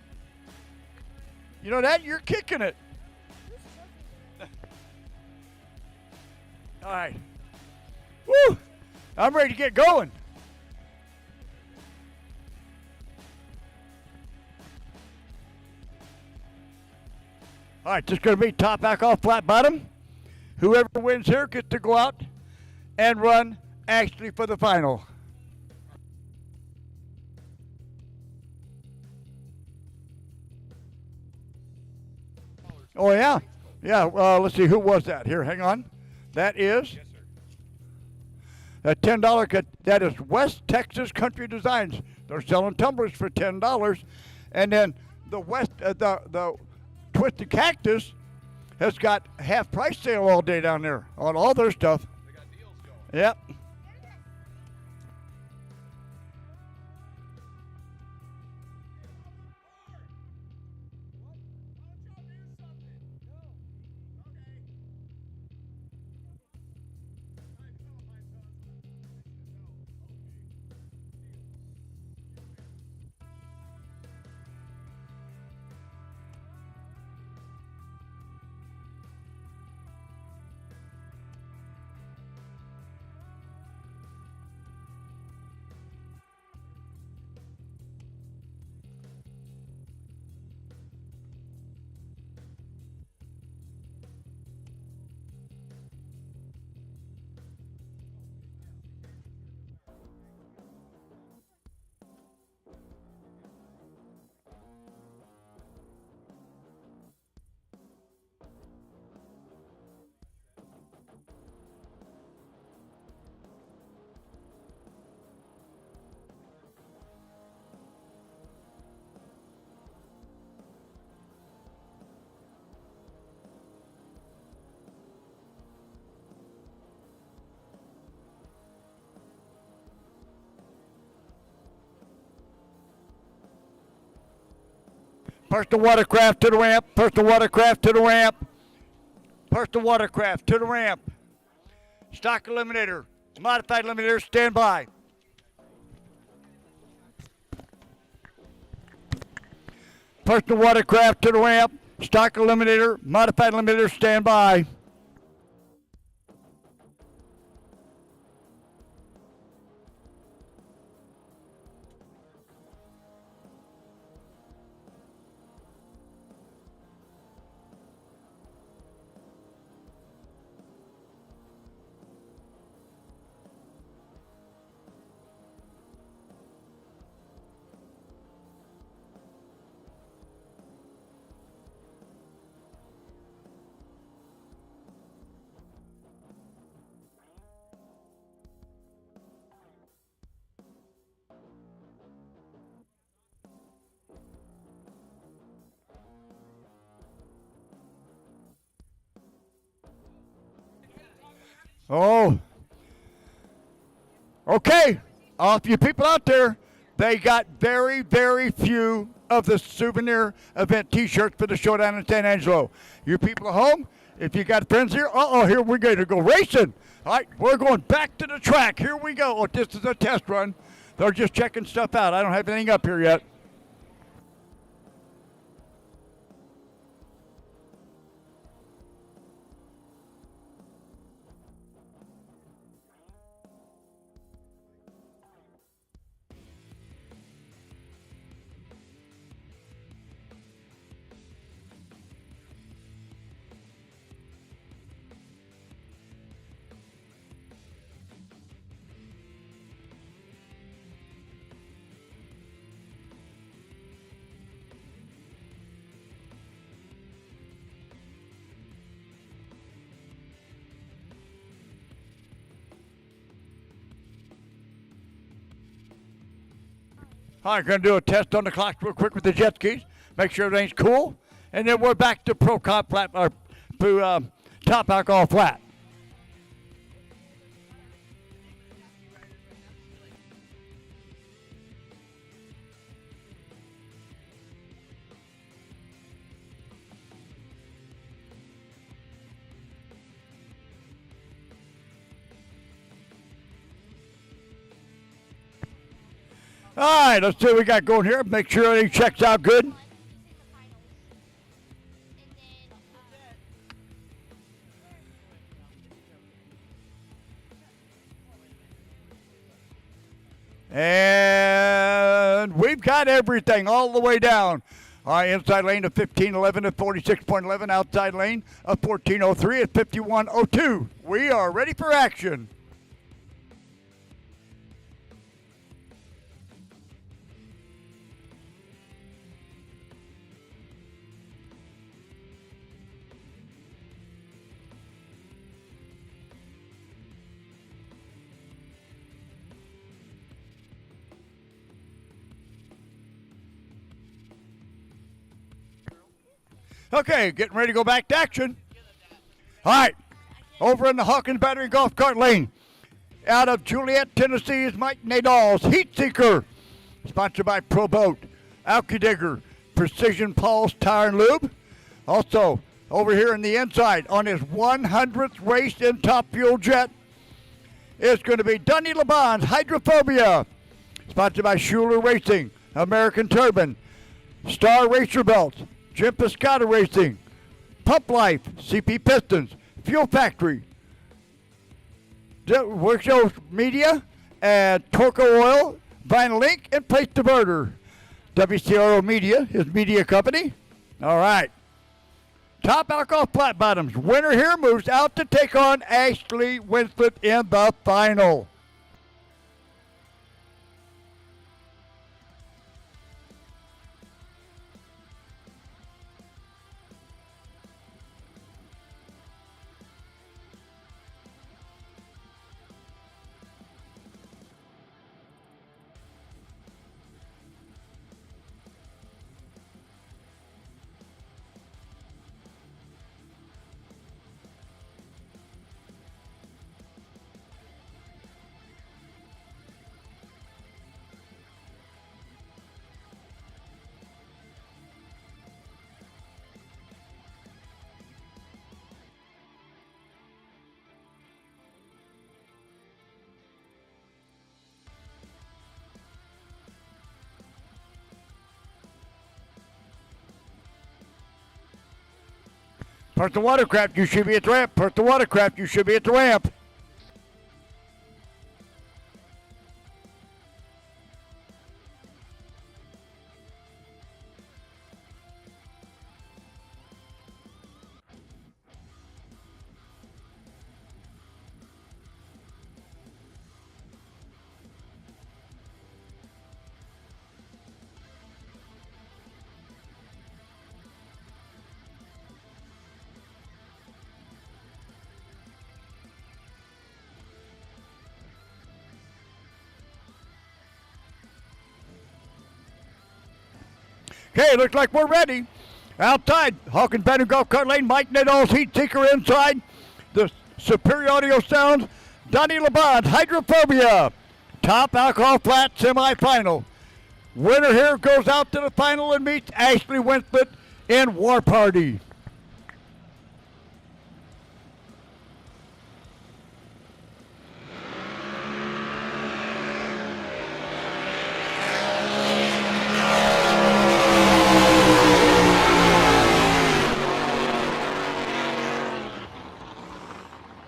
You know that? You're kicking it. All right. Woo! I'm ready to get going. All right, just going to be top back off flat bottom. Whoever wins here gets to go out and run actually for the final. Oh, yeah? Yeah, let's see, who was that? Here, hang on. That is a $10 that is West Texas Country Designs. They're selling tumblers for $10. And then the the Twisted Cactus has got half price sale all day down there on all their stuff. They got deals going. Yep. Personal watercraft to the ramp. Personal watercraft to the ramp. Personal watercraft to the ramp. Stock eliminator. Modified eliminator, stand by. Personal watercraft to the ramp. Stock eliminator. Modified eliminator, stand by. Oh. Okay. All of you people out there, they got very, very few of the souvenir event T-shirts for the showdown in San Angelo. You people at home, if you got friends here, here we're going to go racing. All right, we're going back to the track. Here we go. Oh, this is a test run. They're just checking stuff out. I don't have anything up here yet. All right, going to do a test on the clock real quick with the jet skis. Make sure everything's cool. And then we're back to Pro Cop flat, or top alcohol flat. All right, let's see what we got going here. Make sure everything checks out good. And we've got everything all the way down. All right, inside lane of 15.11 at 46.11. Outside lane of 14.03 at 51.02. We are ready for action. Okay, getting ready to go back to action. All right, over in the Hawkins Battery Golf Cart Lane. Out of Juliet, Tennessee is Mike Nadal's Heat Seeker. Sponsored by Pro Boat, Alky Digger, Precision Paul's Tire and Lube. Also, over here in the inside on his 100th race in Top Fuel Jet, it's going to be Dunny LeBon's Hydrophobia. Sponsored by Schuler Racing, American Turbine, Star Racer Belts, Jim Piscata Racing, Pump Life, CP Pistons, Fuel Factory, Workshow Media, and Torco Oil, Vinyl Ink, and Place Diverter. WCRO Media, his media company. All right. Top Alcohol Flat Bottoms. Winner here moves out to take on Ashley Winslet in the final. Perth the watercraft, you should be at the ramp. Perth the watercraft, you should be at the ramp. Okay, looks like we're ready. Outside, Hawkins Banner Golf Cart Lane, Mike Nadal's Heat Seeker inside. The Superior Audio Sounds, Donnie LeBond, Hydrophobia. Top Alcohol Flat semifinal. Winner here goes out to the final and meets Ashley Winslet in War Party.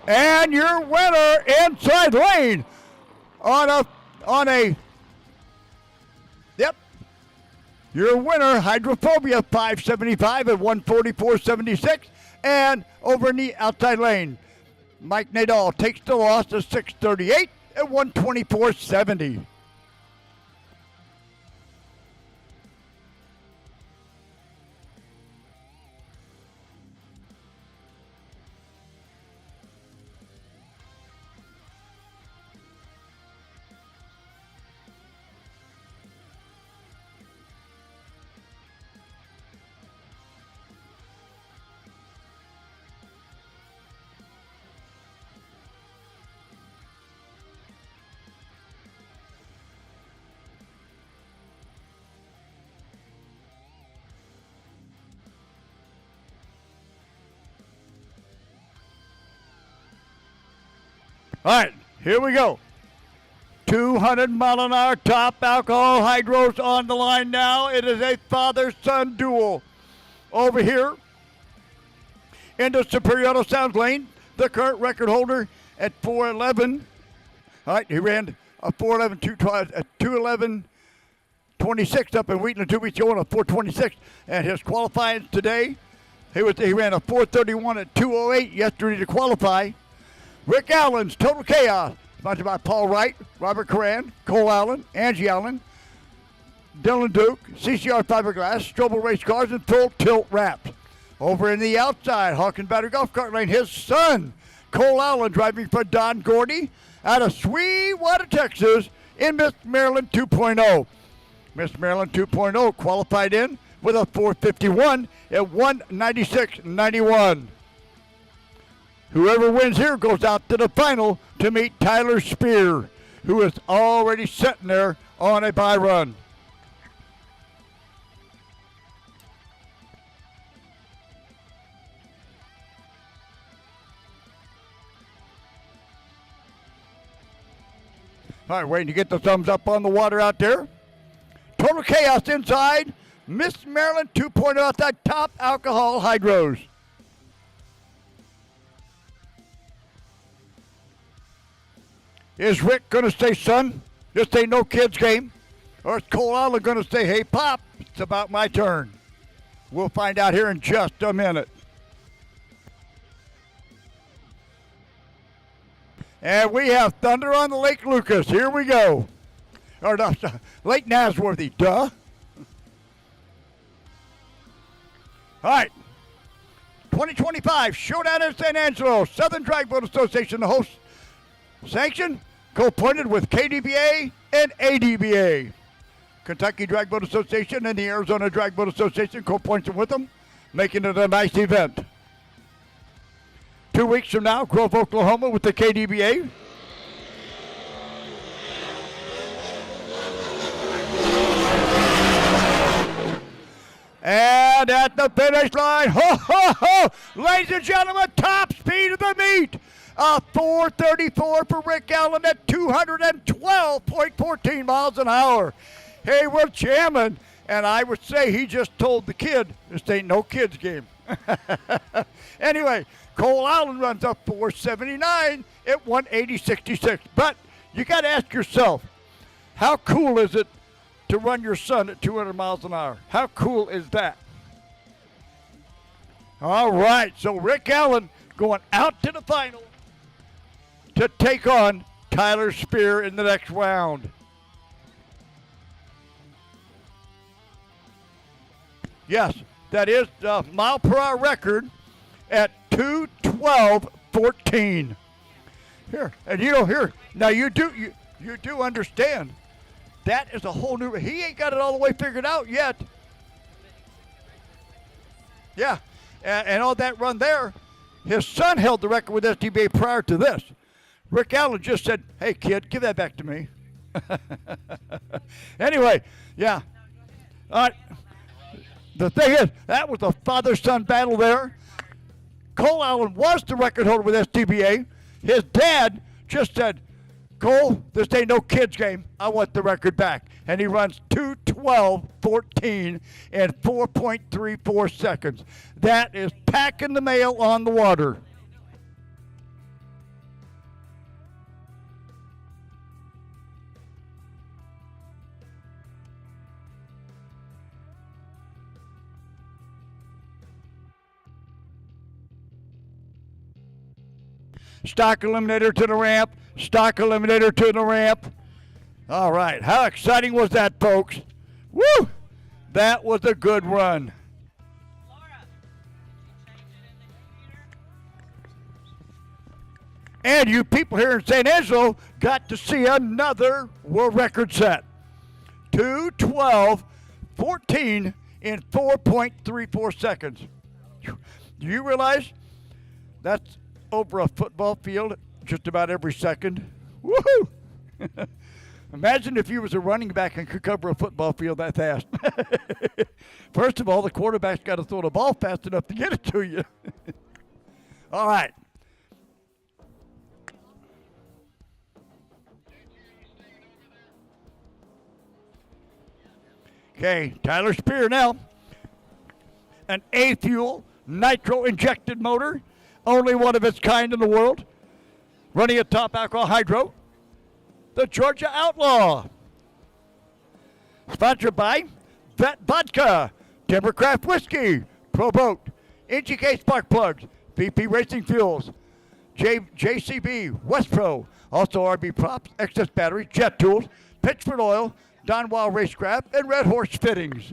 And your winner inside lane your winner, Hydrophobia, 575 at 144.76. And over in the outside lane, Mike Nadal takes the loss to 638 at 124.70. All right, here we go. 200-mile-an-hour top alcohol hydros on the line now. It is a father-son duel. Over here into Superior Auto Sounds lane, the current record holder at 4:11. All right, he ran a 2:11.26 up in Wheatland 2 weeks ago on a 4:26. And his qualifying today, he ran a 4:31 at 2:08 yesterday to qualify. Rick Allen's Total Chaos, sponsored by Paul Wright, Robert Coran, Cole Allen, Angie Allen, Dylan Duke, CCR Fiberglass, Strobel Race Cars, and Full Tilt Wraps. Over in the outside, Hawkins Battery Golf Cart Lane, his son, Cole Allen, driving for Don Gordy out of Sweetwater, Texas, in Miss Maryland 2.0. Miss Maryland 2.0 qualified in with a 451 at 196.91. Whoever wins here goes out to the final to meet Tyler Spear, who is already sitting there on a bye run. All right, waiting to get the thumbs up on the water out there. Total Chaos inside. Miss Maryland 2.0 outside top alcohol hydros. Is Rick going to say, son, this ain't no kid's game? Or is Cole Allen going to say, hey, Pop, it's about my turn? We'll find out here in just a minute. And we have thunder on the Lake Lucas. Here we go. Or no, Lake Nasworthy, duh. All right. 2025 Showdown in San Angelo. Southern Drag Boat Association, the host. Sanction, co-appointed with KDBA and ADBA. Kentucky Drag Boat Association and the Arizona Drag Boat Association co-appointed with them, making it a nice event. 2 weeks from now, Grove, Oklahoma with the KDBA. And at the finish line, ho, ho, ho, ladies and gentlemen, top speed of the meet. A 4:34 for Rick Allen at 212.14 miles an hour. Hey, we're jamming, and I would say he just told the kid, this ain't no kid's game. Anyway, Cole Allen runs up 479 at 180.66. But you got to ask yourself, how cool is it to run your son at 200 miles an hour? How cool is that? All right, so Rick Allen going out to the final to take on Tyler Spear in the next round. Yes, that is the mile per hour record at 2:12.14. Here, and here. Now you do understand that is a whole new. He ain't got it all the way figured out yet. Yeah, and on that run there, his son held the record with Sdba prior to this. Rick Allen just said, "Hey kid, give that back to me." Anyway, yeah. All right. The thing is, that was a father-son battle there. Cole Allen was the record holder with Sdba. His dad just said, "Cole, this ain't no kids game. I want the record back." And he runs 2:12.14 in 4.34 seconds. That is packing the mail on the water. Stock eliminator to the ramp. Stock eliminator to the ramp. All right. How exciting was that, folks? Woo! That was a good run. And you people here in San Angelo got to see another world record set. 2:12.14 in 4.34 seconds. Do you realize that's over a football field just about every second? Woohoo! Imagine if you was a running back and could cover a football field that fast. First of all, the quarterback's got to throw the ball fast enough to get it to you. All right. Okay, Tyler Spear now. An A-fuel nitro-injected motor. Only one of its kind in the world. Running a top alcohol hydro. The Georgia Outlaw. Sponsored by Vet Vodka, Timbercraft Whiskey, Pro Boat, NGK Spark Plugs, VP Racing Fuels, JCB, West Pro, also RB Props, Excess Batteries, Jet Tools, Pitchford Oil, Don Wild Racecraft, and Red Horse Fittings.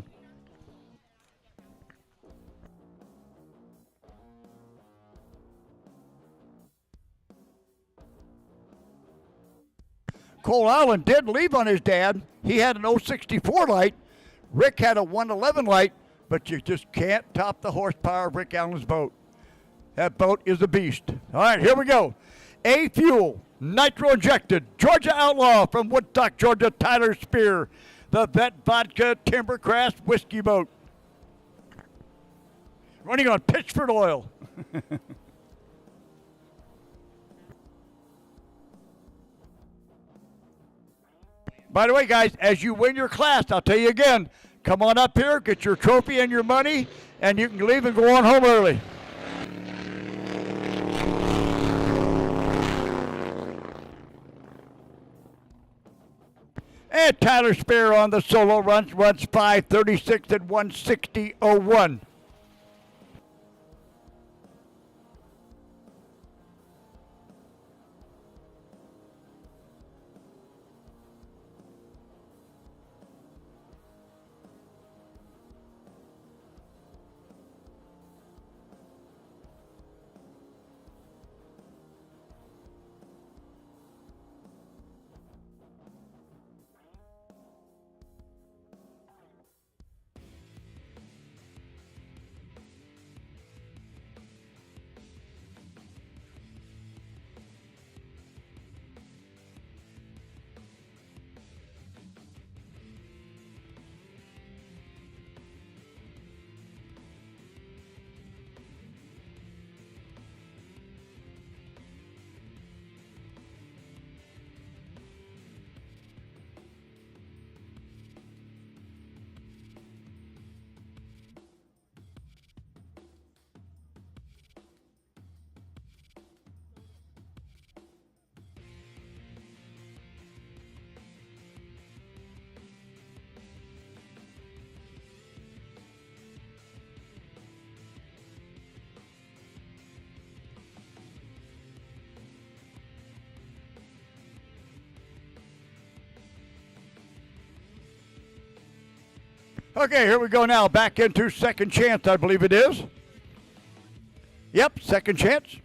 Cole Allen did leave on his dad. He had an 064 light. Rick had a 111 light, but you just can't top the horsepower of Rick Allen's boat. That boat is a beast. All right, here we go. A-fuel, nitro-injected, Georgia Outlaw from Woodstock, Georgia, Tyler Spear. The Vet Vodka Timbercraft Whiskey Boat. Running on Pitchford Oil. By the way, guys, as you win your class, I'll tell you again, come on up here, get your trophy and your money, and you can leave and go on home early. And Tyler Spear on the solo runs 5:36 at 160.01. Okay, here we go now. Back into second chance, I believe it is. Yep, second chance.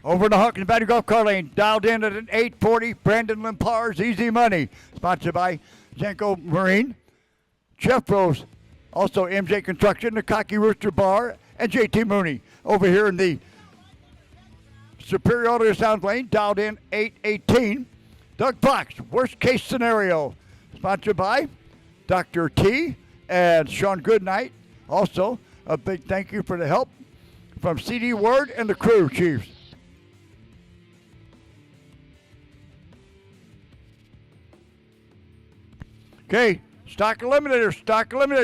Over in the Hawkins Battery Golf Car Lane, dialed in at an 840. Brandon Lempar's Easy Money, sponsored by Janko Marine, Jeff Rose, also MJ Construction, the Cocky Rooster Bar, and JT Mooney. Over here in the Superior Audio Sound Lane, dialed in 818. Doug Fox, Worst Case Scenario, sponsored by Dr. T and Sean Goodnight. Also, a big thank you for the help from CD Word and the crew chiefs. Okay, stock eliminator.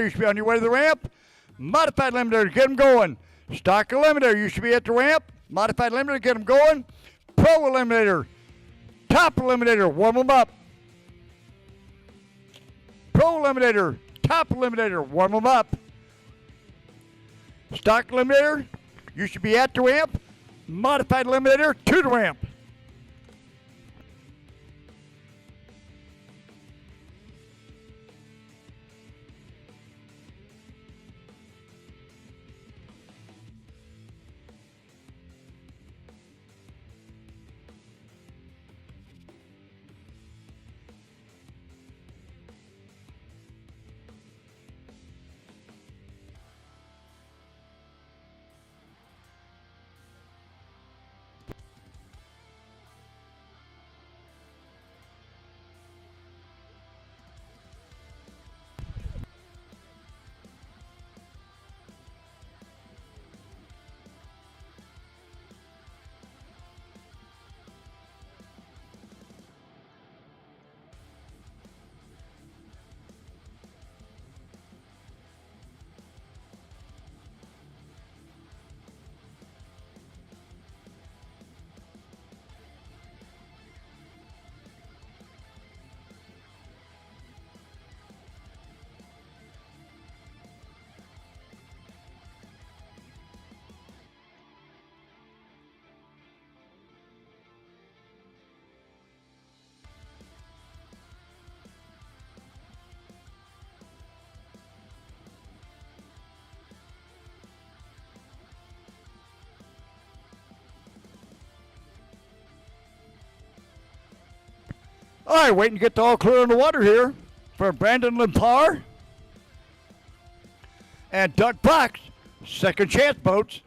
You should be on your way to the ramp. Modified eliminator, get them going. Stock eliminator, you should be at the ramp. Modified eliminator, get them going. Pro eliminator, top eliminator, warm them up. Pro eliminator, top eliminator, warm them up. Stock eliminator, you should be at the ramp. Modified eliminator, to the ramp. All right, waiting to get the all clear on the water here for Brandon Lempar and Doug Fox, second chance boats.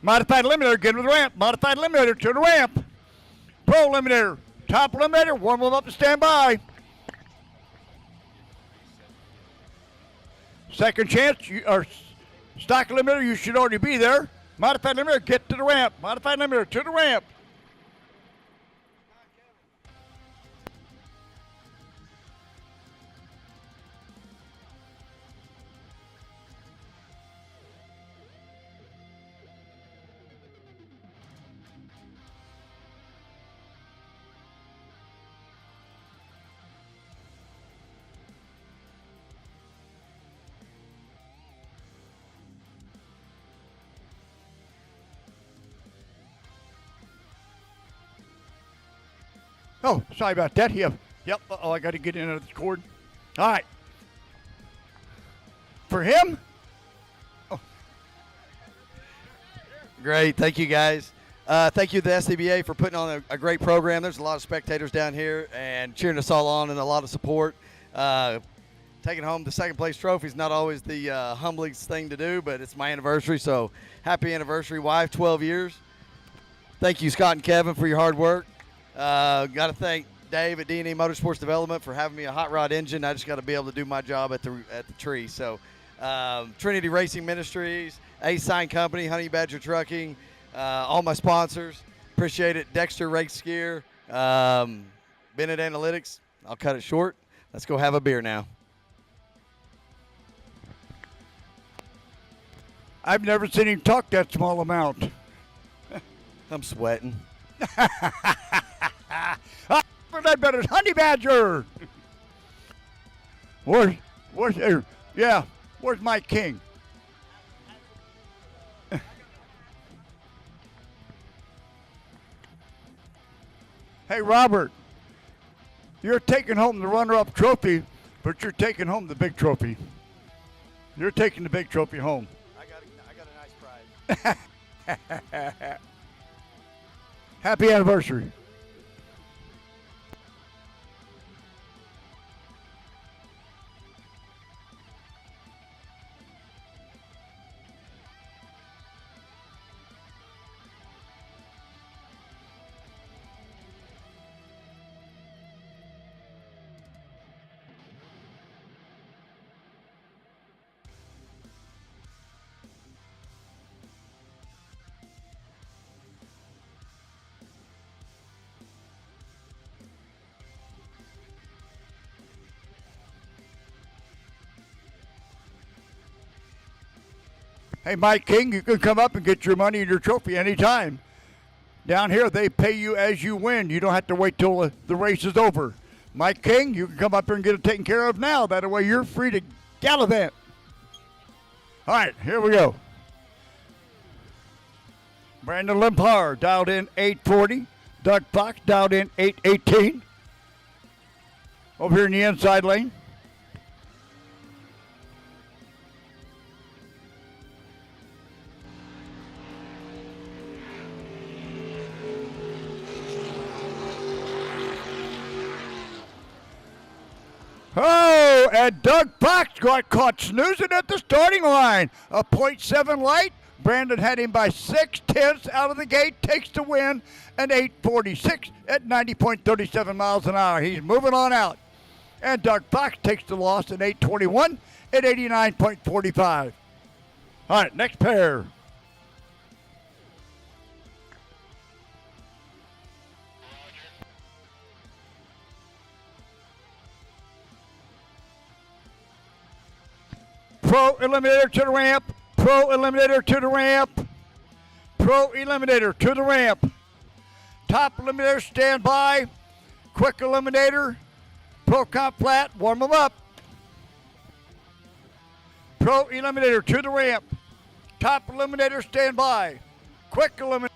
Modified eliminator, get to the ramp. Modified eliminator to the ramp. Pro eliminator, top eliminator, warm them up and stand by. Second chance, or stock eliminator, you should already be there. Modified eliminator, get to the ramp. Modified eliminator to the ramp. Oh, sorry about that. Yep. Uh-oh, I got to get in under the cord. All right. For him. Oh. Great. Thank you, guys. Thank you to the SDBA for putting on a great program. There's a lot of spectators down here and cheering us all on and a lot of support. Taking home the second place trophy is not always the humblest thing to do, but it's my anniversary, so happy anniversary, wife, 12 years. Thank you, Scott and Kevin, for your hard work. Got to thank Dave at D&E Motorsports Development for having me a hot rod engine. I just got to be able to do my job at the tree. So Trinity Racing Ministries, A Sign Company, Honey Badger Trucking, all my sponsors. Appreciate it. Dexter Race Gear, Bennett Analytics. I'll cut it short. Let's go have a beer now. I've never seen him talk that small amount. I'm sweating. That better Honey Badger. Where's Mike King? Hey, Robert, you're taking home the runner-up trophy, but you're taking home the big trophy. You're taking the big trophy home. I got a nice prize. Happy anniversary. Hey, Mike King, you can come up and get your money and your trophy anytime. Down here, they pay you as you win. You don't have to wait till the race is over. Mike King, you can come up here and get it taken care of now. That way you're free to gallivant. All right, here we go. Brandon Limpar dialed in 840. Doug Fox dialed in 818. Over here in the inside lane. Oh, and Doug Fox got caught snoozing at the starting line. A .7 light. Brandon had him by 6/10 out of the gate, takes the win, and 8:46 at 90.37 miles an hour. He's moving on out. And Doug Fox takes the loss at 8:21 at 89.45. All right, next pair. Pro Eliminator to the ramp. Pro Eliminator to the ramp. Pro Eliminator to the ramp. Top Eliminator stand by. Quick Eliminator. Pro Comp Flat, warm them up. Pro Eliminator to the ramp. Top Eliminator stand by. Quick Eliminator.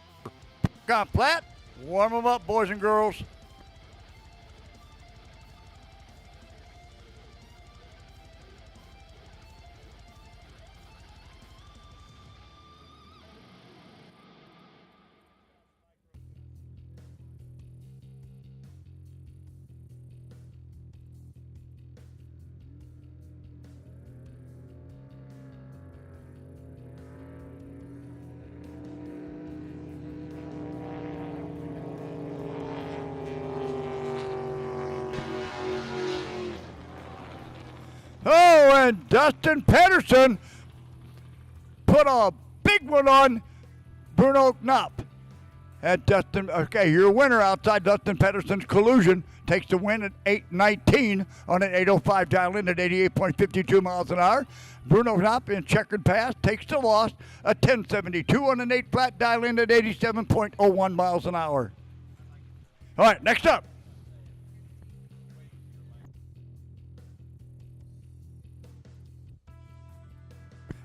Comp Flat, warm them up, boys and girls. Oh, and Dustin Pedersen put a big one on Bruno Knopp. And Dustin, okay, your winner outside Dustin Pedersen's collusion takes the win at 8:19 on an 8:05 dial in at 88.52 miles an hour. Bruno Knopp in checkered pass takes the loss at 10:72 on an 8 flat dial in at 87.01 miles an hour. All right, next up.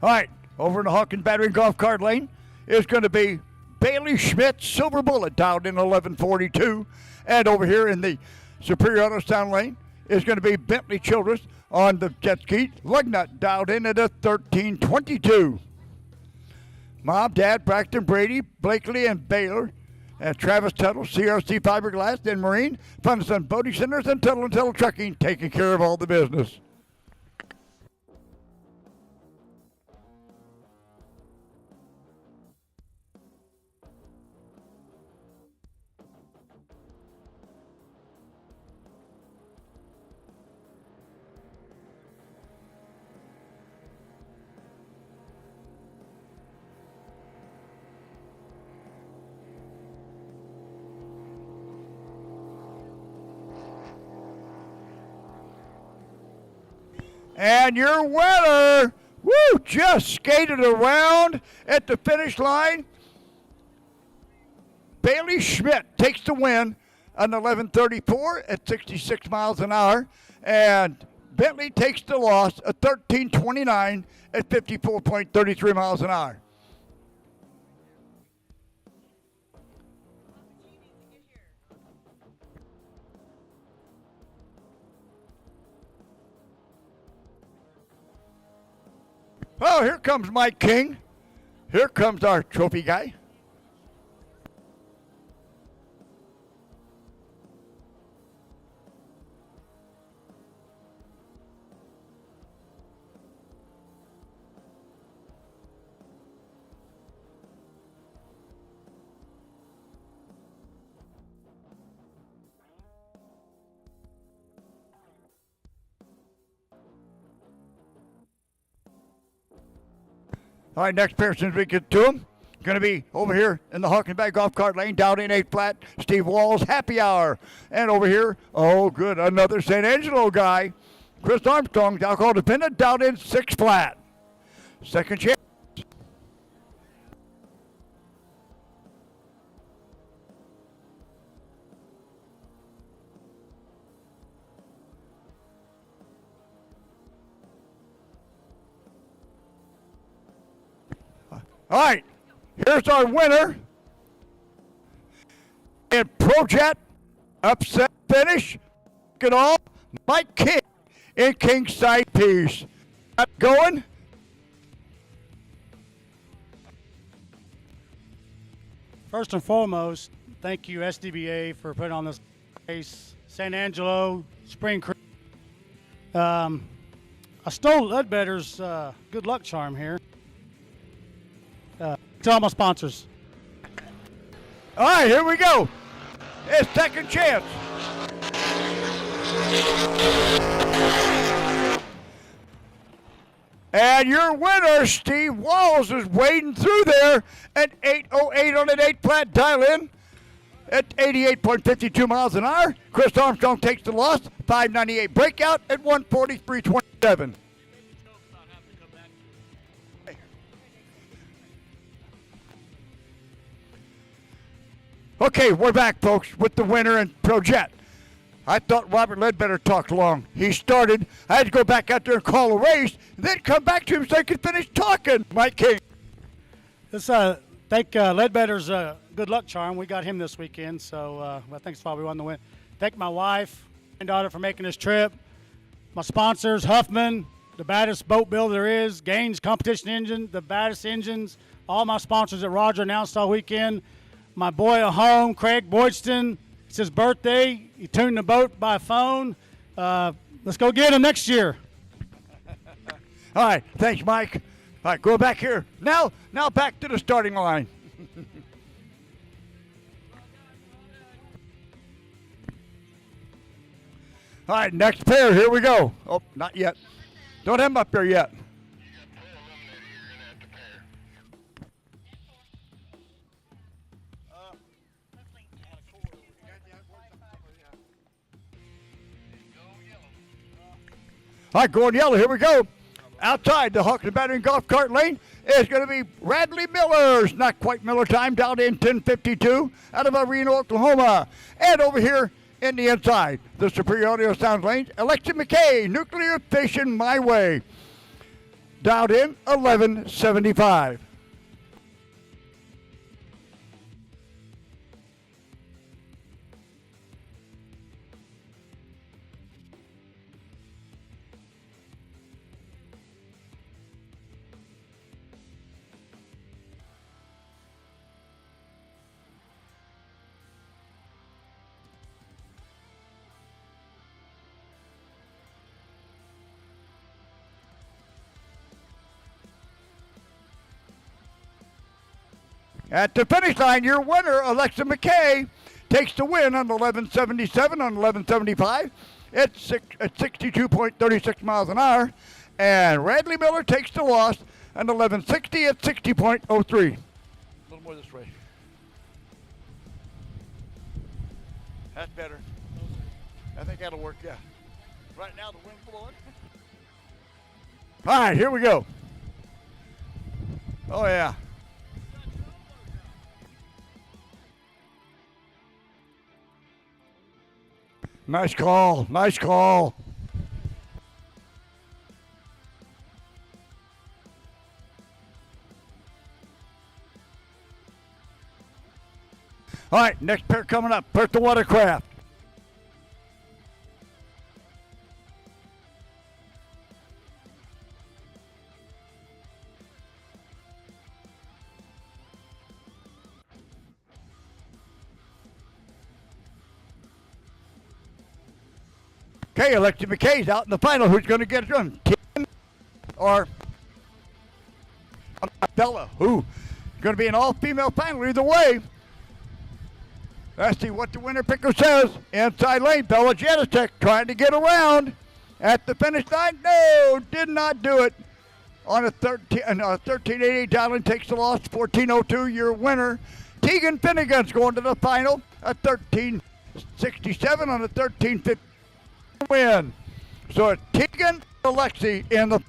All right, over in the Hawkins Battery Golf Cart Lane is going to be Bailey Schmidt, Silver Bullet, dialed in 1142. And over here in the Superior Auto Sound Lane is going to be Bentley Childress on the jet ski. Lugnut dialed in at a 1322. Mom, Dad, Braxton, Brady, Blakely, and Baylor, and Travis Tuttle, CRC Fiberglass, and Marine, Funison Boating Centers, and Tuttle Trucking, taking care of all the business. And your winner, woo, just skated around at the finish line. Bailey Schmidt takes the win on 11:34 at 66 miles an hour. And Bentley takes the loss at 13:29 at 54.33 miles an hour. Oh, here comes Mike King. Here comes our trophy guy. All right, next pair, since we get to them, going to be over here in the Hawkenbag golf cart lane, down in 8 flat, Steve Walls, Happy Hour. And over here, oh, good, another St. Angelo guy, Chris Armstrong, alcohol dependent, down in 6 flat. Second chance. All right, here's our winner. And Projet, upset finish. Look at all, Mike King in king side piece. Going. First and foremost, thank you SDBA for putting on this race. San Angelo, Spring Creek. I stole Ledbetter's good luck charm here. To all my sponsors. All right, here we go. It's second chance. And your winner, Steve Walls, is wading through there at 8:08 on an 8 flat dial in at 88.52 miles an hour. Chris Armstrong takes the loss, 598 breakout at 143.27. Okay, we're back, folks, with the winner and Projet. I thought Robert Ledbetter talked long. He started. I had to go back out there and call a race, then come back to him so I could finish talking. Mike King. Let's thank Ledbetter's good luck charm. We got him this weekend, so I think that's why we won the win. Thank my wife and daughter for making this trip. My sponsors, Huffman, the baddest boat builder there is, Gaines Competition Engine, the baddest engines, all my sponsors that Roger announced all weekend. My boy at home, Craig Boydston, it's his birthday. He tuned the boat by phone. Let's go get him next year. All right, thanks, Mike. All right, go back here. Now back to the starting line. All right, next pair, here we go. Oh, not yet. Don't have them up there yet. All right, going yellow, here we go. Outside the Hawkins Battery golf cart lane is going to be Bradley Miller's, not quite Miller time, down in 10:52 out of Reno, Oklahoma. And over here in the inside, the Superior Audio Sound lane, Alexa McKay, Nuclear Fission My Way, down in 11:75. At the finish line, your winner, Alexa McKay, takes the win on 11:77 on 11:75 at 62.36 miles an hour. And Bradley Miller takes the loss on 11:60 at 60.03. A little more this way. That's better. I think that'll work, yeah. Right now the wind's blowing. All right, here we go. Oh, yeah. Nice call. Nice call. All right, next pair coming up, Perth the Watercraft. Okay, Alexi McKay's out in the final. Who's going to get it done? Tim or Bella? Who? Going to be an all-female final either way. Let's see what the winner picker says. Inside lane, Bella Janicek trying to get around at the finish line. No, did not do it. On a 13.88, Dowling takes the loss. 14.02, your winner. Tegan Finnegan's going to the final. A 13.67 on a 13.50 win. So it's Tegan Alexi in the.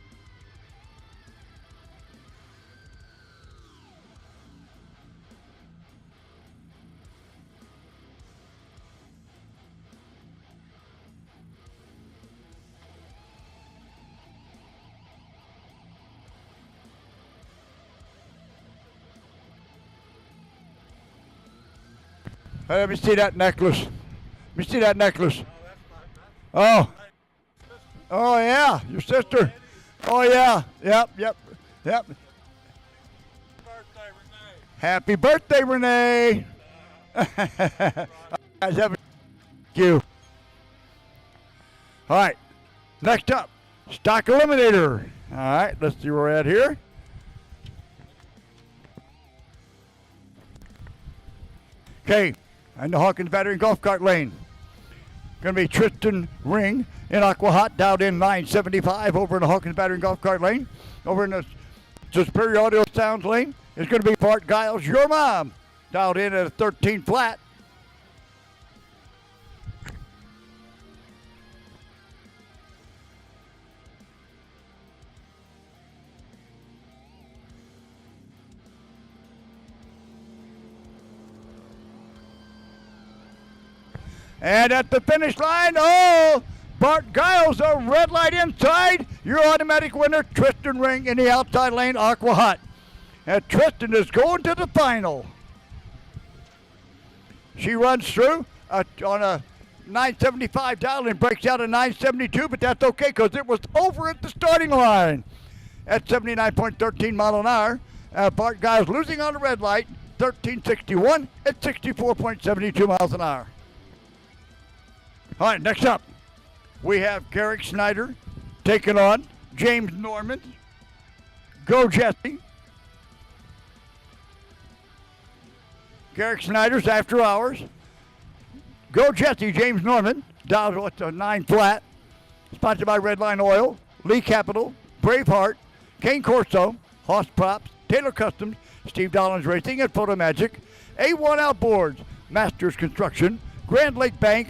Hey, let me see that necklace. Let me see that necklace. Oh. Oh, yeah. Your sister. Oh, yeah. Yep. Happy birthday, Renee. Guys, have a you. All right. Next up, Stock Eliminator. All right. Let's see where we're at here. Okay. And the Hawkins Battery Golf Cart Lane. Going to be Tristan Ring in Aqua Hot, dialed in 975 over in the Hawkins Battery Golf Cart Lane. Over in the Superior Audio Sounds Lane is going to be Bart Giles, your mom, dialed in at a 13 flat. And at the finish line, oh, Bart Giles, a red light inside. Your automatic winner, Tristan Ring in the outside lane, Aqua Hot. And Tristan is going to the final. She runs through on a 975 dial and breaks out a 972, but that's okay because it was over at the starting line at 79.13 mile an hour. Bart Giles losing on the red light, 1361 at 64.72 miles an hour. All right, next up, we have Garrick Snyder taking on James Norman. Go Jesse. Garrick Snyder's After Hours. Go Jesse, James Norman. Dials what's a 9 flat. Sponsored by Redline Oil, Lee Capital, Braveheart, Kane Corso, Hoss Props, Taylor Customs, Steve Dollins Racing, and Photo Magic. A1 Outboards, Masters Construction, Grand Lake Bank,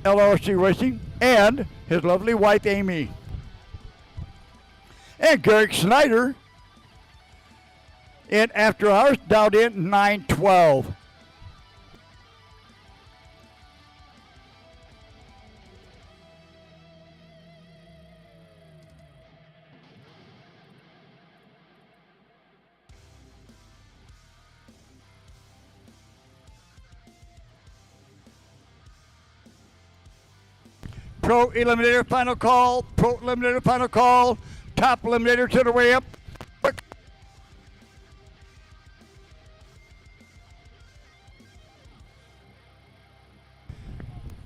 LRC Racing, and his lovely wife, Amy. And Garrick Snyder in After Hours, dialed in 912. Pro Eliminator final call. Pro Eliminator final call. Top Eliminator to the ramp.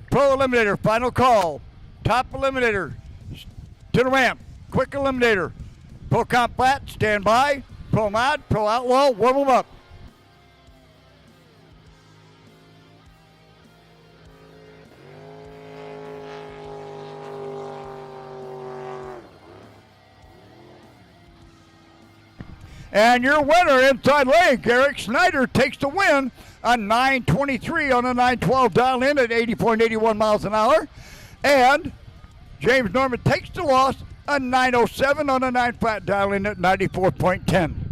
Pro Eliminator final call. Top Eliminator to the ramp. Quick Eliminator. Pro Comp Flat, stand by. Pro Mod, Pro Outlaw, warm them up. And your winner inside lane, Garrick Snyder, takes the win on 923 on a 912 dial in at 80.81 miles an hour. And James Norman takes the loss a 907 on a 9 flat, dialing at 94.10.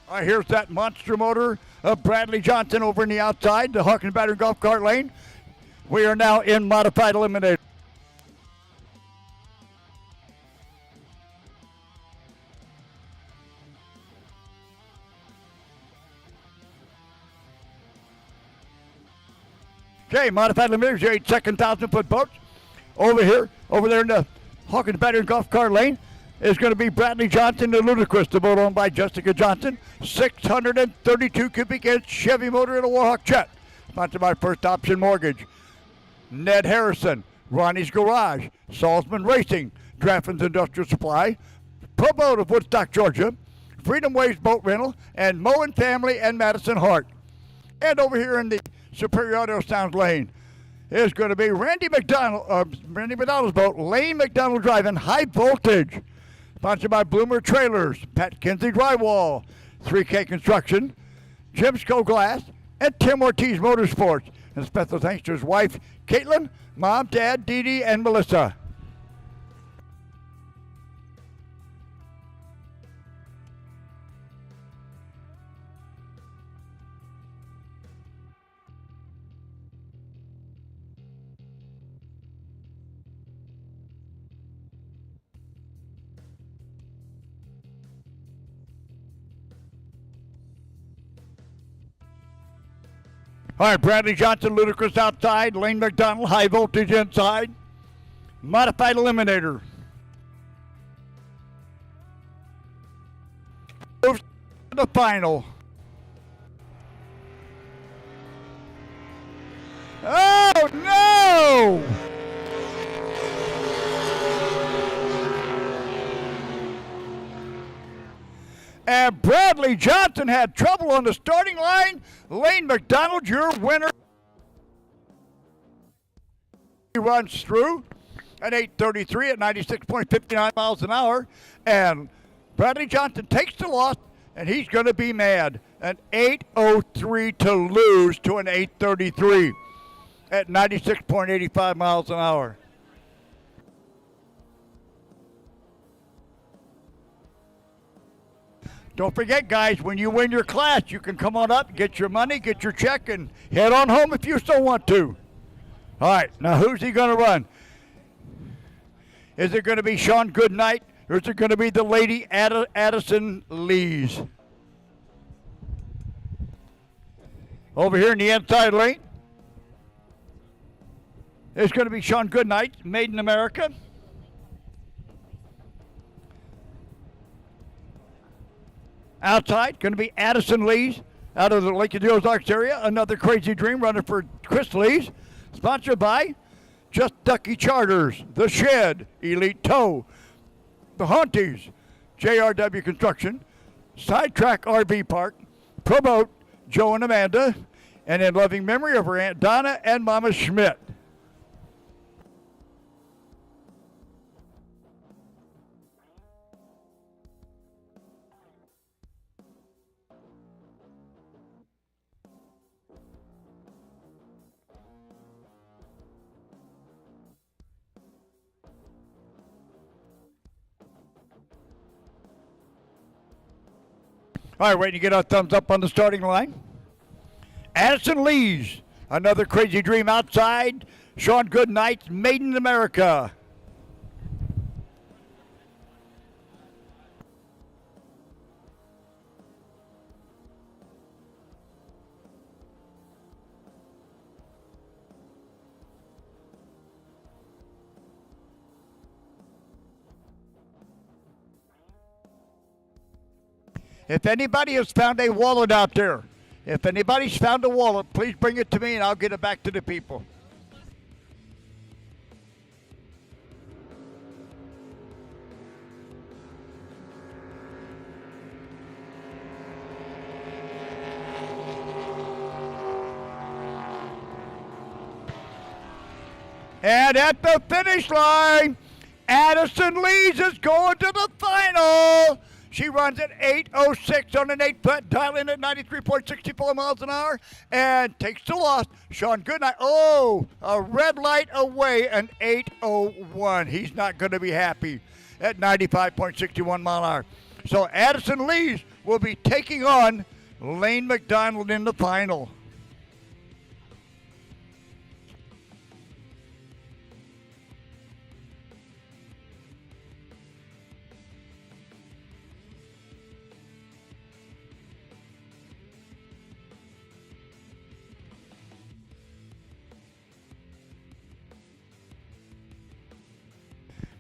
All right, here's that monster motor of Bradley Johnson over in the outside, the Hawkins Battery Golf Cart lane. We are now in modified eliminator. Okay, modified eliminators, your 8-second 1,000-foot boats. Over there in the Hawkins Battery Golf Cart lane is going to be Bradley Johnson, the Ludicrous, the boat owned by Jessica Johnson. 632 cubic inch Chevy motor and a Warhawk jet. Sponsored by First Option Mortgage. Ned Harrison, Ronnie's Garage, Salzman Racing, Draffins Industrial Supply, Pro Boat of Woodstock, Georgia, Freedom Waves Boat Rental, and Moen Family and Madison Hart. And over here in the Superior Audio Sounds lane is going to be Randy McDonald's boat, Lane McDonald Driving, High Voltage. Sponsored by Bloomer Trailers, Pat Kinsey Drywall, 3K Construction, Jimsco Glass, and Tim Ortiz Motorsports. And special thanks to his wife, Caitlin, mom, dad, Dee Dee, and Melissa. All right, Bradley Johnson, Ludicrous outside, Lane McDonald, High Voltage inside. Modified eliminator. Moves to the final. Oh, no! And Bradley Johnson had trouble on the starting line. Lane McDonald, your winner. He runs through at 8:33 at 96.59 miles an hour. And Bradley Johnson takes the loss, and he's going to be mad. An 8:03 to lose to an 8:33 at 96.85 miles an hour. Don't forget, guys, when you win your class, you can come on up, get your money, get your check, and head on home if you still want to. All right, now who's he going to run? Is it going to be Sean Goodnight, or is it going to be the Lady Addison Lees? Over here in the inside lane, it's going to be Sean Goodnight, Made in America. Outside, going to be Addison Lees out of the Lake of the Ozarks area. Another Crazy Dream runner for Chris Lees. Sponsored by Just Ducky Charters, The Shed, Elite Tow, The Haunties, JRW Construction, Sidetrack RV Park, Pro Boat, Joe and Amanda, and in loving memory of her Aunt Donna and Mama Schmidt. All right, waiting to get our thumbs up on the starting line. Addison Lees, another Crazy Dream outside. Sean Goodnight, Made in America. If anybody has found a wallet out there, if anybody's found a wallet, please bring it to me and I'll get it back to the people. And at the finish line, Addison Lees is going to the final. She runs at 8:06 on an 8-foot, dialing at 93.64 miles an hour, and takes the loss. Sean Goodnight, a red light away, an 8:01. He's not going to be happy at 95.61 mile an hour. So Addison Lees will be taking on Lane McDonald in the final.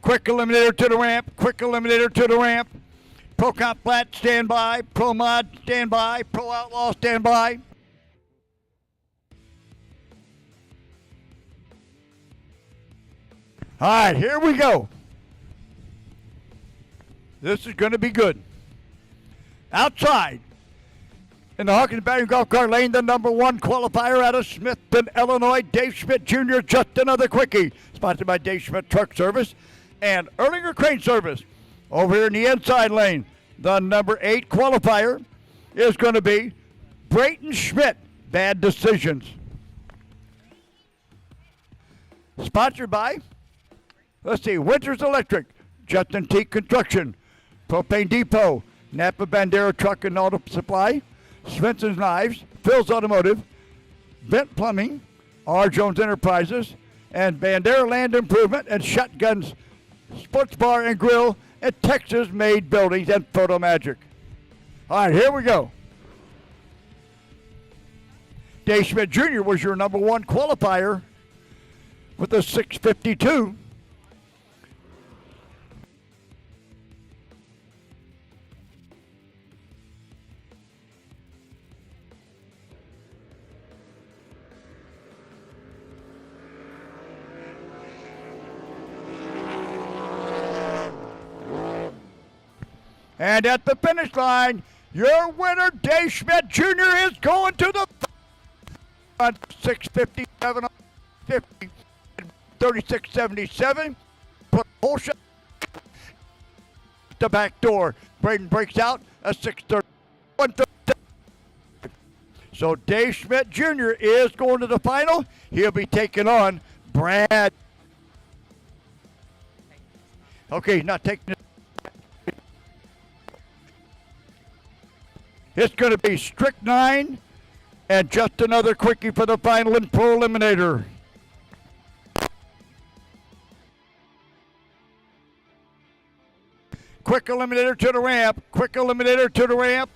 Quick eliminator to the ramp, quick eliminator to the ramp. Pro Comp Flat, stand by. Pro Mod, stand by. Pro Outlaw, stand by. All right, here we go. This is going to be good. Outside, in the Hawkins Battery Golf Cart Lane, the number 1 qualifier out of Smithton, Illinois, Dave Schmidt Jr., just another quickie. Sponsored by Dave Schmidt Truck Service and Erlinger Crane Service. Over here in the inside lane, the number 8 qualifier is going to be Brayton Schmidt, Bad Decisions. Sponsored by, Winters Electric, Justin T Construction, Propane Depot, Napa Bandera Truck and Auto Supply, Svensson's Knives, Phil's Automotive, Vent Plumbing, R. Jones Enterprises, and Bandera Land Improvement and Shotguns Sports Bar and Grill, and Texas-made buildings and Photo Magic. All right, here we go. Dave Schmidt Jr. was your number 1 qualifier with a 652. And at the finish line, your winner, Dave Schmidt Jr., is going to the 657, 50, 36.77. Put a whole shot the back door. Braden breaks out a 6:30. 1:37. So Dave Schmidt Jr. is going to the final. He'll be taking on Brad. Okay, he's not taking it. It's going to be Strychnine and just another quickie for the final and Pro Eliminator. Quick eliminator to the ramp. Quick eliminator to the ramp.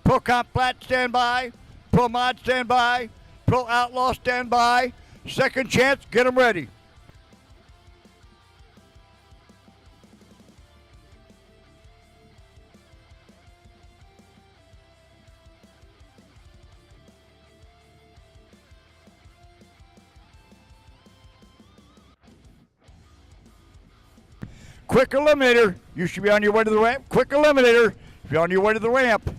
Pro Comp Flat, stand by. Pro Mod, stand by. Pro Outlaw, stand by. Second chance, get them ready. Quick eliminator. You should be on your way to the ramp. Quick eliminator. If you're on your way to the ramp.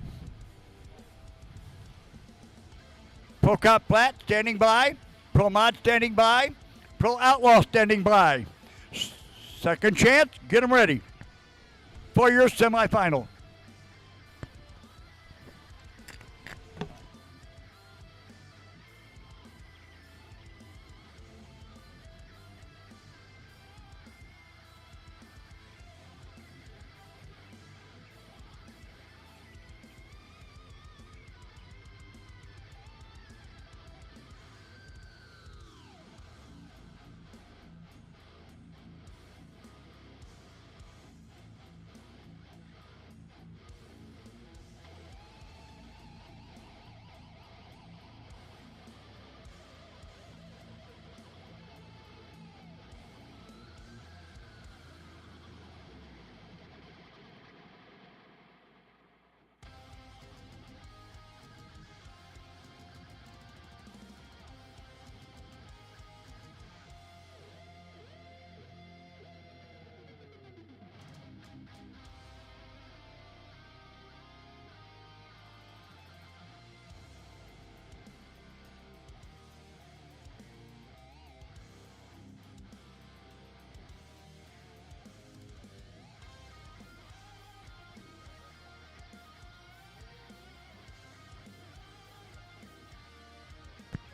Pro Cop Flat standing by. Pro Mod standing by. Pro Outlaw standing by. Second chance. Get them ready for your semifinal.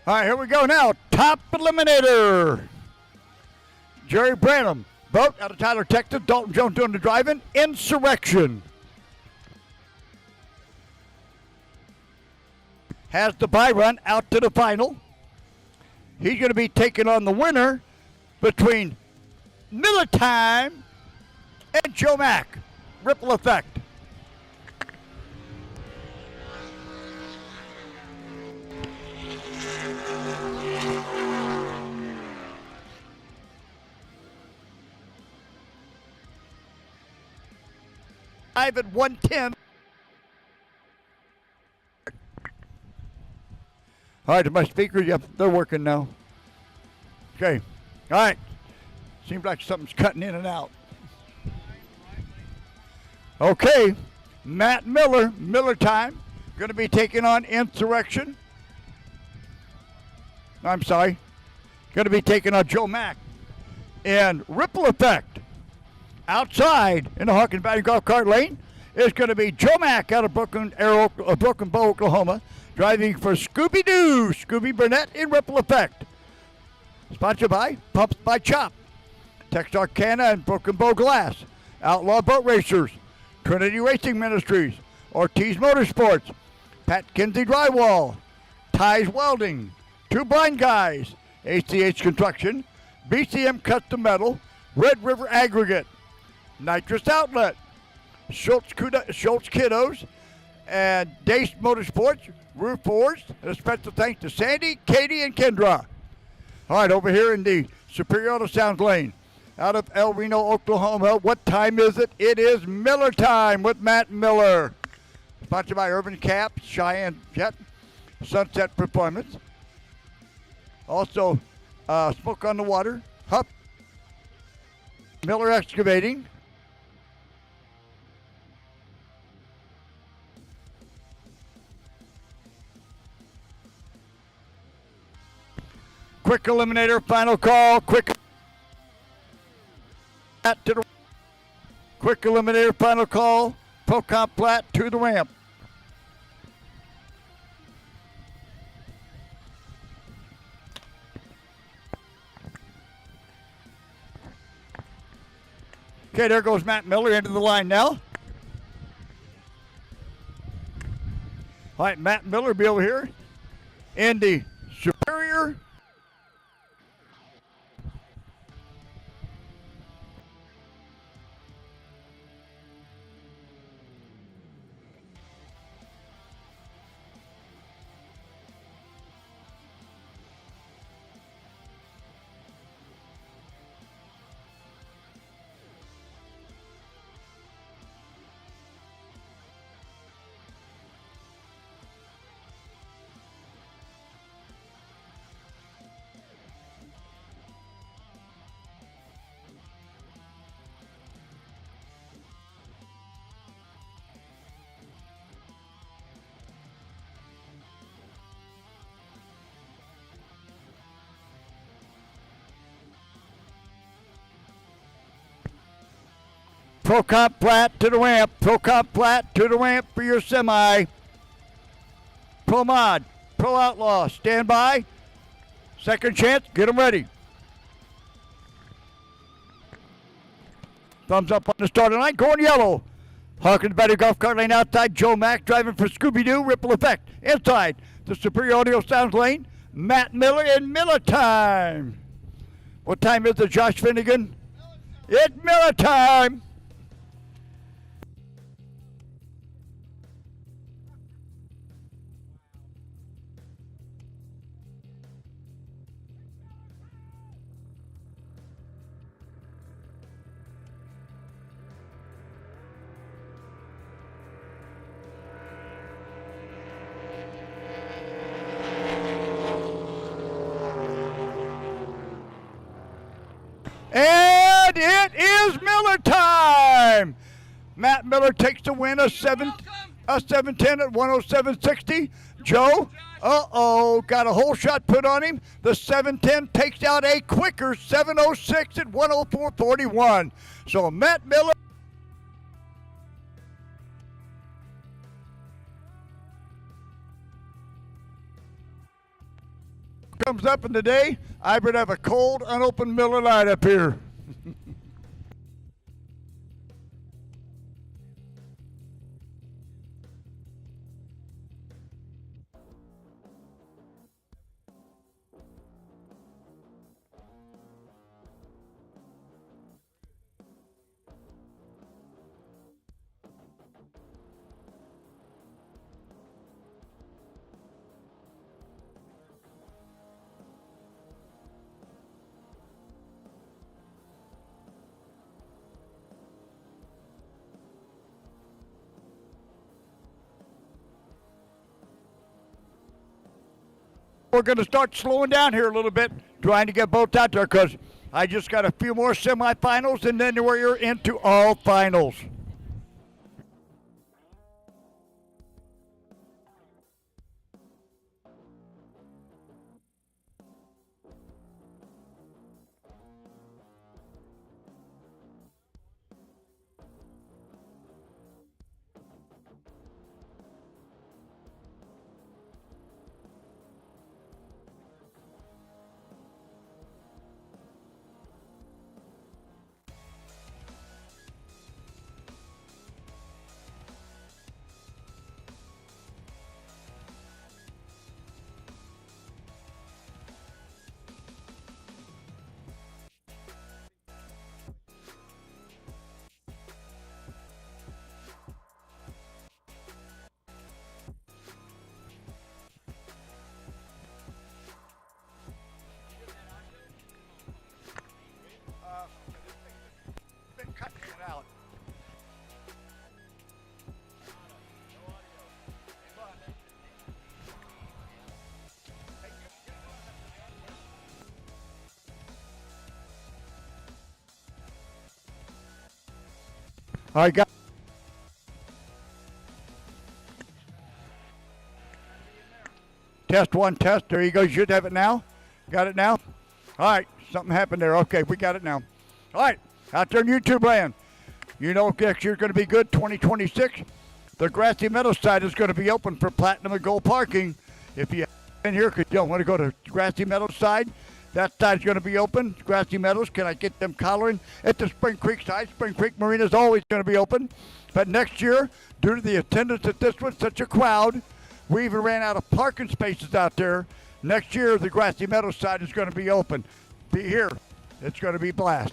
All right, here we go now. Top eliminator. Jerry Branham, boat out of Tyler, Texas. Dalton Jones doing the driving. Insurrection has the bye run out to the final. He's going to be taking on the winner between Miller Time and Joe Mack. Ripple effect. At 110. All right, my speakers, yep, they're working now. Okay, all right. Seems like something's cutting in and out. Okay, Matt Miller, Miller Time, going to be taking on Insurrection. I'm sorry, going to be taking on Joe Mack. And Ripple Effect, outside in the Hawkins Valley Golf Cart Lane, is going to be Joe Mack out of Broken Bow, Oklahoma, driving for Scooby-Doo, Scooby Burnett in Ripple Effect. Sponsored by Pumps by Chop, Texarkana and Broken Bow Glass, Outlaw Boat Racers, Trinity Racing Ministries, Ortiz Motorsports, Pat Kinsey Drywall, Ties Welding, Two Blind Guys, ACH Construction, BCM Custom Metal, Red River Aggregate, Nitrous Outlet, Schultz Kiddos, and Dace Motorsports, Roof Forge, and a special thanks to Sandy, Katie, and Kendra. All right, over here in the Superior Auto Sounds Lane, out of El Reno, Oklahoma. What time is it? It is Miller Time with Matt Miller. Sponsored by Urban Caps, Cheyenne Jet, Sunset Performance. Also, Smoke on the Water, Huff, Miller Excavating, Quick Eliminator, final call. Quick Eliminator, final call. Pro Comp Plat to the ramp. Okay, there goes Matt Miller into the line now. All right, Matt Miller will be over here in the Superior. Pro Comp Plat to the ramp. Pro Comp Plat to the ramp for your semi. Pro Mod, Pro Outlaw, stand by. Second chance, get them ready. Thumbs up on the starting line, going yellow. Hawkins Valley Golf Cart Lane outside. Joe Mack driving for Scooby-Doo, Ripple Effect. Inside the Superior Audio Sounds Lane, Matt Miller in Miller Time. What time is it, Josh Finnegan? It's Miller Time. And it is Miller Time. Matt Miller takes the win, a 710 at 107.60. Joe, got a whole shot put on him. The 710 takes out a quicker 706 at 104.41. So Matt Miller. comes up in the day, I would have a cold, unopened Miller Lite up here. We're going to start slowing down here a little bit, trying to get boats out there because I just got a few more semifinals and then we're into all finals. Been cutting it out. All right, guys. Test one, test. There you go. You should have it now. Got it now? All right. Something happened there. Okay, we got it now. All right. Out there in YouTube land. You know next year's going to be good, 2026. The Grassy Meadows side is going to be open for platinum and gold parking. If you in here because you don't want to go to Grassy Meadows side, that side's going to be open. Grassy Meadows, can I get them collaring? At the Spring Creek side, Spring Creek Marina is always going to be open. But next year, due to the attendance at this one, such a crowd, we even ran out of parking spaces out there. Next year, the Grassy Meadows side is going to be open. Be here. It's going to be blast.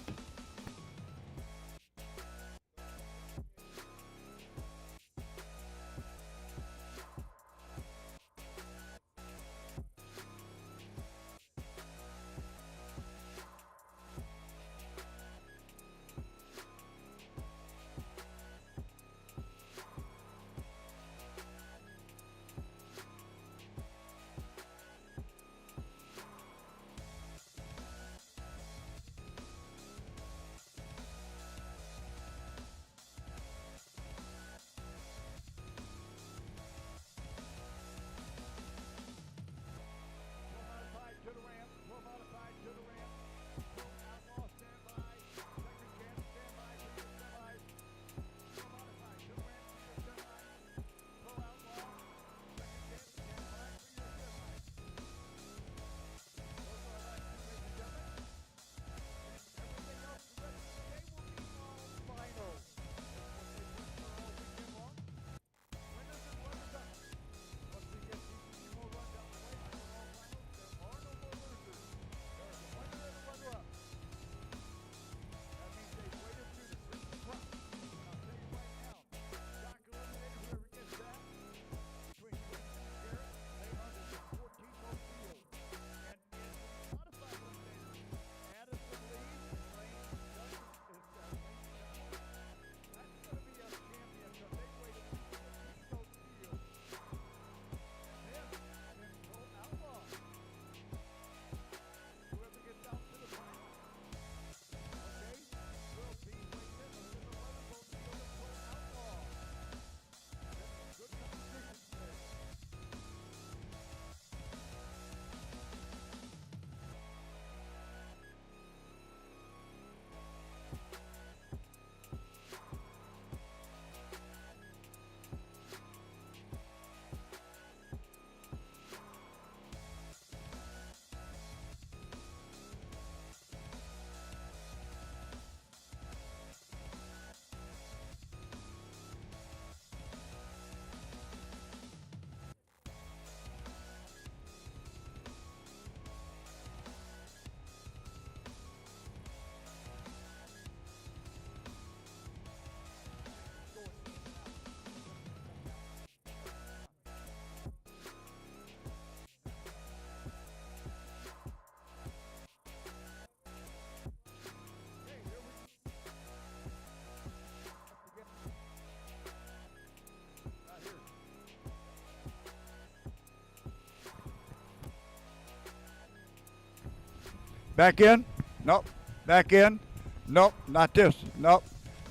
Back in. Nope. Back in. Nope. Not this. Nope.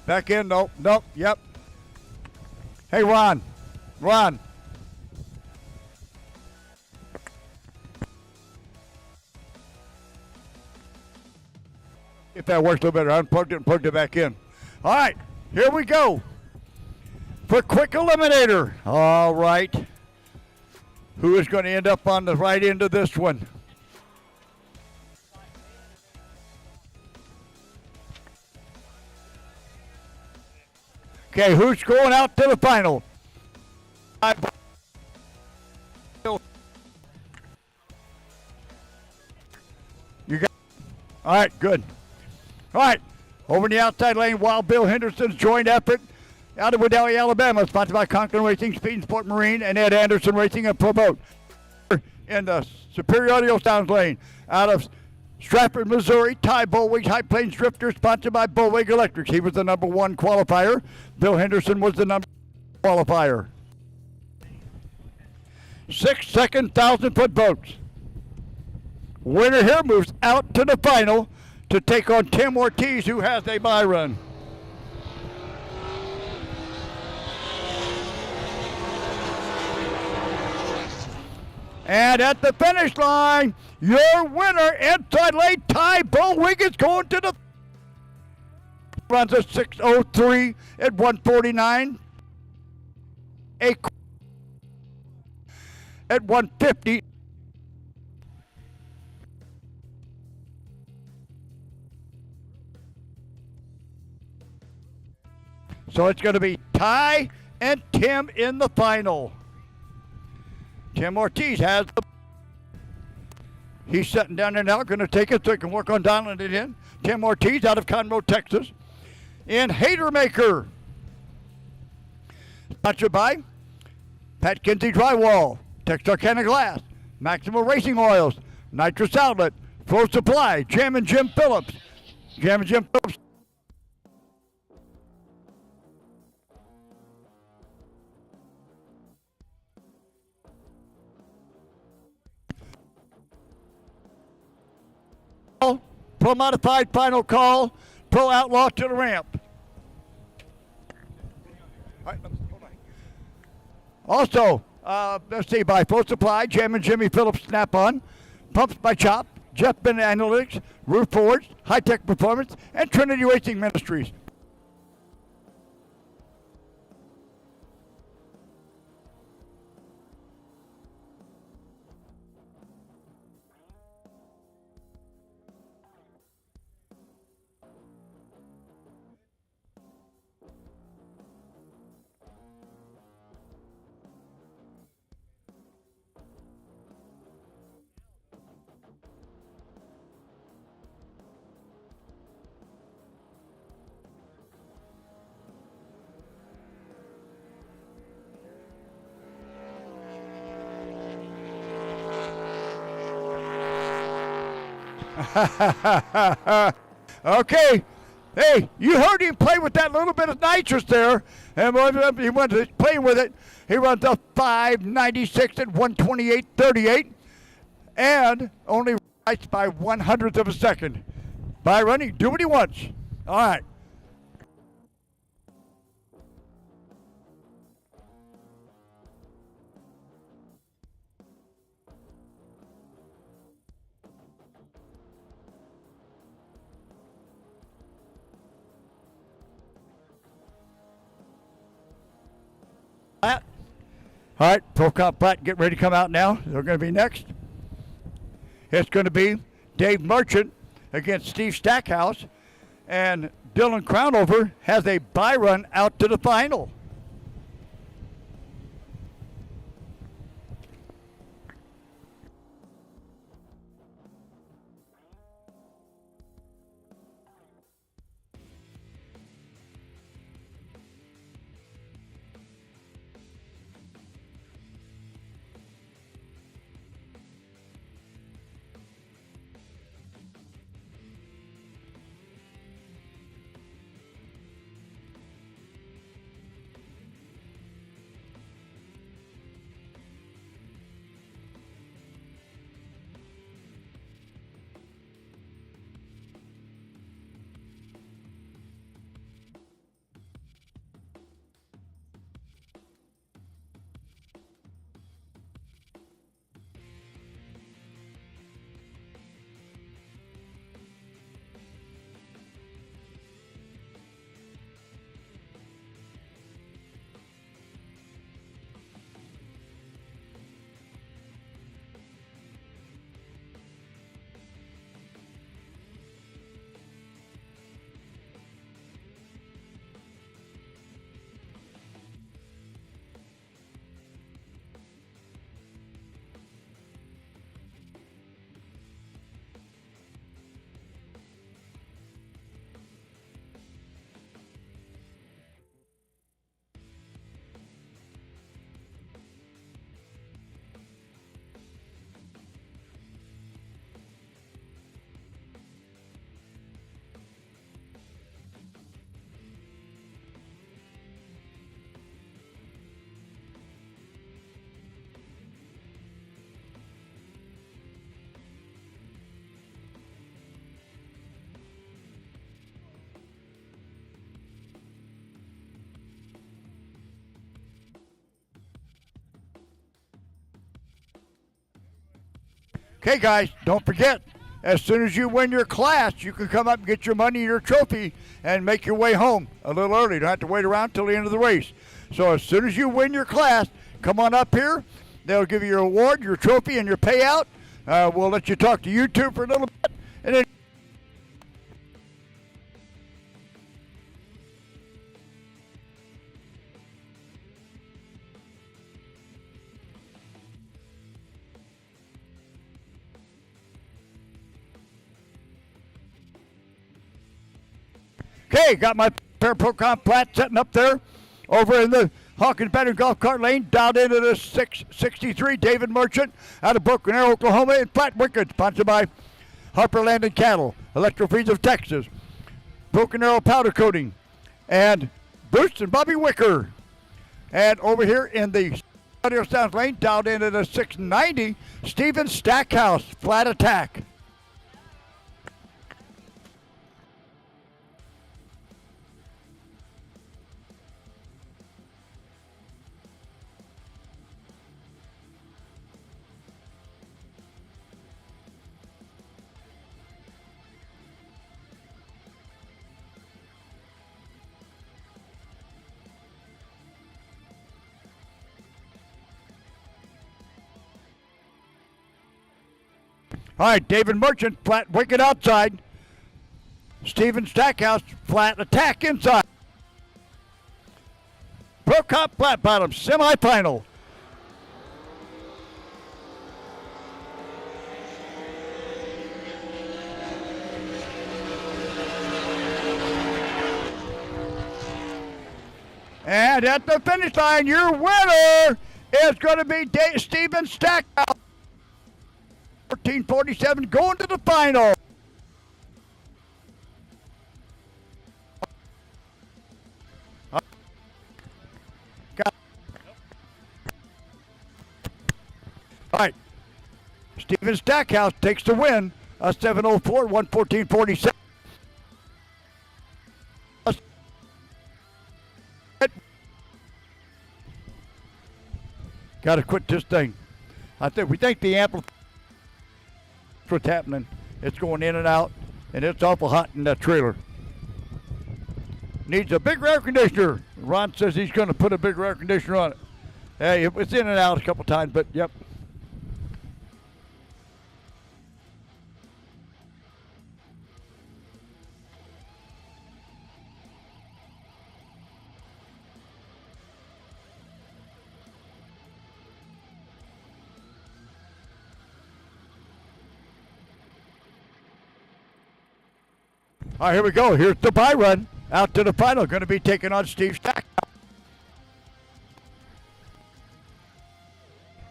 Back in. Nope. Nope. Yep. Hey, Ron. Ron. If that works a little better, I unplugged it and plugged it back in. All right. Here we go. For quick eliminator. All right. Who is going to end up on the right end of this one? Okay, who's going out to the final? You got. All right, good. All right, over in the outside lane, Wild Bill Henderson's joint effort out of Vidalia, Alabama, sponsored by Conklin Racing, Speed and Sport Marine, and Ed Anderson Racing and Pro Boat. In the Superior Audio Sounds lane, out of Stratford, Missouri, Ty Bullwig, High Plains Drifter, sponsored by Bullwig Electrics. He was the number 1 qualifier. Bill Henderson was the number 2 qualifier. 6-second 1,000-foot boats. Winner here moves out to the final to take on Tim Ortiz, who has a bye run. And at the finish line, your winner, inside lane, Ty Bullwig, is going to the runs a 6:03 at 149. At 150. So it's going to be Ty and Tim in the final. Tim Ortiz has the. He's sitting down there now, going to take it so he can work on dialing it in. Tim Ortiz out of Conroe, Texas. In Hatermaker. Sponsored by Pat Kinsey Drywall, Texarkana Glass, Maximum Racing Oils, Nitrous Outlet, Flow Supply, Jam and Jim Phillips. Jam and Jim Phillips. Pro Modified final call. Pro Outlaw to the ramp. All right, hold on. Also, let's see, by Flow Supply, Jam and Jimmy Phillips Snap-On, Pumps by Chop, Jeff Bennett Analytics, Roof Forge, High Tech Performance, and Trinity Racing Ministries. Okay. Hey, you heard him play with that little bit of nitrous there. And when he went to playing with it, he runs a 596 at 128.38 and only writes by 1/100th of a second. By running, do what he wants. All right. All right, Pro Comp Platt, get ready to come out now. They're going to be next. It's going to be Dave Merchant against Steve Stackhouse, and Dylan Crownover has a bye run out to the final. Okay, guys, don't forget, as soon as you win your class, you can come up and get your money and your trophy and make your way home a little early. You don't have to wait around till the end of the race. So as soon as you win your class, come on up here. They'll give you your award, your trophy, and your payout. We'll let you talk to YouTube for a little bit, and then okay, got my pair Procon Plat setting up there over in the Hawkins Battery Golf Cart Lane, dialed into the 663 David Merchant out of Broken Arrow, Oklahoma, and Flat Wicked, sponsored by Harper Land and Cattle, Electro Feeds of Texas, Broken Arrow Powder Coating, and Bruce and Bobby Wicker. And over here in the Audio Sounds Lane, dialed into the 690 Steven Stackhouse, Flat Attack. All right, David Merchant, Flat Wicked outside. Steven Stackhouse, Flat Attack inside. Pro Cop Flat Bottom, semifinal. And at the finish line, your winner is going to be Steven Stackhouse. 1447 going to the final. All right. Steven Stackhouse takes the win. 704, 114.47. Got to quit this thing. We think the amplifier. What's happening? It's going in and out, and it's awful hot in that trailer. Needs a bigger air conditioner. Ron says he's going to put a bigger air conditioner on it. Hey, it's in and out a couple times, but yep. All right, here we go. Here's the bye run out to the final. Going to be taking on Steve Stack.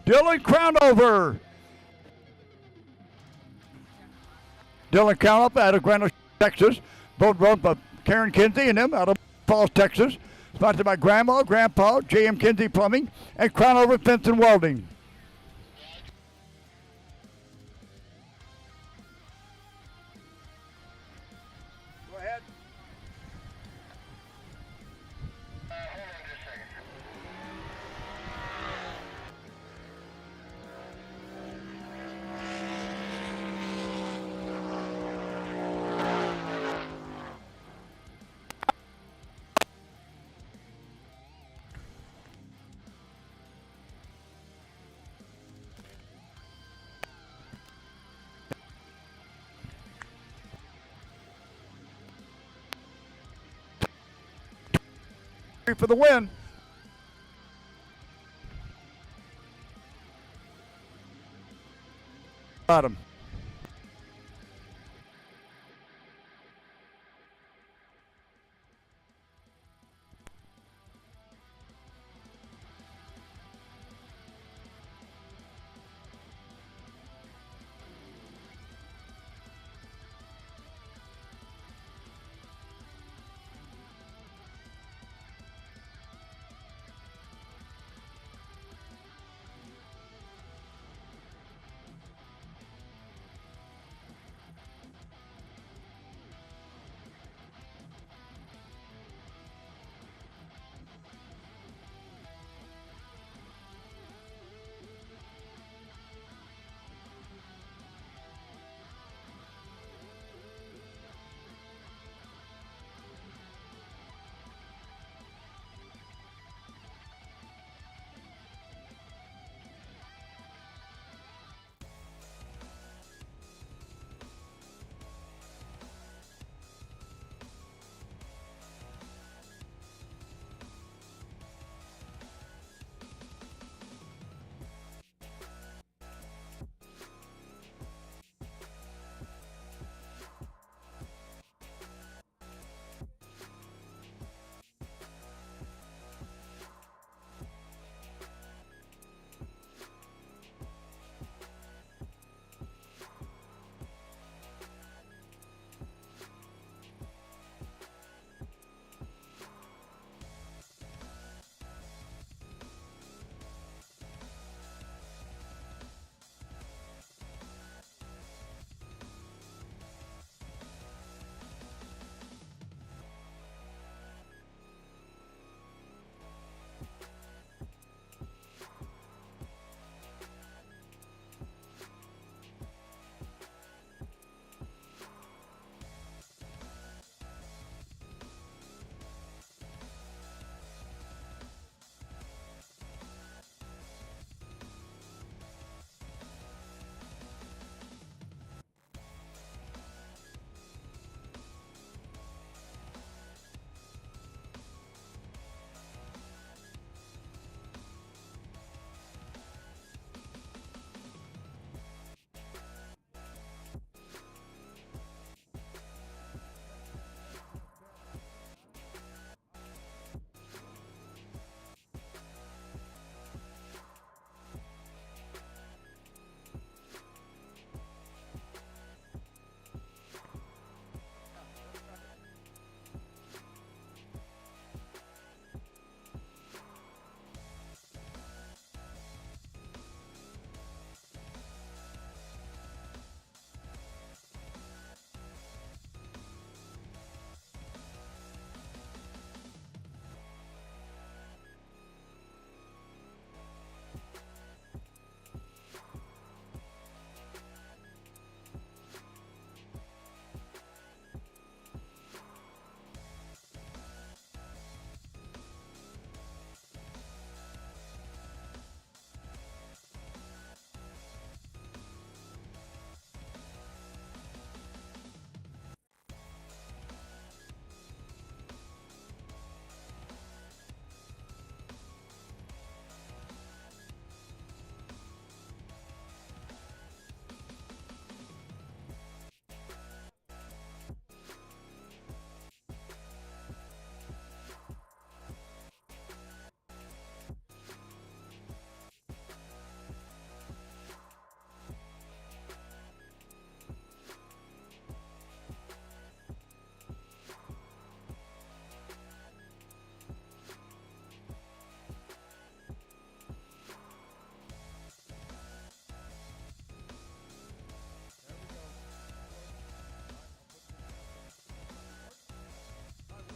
Dylan Crownover. Dylan Crownover out of Grand, Texas. Both run by Karen Kinsey and them out of Falls, Texas. Sponsored by Grandma, Grandpa, J.M. Kinsey Plumbing, and Crownover Fence and Welding. For the win. Bottom.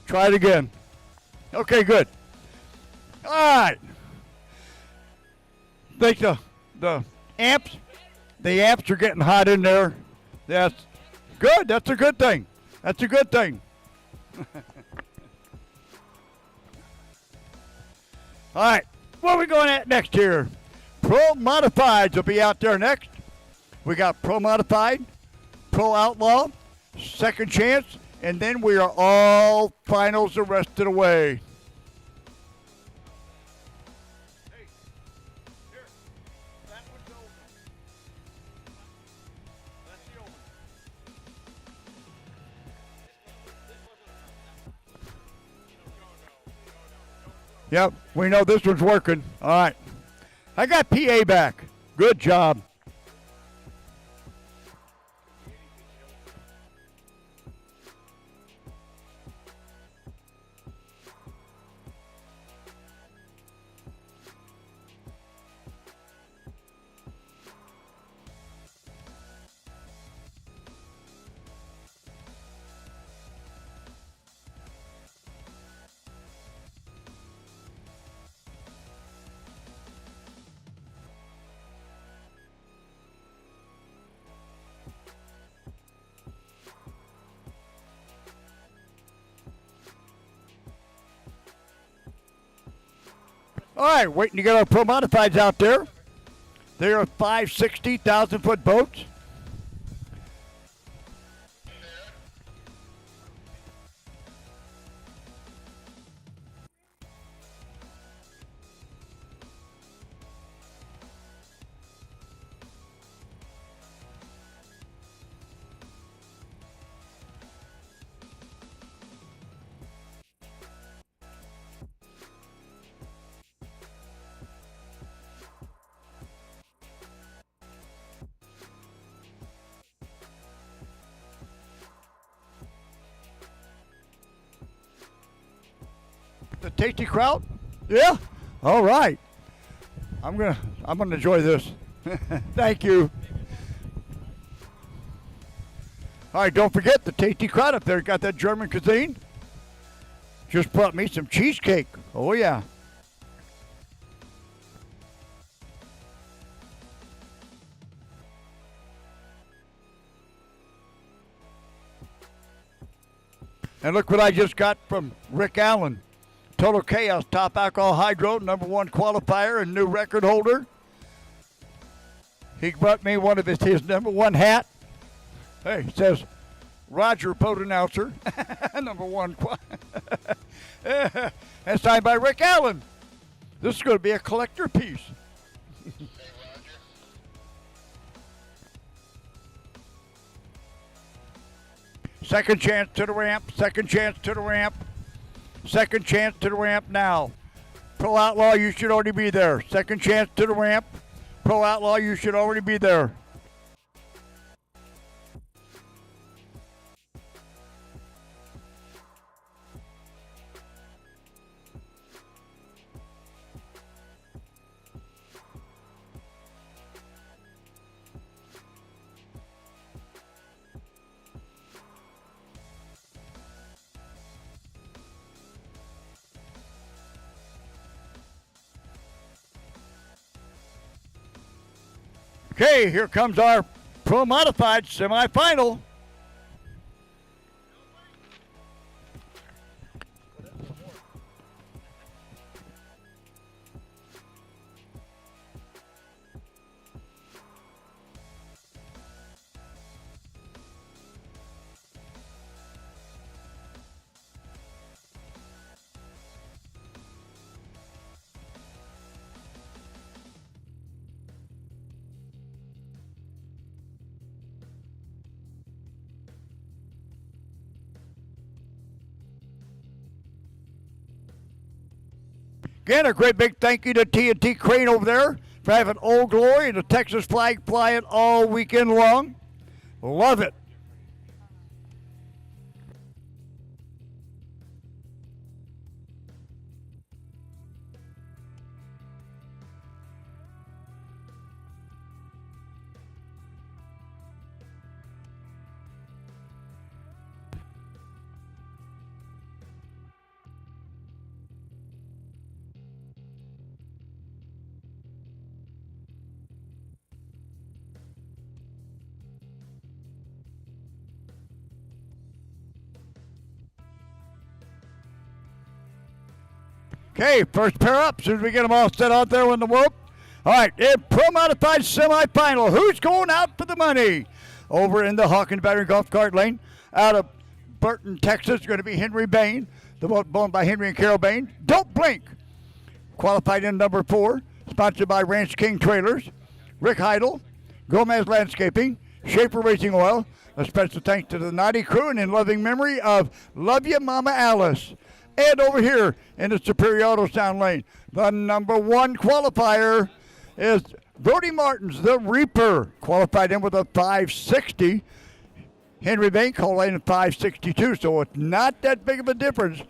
Try it again. Okay, good. All right. Think the amps are getting hot in there. That's good. That's a good thing. That's a good thing. All right. What are we going at next here? Pro Modifieds will be out there next. We got Pro Modified, Pro Outlaw, Second Chance, and then we are all finals the rest of the way. Yep, we know this one's working. All right. I got PA back. Good job. All right, waiting to get our Pro Modifieds out there. They are 560,000-foot boats. The tasty kraut? Yeah? All right. I'm gonna enjoy this. Thank you. All right, don't forget the tasty kraut up there. Got that German cuisine. Just brought me some cheesecake. Oh yeah. And look what I just got from Rick Allen. Total Chaos Top Alcohol Hydro, #1 qualifier and new record holder. He brought me one of his #1 hat. Hey, it says Roger Boat Announcer, #1. And signed by Rick Allen. This is going to be a collector piece. Second chance to the ramp, second chance to the ramp. Second chance to the ramp now. Pro Outlaw, you should already be there. Second chance to the ramp. Pro Outlaw, you should already be there. Okay, here comes our Pro Modified semifinal. Again, a great big thank you to T&T Crane over there for having Old Glory and the Texas flag flying all weekend long. Love it. Okay, first pair up. As soon as we get them all set out there on the rope. All right, in Pro Modified semifinal, who's going out for the money? Over in the Hawkins Battery Golf Cart Lane, out of Burton, Texas, going to be Henry Bain. The boat owned by Henry and Carol Bain. Don't Blink, qualified in number 4, sponsored by Ranch King Trailers, Rick Heidel, Gomez Landscaping, Schaefer Racing Oil. A special thanks to the Naughty crew and in loving memory of Love Ya Mama Alice. And over here in the Superior Auto Sound Lane, the number 1 qualifier is Brody Martins, the Reaper, qualified in with a 560. Henry Bain qualified in 562, so it's not that big of a difference.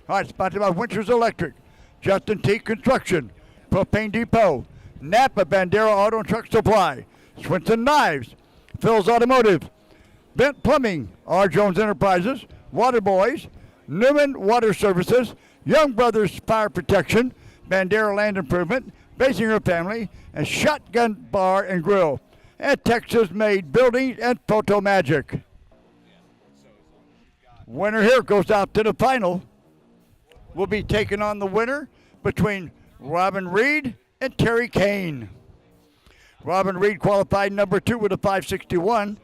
All right, sponsored by Winters Electric, Justin T. Construction, Propane Depot, Napa Bandera Auto and Truck Supply, Swinson Knives, Phil's Automotive, Bent Plumbing, R. Jones Enterprises, Water Boys, Newman Water Services, Young Brothers Fire Protection, Bandera Land Improvement, Basinger Family, and Shotgun Bar and Grill, and Texas-made buildings and Photo Magic. Winner here goes out to the final. We'll be taking on the winner between Robin Reed and Terry Kane. Robin Reed qualified number 2 with a 561.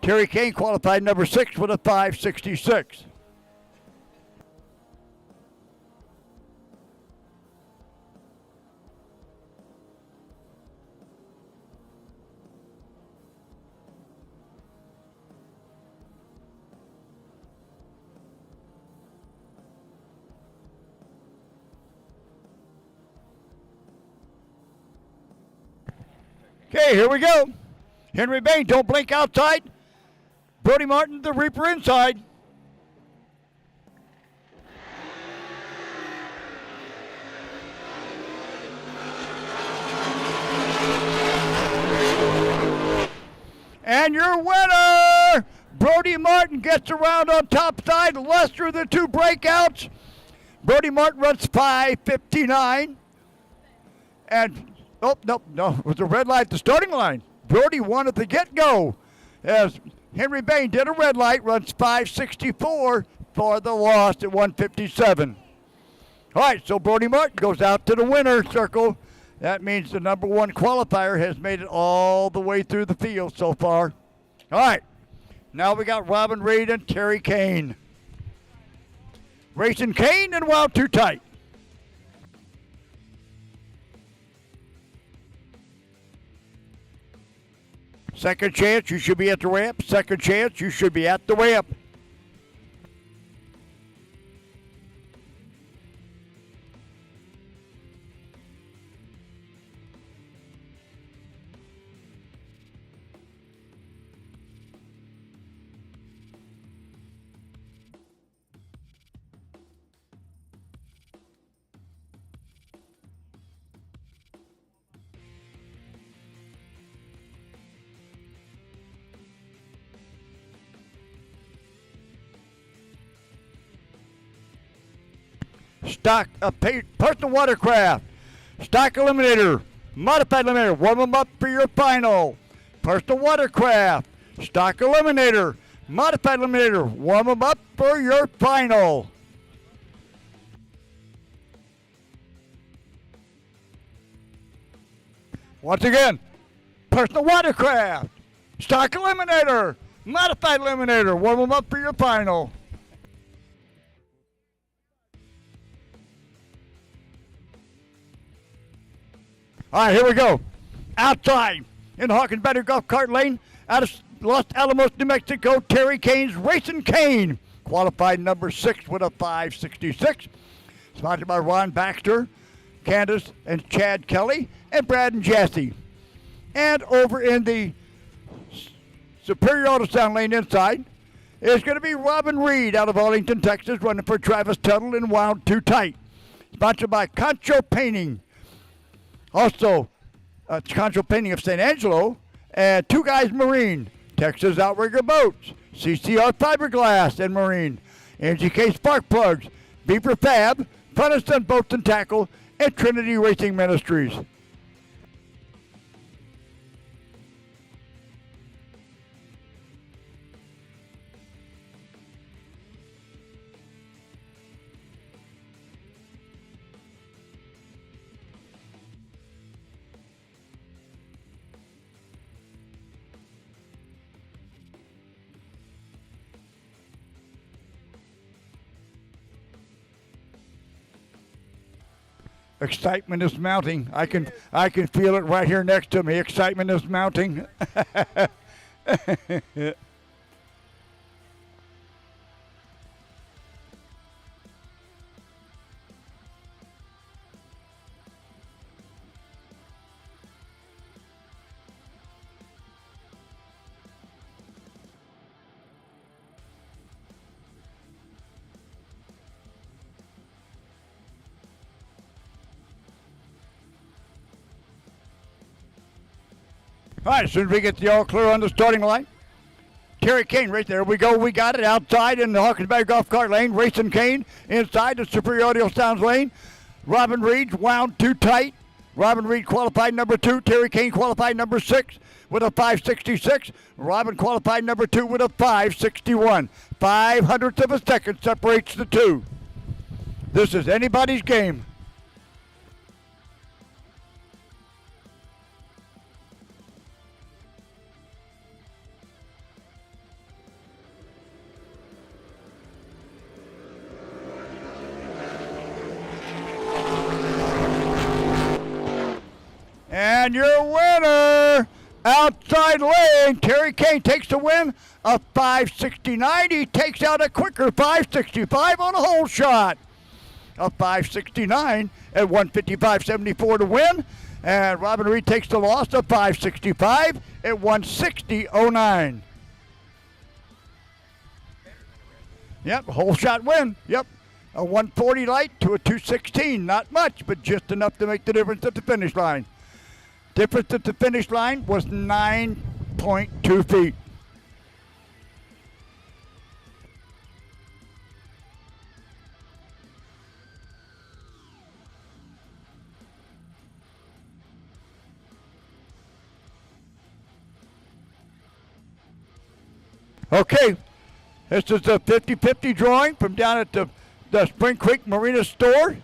Terry Kane qualified number 6 with a 566. Okay, here we go. Henry Bain, Don't Blink outside. Brody Martin, the Reaper inside. And your winner, Brody Martin, gets around on top side. Lesser the 2 breakouts. Brody Martin runs 5:59. And oh, no, it was a red light at the starting line. Brody won at the get-go as Henry Bain did a red light, runs 5:64 for the loss at 1:57. All right, so Brody Martin goes out to the winner circle. That means the number 1 qualifier has made it all the way through the field so far. All right, now we got Robin Reed and Terry Kane. Racing Kane and Wild Too Tight. Second chance, you should be at the ramp. Second chance, you should be at the ramp. Stock, personal watercraft, stock eliminator, modified eliminator, warm them up for your final. Personal watercraft, stock eliminator, modified eliminator, warm them up for your final. Once again, personal watercraft, stock eliminator, modified eliminator, warm them up for your final. All right, here we go. Outside in Hawkins Battery Golf Cart Lane, out of Los Alamos, New Mexico, Terry Kane's Racing Kane, qualified number 6 with a 566. Sponsored by Ron Baxter, Candace and Chad Kelly, and Brad and Jassy. And over in the Superior Auto Sound Lane inside is going to be Robin Reed out of Arlington, Texas, running for Travis Tuttle in Wild Too Tight. Sponsored by Concho Painting. Also, Concho Painting of St. Angelo, and Two Guys Marine, Texas Outrigger Boats, CCR Fiberglass and Marine, NGK Spark Plugs, Beaver Fab, Funnison Boats and Tackle, and Trinity Racing Ministries. Excitement is mounting. I can feel it right here next to me. Excitement is mounting. All right, as soon as we get the all clear on the starting line, Terry Kane right there. We go. We got it outside in the Hawkins Bay golf cart lane. Racing Kane inside the Superior Audio Sounds lane. Robin Reed wound too tight. Robin Reed qualified number 2. Terry Kane qualified number 6 with a 5.66. Robin qualified number 2 with a 5.61. 0.05 of a second separates the two. This is anybody's game. And your winner, outside lane, Terry Kane takes the win, a 5.69. He takes out a quicker 5.65 on a hole shot. A 5.69 at 155.74 to win. And Robin Reed takes the loss, a 5.65 at 160.09. Yep, hole shot win. Yep. A 140 light to a 216. Not much, but just enough to make the difference at the finish line. Difference at the finish line was 9.2 feet. Okay, this is a 50-50 drawing from down at the Spring Creek Marina store.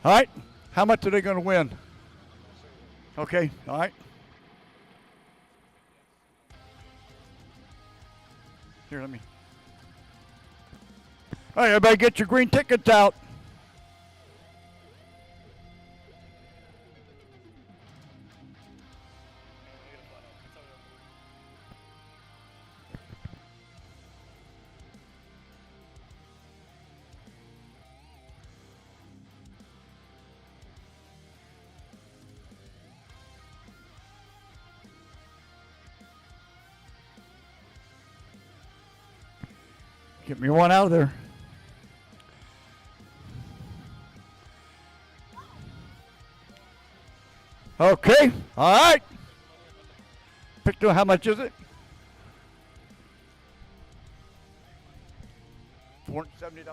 All right. How much are they going to win? Okay, all right. Here, let me. All right, everybody get your green tickets out. Get me one out of there. Okay, all right. Picked up, how much is it? $470.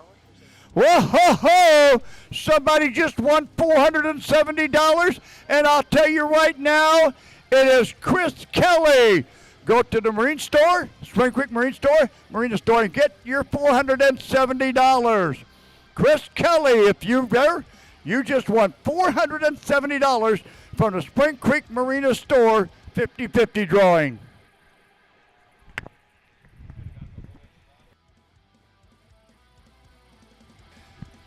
Whoa, ho, ho! Somebody just won $470, and I'll tell you right now, it is Chris Kelly. Go to the Marine store, Spring Creek Marine store, Marina store, and get your $470. Chris Kelly, if you're there, you just won $470 from the Spring Creek Marina store 50-50 drawing.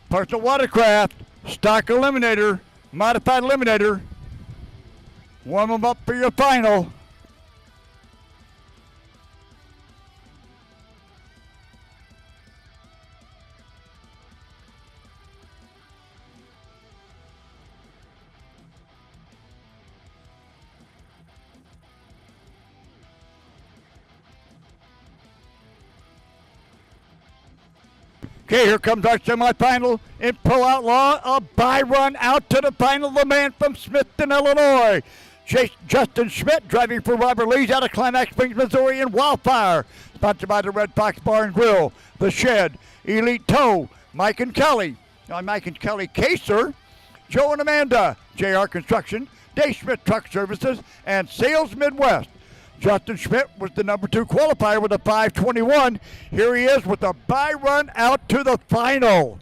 Personal watercraft, stock eliminator, modified eliminator. Warm them up for your final. Okay, here comes our semifinal in Pro Outlaw. A bye run out to the final. The man from Smithton, Illinois. Justin Schmidt driving for Robert Lees out of Climax Springs, Missouri in Wildfire. Sponsored by the Red Fox Bar and Grill, The Shed, Elite Tow, Mike and Kelly. Mike and Kelly Kaser, Joe and Amanda, JR Construction, Dave Schmidt Truck Services, and Sales Midwest. Justin Schmidt was the number 2 qualifier with a 5.21. Here he is with a bye run out to the final.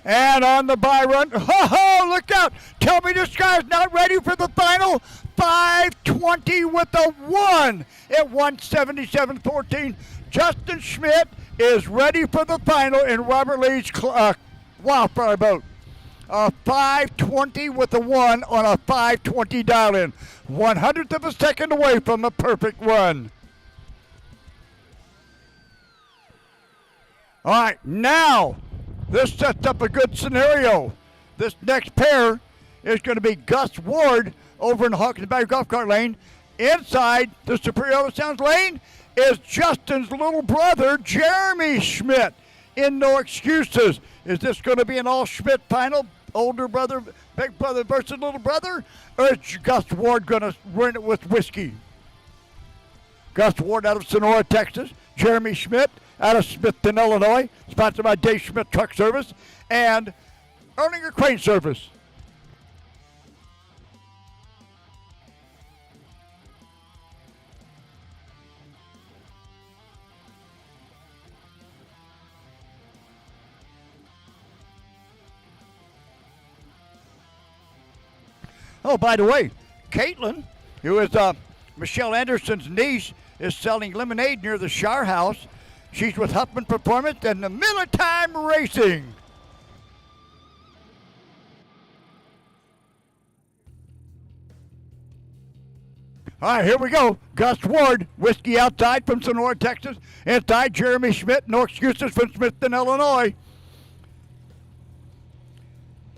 And on the by run, ho, look out. Tell me this guy's not ready for the final. 520 with a 1 at 177.14. Justin Schmidt is ready for the final in Robert Lee's wildfire boat. 520 with a 1 on a 520 dial-in. 100th of a second away from a perfect run. All right, now this sets up a good scenario. This next pair is going to be Gus Ward over in the Hawkins Bay Golf Cart Lane. Inside the Superior Sounds lane is Justin's little brother, Jeremy Schmidt, in No Excuses. Is this going to be an all-Schmidt final, older brother, big brother versus little brother, or is Gus Ward going to win it with whiskey? Gus Ward out of Sonora, Texas. Jeremy Schmidt out of Smithton, Illinois, sponsored by Dave Schmidt Truck Service and Erlinger Crane Service. Oh, by the way, Caitlin, who is Michelle Anderson's niece, is selling lemonade near the Shire House. She's with Huffman Performance and the Militime Racing. All right, here we go. Gus Ward, whiskey outside from Sonora, Texas. Inside, Jeremy Schmidt, No Excuses from Smithton, Illinois.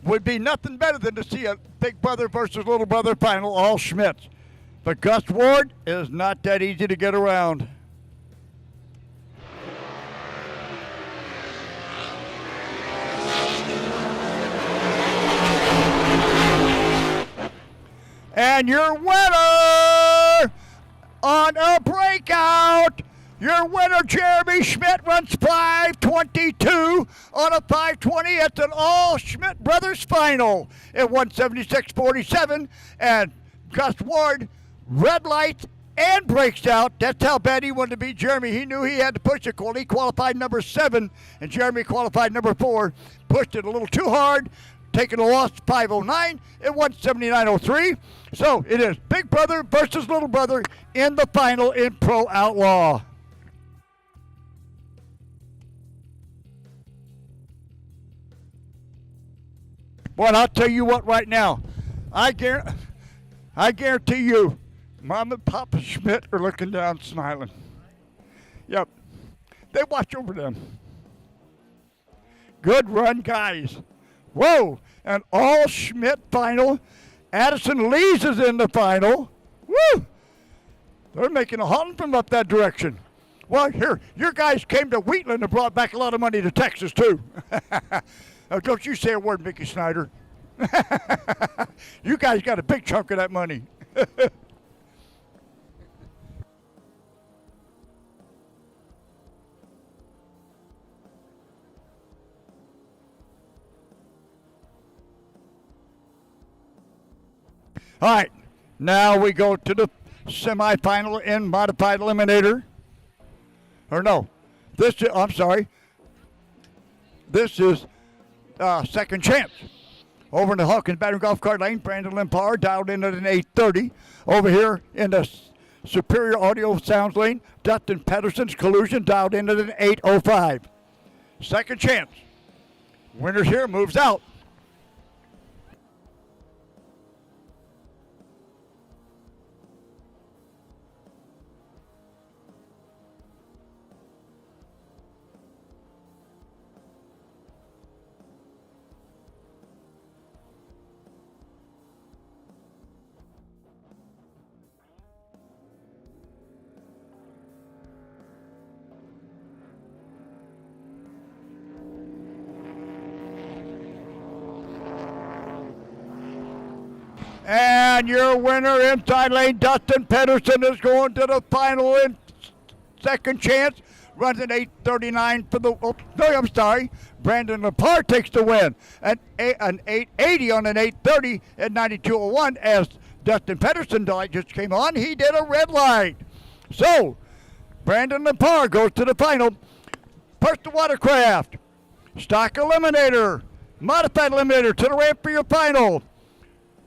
Would be nothing better than to see a big brother versus little brother final, all Schmidts. But Gus Ward is not that easy to get around. And your winner on a breakout, your winner, Jeremy Schmidt, runs 5:22 on a 5:20. It's an all Schmidt Brothers final at 176.47. And Gus Ward, red lights and breaks out. That's how bad he wanted to beat Jeremy. He knew he had to push it. He qualified number 7, and Jeremy qualified number 4. Pushed it a little too hard, taking a loss 509 at 179.03. So it is big brother versus little brother in the final in Pro Outlaw. Boy, I'll tell you what right now. I guarantee you, Mom and Papa Schmidt are looking down smiling. Yep. They watch over them. Good run, guys. Whoa, an all Schmidt final. Addison Lees is in the final. Woo! They're making a hunt from up that direction. Well, here, your guys came to Wheatland and brought back a lot of money to Texas, too. Don't you say a word, Mickey Snyder. You guys got a big chunk of that money. All right, now we go to the semifinal in modified eliminator. Or no, I'm sorry. This is second chance. Over in the Hawkins Battery Golf Cart Lane, Brandon Limpar dialed in at an 8:30. Over here in the Superior Audio Sounds Lane, Dustin Pedersen's Collusion dialed in at an 8:05. Second chance. Winners here, moves out. And your winner, inside lane, Dustin Pedersen, is going to the final in second chance. Runs an 8:39 for the. I'm sorry. Brandon Lepar takes the win. An 8:80 on an 8:30 at 92.01. As Dustin Pedersen light just came on, he did a red light. So Brandon Lepar goes to the final. First the watercraft. Stock Eliminator. Modified eliminator to the ramp for your final.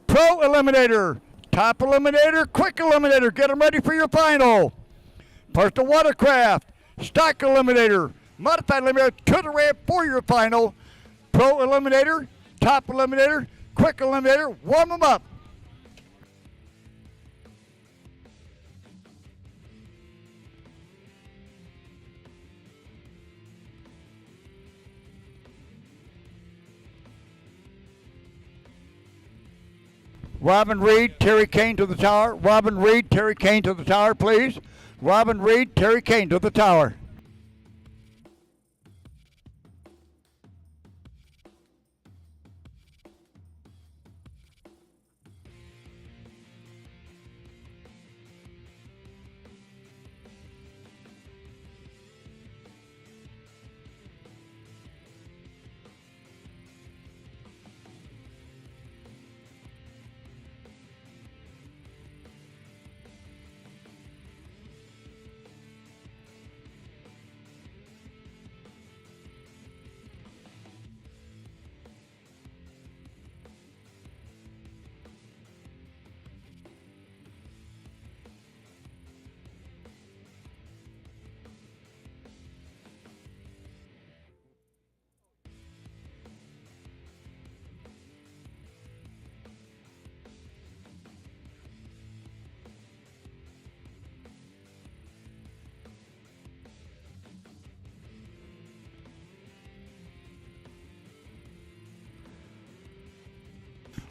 Pro eliminator, top eliminator, quick eliminator. Get them ready for your final. Personal watercraft, stock eliminator, modified eliminator to the ramp for your final. Pro eliminator, top eliminator, quick eliminator. Warm them up. Robin Reed, Terry Kane to the tower. Robin Reed, Terry Kane to the tower, please. Robin Reed, Terry Kane to the tower.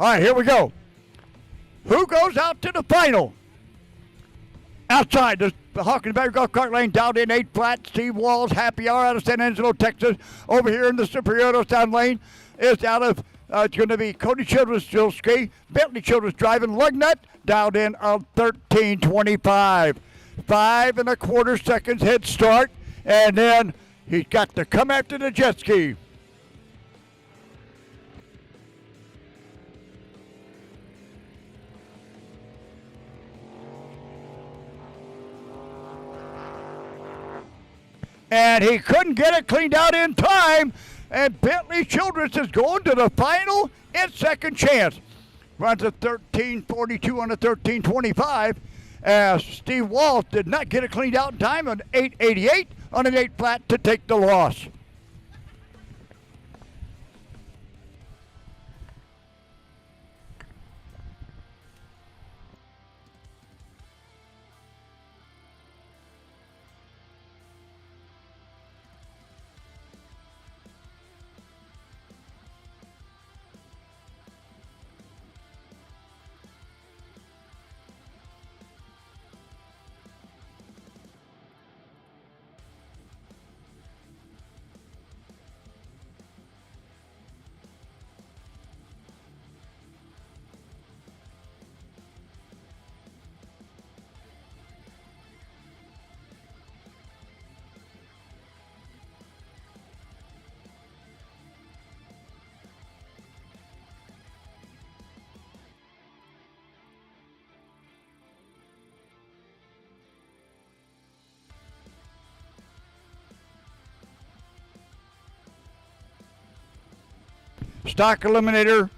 All right, here we go. Who goes out to the final? Outside the Hawkins Battery Golf Cart Lane, down in 8 flat. Steve Walls, happy hour out of San Angelo, Texas. Over here in the Superior Sound Lane is out of, it's going to be Cody Childress, still ski. Bentley Childress driving. Lugnut down in 13:25. 5 1/4 seconds head start. And then he's got to come after the jet ski. And he couldn't get it cleaned out in time. And Bentley Childress is going to the final in second chance. Runs a 13:42 on a 13:25. Steve Walsh did not get it cleaned out in time on 8:88 on an 8 flat to take the loss. Stock eliminator,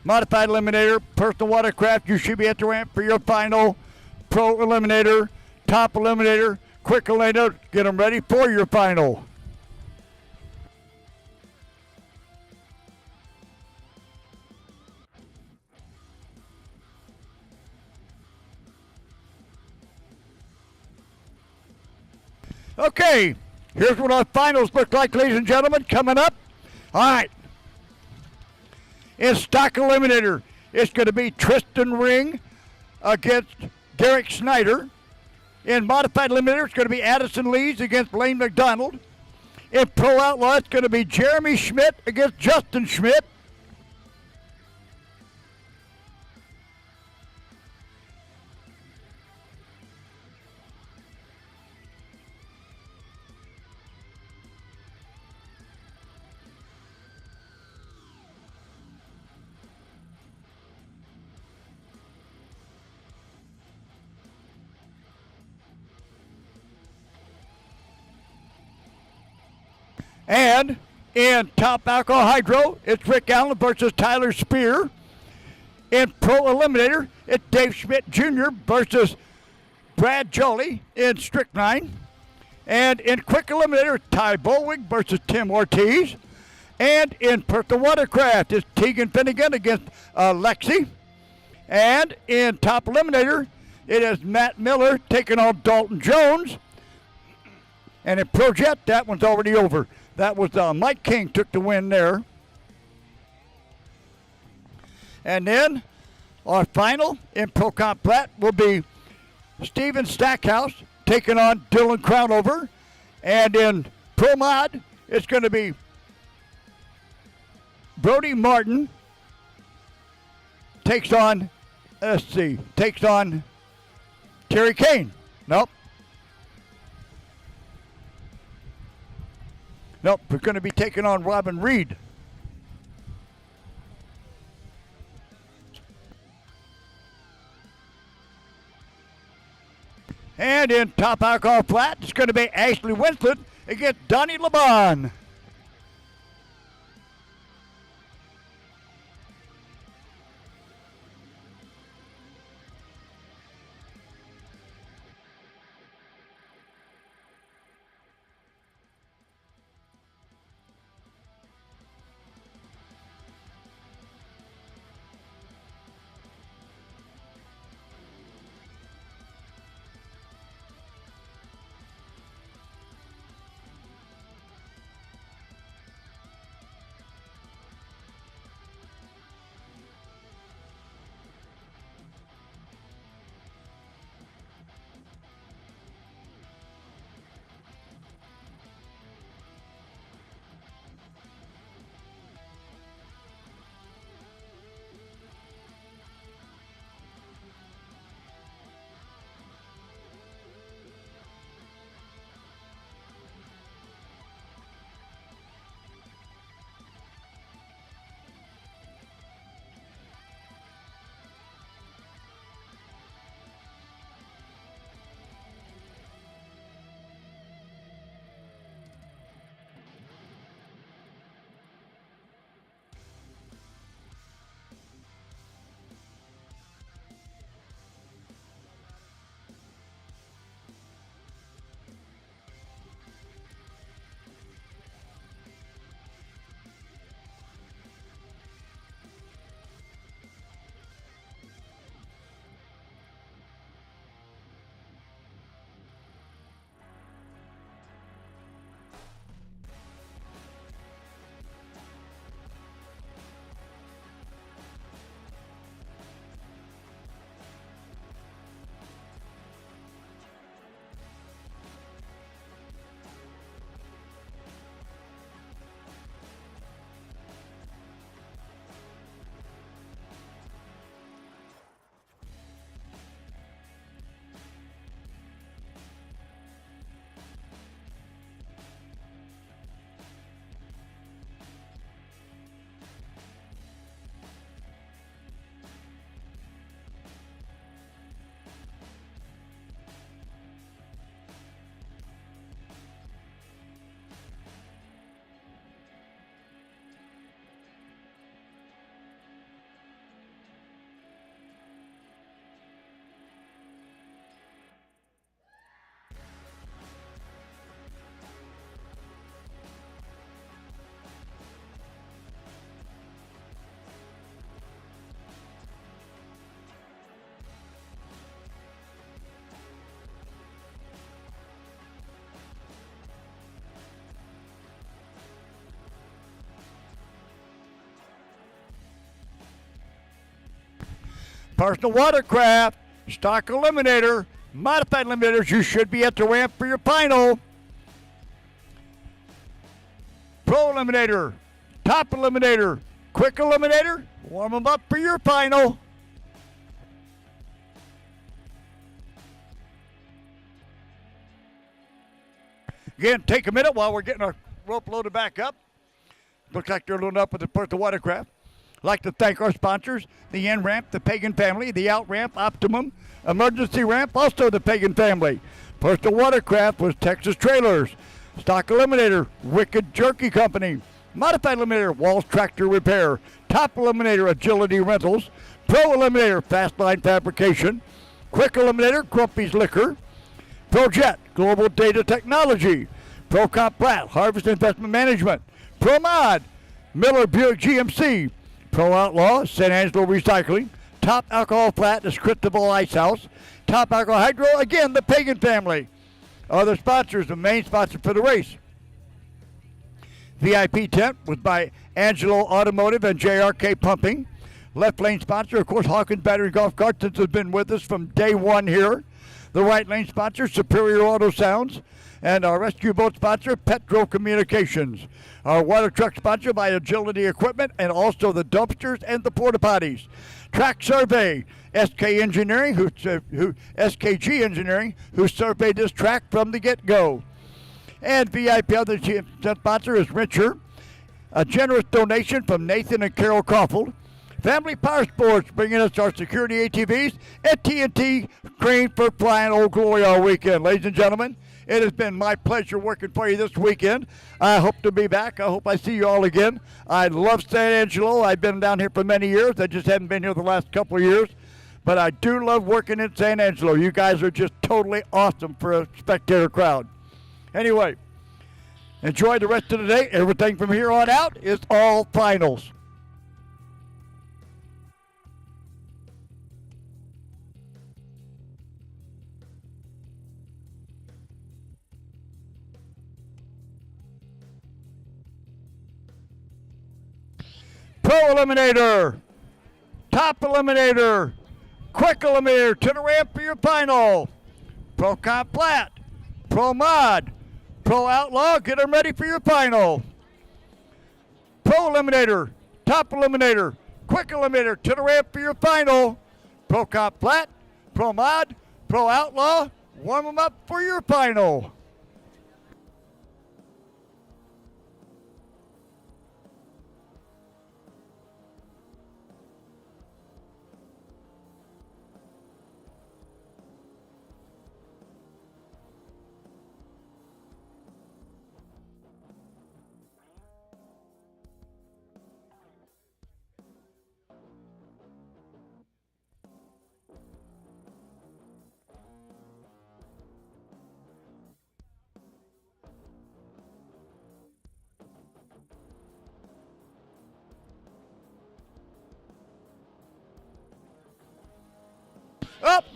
modified eliminator, personal watercraft, you should be at the ramp for your final. Pro eliminator, top eliminator, quick eliminator, get them ready for your final. Okay, here's what our finals look like, ladies and gentlemen, coming up. All right. In stock eliminator, it's going to be Tristan Ring against Derek Snyder. In modified eliminator, it's going to be Addison Lees against Lane McDonald. In pro outlaw, it's going to be Jeremy Schmidt against Justin Schmidt. And In top alcohol hydro, it's Rick Allen versus Tyler Spear. In pro eliminator, it's Dave Schmidt Jr. versus Brad Jolie in strychnine. And in quick eliminator, Ty Bolwig versus Tim Ortiz. And in personal watercraft, it's Tegan Finnegan against Lexi. And in top eliminator, it is Matt Miller taking on Dalton Jones. And in Pro Jet, that one's already over. That was Mike King took the win there. And then our final in Pro Comp Plat will be Steven Stackhouse taking on Dylan Crownover. And in Pro Mod, it's going to be Brody Martin takes on Terry Kane. Nope, we're going to be taking on Robin Reed. And in top alcohol flat, it's going to be Ashley Winslet against Donnie LeBon. Personal watercraft, stock eliminator, modified eliminators, you should be at the ramp for your final. Pro eliminator, top eliminator, quick eliminator, warm them up for your final. Again, take a minute while we're getting our rope loaded back up. Looks like they're loading up with the personal watercraft. I'd like to thank our sponsors, the In Ramp, the Pagan Family, the Out Ramp, Optimum, Emergency Ramp, also the Pagan Family. Personal watercraft was Texas Trailers. Stock Eliminator, Wicked Jerky Company. Modified Eliminator, Walls Tractor Repair. Top Eliminator, Agility Rentals. Pro Eliminator, Fastline Fabrication. Quick Eliminator, Grumpy's Liquor. ProJet, Global Data Technology. ProComp Pratt, Harvest Investment Management. ProMod, Miller Buick GMC. Pro Outlaw, San Angelo Recycling. Top Alcohol Flat, Descriptable Ice House. Top Alcohol Hydro, again, the Pagan family. Other sponsors, the main sponsor for the race. VIP tent was by Angelo Automotive and JRK Pumping. Left lane sponsor, of course, Hawkins Battery Golf Cart, since has been with us from day one here. The right lane sponsor, Superior Auto Sounds. And our rescue boat sponsor, Petro Communications. Our water truck sponsor by Agility Equipment, and also the dumpsters and the porta potties. Track survey, SKG Engineering, who surveyed this track from the get-go. And VIP other sponsor is Richer. A generous donation from Nathan and Carol Koffeld. Family Power Sports bringing us our security ATVs, and TNT Crane for flying Old Glory all weekend. Ladies and gentlemen, it has been my pleasure working for you this weekend. I hope to be back. I hope I see you all again. I love San Angelo. I've been down here for many years. I just haven't been here the last couple of years. But I do love working in San Angelo. You guys are just totally awesome for a spectator crowd. Anyway, enjoy the rest of the day. Everything from here on out is all finals. Pro Eliminator, Top Eliminator, Quick Eliminator to the ramp for your final. Pro Comp Plat, Pro Mod, Pro Outlaw, get them ready for your final. Pro Eliminator, Top Eliminator, Quick Eliminator to the ramp for your final. Pro Comp Plat, Pro Mod, Pro Outlaw, warm them up for your final.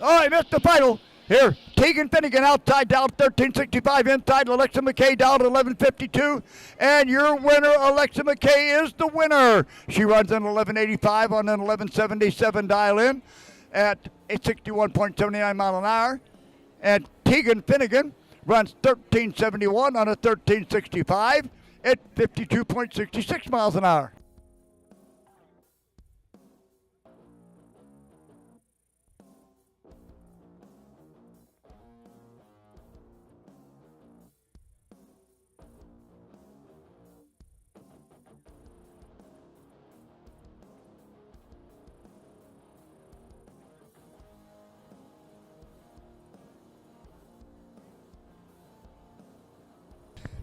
Oh, I missed the final. Here, Tegan Finnegan outside down 1365, inside Alexa McKay down at 1152. And your winner, Alexa McKay, is the winner. She runs an 1185 on an 1177 dial in at 61.79 mile an hour. And Tegan Finnegan runs 1371 on a 1365 at 52.66 miles an hour.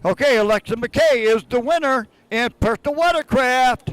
Okay, Alexa McKay is the winner in personal watercraft.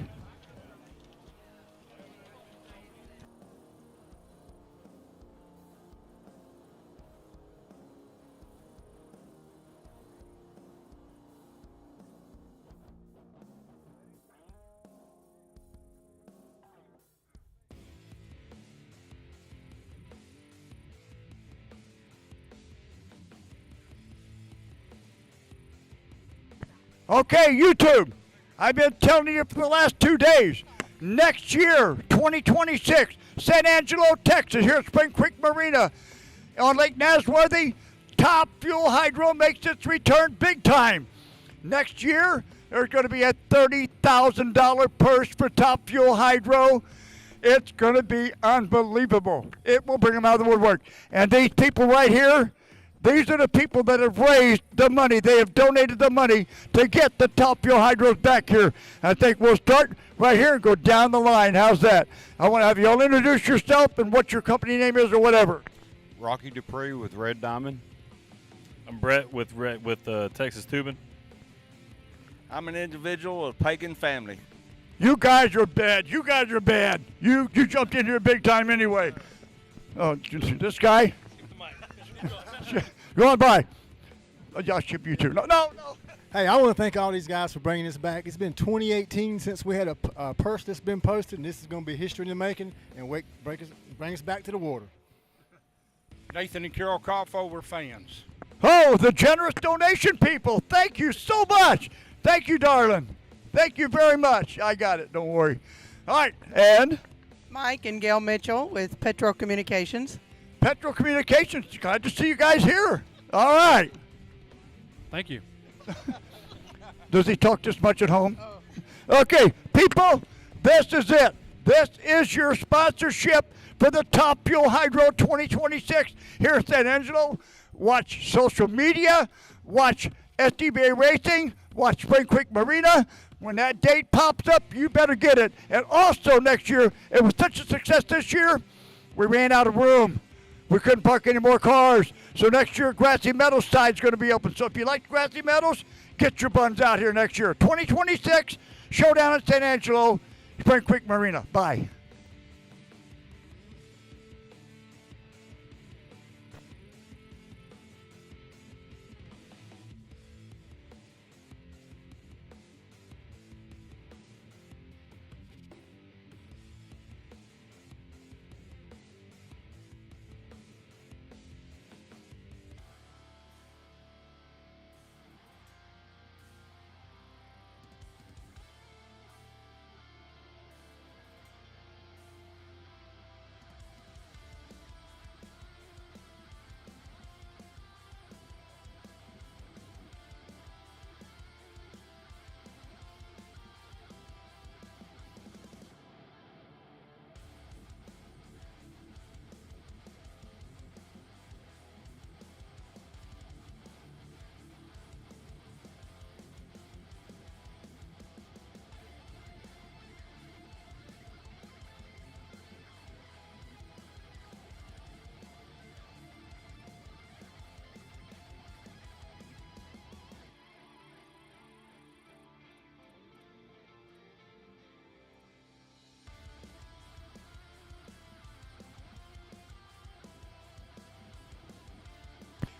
Okay, YouTube, I've been telling you for the last 2 days, next year, 2026, San Angelo, Texas, here at Spring Creek Marina on Lake Nasworthy, Top Fuel Hydro makes its return big time. Next year, there's going to be a $30,000 purse for Top Fuel Hydro. It's going to be unbelievable. It will bring them out of the woodwork. And these people right here, these are the people that have raised the money. They have donated the money to get the Top Fuel Hydros back here. I think we'll start right here and go down the line. How's that? I want to have you all introduce yourself and what your company name is or whatever. Rocky Dupree with Red Diamond. I'm Brett with Texas Tubing. I'm an individual of pagan family. You guys are bad. You guys are bad. You jumped in here big time anyway. Oh, this guy. Go on by. I'll ship you two. No. Hey, I want to thank all these guys for bringing this back. It's been 2018 since we had a purse that's been posted, and this is going to be history in the making and bring us back to the water. Nathan and Carol Koffo, we're fans. Oh, the generous donation people. Thank you so much. Thank you, darling. Thank you very much. I got it. Don't worry. All right. And Mike and Gail Mitchell with Petro Communications. Petro Communications. Glad to see you guys here. All right. Thank you. Does he talk this much at home? Okay, people, this is it. This is your sponsorship for the Top Fuel Hydro 2026 here at San Angelo. Watch social media, watch Sdba Racing, watch Spring Creek Marina. When that date pops up, you better get it. And also next year, it was such a success this year, we ran out of room. We couldn't park any more cars. So next year, Grassy Meadows side's going to be open. So if you like Grassy Meadows, get your buns out here next year. 2026, Showdown at San Angelo, Spring Creek Marina. Bye.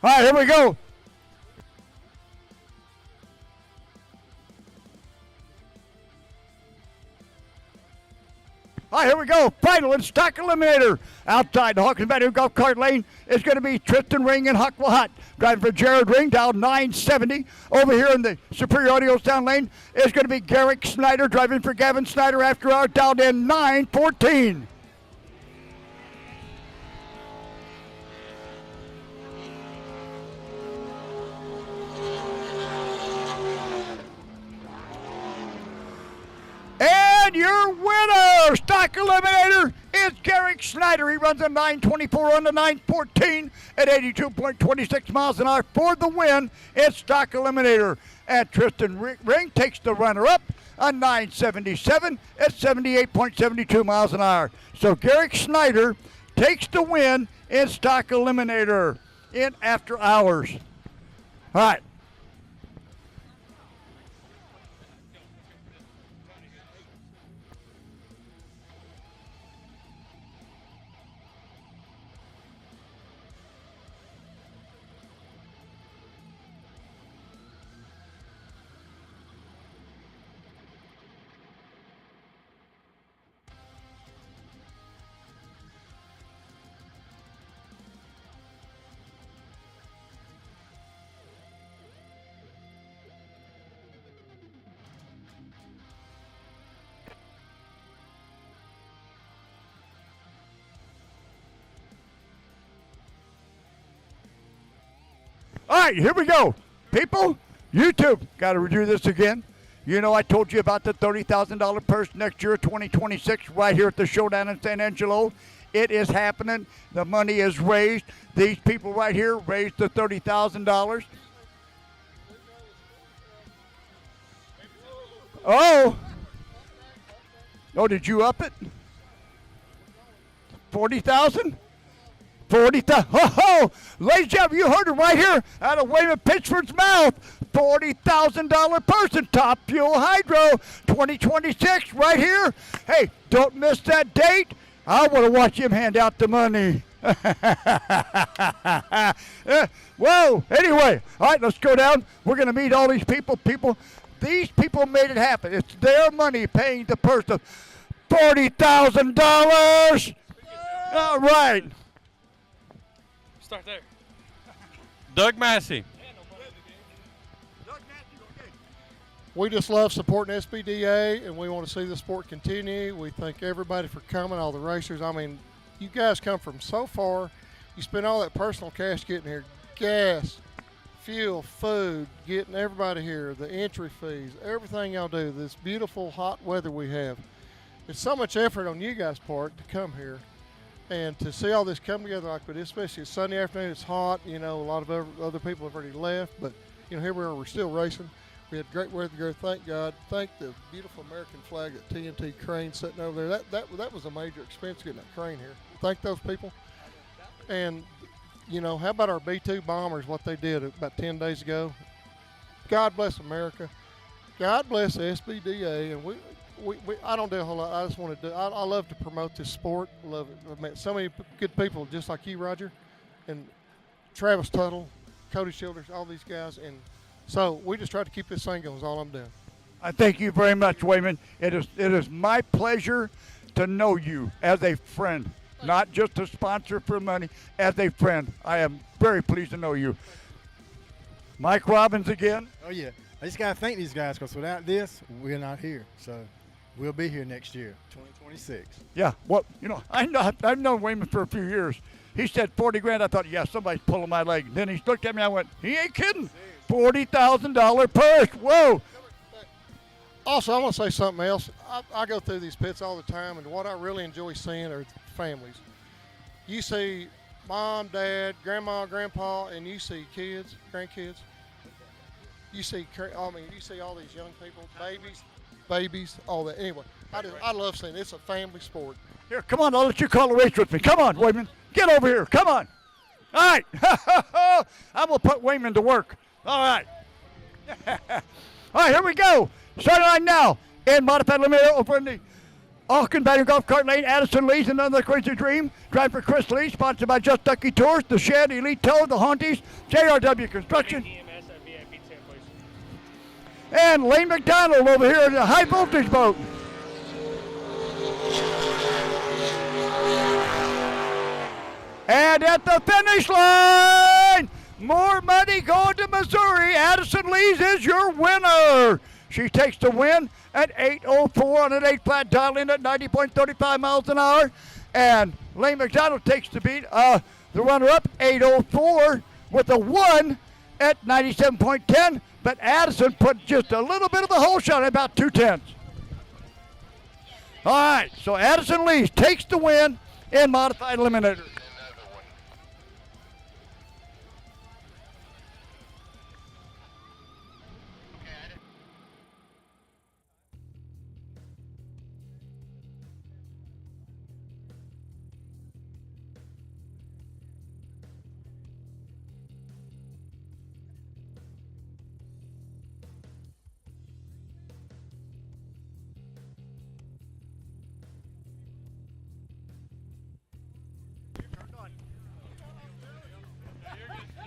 All right, here we go. All right, here we go. Final and stock eliminator. Outside the Hawkins Avenue golf cart lane is going to be Tristan Ring and Huckle Hut. Driving for Jared Ring, down 970. Over here in the Superior Audio Sound lane is going to be Garrick Snyder, driving for Gavin Snyder after hours, down in 914. And your winner, stock eliminator, is Garrick Snyder. He runs a 924 on the 914 at 82.26 miles an hour for the win in stock eliminator. And Tristan Ring takes the runner-up on 977 at 78.72 miles an hour. So Garrick Snyder takes the win in stock eliminator in after hours. All right. All right, here we go. People, YouTube, got to redo this again. You know I told you about the $30,000 purse next year, 2026, right here at the Showdown in San Angelo. It is happening. The money is raised. These people right here raised the $30,000. Oh. Oh, did you up it? 40,000? 40,000. Oh, ladies and gentlemen, you heard it right here out of Wayman Pitchford's mouth. $40,000 purse in Top Fuel Hydro 2026 right here. Hey, don't miss that date. I want to watch him hand out the money. Whoa, anyway, all right, let's go down. We're going to meet all these people. These people made it happen. It's their money paying the purse of $40,000. All right. Start there. Doug Massey. We just love supporting SBDA, and we want to see the sport continue. We thank everybody for coming, all the racers. I mean, you guys come from so far. You spend all that personal cash getting here, gas, fuel, food, getting everybody here, the entry fees, everything y'all do, this beautiful hot weather we have. It's so much effort on you guys' part to come here and to see all this come together like this, especially Sunday afternoon. It's hot. You know, a lot of other people have already left, but, you know, here we are, we're still racing. We had great weather to go, thank God. Thank the beautiful American flag, that TNT crane sitting over there. That was a major expense getting that crane here. Thank those people. And, you know, how about our B-2 bombers, what they did about 10 days ago? God bless America. God bless SBDA. And I don't do a whole lot. I just want to do, I love to promote this sport. Love it. I've met so many good people just like you, Roger, and Travis Tuttle, Cody Childers, all these guys. And so we just try to keep this thing going is all I'm doing. I thank you very much, Wayman. It is my pleasure to know you as a friend, not just a sponsor for money, as a friend. I am very pleased to know you. Mike Robbins again. Oh, yeah. I just got to thank these guys because without this, we're not here. So we'll be here next year, 2026. Yeah, well, you know, I've known Wayman for a few years. He said 40 grand. I thought, yeah, somebody's pulling my leg. Then he looked at me. I went, he ain't kidding. $40,000 purse. Whoa. Also, I want to say something else. I go through these pits all the time, and what I really enjoy seeing are families. You see mom, dad, grandma, grandpa, and you see kids, grandkids. You see all these young people, babies, all that. Anyway, I love seeing it. It's a family sport. Here, come on. I'll let you call the race with me. Come on, Wayman. Get over here. Come on. All right. I'm going to put Wayman to work. All right. All right, here we go. Starting line now in modified eliminator over in the Alkin Batting Golf Cart Lane. Addison Lee's Another Crazy Dream. Drive for Chris Lee, sponsored by Just Ducky Tours, The Shed, Elite Tow, The Haunties, JRW Construction. And Lane McDonald over here in the high voltage boat. And at the finish line, more money going to Missouri. Addison Lee's is your winner. She takes the win at 8:04 on an 8-flat, dialing at 90.35 miles an hour. And Lane McDonald takes the beat. The runner-up, 8:04 with a 1 at 97.10. But Addison put just a little bit of a hole shot at about 2/10. All right, so Addison Lee's takes the win in modified eliminator.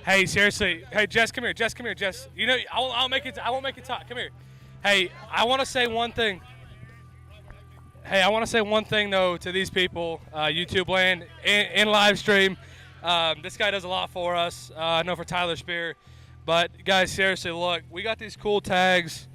Hey, seriously. Hey, Jess, come here. Jess, come here. Jess, you know, I'll make it. I won't make it talk. Come here. Hey, I want to say one thing. Hey, I want to say one thing though to these people, YouTube land, in live stream. This guy does a lot for us. I know for Tyler Spear, but guys, seriously, look, we got these cool tags,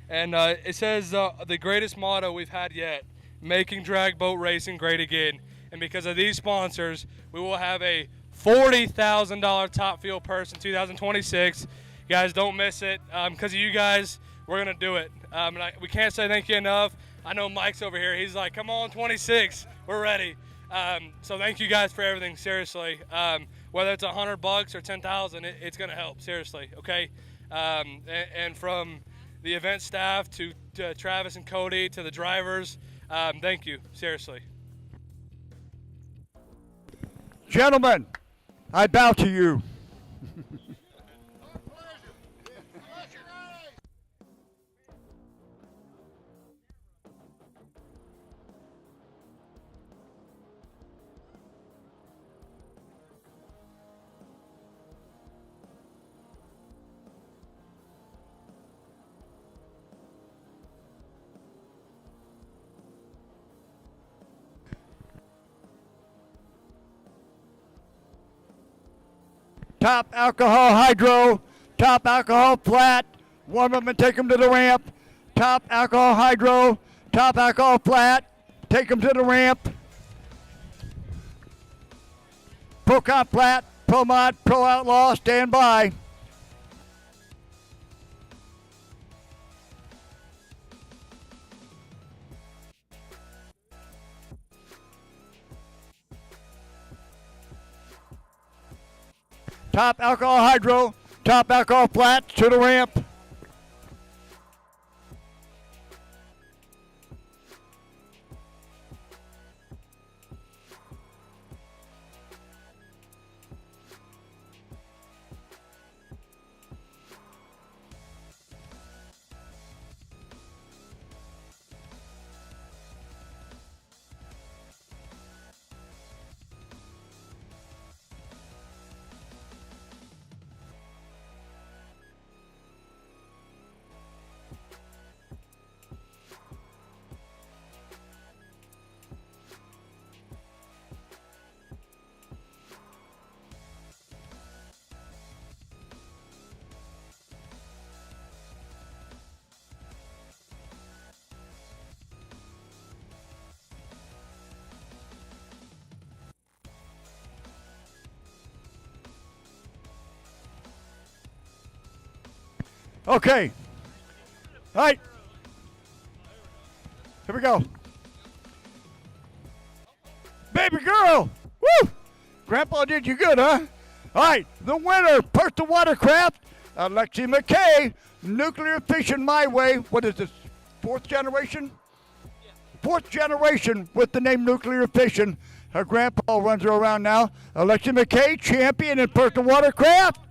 and it says the greatest motto we've had yet: making drag boat racing great again. And because of these sponsors, we will have a $40,000 top field purse in 2026. Guys, don't miss it. Because of you guys, we're going to do it. We can't say thank you enough. I know Mike's over here. He's like, come on, 26. We're ready. So thank you guys for everything, seriously. Whether it's $100 or $10,000, it's going to help, seriously, okay? And from the event staff to Travis and Cody to the drivers, thank you, seriously. Gentlemen, I bow to you. top alcohol hydro, top alcohol flat. Warm up and take them to the ramp. Top alcohol hydro, top alcohol flat. Take them to the ramp. Pro Comp flat, Pro Mod, Pro Outlaw, stand by. Top alcohol hydro, top alcohol flat to the ramp. Okay. All right. Here we go. Baby girl. Woo! Grandpa did you good, huh? All right. The winner, personal watercraft, Alexi McKay, nuclear fission my way. What is this? Fourth generation? Fourth generation with the name nuclear fission. Her grandpa runs her around now. Alexi McKay, champion in personal watercraft.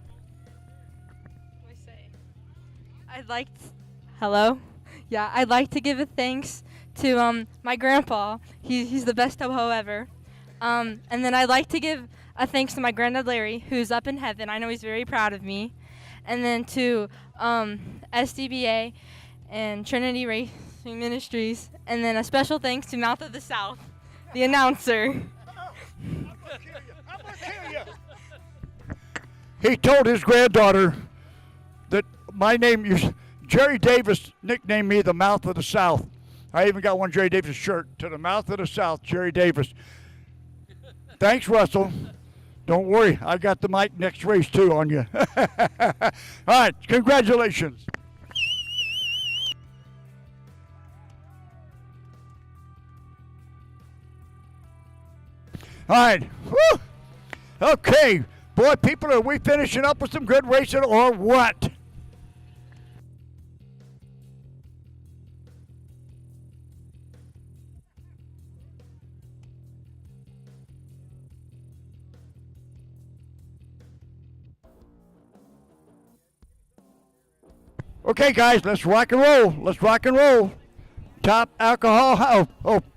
I'd like to give a thanks to my grandpa. He's the best toho ever. And then I'd like to give a thanks to my granddad Larry, who's up in heaven. I know he's very proud of me. And then to Sdba and Trinity Racing Ministries. And then a special thanks to Mouth of the South, the announcer. He told his granddaughter that my name, Jerry Davis nicknamed me the Mouth of the South. I even got one Jerry Davis shirt, to the Mouth of the South, Jerry Davis. Thanks, Russell. Don't worry, I got the mic next race too on you. All right, congratulations. All right, whew. Okay, boy, people, are we finishing up with some good racing or what? Okay, guys, let's rock and roll. Let's rock and roll. Top alcohol,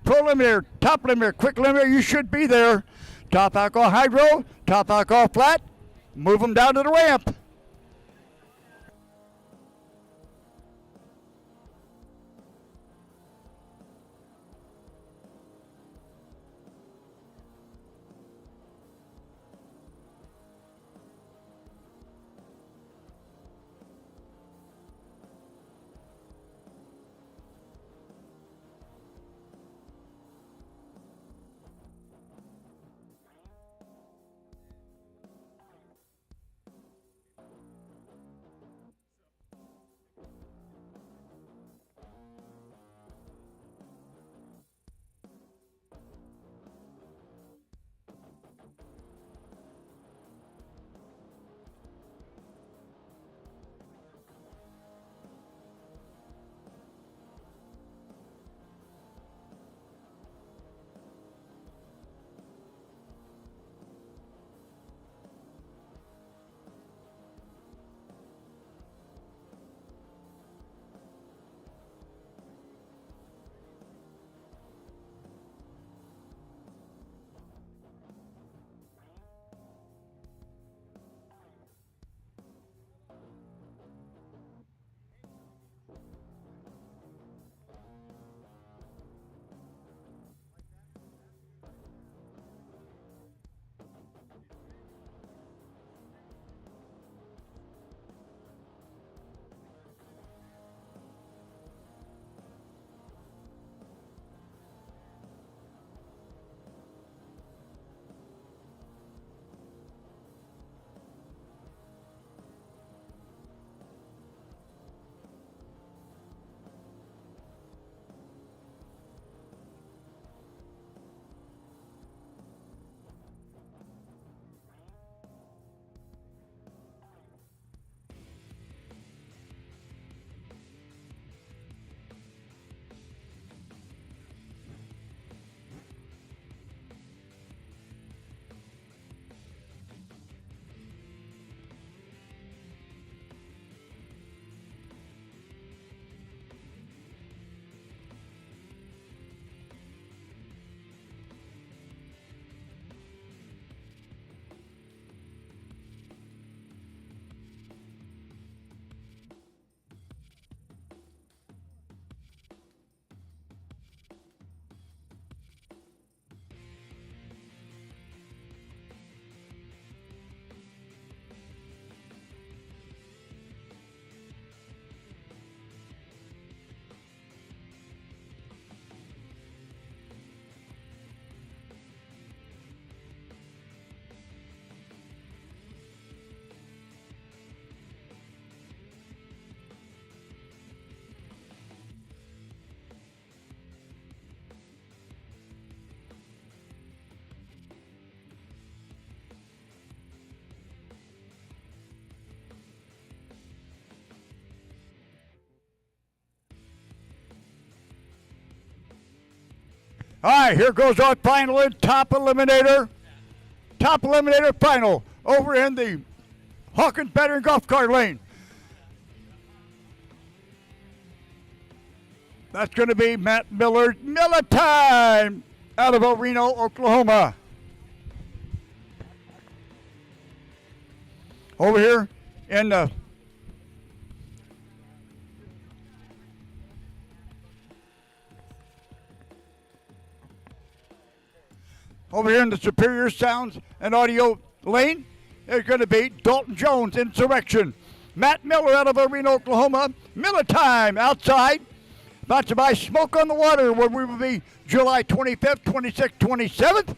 preliminary, top preliminary, quick preliminary, you should be there. Top alcohol hydro, top alcohol flat, move them down to the ramp. All right, here goes our final and top eliminator. Top eliminator final over in the Hawkins Battery and Golf Cart Lane. That's going to be Matt Miller's Miller Time out of El Reno, Oklahoma. Over here in the Superior Sounds and Audio Lane is going to be Dalton Jones Insurrection. Matt Miller out of El Reno, Oklahoma. Miller Time outside. Sponsored by Smoke on the Water, where we will be July 25th, 26th, 27th.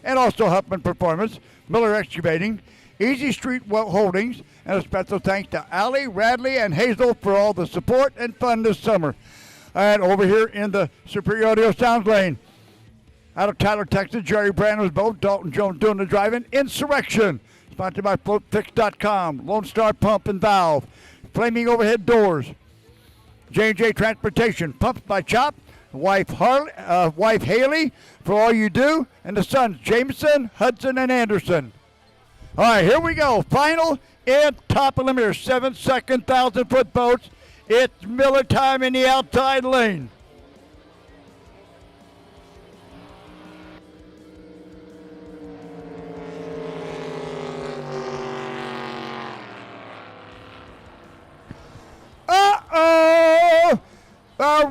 And also Huffman Performance, Miller Excavating, Easy Street Holdings, and a special thanks to Allie, Radley, and Hazel for all the support and fun this summer. And over here in the Superior Audio Sounds Lane, out of Tyler, Texas, Jerry Brandon's boat, Dalton Jones doing the driving. Insurrection, sponsored by FloatFix.com, Lone Star Pump and Valve, Flaming Overhead Doors, J&J Transportation, Pumps by Chop, wife Haley for all you do, and the sons Jameson, Hudson, and Anderson. All right, here we go. Final and top eliminator, 7-second, 1,000-foot boats. It's Miller Time in the outside lane. Uh-oh!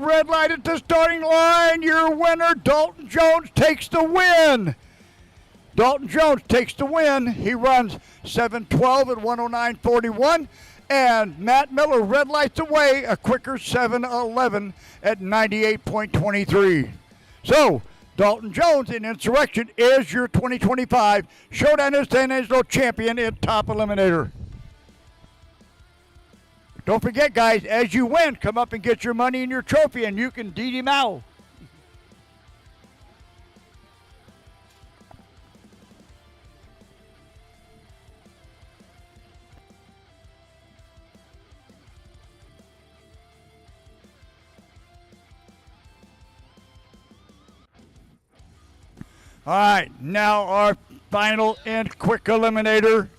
Red light at the starting line. Your winner, Dalton Jones, takes the win. Dalton Jones takes the win. He runs 7:12 at 109.41. And Matt Miller red lights away a quicker 7:11 at 98.23. So, Dalton Jones in Insurrection is your 2025 Showdown in San Angelo champion in top eliminator. Don't forget, guys, as you win, come up and get your money and your trophy, and you can deed him out. All right, now our final and quick eliminator.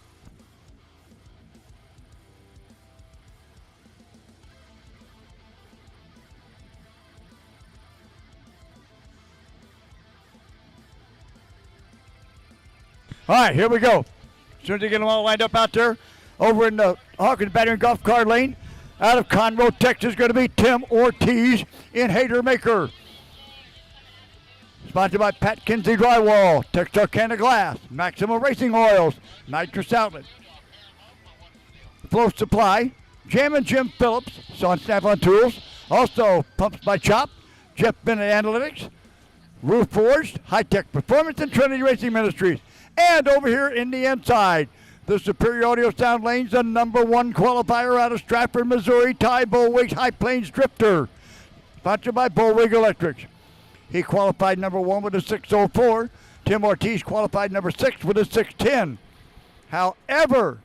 All right, here we go. As soon as they get them all lined up out there, over in the Hawkins Battery and Golf Cart Lane, out of Conroe, Texas, going to be Tim Ortiz in Hater Maker. Sponsored by Pat Kinsey Drywall, Texarkana Glass, Maximum Racing Oils, Nitrous Outlet, Flow Supply, Jam and Jim Phillips, Son Snap-on Tools, also Pumps by Chop, Jeff Bennett Analytics, Roof Forged, High Tech Performance, and Trinity Racing Ministries. And over here in the inside, the Superior Audio Sound Lane's the #1 qualifier out of Stratford, Missouri, Ty Bullwig's High Plains Drifter, sponsored by Bullwig Electrics. He qualified #1 with a 604. Tim Ortiz qualified #6 with a 610. However,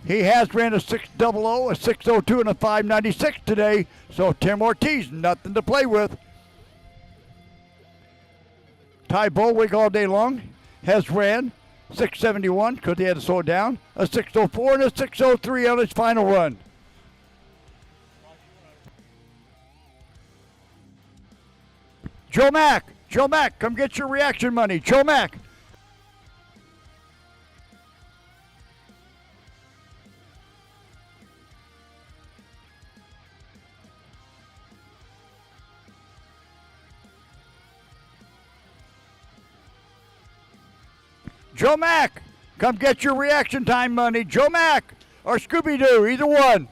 he has ran a 600, a 602, and a 596 today. So Tim Ortiz, nothing to play with. Ty Bullwig all day long has ran 671 because he had to slow it down, a 604 and a 603 on his final run. Joe Mack, come get your reaction money. Joe Mack. Joe Mack, come get your reaction time money. Joe Mack or Scooby-Doo, either one.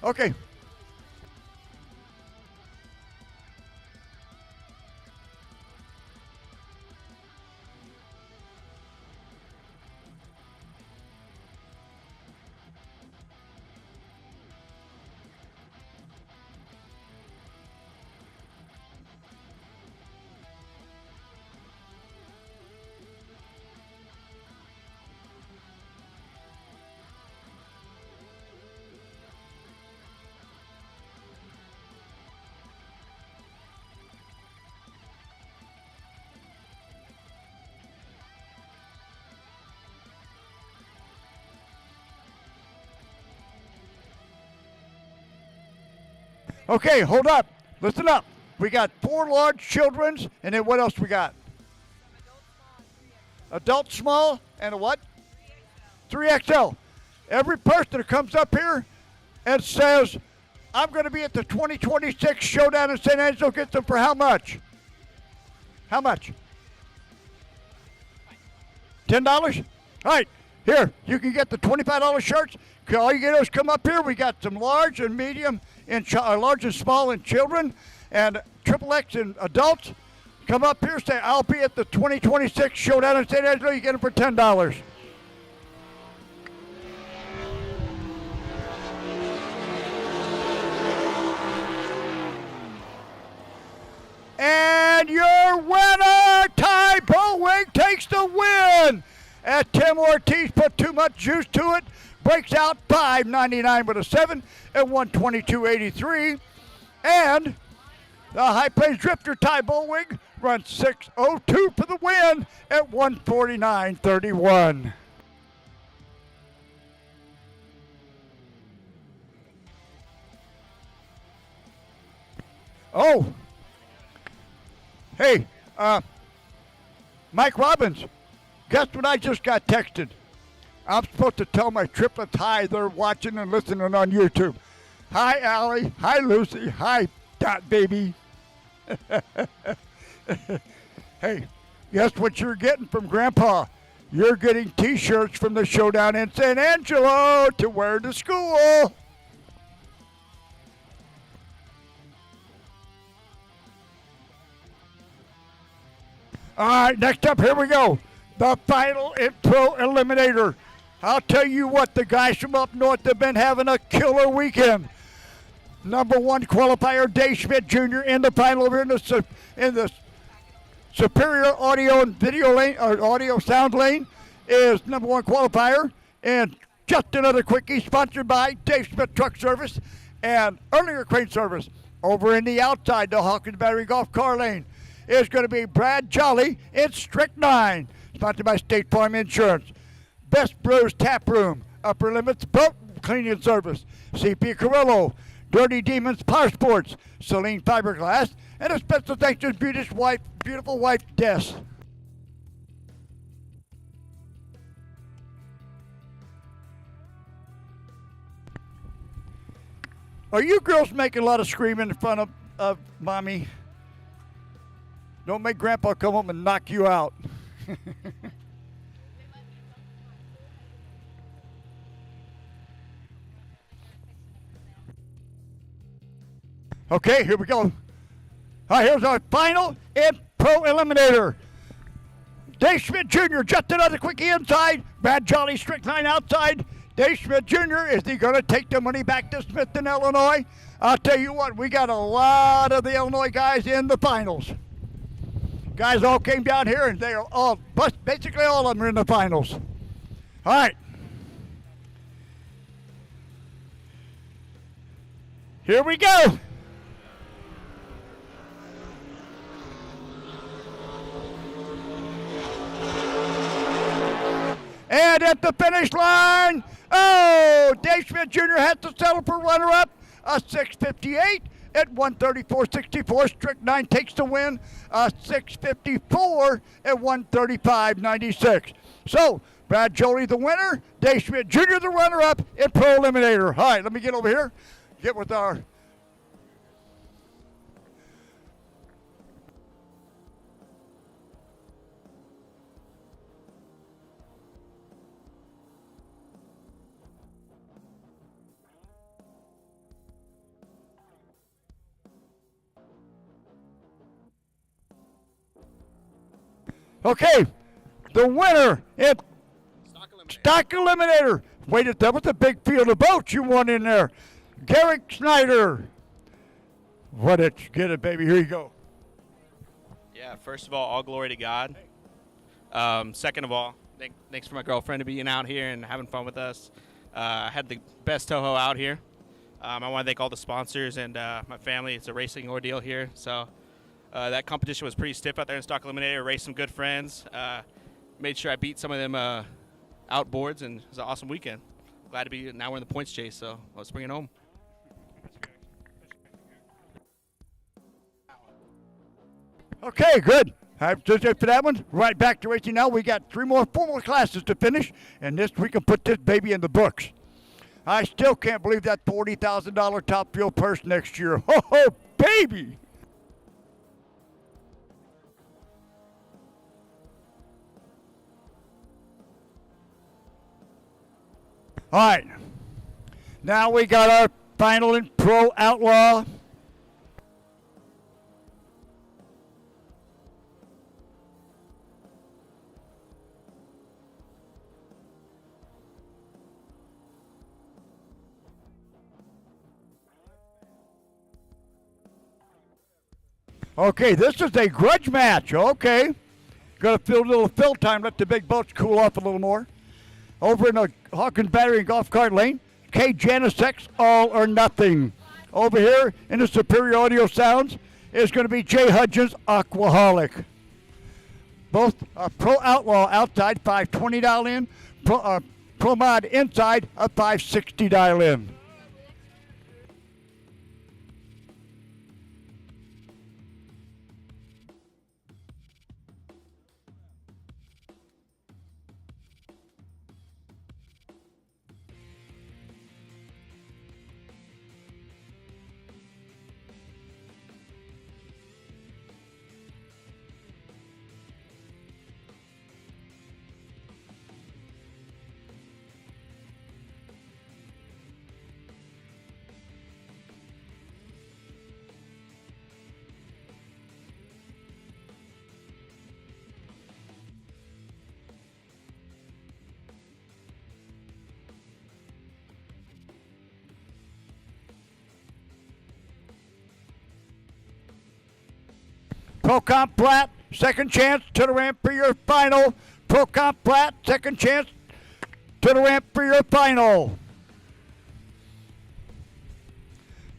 Okay. Okay, hold up. Listen up. We got 4 large children's, and then what else we got? Adult small and a what? 3XL. Every person that comes up here and says, I'm going to be at the 2026 showdown in San Angelo, gets them for how much? How much? $10? All right, here, you can get the $25 shirts. All you get is come up here. We got some large and medium, and large and small in children, and XXX in adults. Come up here, say, I'll be at the 2026 showdown in San Angelo. You get them for $10. And your winner, Ty Bowing, takes the win. At Tim Ortiz put too much juice to it. Breaks out 5.99 with a 7 at 122.83. And the High Plains Drifter, Ty Bowing, runs 6.02 for the win at 149.31. Oh. Hey, Mike Robbins, guess what I just got texted? I'm supposed to tell my triplets hi. They're watching and listening on YouTube. Hi, Allie. Hi, Lucy. Hi, Dot Baby. Hey, guess what you're getting from Grandpa? You're getting T-shirts from the showdown in San Angelo to wear to school. All right, next up, here we go. The final in Pro Eliminator. I'll tell you what, the guys from up north have been having a killer weekend. Number 1 qualifier, Dave Schmidt Jr. in the final over in the Superior Audio and Video lane, or Audio Sound lane, is number 1 qualifier. And just another quickie, sponsored by Dave Schmidt Truck Service and Earlier Crane Service. Over in the outside, the Hawkins Battery Golf Car lane, is going to be Brad Jolly in Strychnine, sponsored by State Farm Insurance. Best Brews Tap Room, Upper Limits Boat Cleaning Service, CP Carrillo, Dirty Demons Power Sports, Celine Fiberglass, and a special thanks to his beautiful wife, Des. Are you girls making a lot of screaming in front of Mommy? Don't make Grandpa come home and knock you out. Okay, here we go. All right, here's our final in Pro Eliminator. Dave Schmidt Jr. just another quickie inside. Brad Jolly Strychnine outside. Dave Schmidt Jr., is he going to take the money back to Smithton, Illinois? I'll tell you what, we got a lot of the Illinois guys in the finals. Guys all came down here, and they are all, basically all of them are in the finals. All right. Here we go. And at the finish line, oh, Dave Schmidt Jr. has to settle for runner-up, a 6:58 at 134.64. Strychnine takes the win, a 6:54 at 135.96. So, Brad Jolie the winner, Dave Schmidt Jr. the runner-up in Pro Eliminator. All right, let me get over here, get with our Okay, the winner in Stock Eliminator. Wait, that was a big field of boats you won in there. Garrick Snyder. What it? Get it, baby. Here you go. Yeah, first of all glory to God. Second of all, thanks for my girlfriend to being out here and having fun with us. I had the best Toho out here. I want to thank all the sponsors and my family. It's a racing ordeal here. So that competition was pretty stiff out there in Stock Eliminator. Raced some good friends. Made sure I beat some of them outboards, and it was an awesome weekend. Glad to be, now we're in the points chase, so let's bring it home. Okay, good. Just for that one, right back to racing now. We got four more classes to finish, and we can put this baby in the books. I still can't believe that $40,000 top fuel purse next year. Oh, baby! All right. Now we got our final in Pro Outlaw. Okay, this is a grudge match. Okay. Got to fill a little fill time, let the big boats cool off a little more. Over in the Hawkins Battery and Golf Cart Lane, K. Janisek's All or Nothing. Over here in the Superior Audio Sounds is going to be Jay Hudgens' Aquaholic. Both are Pro Outlaw outside, $520 dial in. Pro Mod inside, a $560 dial in. Pro Comp Plat, second chance to the ramp for your final. Pro Comp Plat, second chance to the ramp for your final.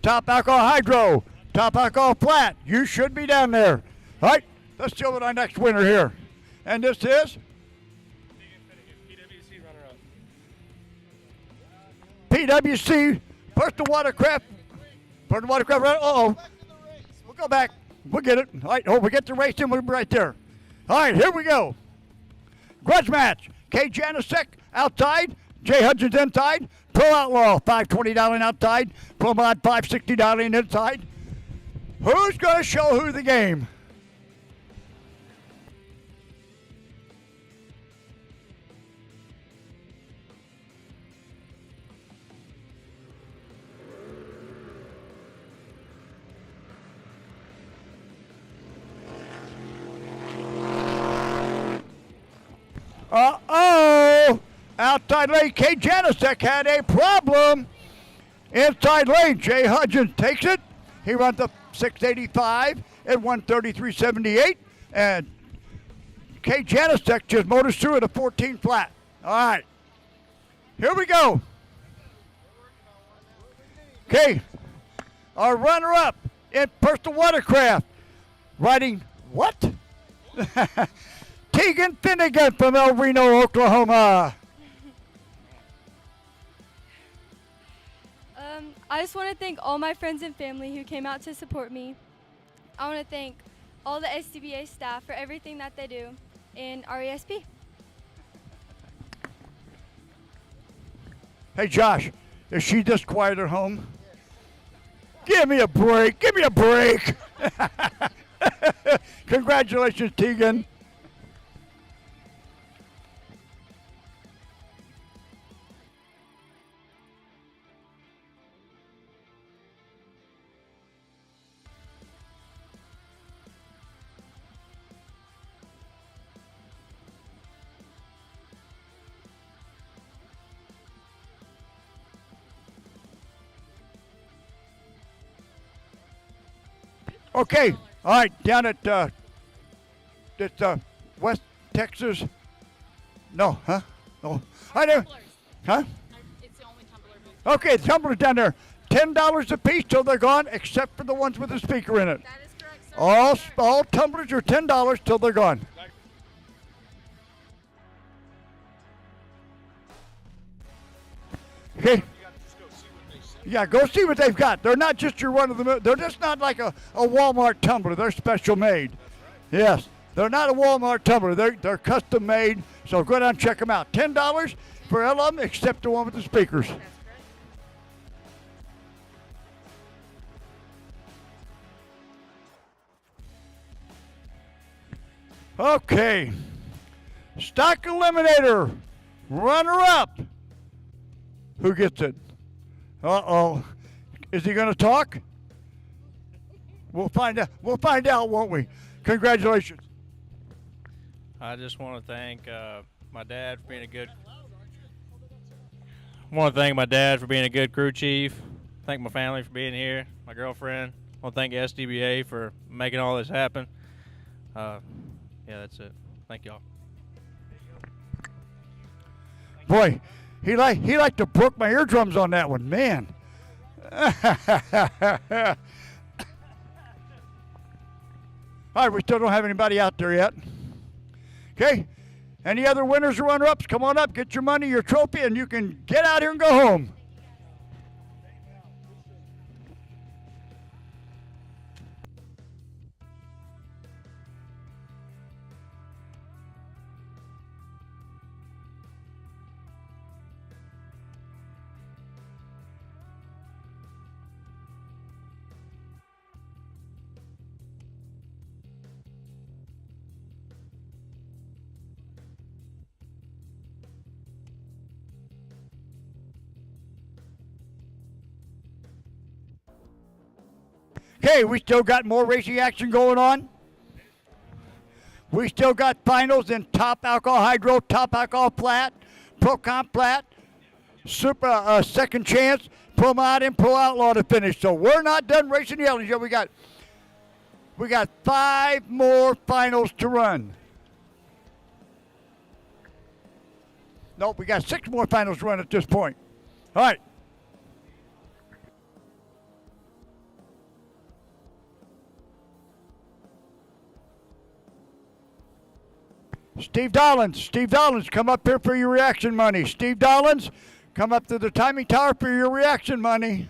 Top Alcohol Hydro, Top Alcohol Plat, you should be down there. All right, let's deal with our next winner here. And this is? PWC, Personal Watercraft. Personal Watercraft, uh-oh. We'll go back. We'll get it. All right, we get the race in, we'll be right there. All right, here we go. Grudge match. K. Janisek outside. Jay Hudgens inside. Pro Outlaw, $520 in outside. Pro Mod, $560 in inside. Who's going to show who the game? Uh-oh! Outside lane, K. Janisek had a problem. Inside lane, Jay Hudgens takes it. He runs the 685 at 133.78. And K. Janisek just motors through at a 14 flat. All right. Here we go. Okay. Our runner-up in Personal Watercraft. Riding what? Tegan Finnegan from El Reno, Oklahoma. I just want to thank all my friends and family who came out to support me. I want to thank all the SDBA staff for everything that they do in RESP. Hey, Josh, is she this quiet at home? Give me a break. Give me a break. Congratulations, Tegan. Okay, all right, down at West Texas. No, huh? No, I know. Huh? Okay, the tumblers down there, $10 a piece till they're gone, except for the ones with the speaker in it. That is correct, sir. All tumblers are $10 till they're gone. Okay. Yeah, go see what they've got. They're not just your run-of-the-mill. They're just not like a Walmart tumbler. They're special made. Yes, they're not a Walmart tumbler. They're custom made. So go down and check them out. $10 for elim, except the one with the speakers. Okay. Stock Eliminator. Runner-up. Who gets it? Uh-oh. Is he going to talk? We'll find out. We'll find out, won't we? Congratulations. I just want to thank my dad for being a good. I want to thank my dad for being a good crew chief. Thank my family for being here. My girlfriend. I want to thank SDBA for making all this happen. Yeah, that's it. Thank y'all. Boy, he liked to broke my eardrums on that one, man. All right, we still don't have anybody out there yet. Okay, any other winners or runner-ups? Come on up, get your money, your trophy, and you can get out here and go home. Okay, we still got more racing action going on. We still got finals in top alcohol hydro, top alcohol flat, pro comp flat, super second chance, pro mod, and pro outlaw to finish. So we're not done racing yellows yet. We got 5 more finals to run. Nope, we got 6 more finals to run at this point. All right. Steve Dollins, come up here for your reaction money. Steve Dollins, come up to the timing tower for your reaction money.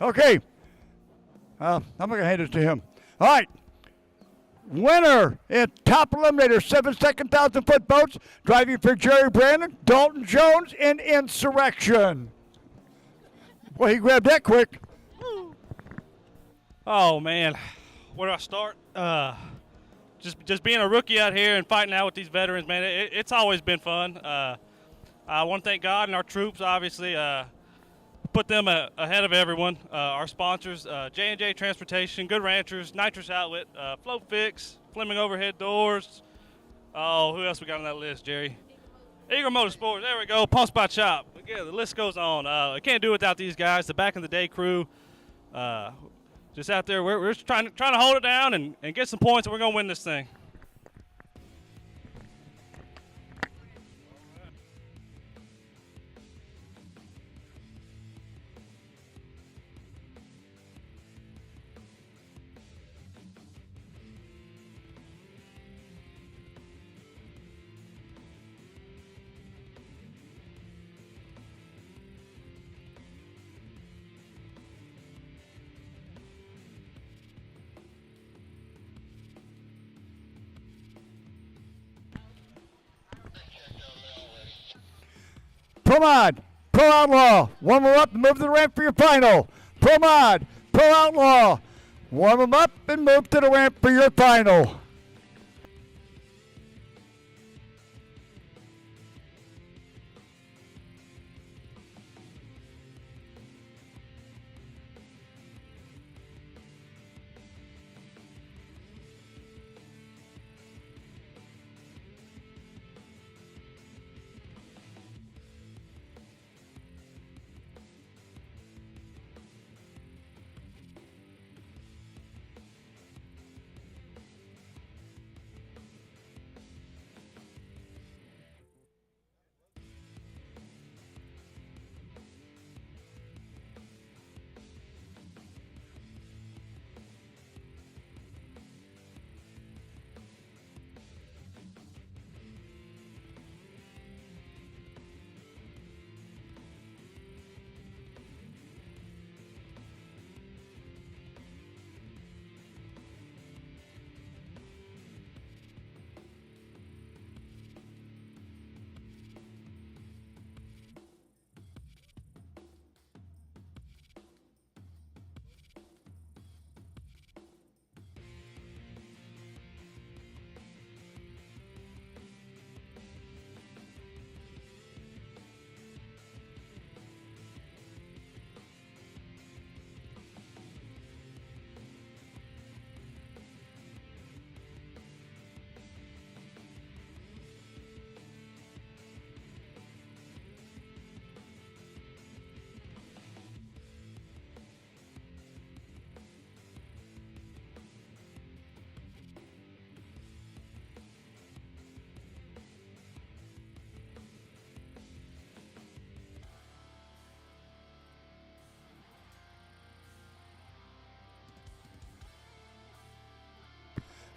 Okay. I'm going to hand it to him. All right. Winner in top eliminator, 7-second 1,000-foot boats, driving for Jerry Brandon, Dalton Jones in Insurrection. Well, he grabbed that quick. Oh man, where do I start? Just being a rookie out here and fighting out with these veterans, man. It's always been fun. I want to thank God and our troops, obviously. Put them ahead of everyone. Our sponsors, J&J Transportation, Good Ranchers, Nitrous Outlet, Float Fix, Fleming Overhead Doors. Oh, who else we got on that list, Jerry? Eagle Motorsports. There we go. Pump Spot Shop. Yeah, the list goes on. I can't do it without these guys. The back in the day crew. Just out there, we're just trying to hold it down and get some points, and we're gonna win this thing. Pro Mod, Pro Outlaw, warm them up and move to the ramp for your final. Pro Mod, Pro Outlaw, warm them up and move to the ramp for your final.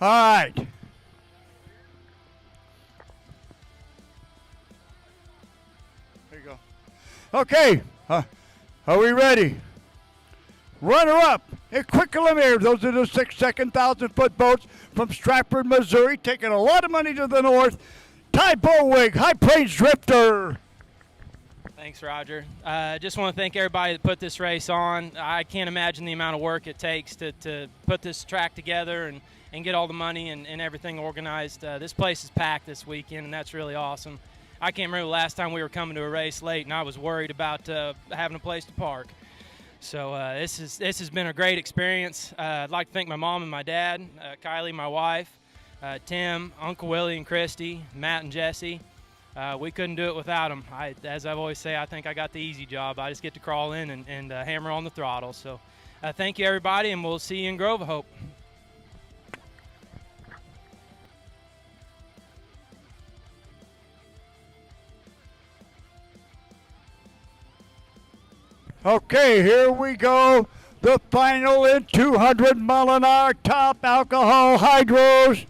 All right. There you go. Okay. Are we ready? Runner up and quick eliminator. Those are the 6 1,000-foot boats from Stratford, Missouri, taking a lot of money to the north. Ty Bowwig, High Plains Drifter. Thanks, Roger. Just want to thank everybody that put this race on. I can't imagine the amount of work it takes to put this track together and get all the money and everything organized. This place is packed this weekend, and that's really awesome. I can't remember the last time we were coming to a race late, and I was worried about having a place to park. So this has been a great experience. I'd like to thank my mom and my dad, Kylie, my wife, Tim, Uncle Willie and Christy, Matt and Jesse. We couldn't do it without them. As I've always say, I think I got the easy job. I just get to crawl in and hammer on the throttle. So thank you, everybody, and we'll see you in Grove of Hope. Okay, here we go. The final in 200-mile-an-hour top alcohol hydros.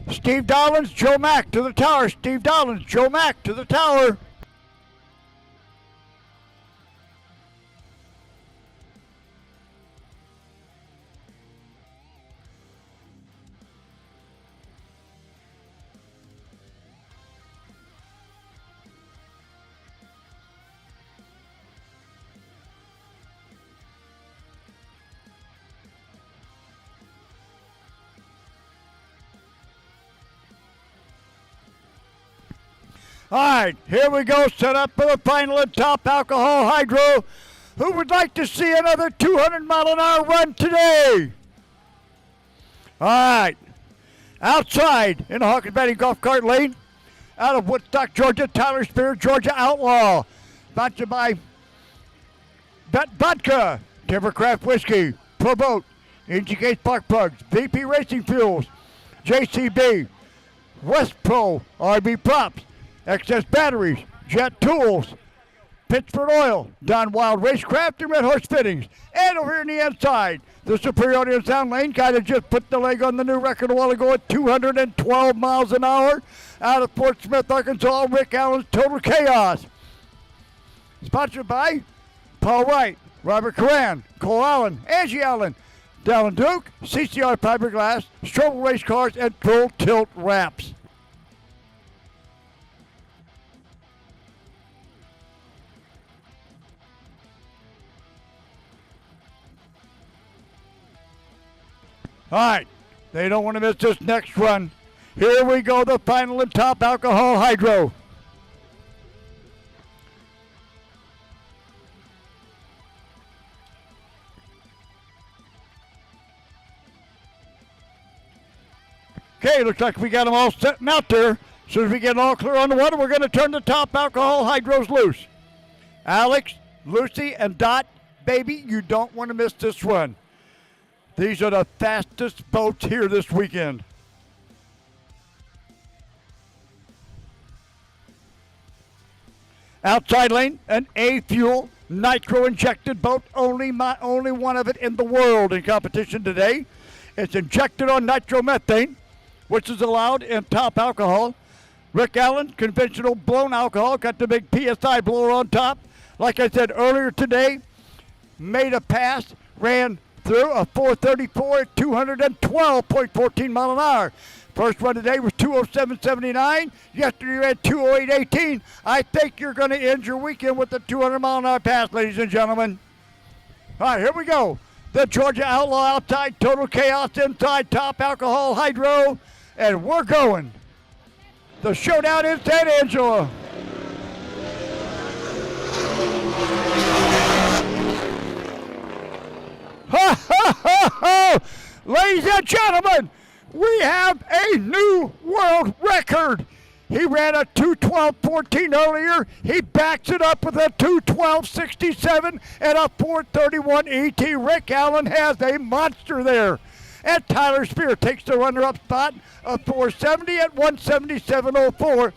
Steve Dollins, Joe Mack to the tower. Steve Dollins, Joe Mack to the tower. All right, here we go. Set up for the final in top alcohol hydro. Who would like to see another 200-mile-an-hour run today? All right. Outside in the Hawkins Batting Golf Cart Lane, out of Woodstock, Georgia, Tyler Spear, Georgia Outlaw. Sponsored by Bet Vodka, Timbercraft Whiskey, Pro Boat, NGK Spark Plugs, VP Racing Fuels, JCB, West Pro, RB Props, Excess Batteries, Jet Tools, Pittsford Oil, Don Wild Racecraft, and Red Horse Fittings. And over here on the inside, the Superiority and Sound Lane guy that just put the leg on the new record a while ago at 212 miles an hour. Out of Fort Smith, Arkansas, Rick Allen's Total Chaos. Sponsored by Paul Wright, Robert Coran, Cole Allen, Angie Allen, Dallin Duke, CCR Fiberglass, Strobel Race Cars, and Full Tilt Wraps. All right, they don't want to miss this next run. Here we go, the final in top alcohol hydro. Okay, looks like we got them all setting out there. As soon as we get all clear on the water, we're going to turn the top alcohol hydros loose. Alex, Lucy, and Dot, baby, you don't want to miss this one. These are the fastest boats here this weekend. Outside lane, an A-fuel nitro-injected boat, only one of it in the world in competition today. It's injected on nitromethane, which is allowed in top alcohol. Rick Allen, conventional blown alcohol, got the big PSI blower on top. Like I said earlier today, made a pass, ran through a 434 at 212.14 mile an hour. First run today was 207.79. Yesterday ran 208.18. I think you're going to end your weekend with a 200 mile an hour pass, ladies and gentlemen. All right, here we go. The Georgia Outlaw outside, Total Chaos inside, top alcohol hydro, and we're going. The showdown in San Angelo. Ha ha ha ha! Ladies and gentlemen, we have a new world record. He ran a 2:12.14 earlier. He backs it up with a 2:12.67 and a 4:31 ET. Rick Allen has a monster there. And Tyler Spear takes the runner-up spot of 470 at 177.04.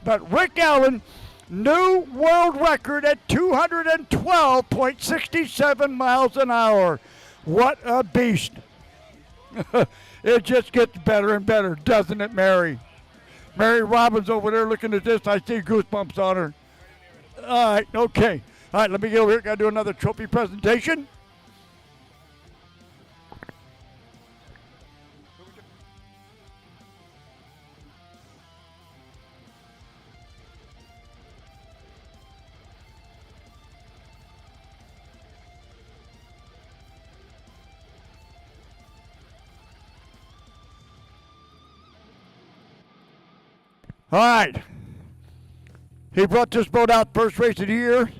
But Rick Allen, new world record at 212.67 miles an hour. What a beast. It just gets better and better, doesn't it, Mary? Mary Robbins over there looking at this. I see goosebumps on her. All right, okay. All right, let me get over here. Got to do another trophy presentation. All right. He brought this boat out first race of the year.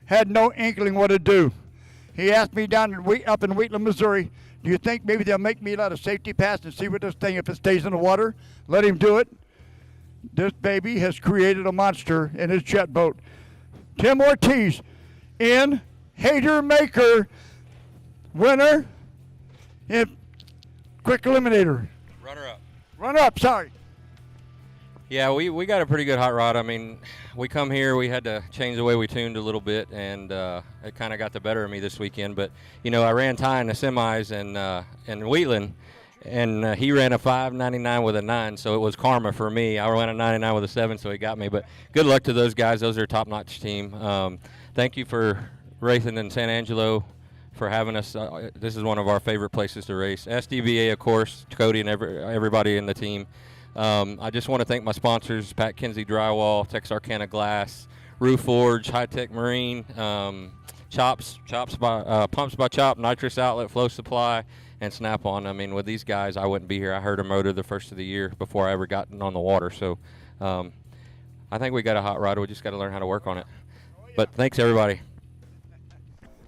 Had no inkling what to do. He asked me down up in Wheatland, Missouri, do you think maybe they'll make me let a safety pass and see what this thing, if it stays in the water? Let him do it. This baby has created a monster in his jet boat. Tim Ortiz in Hater Maker, winner in Quick Eliminator. Runner-up. Runner-up, sorry. Yeah, we got a pretty good hot rod. I mean, we come here, we had to change the way we tuned a little bit, and it kind of got the better of me this weekend. But, you know, I ran tie in the semis in Wheatland, and he ran a 5.99 with a 9, so it was karma for me. I ran a 99 with a 7, so he got me. But good luck to those guys. Those are a top-notch team. Thank you for racing in San Angelo, for having us. This is one of our favorite places to race. Sdba, of course, Cody and everybody in the team. I just want to thank my sponsors, Pat Kinsey Drywall, Texarkana Glass, Roof Forge, High Tech Marine, Pumps by Chop, Nitrous Outlet, Flow Supply, and Snap-on. I mean, with these guys, I wouldn't be here. I heard a motor the first of the year before I ever got on the water. So I think we got a hot rod. We just got to learn how to work on it. But thanks, everybody.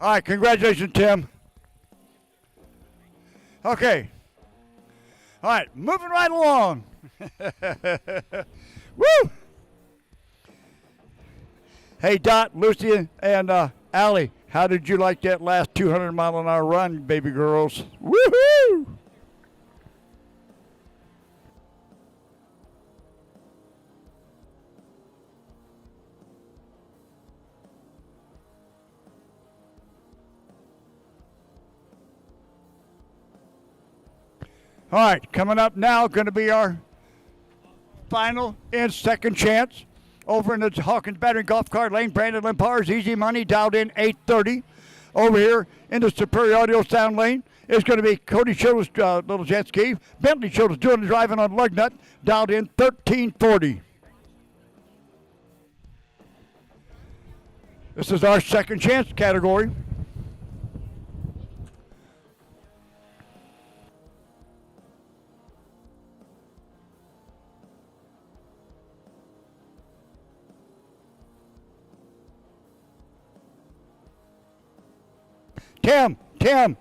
All right, congratulations, Tim. Okay. All right, moving right along. Woo! Hey, Dot, Lucy, and Allie, how did you like that last 200-mile-an-hour run, baby girls? Woohoo! All right, coming up now, going to be our final and second chance. Over in the Hawkins Battery Golf Cart Lane, Brandon Lempar's Easy Money dialed in 830. Over here in the Superior Audio Sound Lane is going to be Cody Schiller's little jet ski. Bentley Schiller's doing the driving on lug nut, dialed in 1340. This is our second chance category. Tim.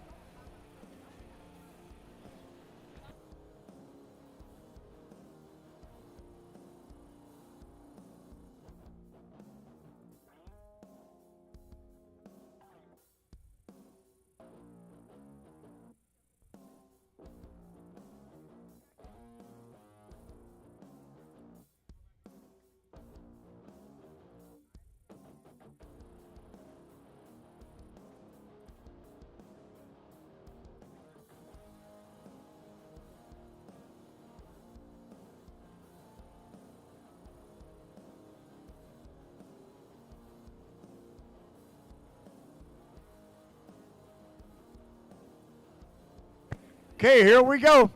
Okay, here we go.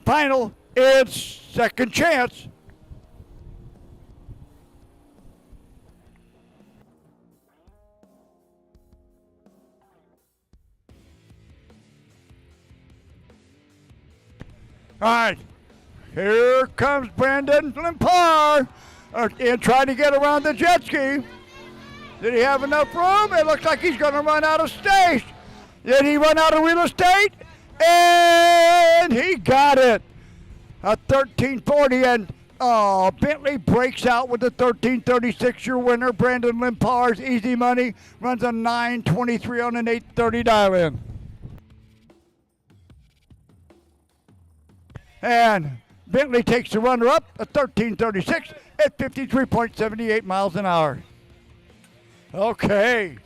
Final and second chance. All right, here comes Brandon Lempar and trying to get around the jet ski. Did he have enough room? It looks like he's going to run out of space. Did he run out of real estate? And he got it. A 1340, and Bentley breaks out with the 1336. Your winner, Brandon Lempar's Easy Money, runs a 923 on an 830 dial-in. And Bentley takes the runner-up, a 1336 at 53.78 miles an hour. Okay.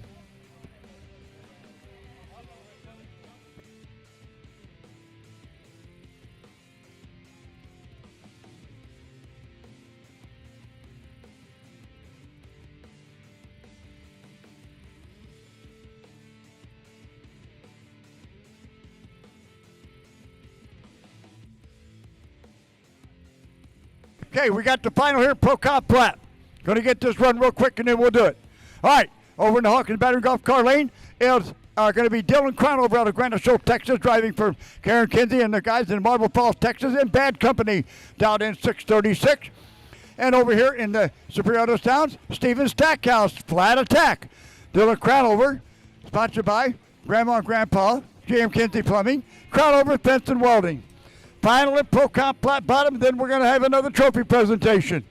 Okay, we got the final here, Pro Comp Plat. Going to get this run real quick and then we'll do it. All right, over in the Hawkins Battery Golf Car Lane is going to be Dylan Crown over out of Granite Shoal, Texas, driving for Karen Kinsey and the guys in Marble Falls, Texas, in bad company, down in 636. And over here in the Superior Auto Sounds, Steven Stackhouse, Flat Attack. Dylan Crownover, sponsored by Grandma and Grandpa, J.M. Kinsey Plumbing, Crownover Fence and Welding. Finally, Pro Comp Plat Bottom, then we're going to have another trophy presentation.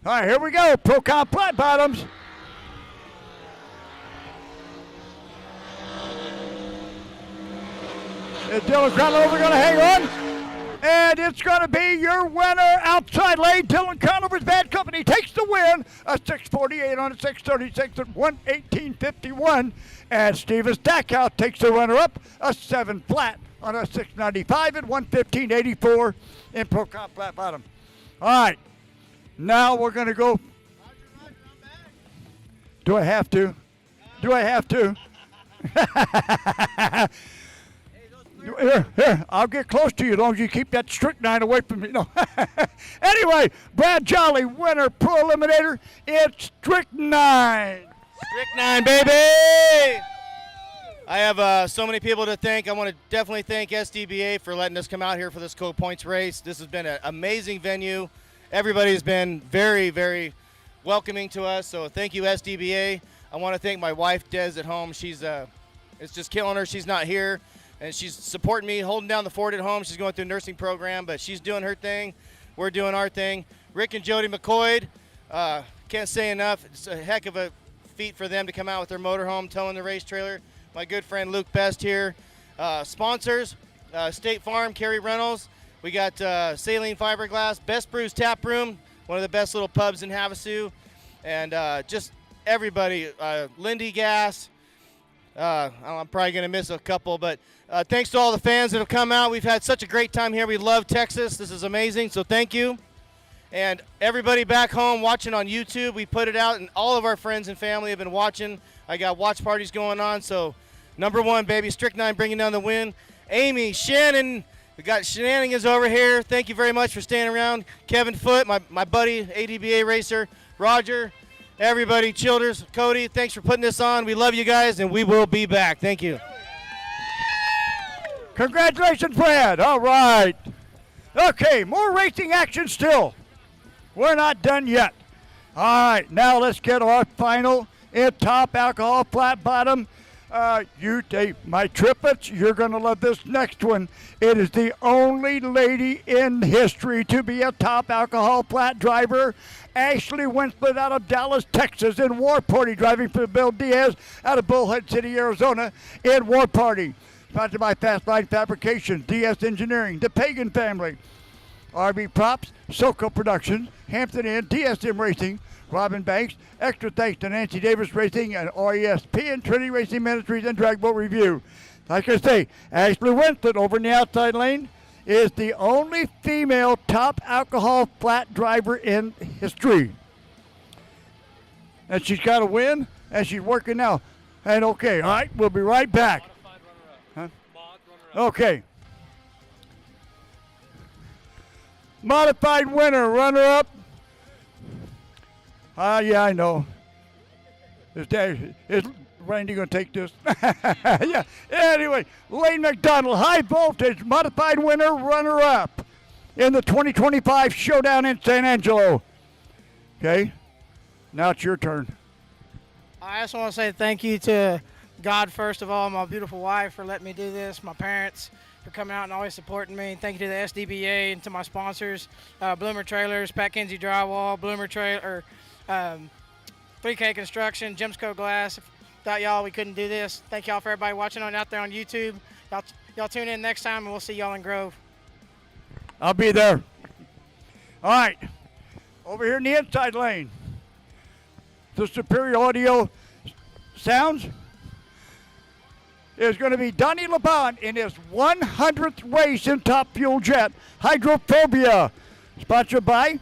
All right, here we go, Pro Comp Plat Bottoms. Is Dylan Crownover going to hang on? And it's going to be your winner, outside lane, Dylan Conover's Bad Company takes the win, a 648 on a 636 at 118.51. And Steven Stackhouse takes the runner-up, a 7 flat on a 695 at 115.84 in Pro Comp Flat Bottom. All right, now we're going to go. Do I have to? Do I have to? Here, I'll get close to you as long as you keep that strychnine away from me. No. Anyway, Brad Jolly, winner, Pro Eliminator, it's strychnine. Strychnine, baby! I have so many people to thank. I want to definitely thank SDBA for letting us come out here for this co-points race. This has been an amazing venue. Everybody's been very, very welcoming to us, so thank you, SDBA. I want to thank my wife, Des, at home. She's it's just killing her. She's not here, and she's supporting me, holding down the fort at home. She's going through a nursing program, but she's doing her thing. We're doing our thing. Rick and Jody McCoy, can't say enough. It's a heck of a feat for them to come out with their motorhome, towing the race trailer. My good friend Luke Best here. Sponsors, State Farm, Kerry Reynolds. We got Saline Fiberglass, Best Brews Tap Room, one of the best little pubs in Havasu. And just everybody, Lindy Gas. I'm probably going to miss a couple, but thanks to all the fans that have come out. We've had such a great time here. We love Texas. This is amazing, so thank you. And everybody back home watching on YouTube, we put it out, and all of our friends and family have been watching. I got watch parties going on, so number one, baby, Strychnine bringing down the win. Amy, Shannon, we got Shenanigans over here. Thank you very much for staying around. Kevin Foote, my buddy, ADBA racer. Roger, everybody, Childers, Cody, thanks for putting this on. We love you guys, and we will be back. Thank you. Congratulations, Brad. All right. Okay, more racing action still. We're not done yet. All right, now let's get our final in top alcohol flat bottom. You take my triplets. You're going to love this next one. It is the only lady in history to be a top alcohol flat driver. Ashley Winslet out of Dallas, Texas in War Party, driving for Bill Diaz out of Bullhead City, Arizona in War Party. Sponsored by Fast Line Fabrication, DS Engineering, the Pagan Family, RB Props, SoCo Productions, Hampton Inn, DSM Racing, Robin Banks. Extra thanks to Nancy Davis Racing and RESP and Trinity Racing Ministries and Drag Boat Review. Like I say, Ashley Winslet over in the outside lane is the only female top alcohol flat driver in history. And she's got a win, and she's working now. And okay, all right, we'll be right back. Huh? Okay. Modified winner, runner-up. Yeah, I know. Is Randy going to take this? Yeah. Anyway, Lane McDonald, high voltage, modified winner, runner-up in the 2025 Showdown in San Angelo. Okay, now it's your turn. I just want to say thank you to God, first of all, my beautiful wife for letting me do this, my parents for coming out and always supporting me. Thank you to the SDBA and to my sponsors, Bloomer Trailers, Pat Kinsey Drywall, Bloomer Trailer, 3K Construction, Gemsco Glass. Without y'all, we couldn't do this. Thank y'all for everybody watching out there on YouTube. Y'all tune in next time, and we'll see y'all in Grove. I'll be there. All right, over here in the inside lane, the Superior Audio Sounds is going to be Donnie LeBon in his 100th race in Top Fuel Jet Hydrophobia, sponsored by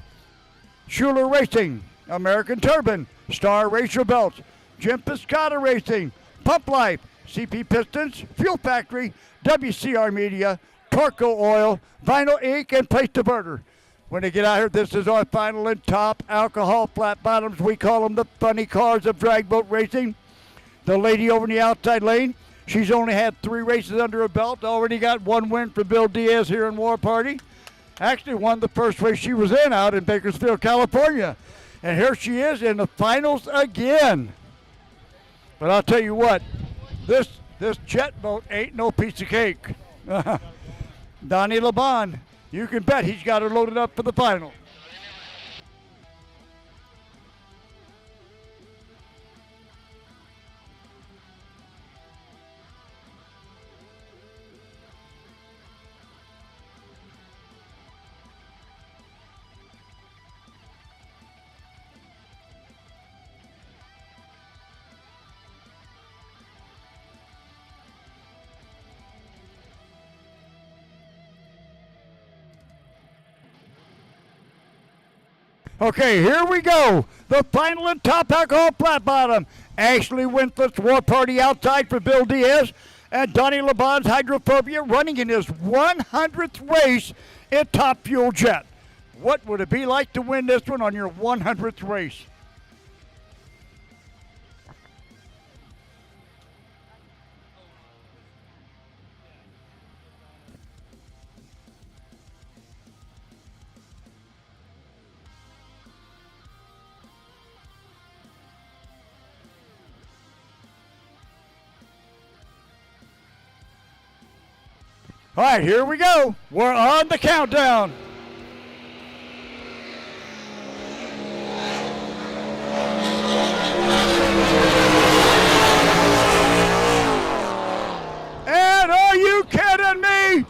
Schuler Racing, American Turbine, Star Racer Belts, Jim Piscata Racing, Pump Life, CP Pistons, Fuel Factory, WCR Media, Torco Oil, Vinyl Ink, and Place Diverter. When they get out here, this is our final and top alcohol flat bottoms. We call them the funny cars of drag boat racing. The lady over in the outside lane, she's only had 3 races under her belt. Already got 1 win for Bill Diaz here in War Party. Actually won the first race she was in out in Bakersfield, California. And here she is in the finals again. But I'll tell you what, this jet boat ain't no piece of cake. Donnie LeBon, you can bet he's got her loaded up for the final. Okay, here we go. The final and top alcohol flat bottom. Ashley Winslet's War Party outside for Bill Diaz. And Donnie LeBon's Hydrophobia running in his 100th race in Top Fuel Jet. What would it be like to win this one on your 100th race? All right, here we go. We're on the countdown. And are you kidding me?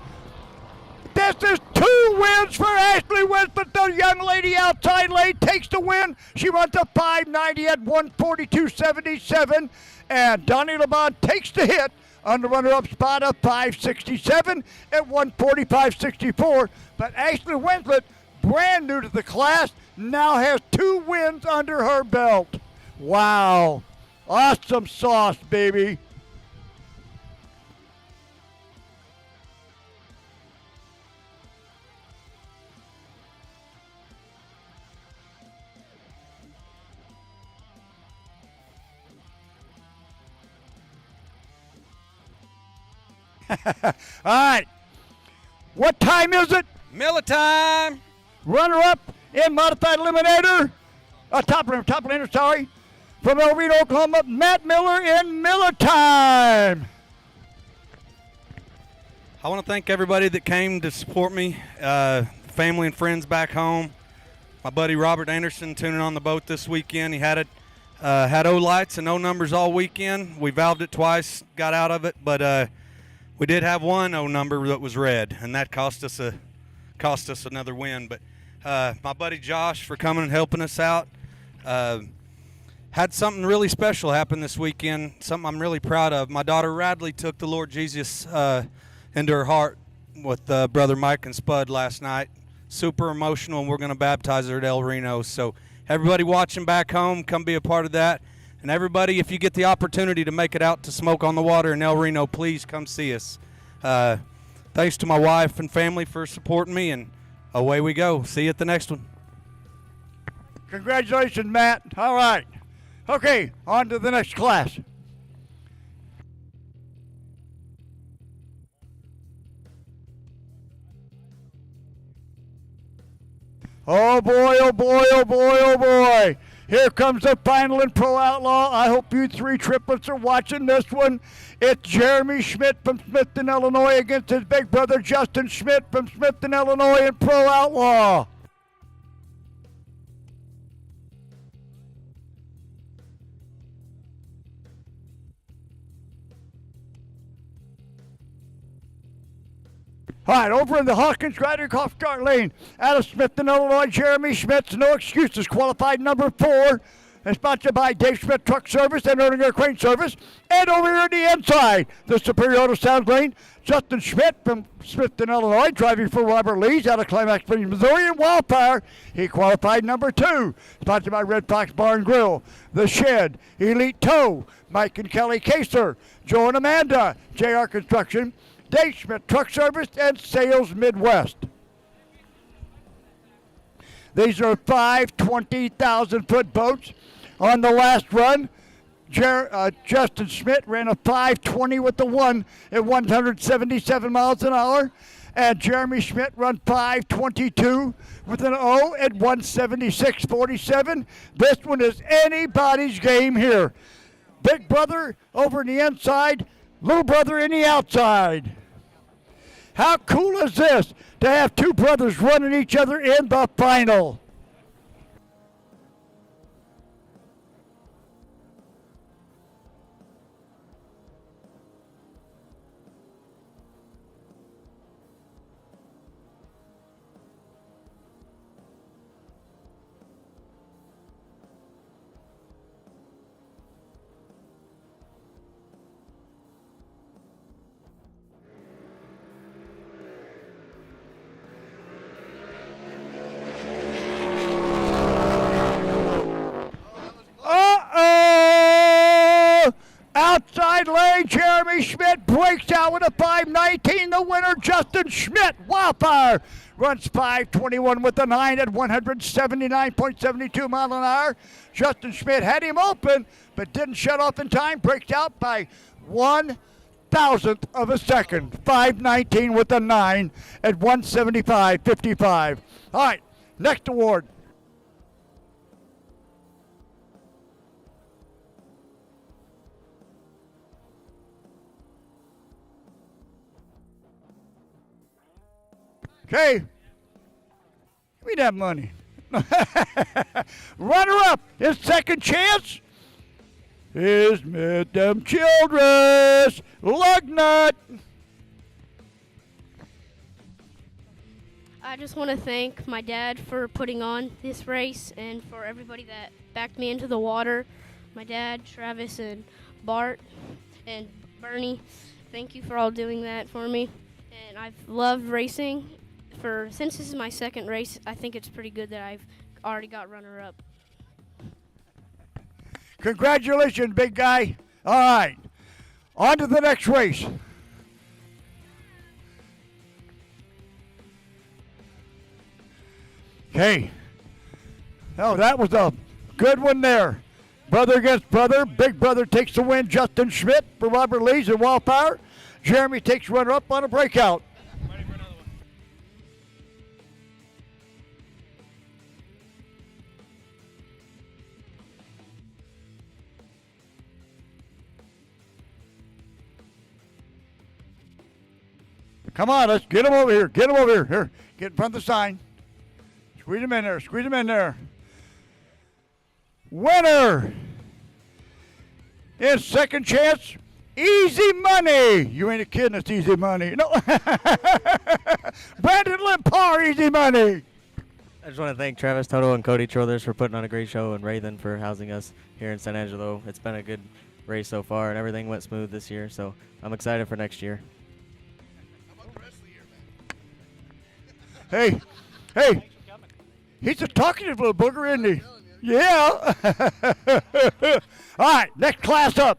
This is 2 wins for Ashley Winslet. The young lady outside lane takes the win. She runs a 590 at 142.77. And Donnie LeBon takes the hit on the runner-up spot of 567 at 145.64. But Ashley Winslet, brand new to the class, now has 2 wins under her belt. Wow. Awesome sauce, baby. All right. What time is it? Miller time. Runner up in modified eliminator. Top laner, sorry. From El Reno, Oklahoma, Matt Miller in Miller time. I want to thank everybody that came to support me, family and friends back home. My buddy Robert Anderson tuning on the boat this weekend. He had O lights and O numbers all weekend. We valved it twice, got out of it, but we did have one O number that was red, and that cost us another win. But my buddy Josh for coming and helping us out. Had something really special happen this weekend, something I'm really proud of. My daughter Radley took the Lord Jesus into her heart with Brother Mike and Spud last night. Super emotional, and we're going to baptize her at El Reno. So everybody watching back home, come be a part of that. And everybody, if you get the opportunity to make it out to Smoke on the Water in El Reno, please come see us. Thanks to my wife and family for supporting me, and away we go. See you at the next one. Congratulations, Matt. All right. Okay, on to the next class. Oh boy, oh boy, oh boy, oh boy. Here comes the final in Pro Outlaw. I hope you 3 triplets are watching this one. It's Jeremy Schmidt from Smithton, Illinois against his big brother Justin Schmidt from Smithton, Illinois in Pro Outlaw. All right, over in the Hawkins Ryder Golf Cart Lane, out of Smithton, Illinois, Jeremy Schmitz, no excuses, qualified number 4, and sponsored by Dave Schmidt Truck Service and Erdinger Crane Service. And over here on the inside, the Superior Auto Sound Lane, Justin Schmidt from Smithton, Illinois, driving for Robert Lees out of Climax Springs, Missouri, and Wildfire. He qualified number 2, sponsored by Red Fox Bar and Grill, The Shed, Elite Tow, Mike and Kelly Kaser, Joe and Amanda, JR Construction, Dave Schmidt Truck Service, and Sales Midwest. These are 5 20,000-foot boats. On the last run, Justin Schmidt ran a 5:20 with the 1 at 177 miles an hour. And Jeremy Schmidt run 5:22 with an O at 176.47. This one is anybody's game here. Big brother over in the inside, little brother in the outside. How cool is this to have 2 brothers running each other in the final? Outside lane, Jeremy Schmidt breaks out with a 5:19. The winner, Justin Schmidt, Wildfire, runs 5:21 with the 9 at 179.72 mile an hour. Justin Schmidt had him open, but didn't shut off in time. Breaks out by 1/1000th of a second. 5:19 with the 9 at 175.55. All right, next award. Okay. Give me that money. Runner-up, his second chance is Madam Childress Lugnut. I just want to thank my dad for putting on this race and for everybody that backed me into the water. My dad, Travis, and Bart, and Bernie. Thank you for all doing that for me. And I've loved racing. Since this is my second race, I think it's pretty good that I've already got runner-up. Congratulations, big guy. All right, on to the next race. Okay. Oh, that was a good one there. Brother against brother. Big brother takes the win. Justin Schmidt for Robert Lees and Wildfire. Jeremy takes runner-up on a breakout. Come on, let's get him over here. Get him over here. Here, get in front of the sign. Squeeze him in there. Squeeze him in there. Winner is second chance. Easy money. You ain't a kidding. It's easy money. No. Brandon Limpar, easy money. I just want to thank Travis Toto and Cody Trothers for putting on a great show and Rathan for housing us here in San Angelo. It's been a good race so far, and everything went smooth this year, so I'm excited for next year. Hey, he's a talkative little booger, isn't he? Yeah. All right, next class up.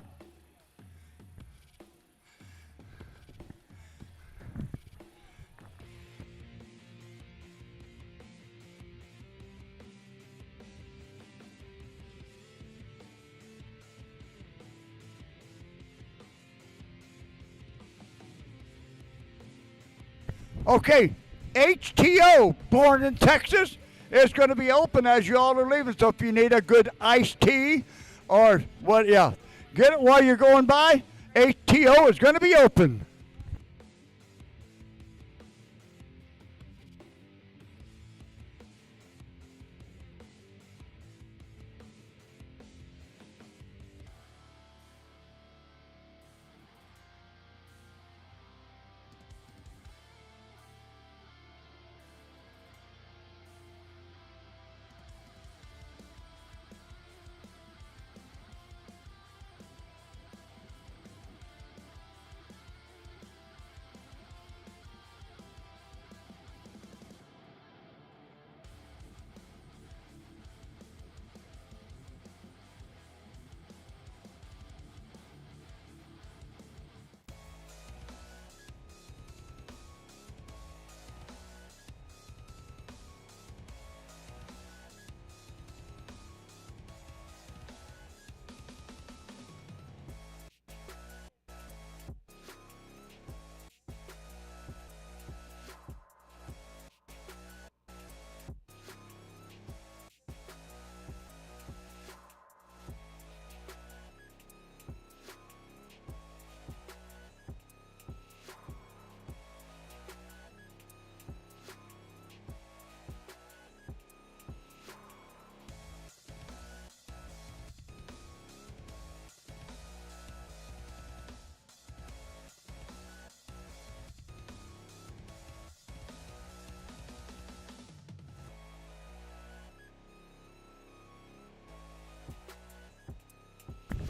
Okay, HTO, born in Texas, is going to be open as you all are leaving. So if you need a good iced tea or what, yeah, get it while you're going by. HTO is going to be open.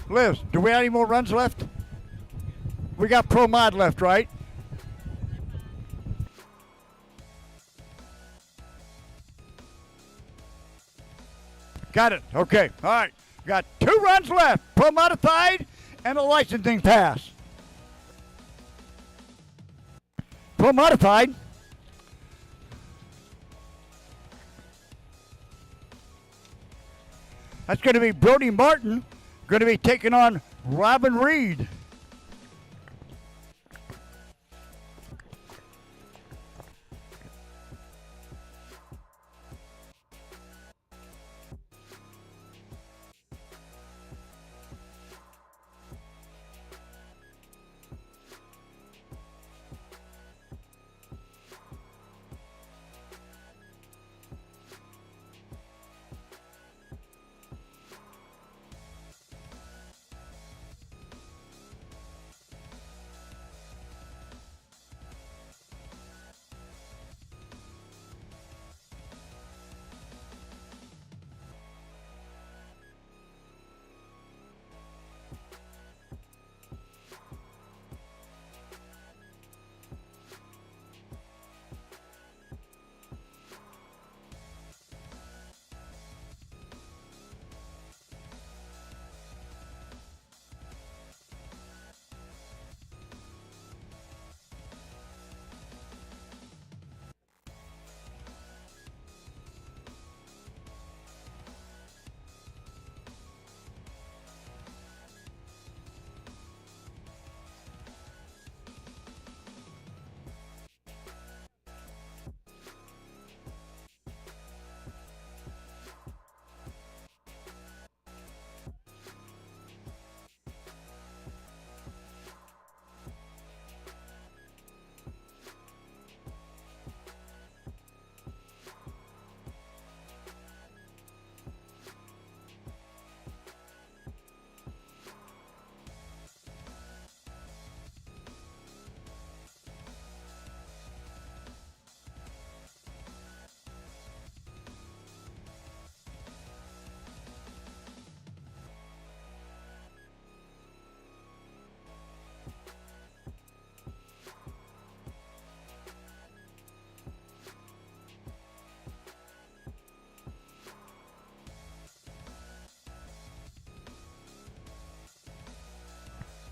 Liz, do we have any more runs left? We got Pro Mod left, right? Got it. Okay. All right. Got 2 runs left. Pro Modified and a licensing pass. Pro Modified. That's going to be Brody Martin. Going to be taking on Robin Reed.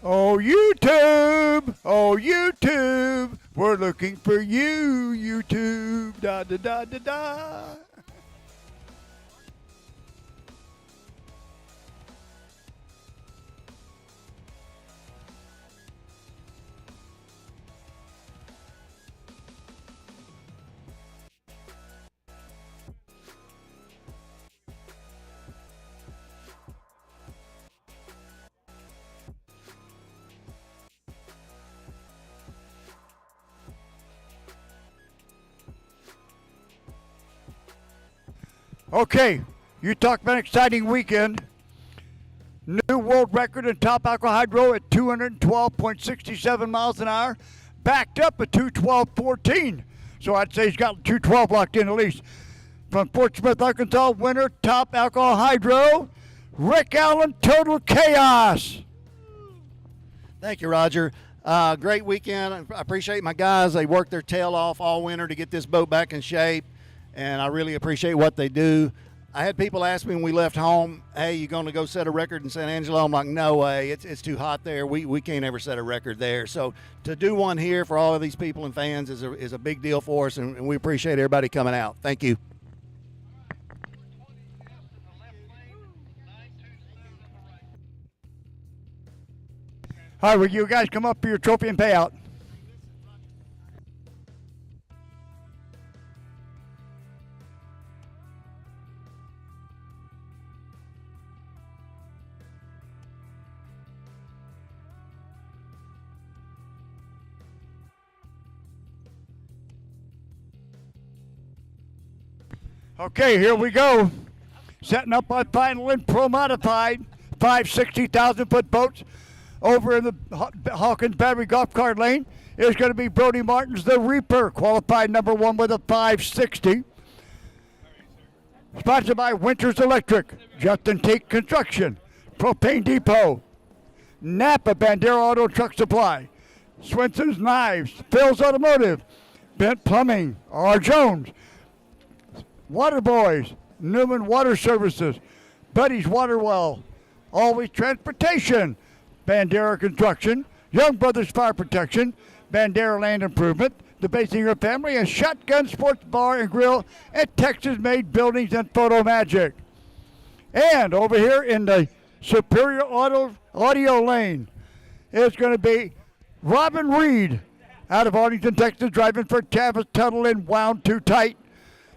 Oh, YouTube! Oh, YouTube! We're looking for you, YouTube! Da da da da da! Okay, you talk about an exciting weekend. New world record in top alcohol hydro at 212.67 miles an hour, backed up at 212.14. So I'd say he's got 212 locked in at least. From Fort Smith, Arkansas, winner, top alcohol hydro, Rick Allen, Total Chaos. Thank you, Roger. Great weekend. I appreciate my guys. They worked their tail off all winter to get this boat back in shape, and I really appreciate what they do. I had people ask me when we left home, hey, you going to go set a record in San Angelo? I'm like, no way. It's too hot there. We can't ever set a record there. So to do one here for all of these people and fans is a big deal for us, and we appreciate everybody coming out. Thank you. All right, will you guys come up for your trophy and payout? Okay, here we go. Setting up our final in Pro Modified, 560,000-foot boats. Over in the Hawkins Battery Golf Cart Lane is going to be Brody Martin's The Reaper, qualified number 1 with a 560. Sponsored by Winters Electric, Justin Teak Construction, Propane Depot, Napa Bandera Auto Truck Supply, Swenson's Knives, Phil's Automotive, Bent Plumbing, R. Jones, Water Boys, Newman Water Services, Buddy's Water Well, Always Transportation, Bandera Construction, Young Brothers Fire Protection, Bandera Land Improvement, the Basinger Family, and Shotgun Sports Bar and Grill, and Texas-made buildings and Photo Magic. And over here in the Superior Audio Lane is going to be Robin Reed out of Arlington, Texas, driving for Tavis Tuttle in Wound Too Tight.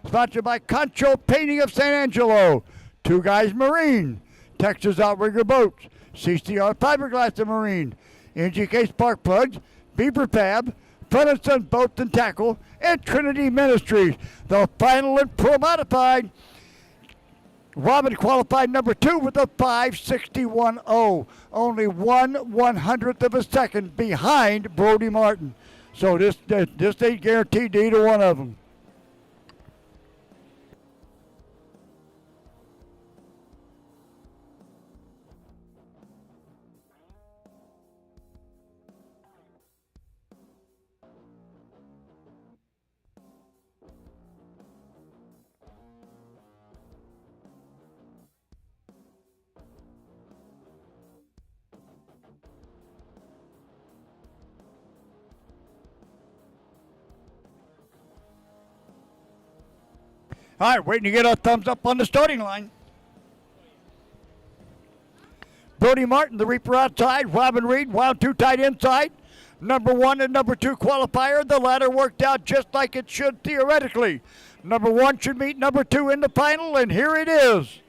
Sponsored by Concho Painting of San Angelo, Two Guys Marine, Texas Outrigger Boats, CCR Fiberglass and Marine, NGK Spark Plugs, Beaver Fab, Fun and Son Boats and Tackle, and Trinity Ministries. The final and Pro Modified. Robin qualified number 2 with a 561.0. Only 1/100th of a second behind Brody Martin. So this ain't guaranteed to either one of them. All right, waiting to get a thumbs up on the starting line. Brody Martin, the Reaper outside. Robin Reed, Wound Too Tight inside. Number 1 and number 2 qualifier. The ladder worked out just like it should theoretically. Number 1 should meet number 2 in the final, and here it is.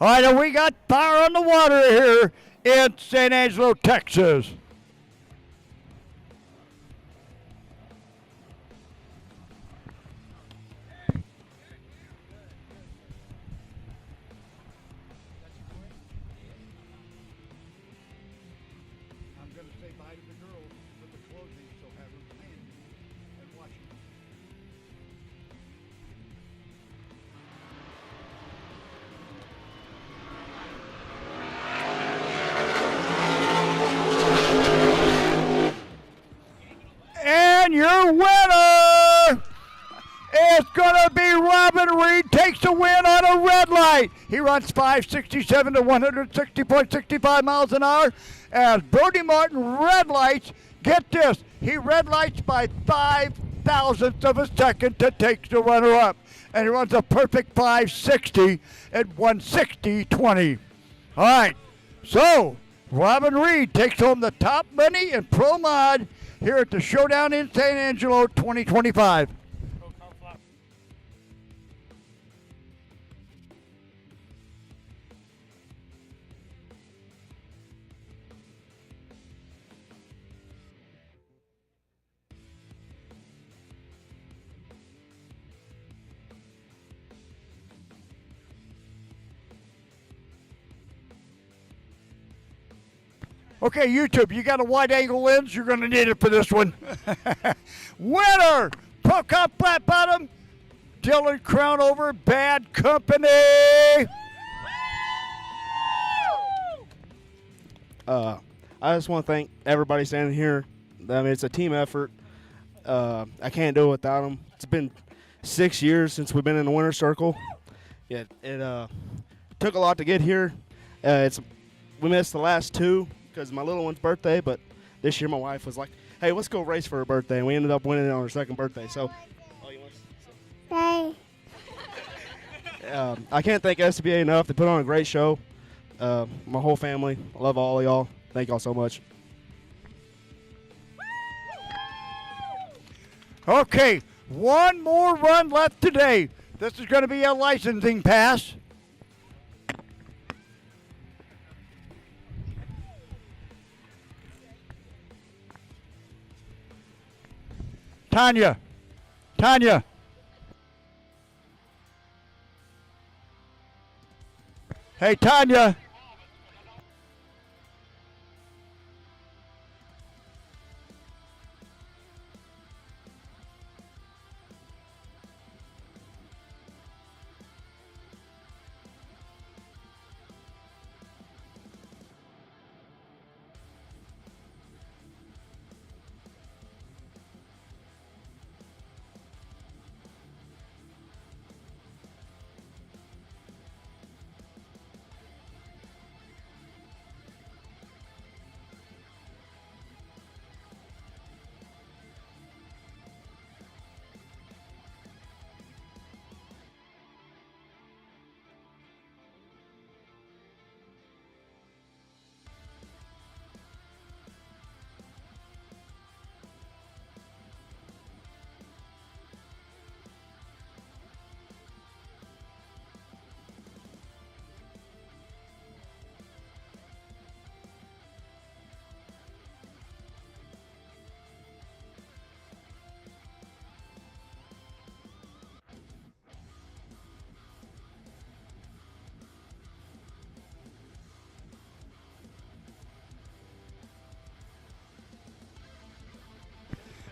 All right, and we got power on the water here in San Angelo, Texas. And your winner is going to be Robin Reed, takes the win on a red line. right, he runs 567 to 160.65 miles an hour. As Brody Martin red lights, get this, he red lights by 5 thousandths of a second to take the runner up. And he runs a perfect 560 at 160.20. All right, so Robin Reed takes home the top money in Pro Mod here at the Showdown in San Angelo 2025. Okay, YouTube, you got a wide-angle lens? You're going to need it for this one. Winner, Pro Cup flat bottom, Dylan Crownover, Bad Company. I just want to thank everybody standing here. I mean, it's a team effort. I can't do it without them. It's been 6 years since we've been in the winner's circle. It took a lot to get here. We missed the last two because of my little one's birthday, but this year my wife was like, hey, let's go race for her birthday, and we ended up winning it on her second birthday. So, I can't thank SDBA enough. They put on a great show. My whole family, I love all of y'all. Thank y'all so much. Okay, one more run left today. This is going to be a licensing pass. Tanya. Hey, Tanya.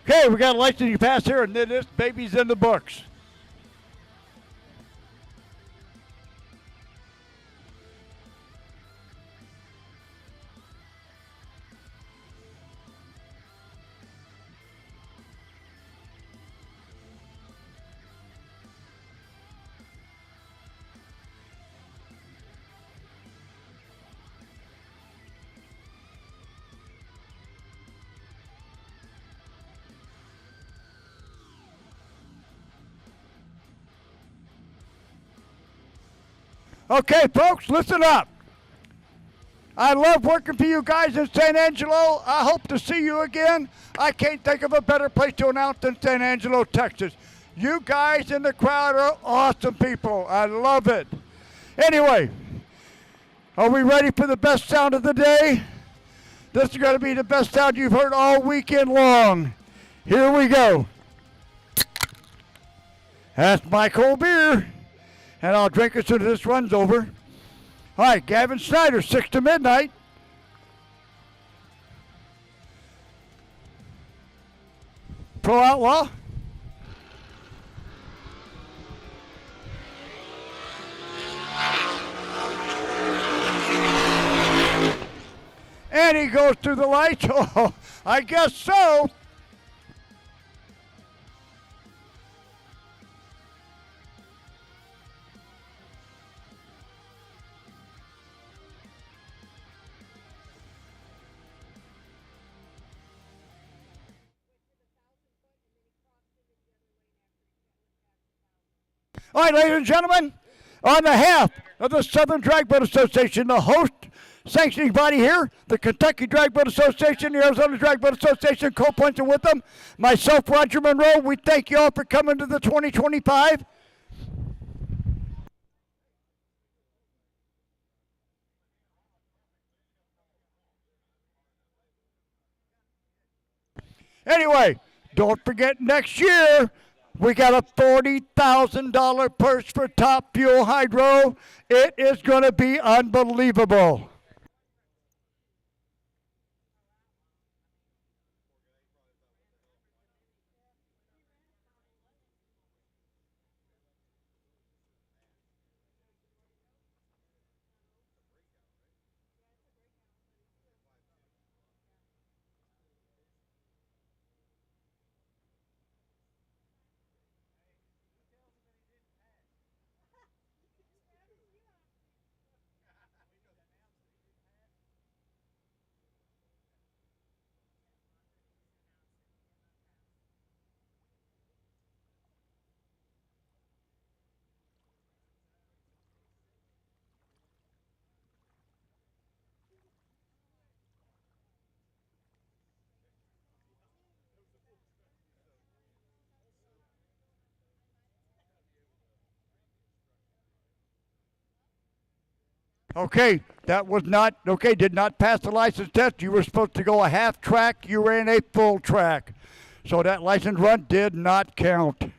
Okay, we got a licensing pass here, and then this baby's in the books. Okay, folks, listen up. I love working for you guys in San Angelo. I hope to see you again. I can't think of a better place to announce than San Angelo, Texas. You guys in the crowd are awesome people. I love it. Anyway, are we ready for the best sound of the day? This is going to be the best sound you've heard all weekend long. Here we go. That's my cold beer. And I'll drink as soon as this runs over. All right, Gavin Snyder, 6 to midnight. Pro Outlaw. And he goes through the lights. Oh, I guess so. All right, ladies and gentlemen, on behalf of the Southern Drag Boat Association, the host sanctioning body here, the Kentucky Drag Boat Association, the Arizona Drag Boat Association, co-pointing with them, myself, Roger Monroe, we thank you all for coming to the 2025. Anyway, don't forget next year, we got a $40,000 purse for Top Fuel Hydro. It is going to be unbelievable. Okay, that was not, okay, did not pass the license test. You were supposed to go a half track. You ran a full track. So that license run did not count.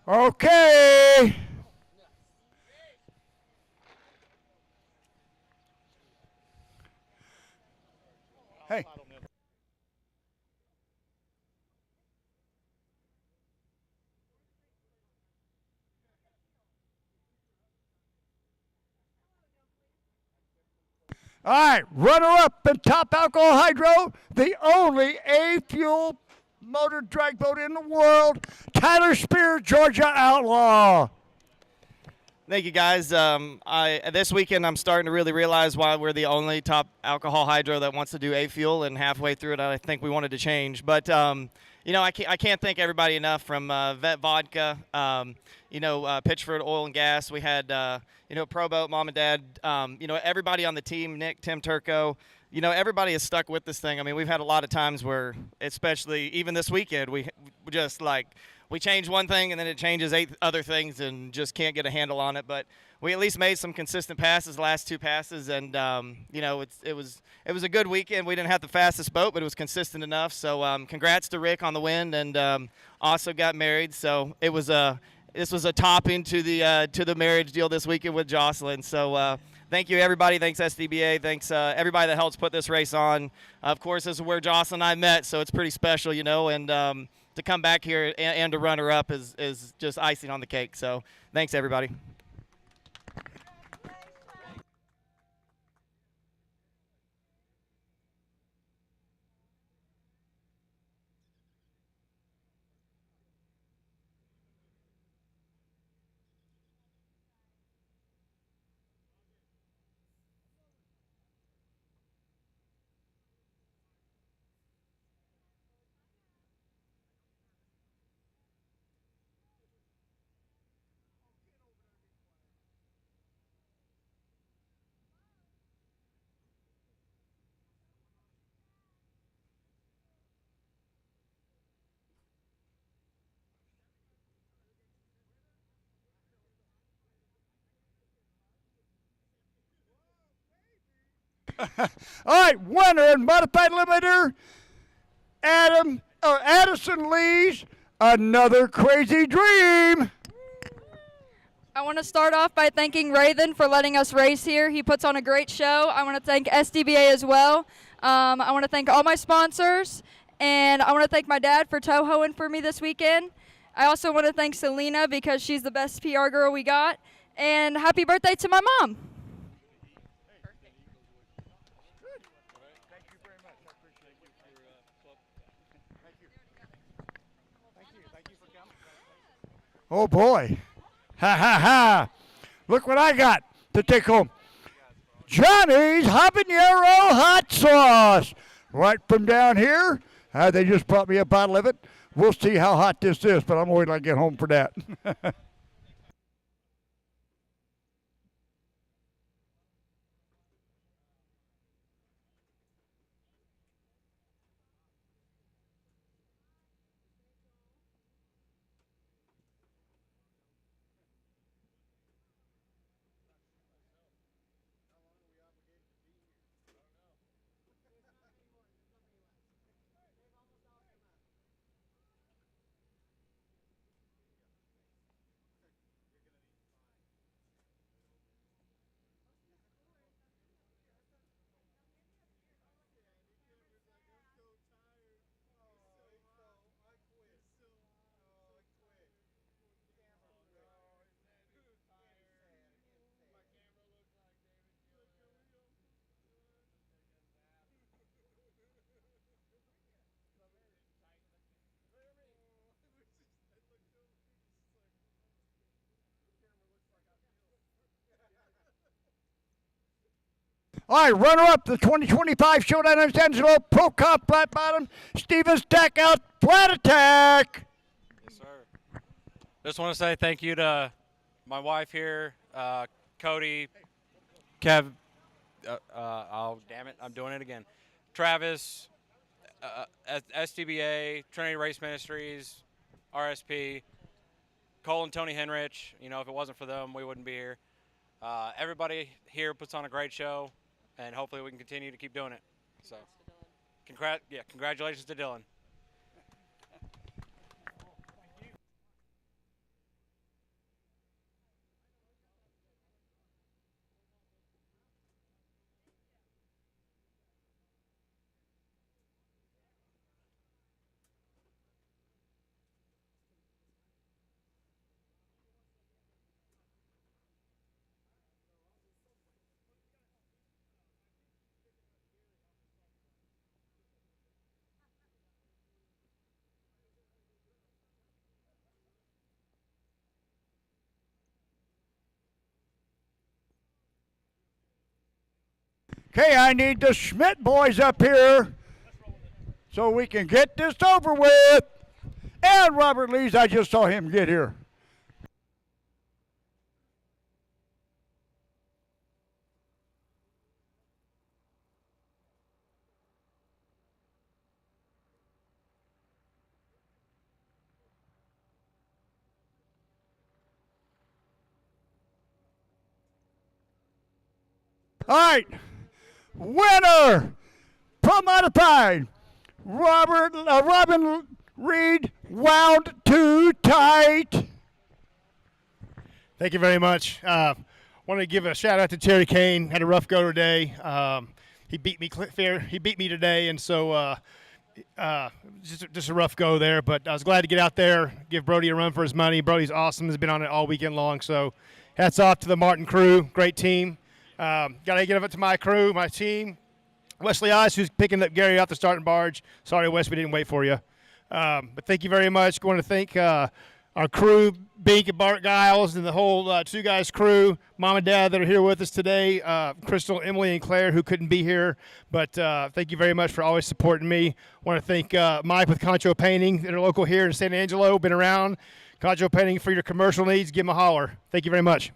Okay. Hey. All right, runner-up in top alcohol hydro, the only A-fuel motor drag boat in the world, Tyler Spear, Georgia Outlaw. Thank you, guys. This weekend, I'm starting to really realize why we're the only top alcohol hydro that wants to do A-fuel, and halfway through it, I think we wanted to change. But, you know, I can't thank everybody enough, from Vet Vodka, you know, Pitchford Oil and Gas. We had, you know, Pro Boat, Mom and Dad, you know, everybody on the team, Nick, Tim Turco. You know, everybody has stuck with this thing. I mean, we've had a lot of times where, especially even this weekend, we just, like, we change one thing and then it changes 8 other things and just can't get a handle on it. But we at least made some consistent passes, the last 2 passes, and you know, it was a good weekend. We didn't have the fastest boat, but it was consistent enough. So congrats to Rick on the win, and also got married. So it was this was a topping to the marriage deal this weekend with Jocelyn. So thank you, everybody. Thanks, SDBA. Thanks, everybody that helps put this race on. Of course, this is where Jocelyn and I met, so it's pretty special, you know, and to come back here and to runner up is just icing on the cake. So thanks, everybody. All right, winner in modified limiter, Addison Lee's Another Crazy Dream. I want to start off by thanking Raven for letting us race here. He puts on a great show. I want to thank SDBA as well. I want to thank all my sponsors, and I want to thank my dad for tohoing for me this weekend. I also want to thank Selena because she's the best PR girl we got. And happy birthday to my mom. Oh boy. Ha ha ha. Look what I got to take home. Johnny's Habanero Hot Sauce. Right from down here. They just brought me a bottle of it. We'll see how hot this is, but I'm waiting till I get home for that. All right, runner-up, the 2025 Showdown in ANGELO Pro Comp Flat Bottom, Stevens Deck Out Flat Attack. Yes, sir. Just want to say thank you to my wife here, Cody, Kev, oh, damn it, I'm doing it again. Travis, SDBA, Trinity Race Ministries, RSP, Cole and Tony Henrich. You know, if it wasn't for them, we wouldn't be here. Everybody here puts on a great show, and hopefully we can continue to keep doing it. So, congratulations to Dylan. Okay, I need the Schmidt boys up here so we can get this over with. And Robert Lees, I just saw him get here. All right. Winner, pro-modified, Robin Reed, wound too tight. Thank you very much. Want to give a shout out to Terry Kane. Had a rough go today. He beat me fair. He beat me today, and so just a rough go there. But I was glad to get out there, give Brody a run for his money. Brody's awesome. Has been on it all weekend long. So hats off to the Martin crew. Great team. Got to give it to my crew, my team. Wesley Ice, who's picking up Gary off the starting barge. Sorry, Wes, we didn't wait for you. But thank you very much. Going to thank our crew, Bink and Bart Giles, and the whole Two Guys crew, Mom and Dad that are here with us today, Crystal, Emily, and Claire, who couldn't be here. But thank you very much for always supporting me. Want to thank Mike with Concho Painting, that are local here in San Angelo, been around. Concho Painting, for your commercial needs, give them a holler. Thank you very much.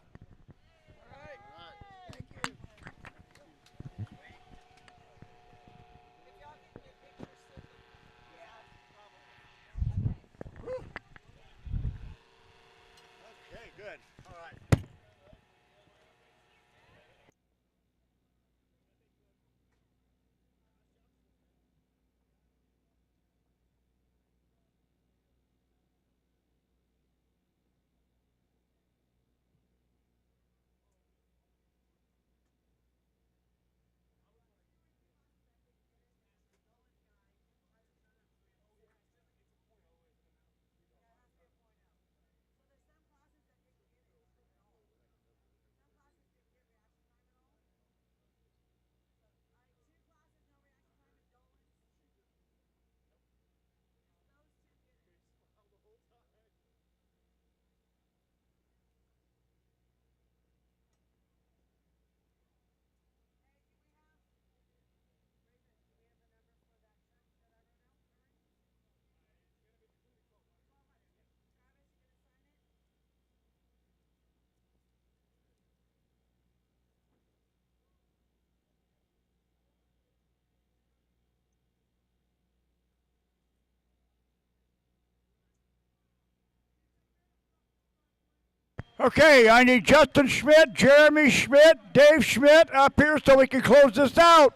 Okay, I need Justin Schmidt, Jeremy Schmidt, Dave Schmidt up here so we can close this out.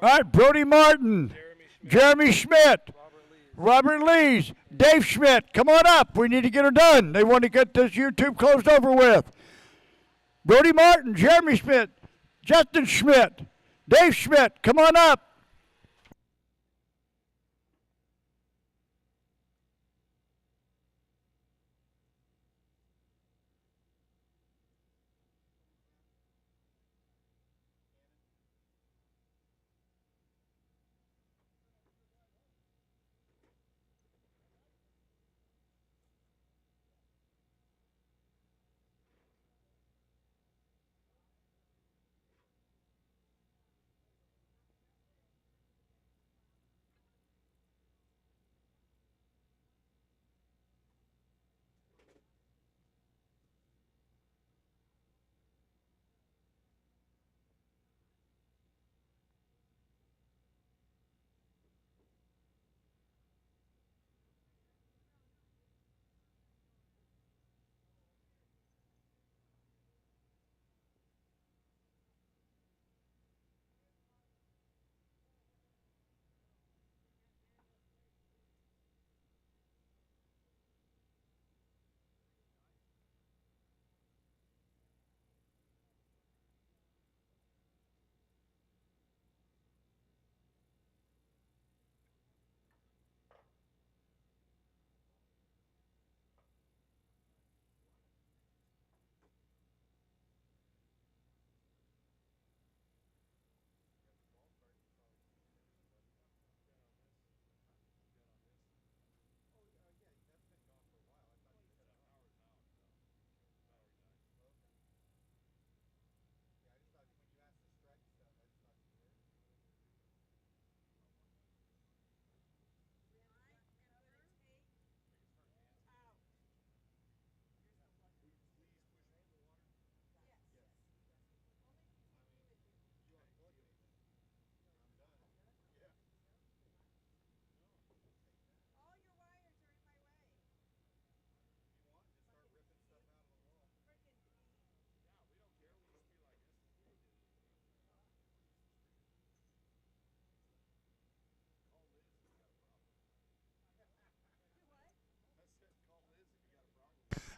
All right, Brody Martin, Jeremy Schmidt, Robert Lees, Dave Schmidt, come on up. We need to get her done. They want to get this YouTube closed over with. Brody Martin, Jeremy Schmidt, Justin Schmidt, Dave Schmidt, come on up.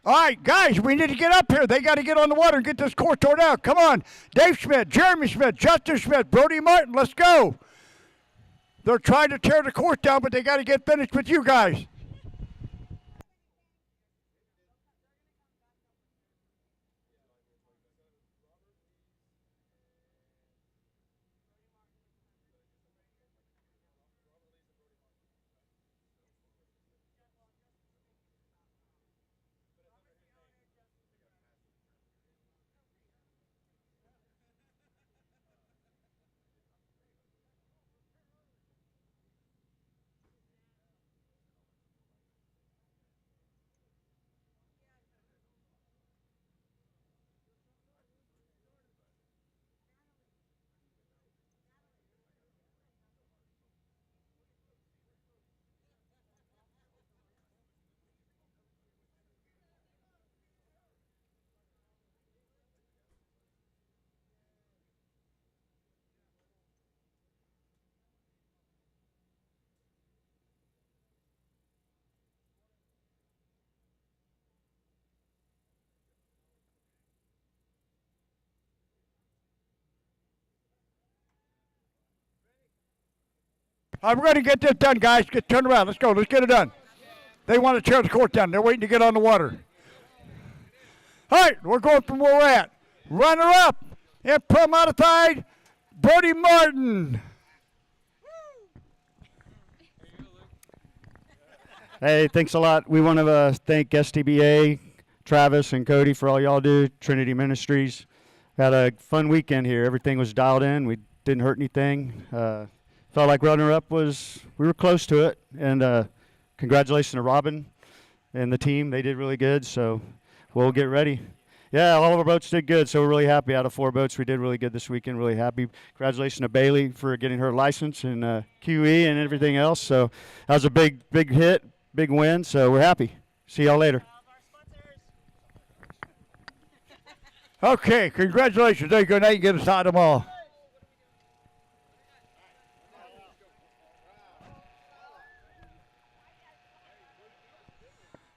All right, guys, we need to get up here. They got to get on the water and get this course torn out. Come on. Dave Schmidt, Jeremy Schmidt, Justin Schmidt, Brody Martin, let's go. They're trying to tear the course down, but they got to get finished with you guys. All right, we're going to get this done, guys. Turn around. Let's go. Let's get it done. They want to tear the court down. They're waiting to get on the water. All right, we're going from where we're at. Runner up in pro modified, Brody Martin. Hey, thanks a lot. We want to thank Sdba, Travis, and Cody for all y'all do, Trinity Ministries. Had a fun weekend here. Everything was dialed in. We didn't hurt anything. Felt like runner-up we were close to it. And congratulations to Robin and the team. They did really good, so we'll get ready. Yeah, all of our boats did good, so we're really happy. Out of 4 boats, we did really good this weekend, really happy. Congratulations to Bailey for getting her license and QE and everything else. So that was a big hit, big win, so we're happy. See y'all later. Okay, congratulations. There you go. Now you can get aside them all.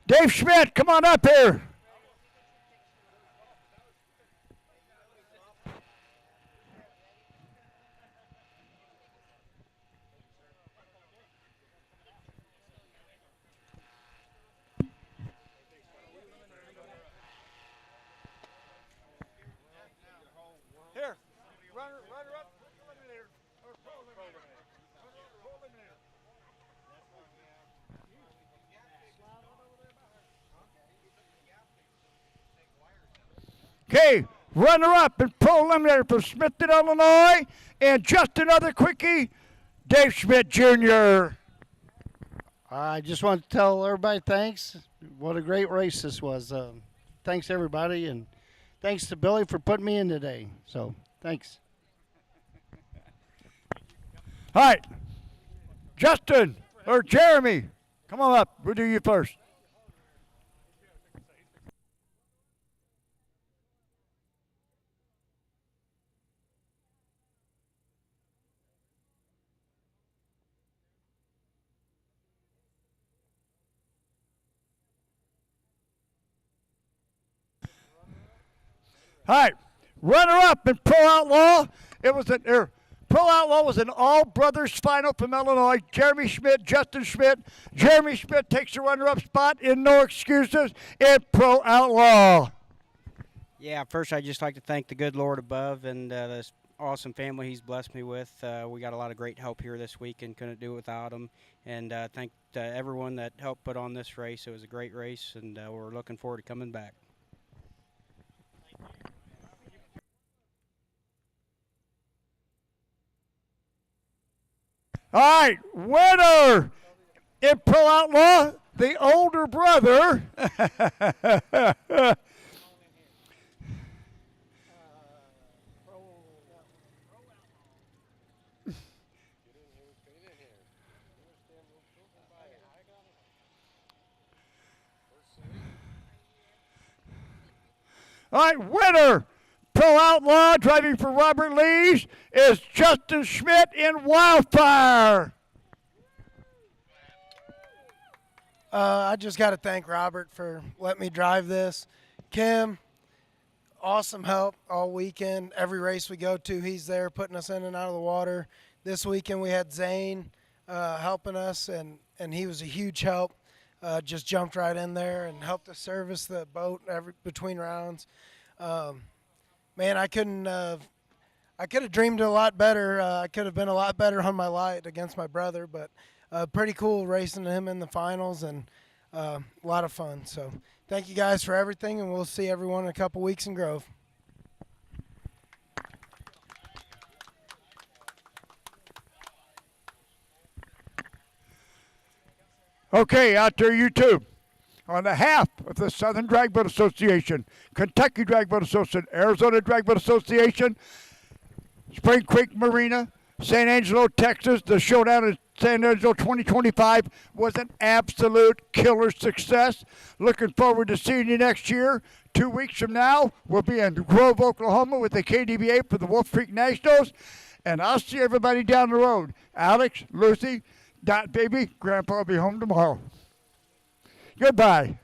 Dave Schmidt, come on up here. Here, runner up, eliminator, or pro eliminator. Okay, runner-up and pro eliminator from Smithton, Illinois, and just another quickie, Dave Schmidt Jr. I just want to tell everybody thanks. What a great race this was. Thanks, everybody, and thanks to Billy for putting me in today. So, thanks. All right, Justin or Jeremy, come on up. We'll do you first. All right, runner-up in Pro Outlaw. Pro Outlaw was an all-brothers final from Illinois. Jeremy Schmidt, Justin Schmidt. Jeremy Schmidt takes the runner-up spot in No Excuses in Pro Outlaw. Yeah, first I'd just like to thank the good Lord above and this awesome family He's blessed me with. We got a lot of great help here this week and couldn't do it without them. And thank everyone that helped put on this race. It was a great race, and we're looking forward to coming back. All right, winner in Pro Outlaw, the older brother. All right, winner, Pro Outlaw, driving for Robert Lees, is Justin Schmidt in Wildfire. I just got to thank Robert for letting me drive this. Kim, awesome help all weekend. Every race we go to, he's there putting us in and out of the water. This weekend we had Zane helping us, and he was a huge help. Just jumped right in there and helped us service the boat between rounds. Man, I could have dreamed a lot better. I could have been a lot better on my light against my brother, but pretty cool racing him in the finals, and a lot of fun. So thank you guys for everything, and we'll see everyone in a couple weeks in Grove. Okay, out there, YouTube. On behalf of the Southern Drag Boat Association, Kentucky Drag Boat Association, Arizona Drag Boat Association, Spring Creek Marina, San Angelo, Texas, the showdown in San Angelo 2025 was an absolute killer success. Looking forward to seeing you next year. 2 weeks from now, we'll be in Grove, Oklahoma with the KDBA for the Wolf Creek Nationals. And I'll see everybody down the road. Alex, Lucy, Dot Baby, Grandpa will be home tomorrow. Goodbye.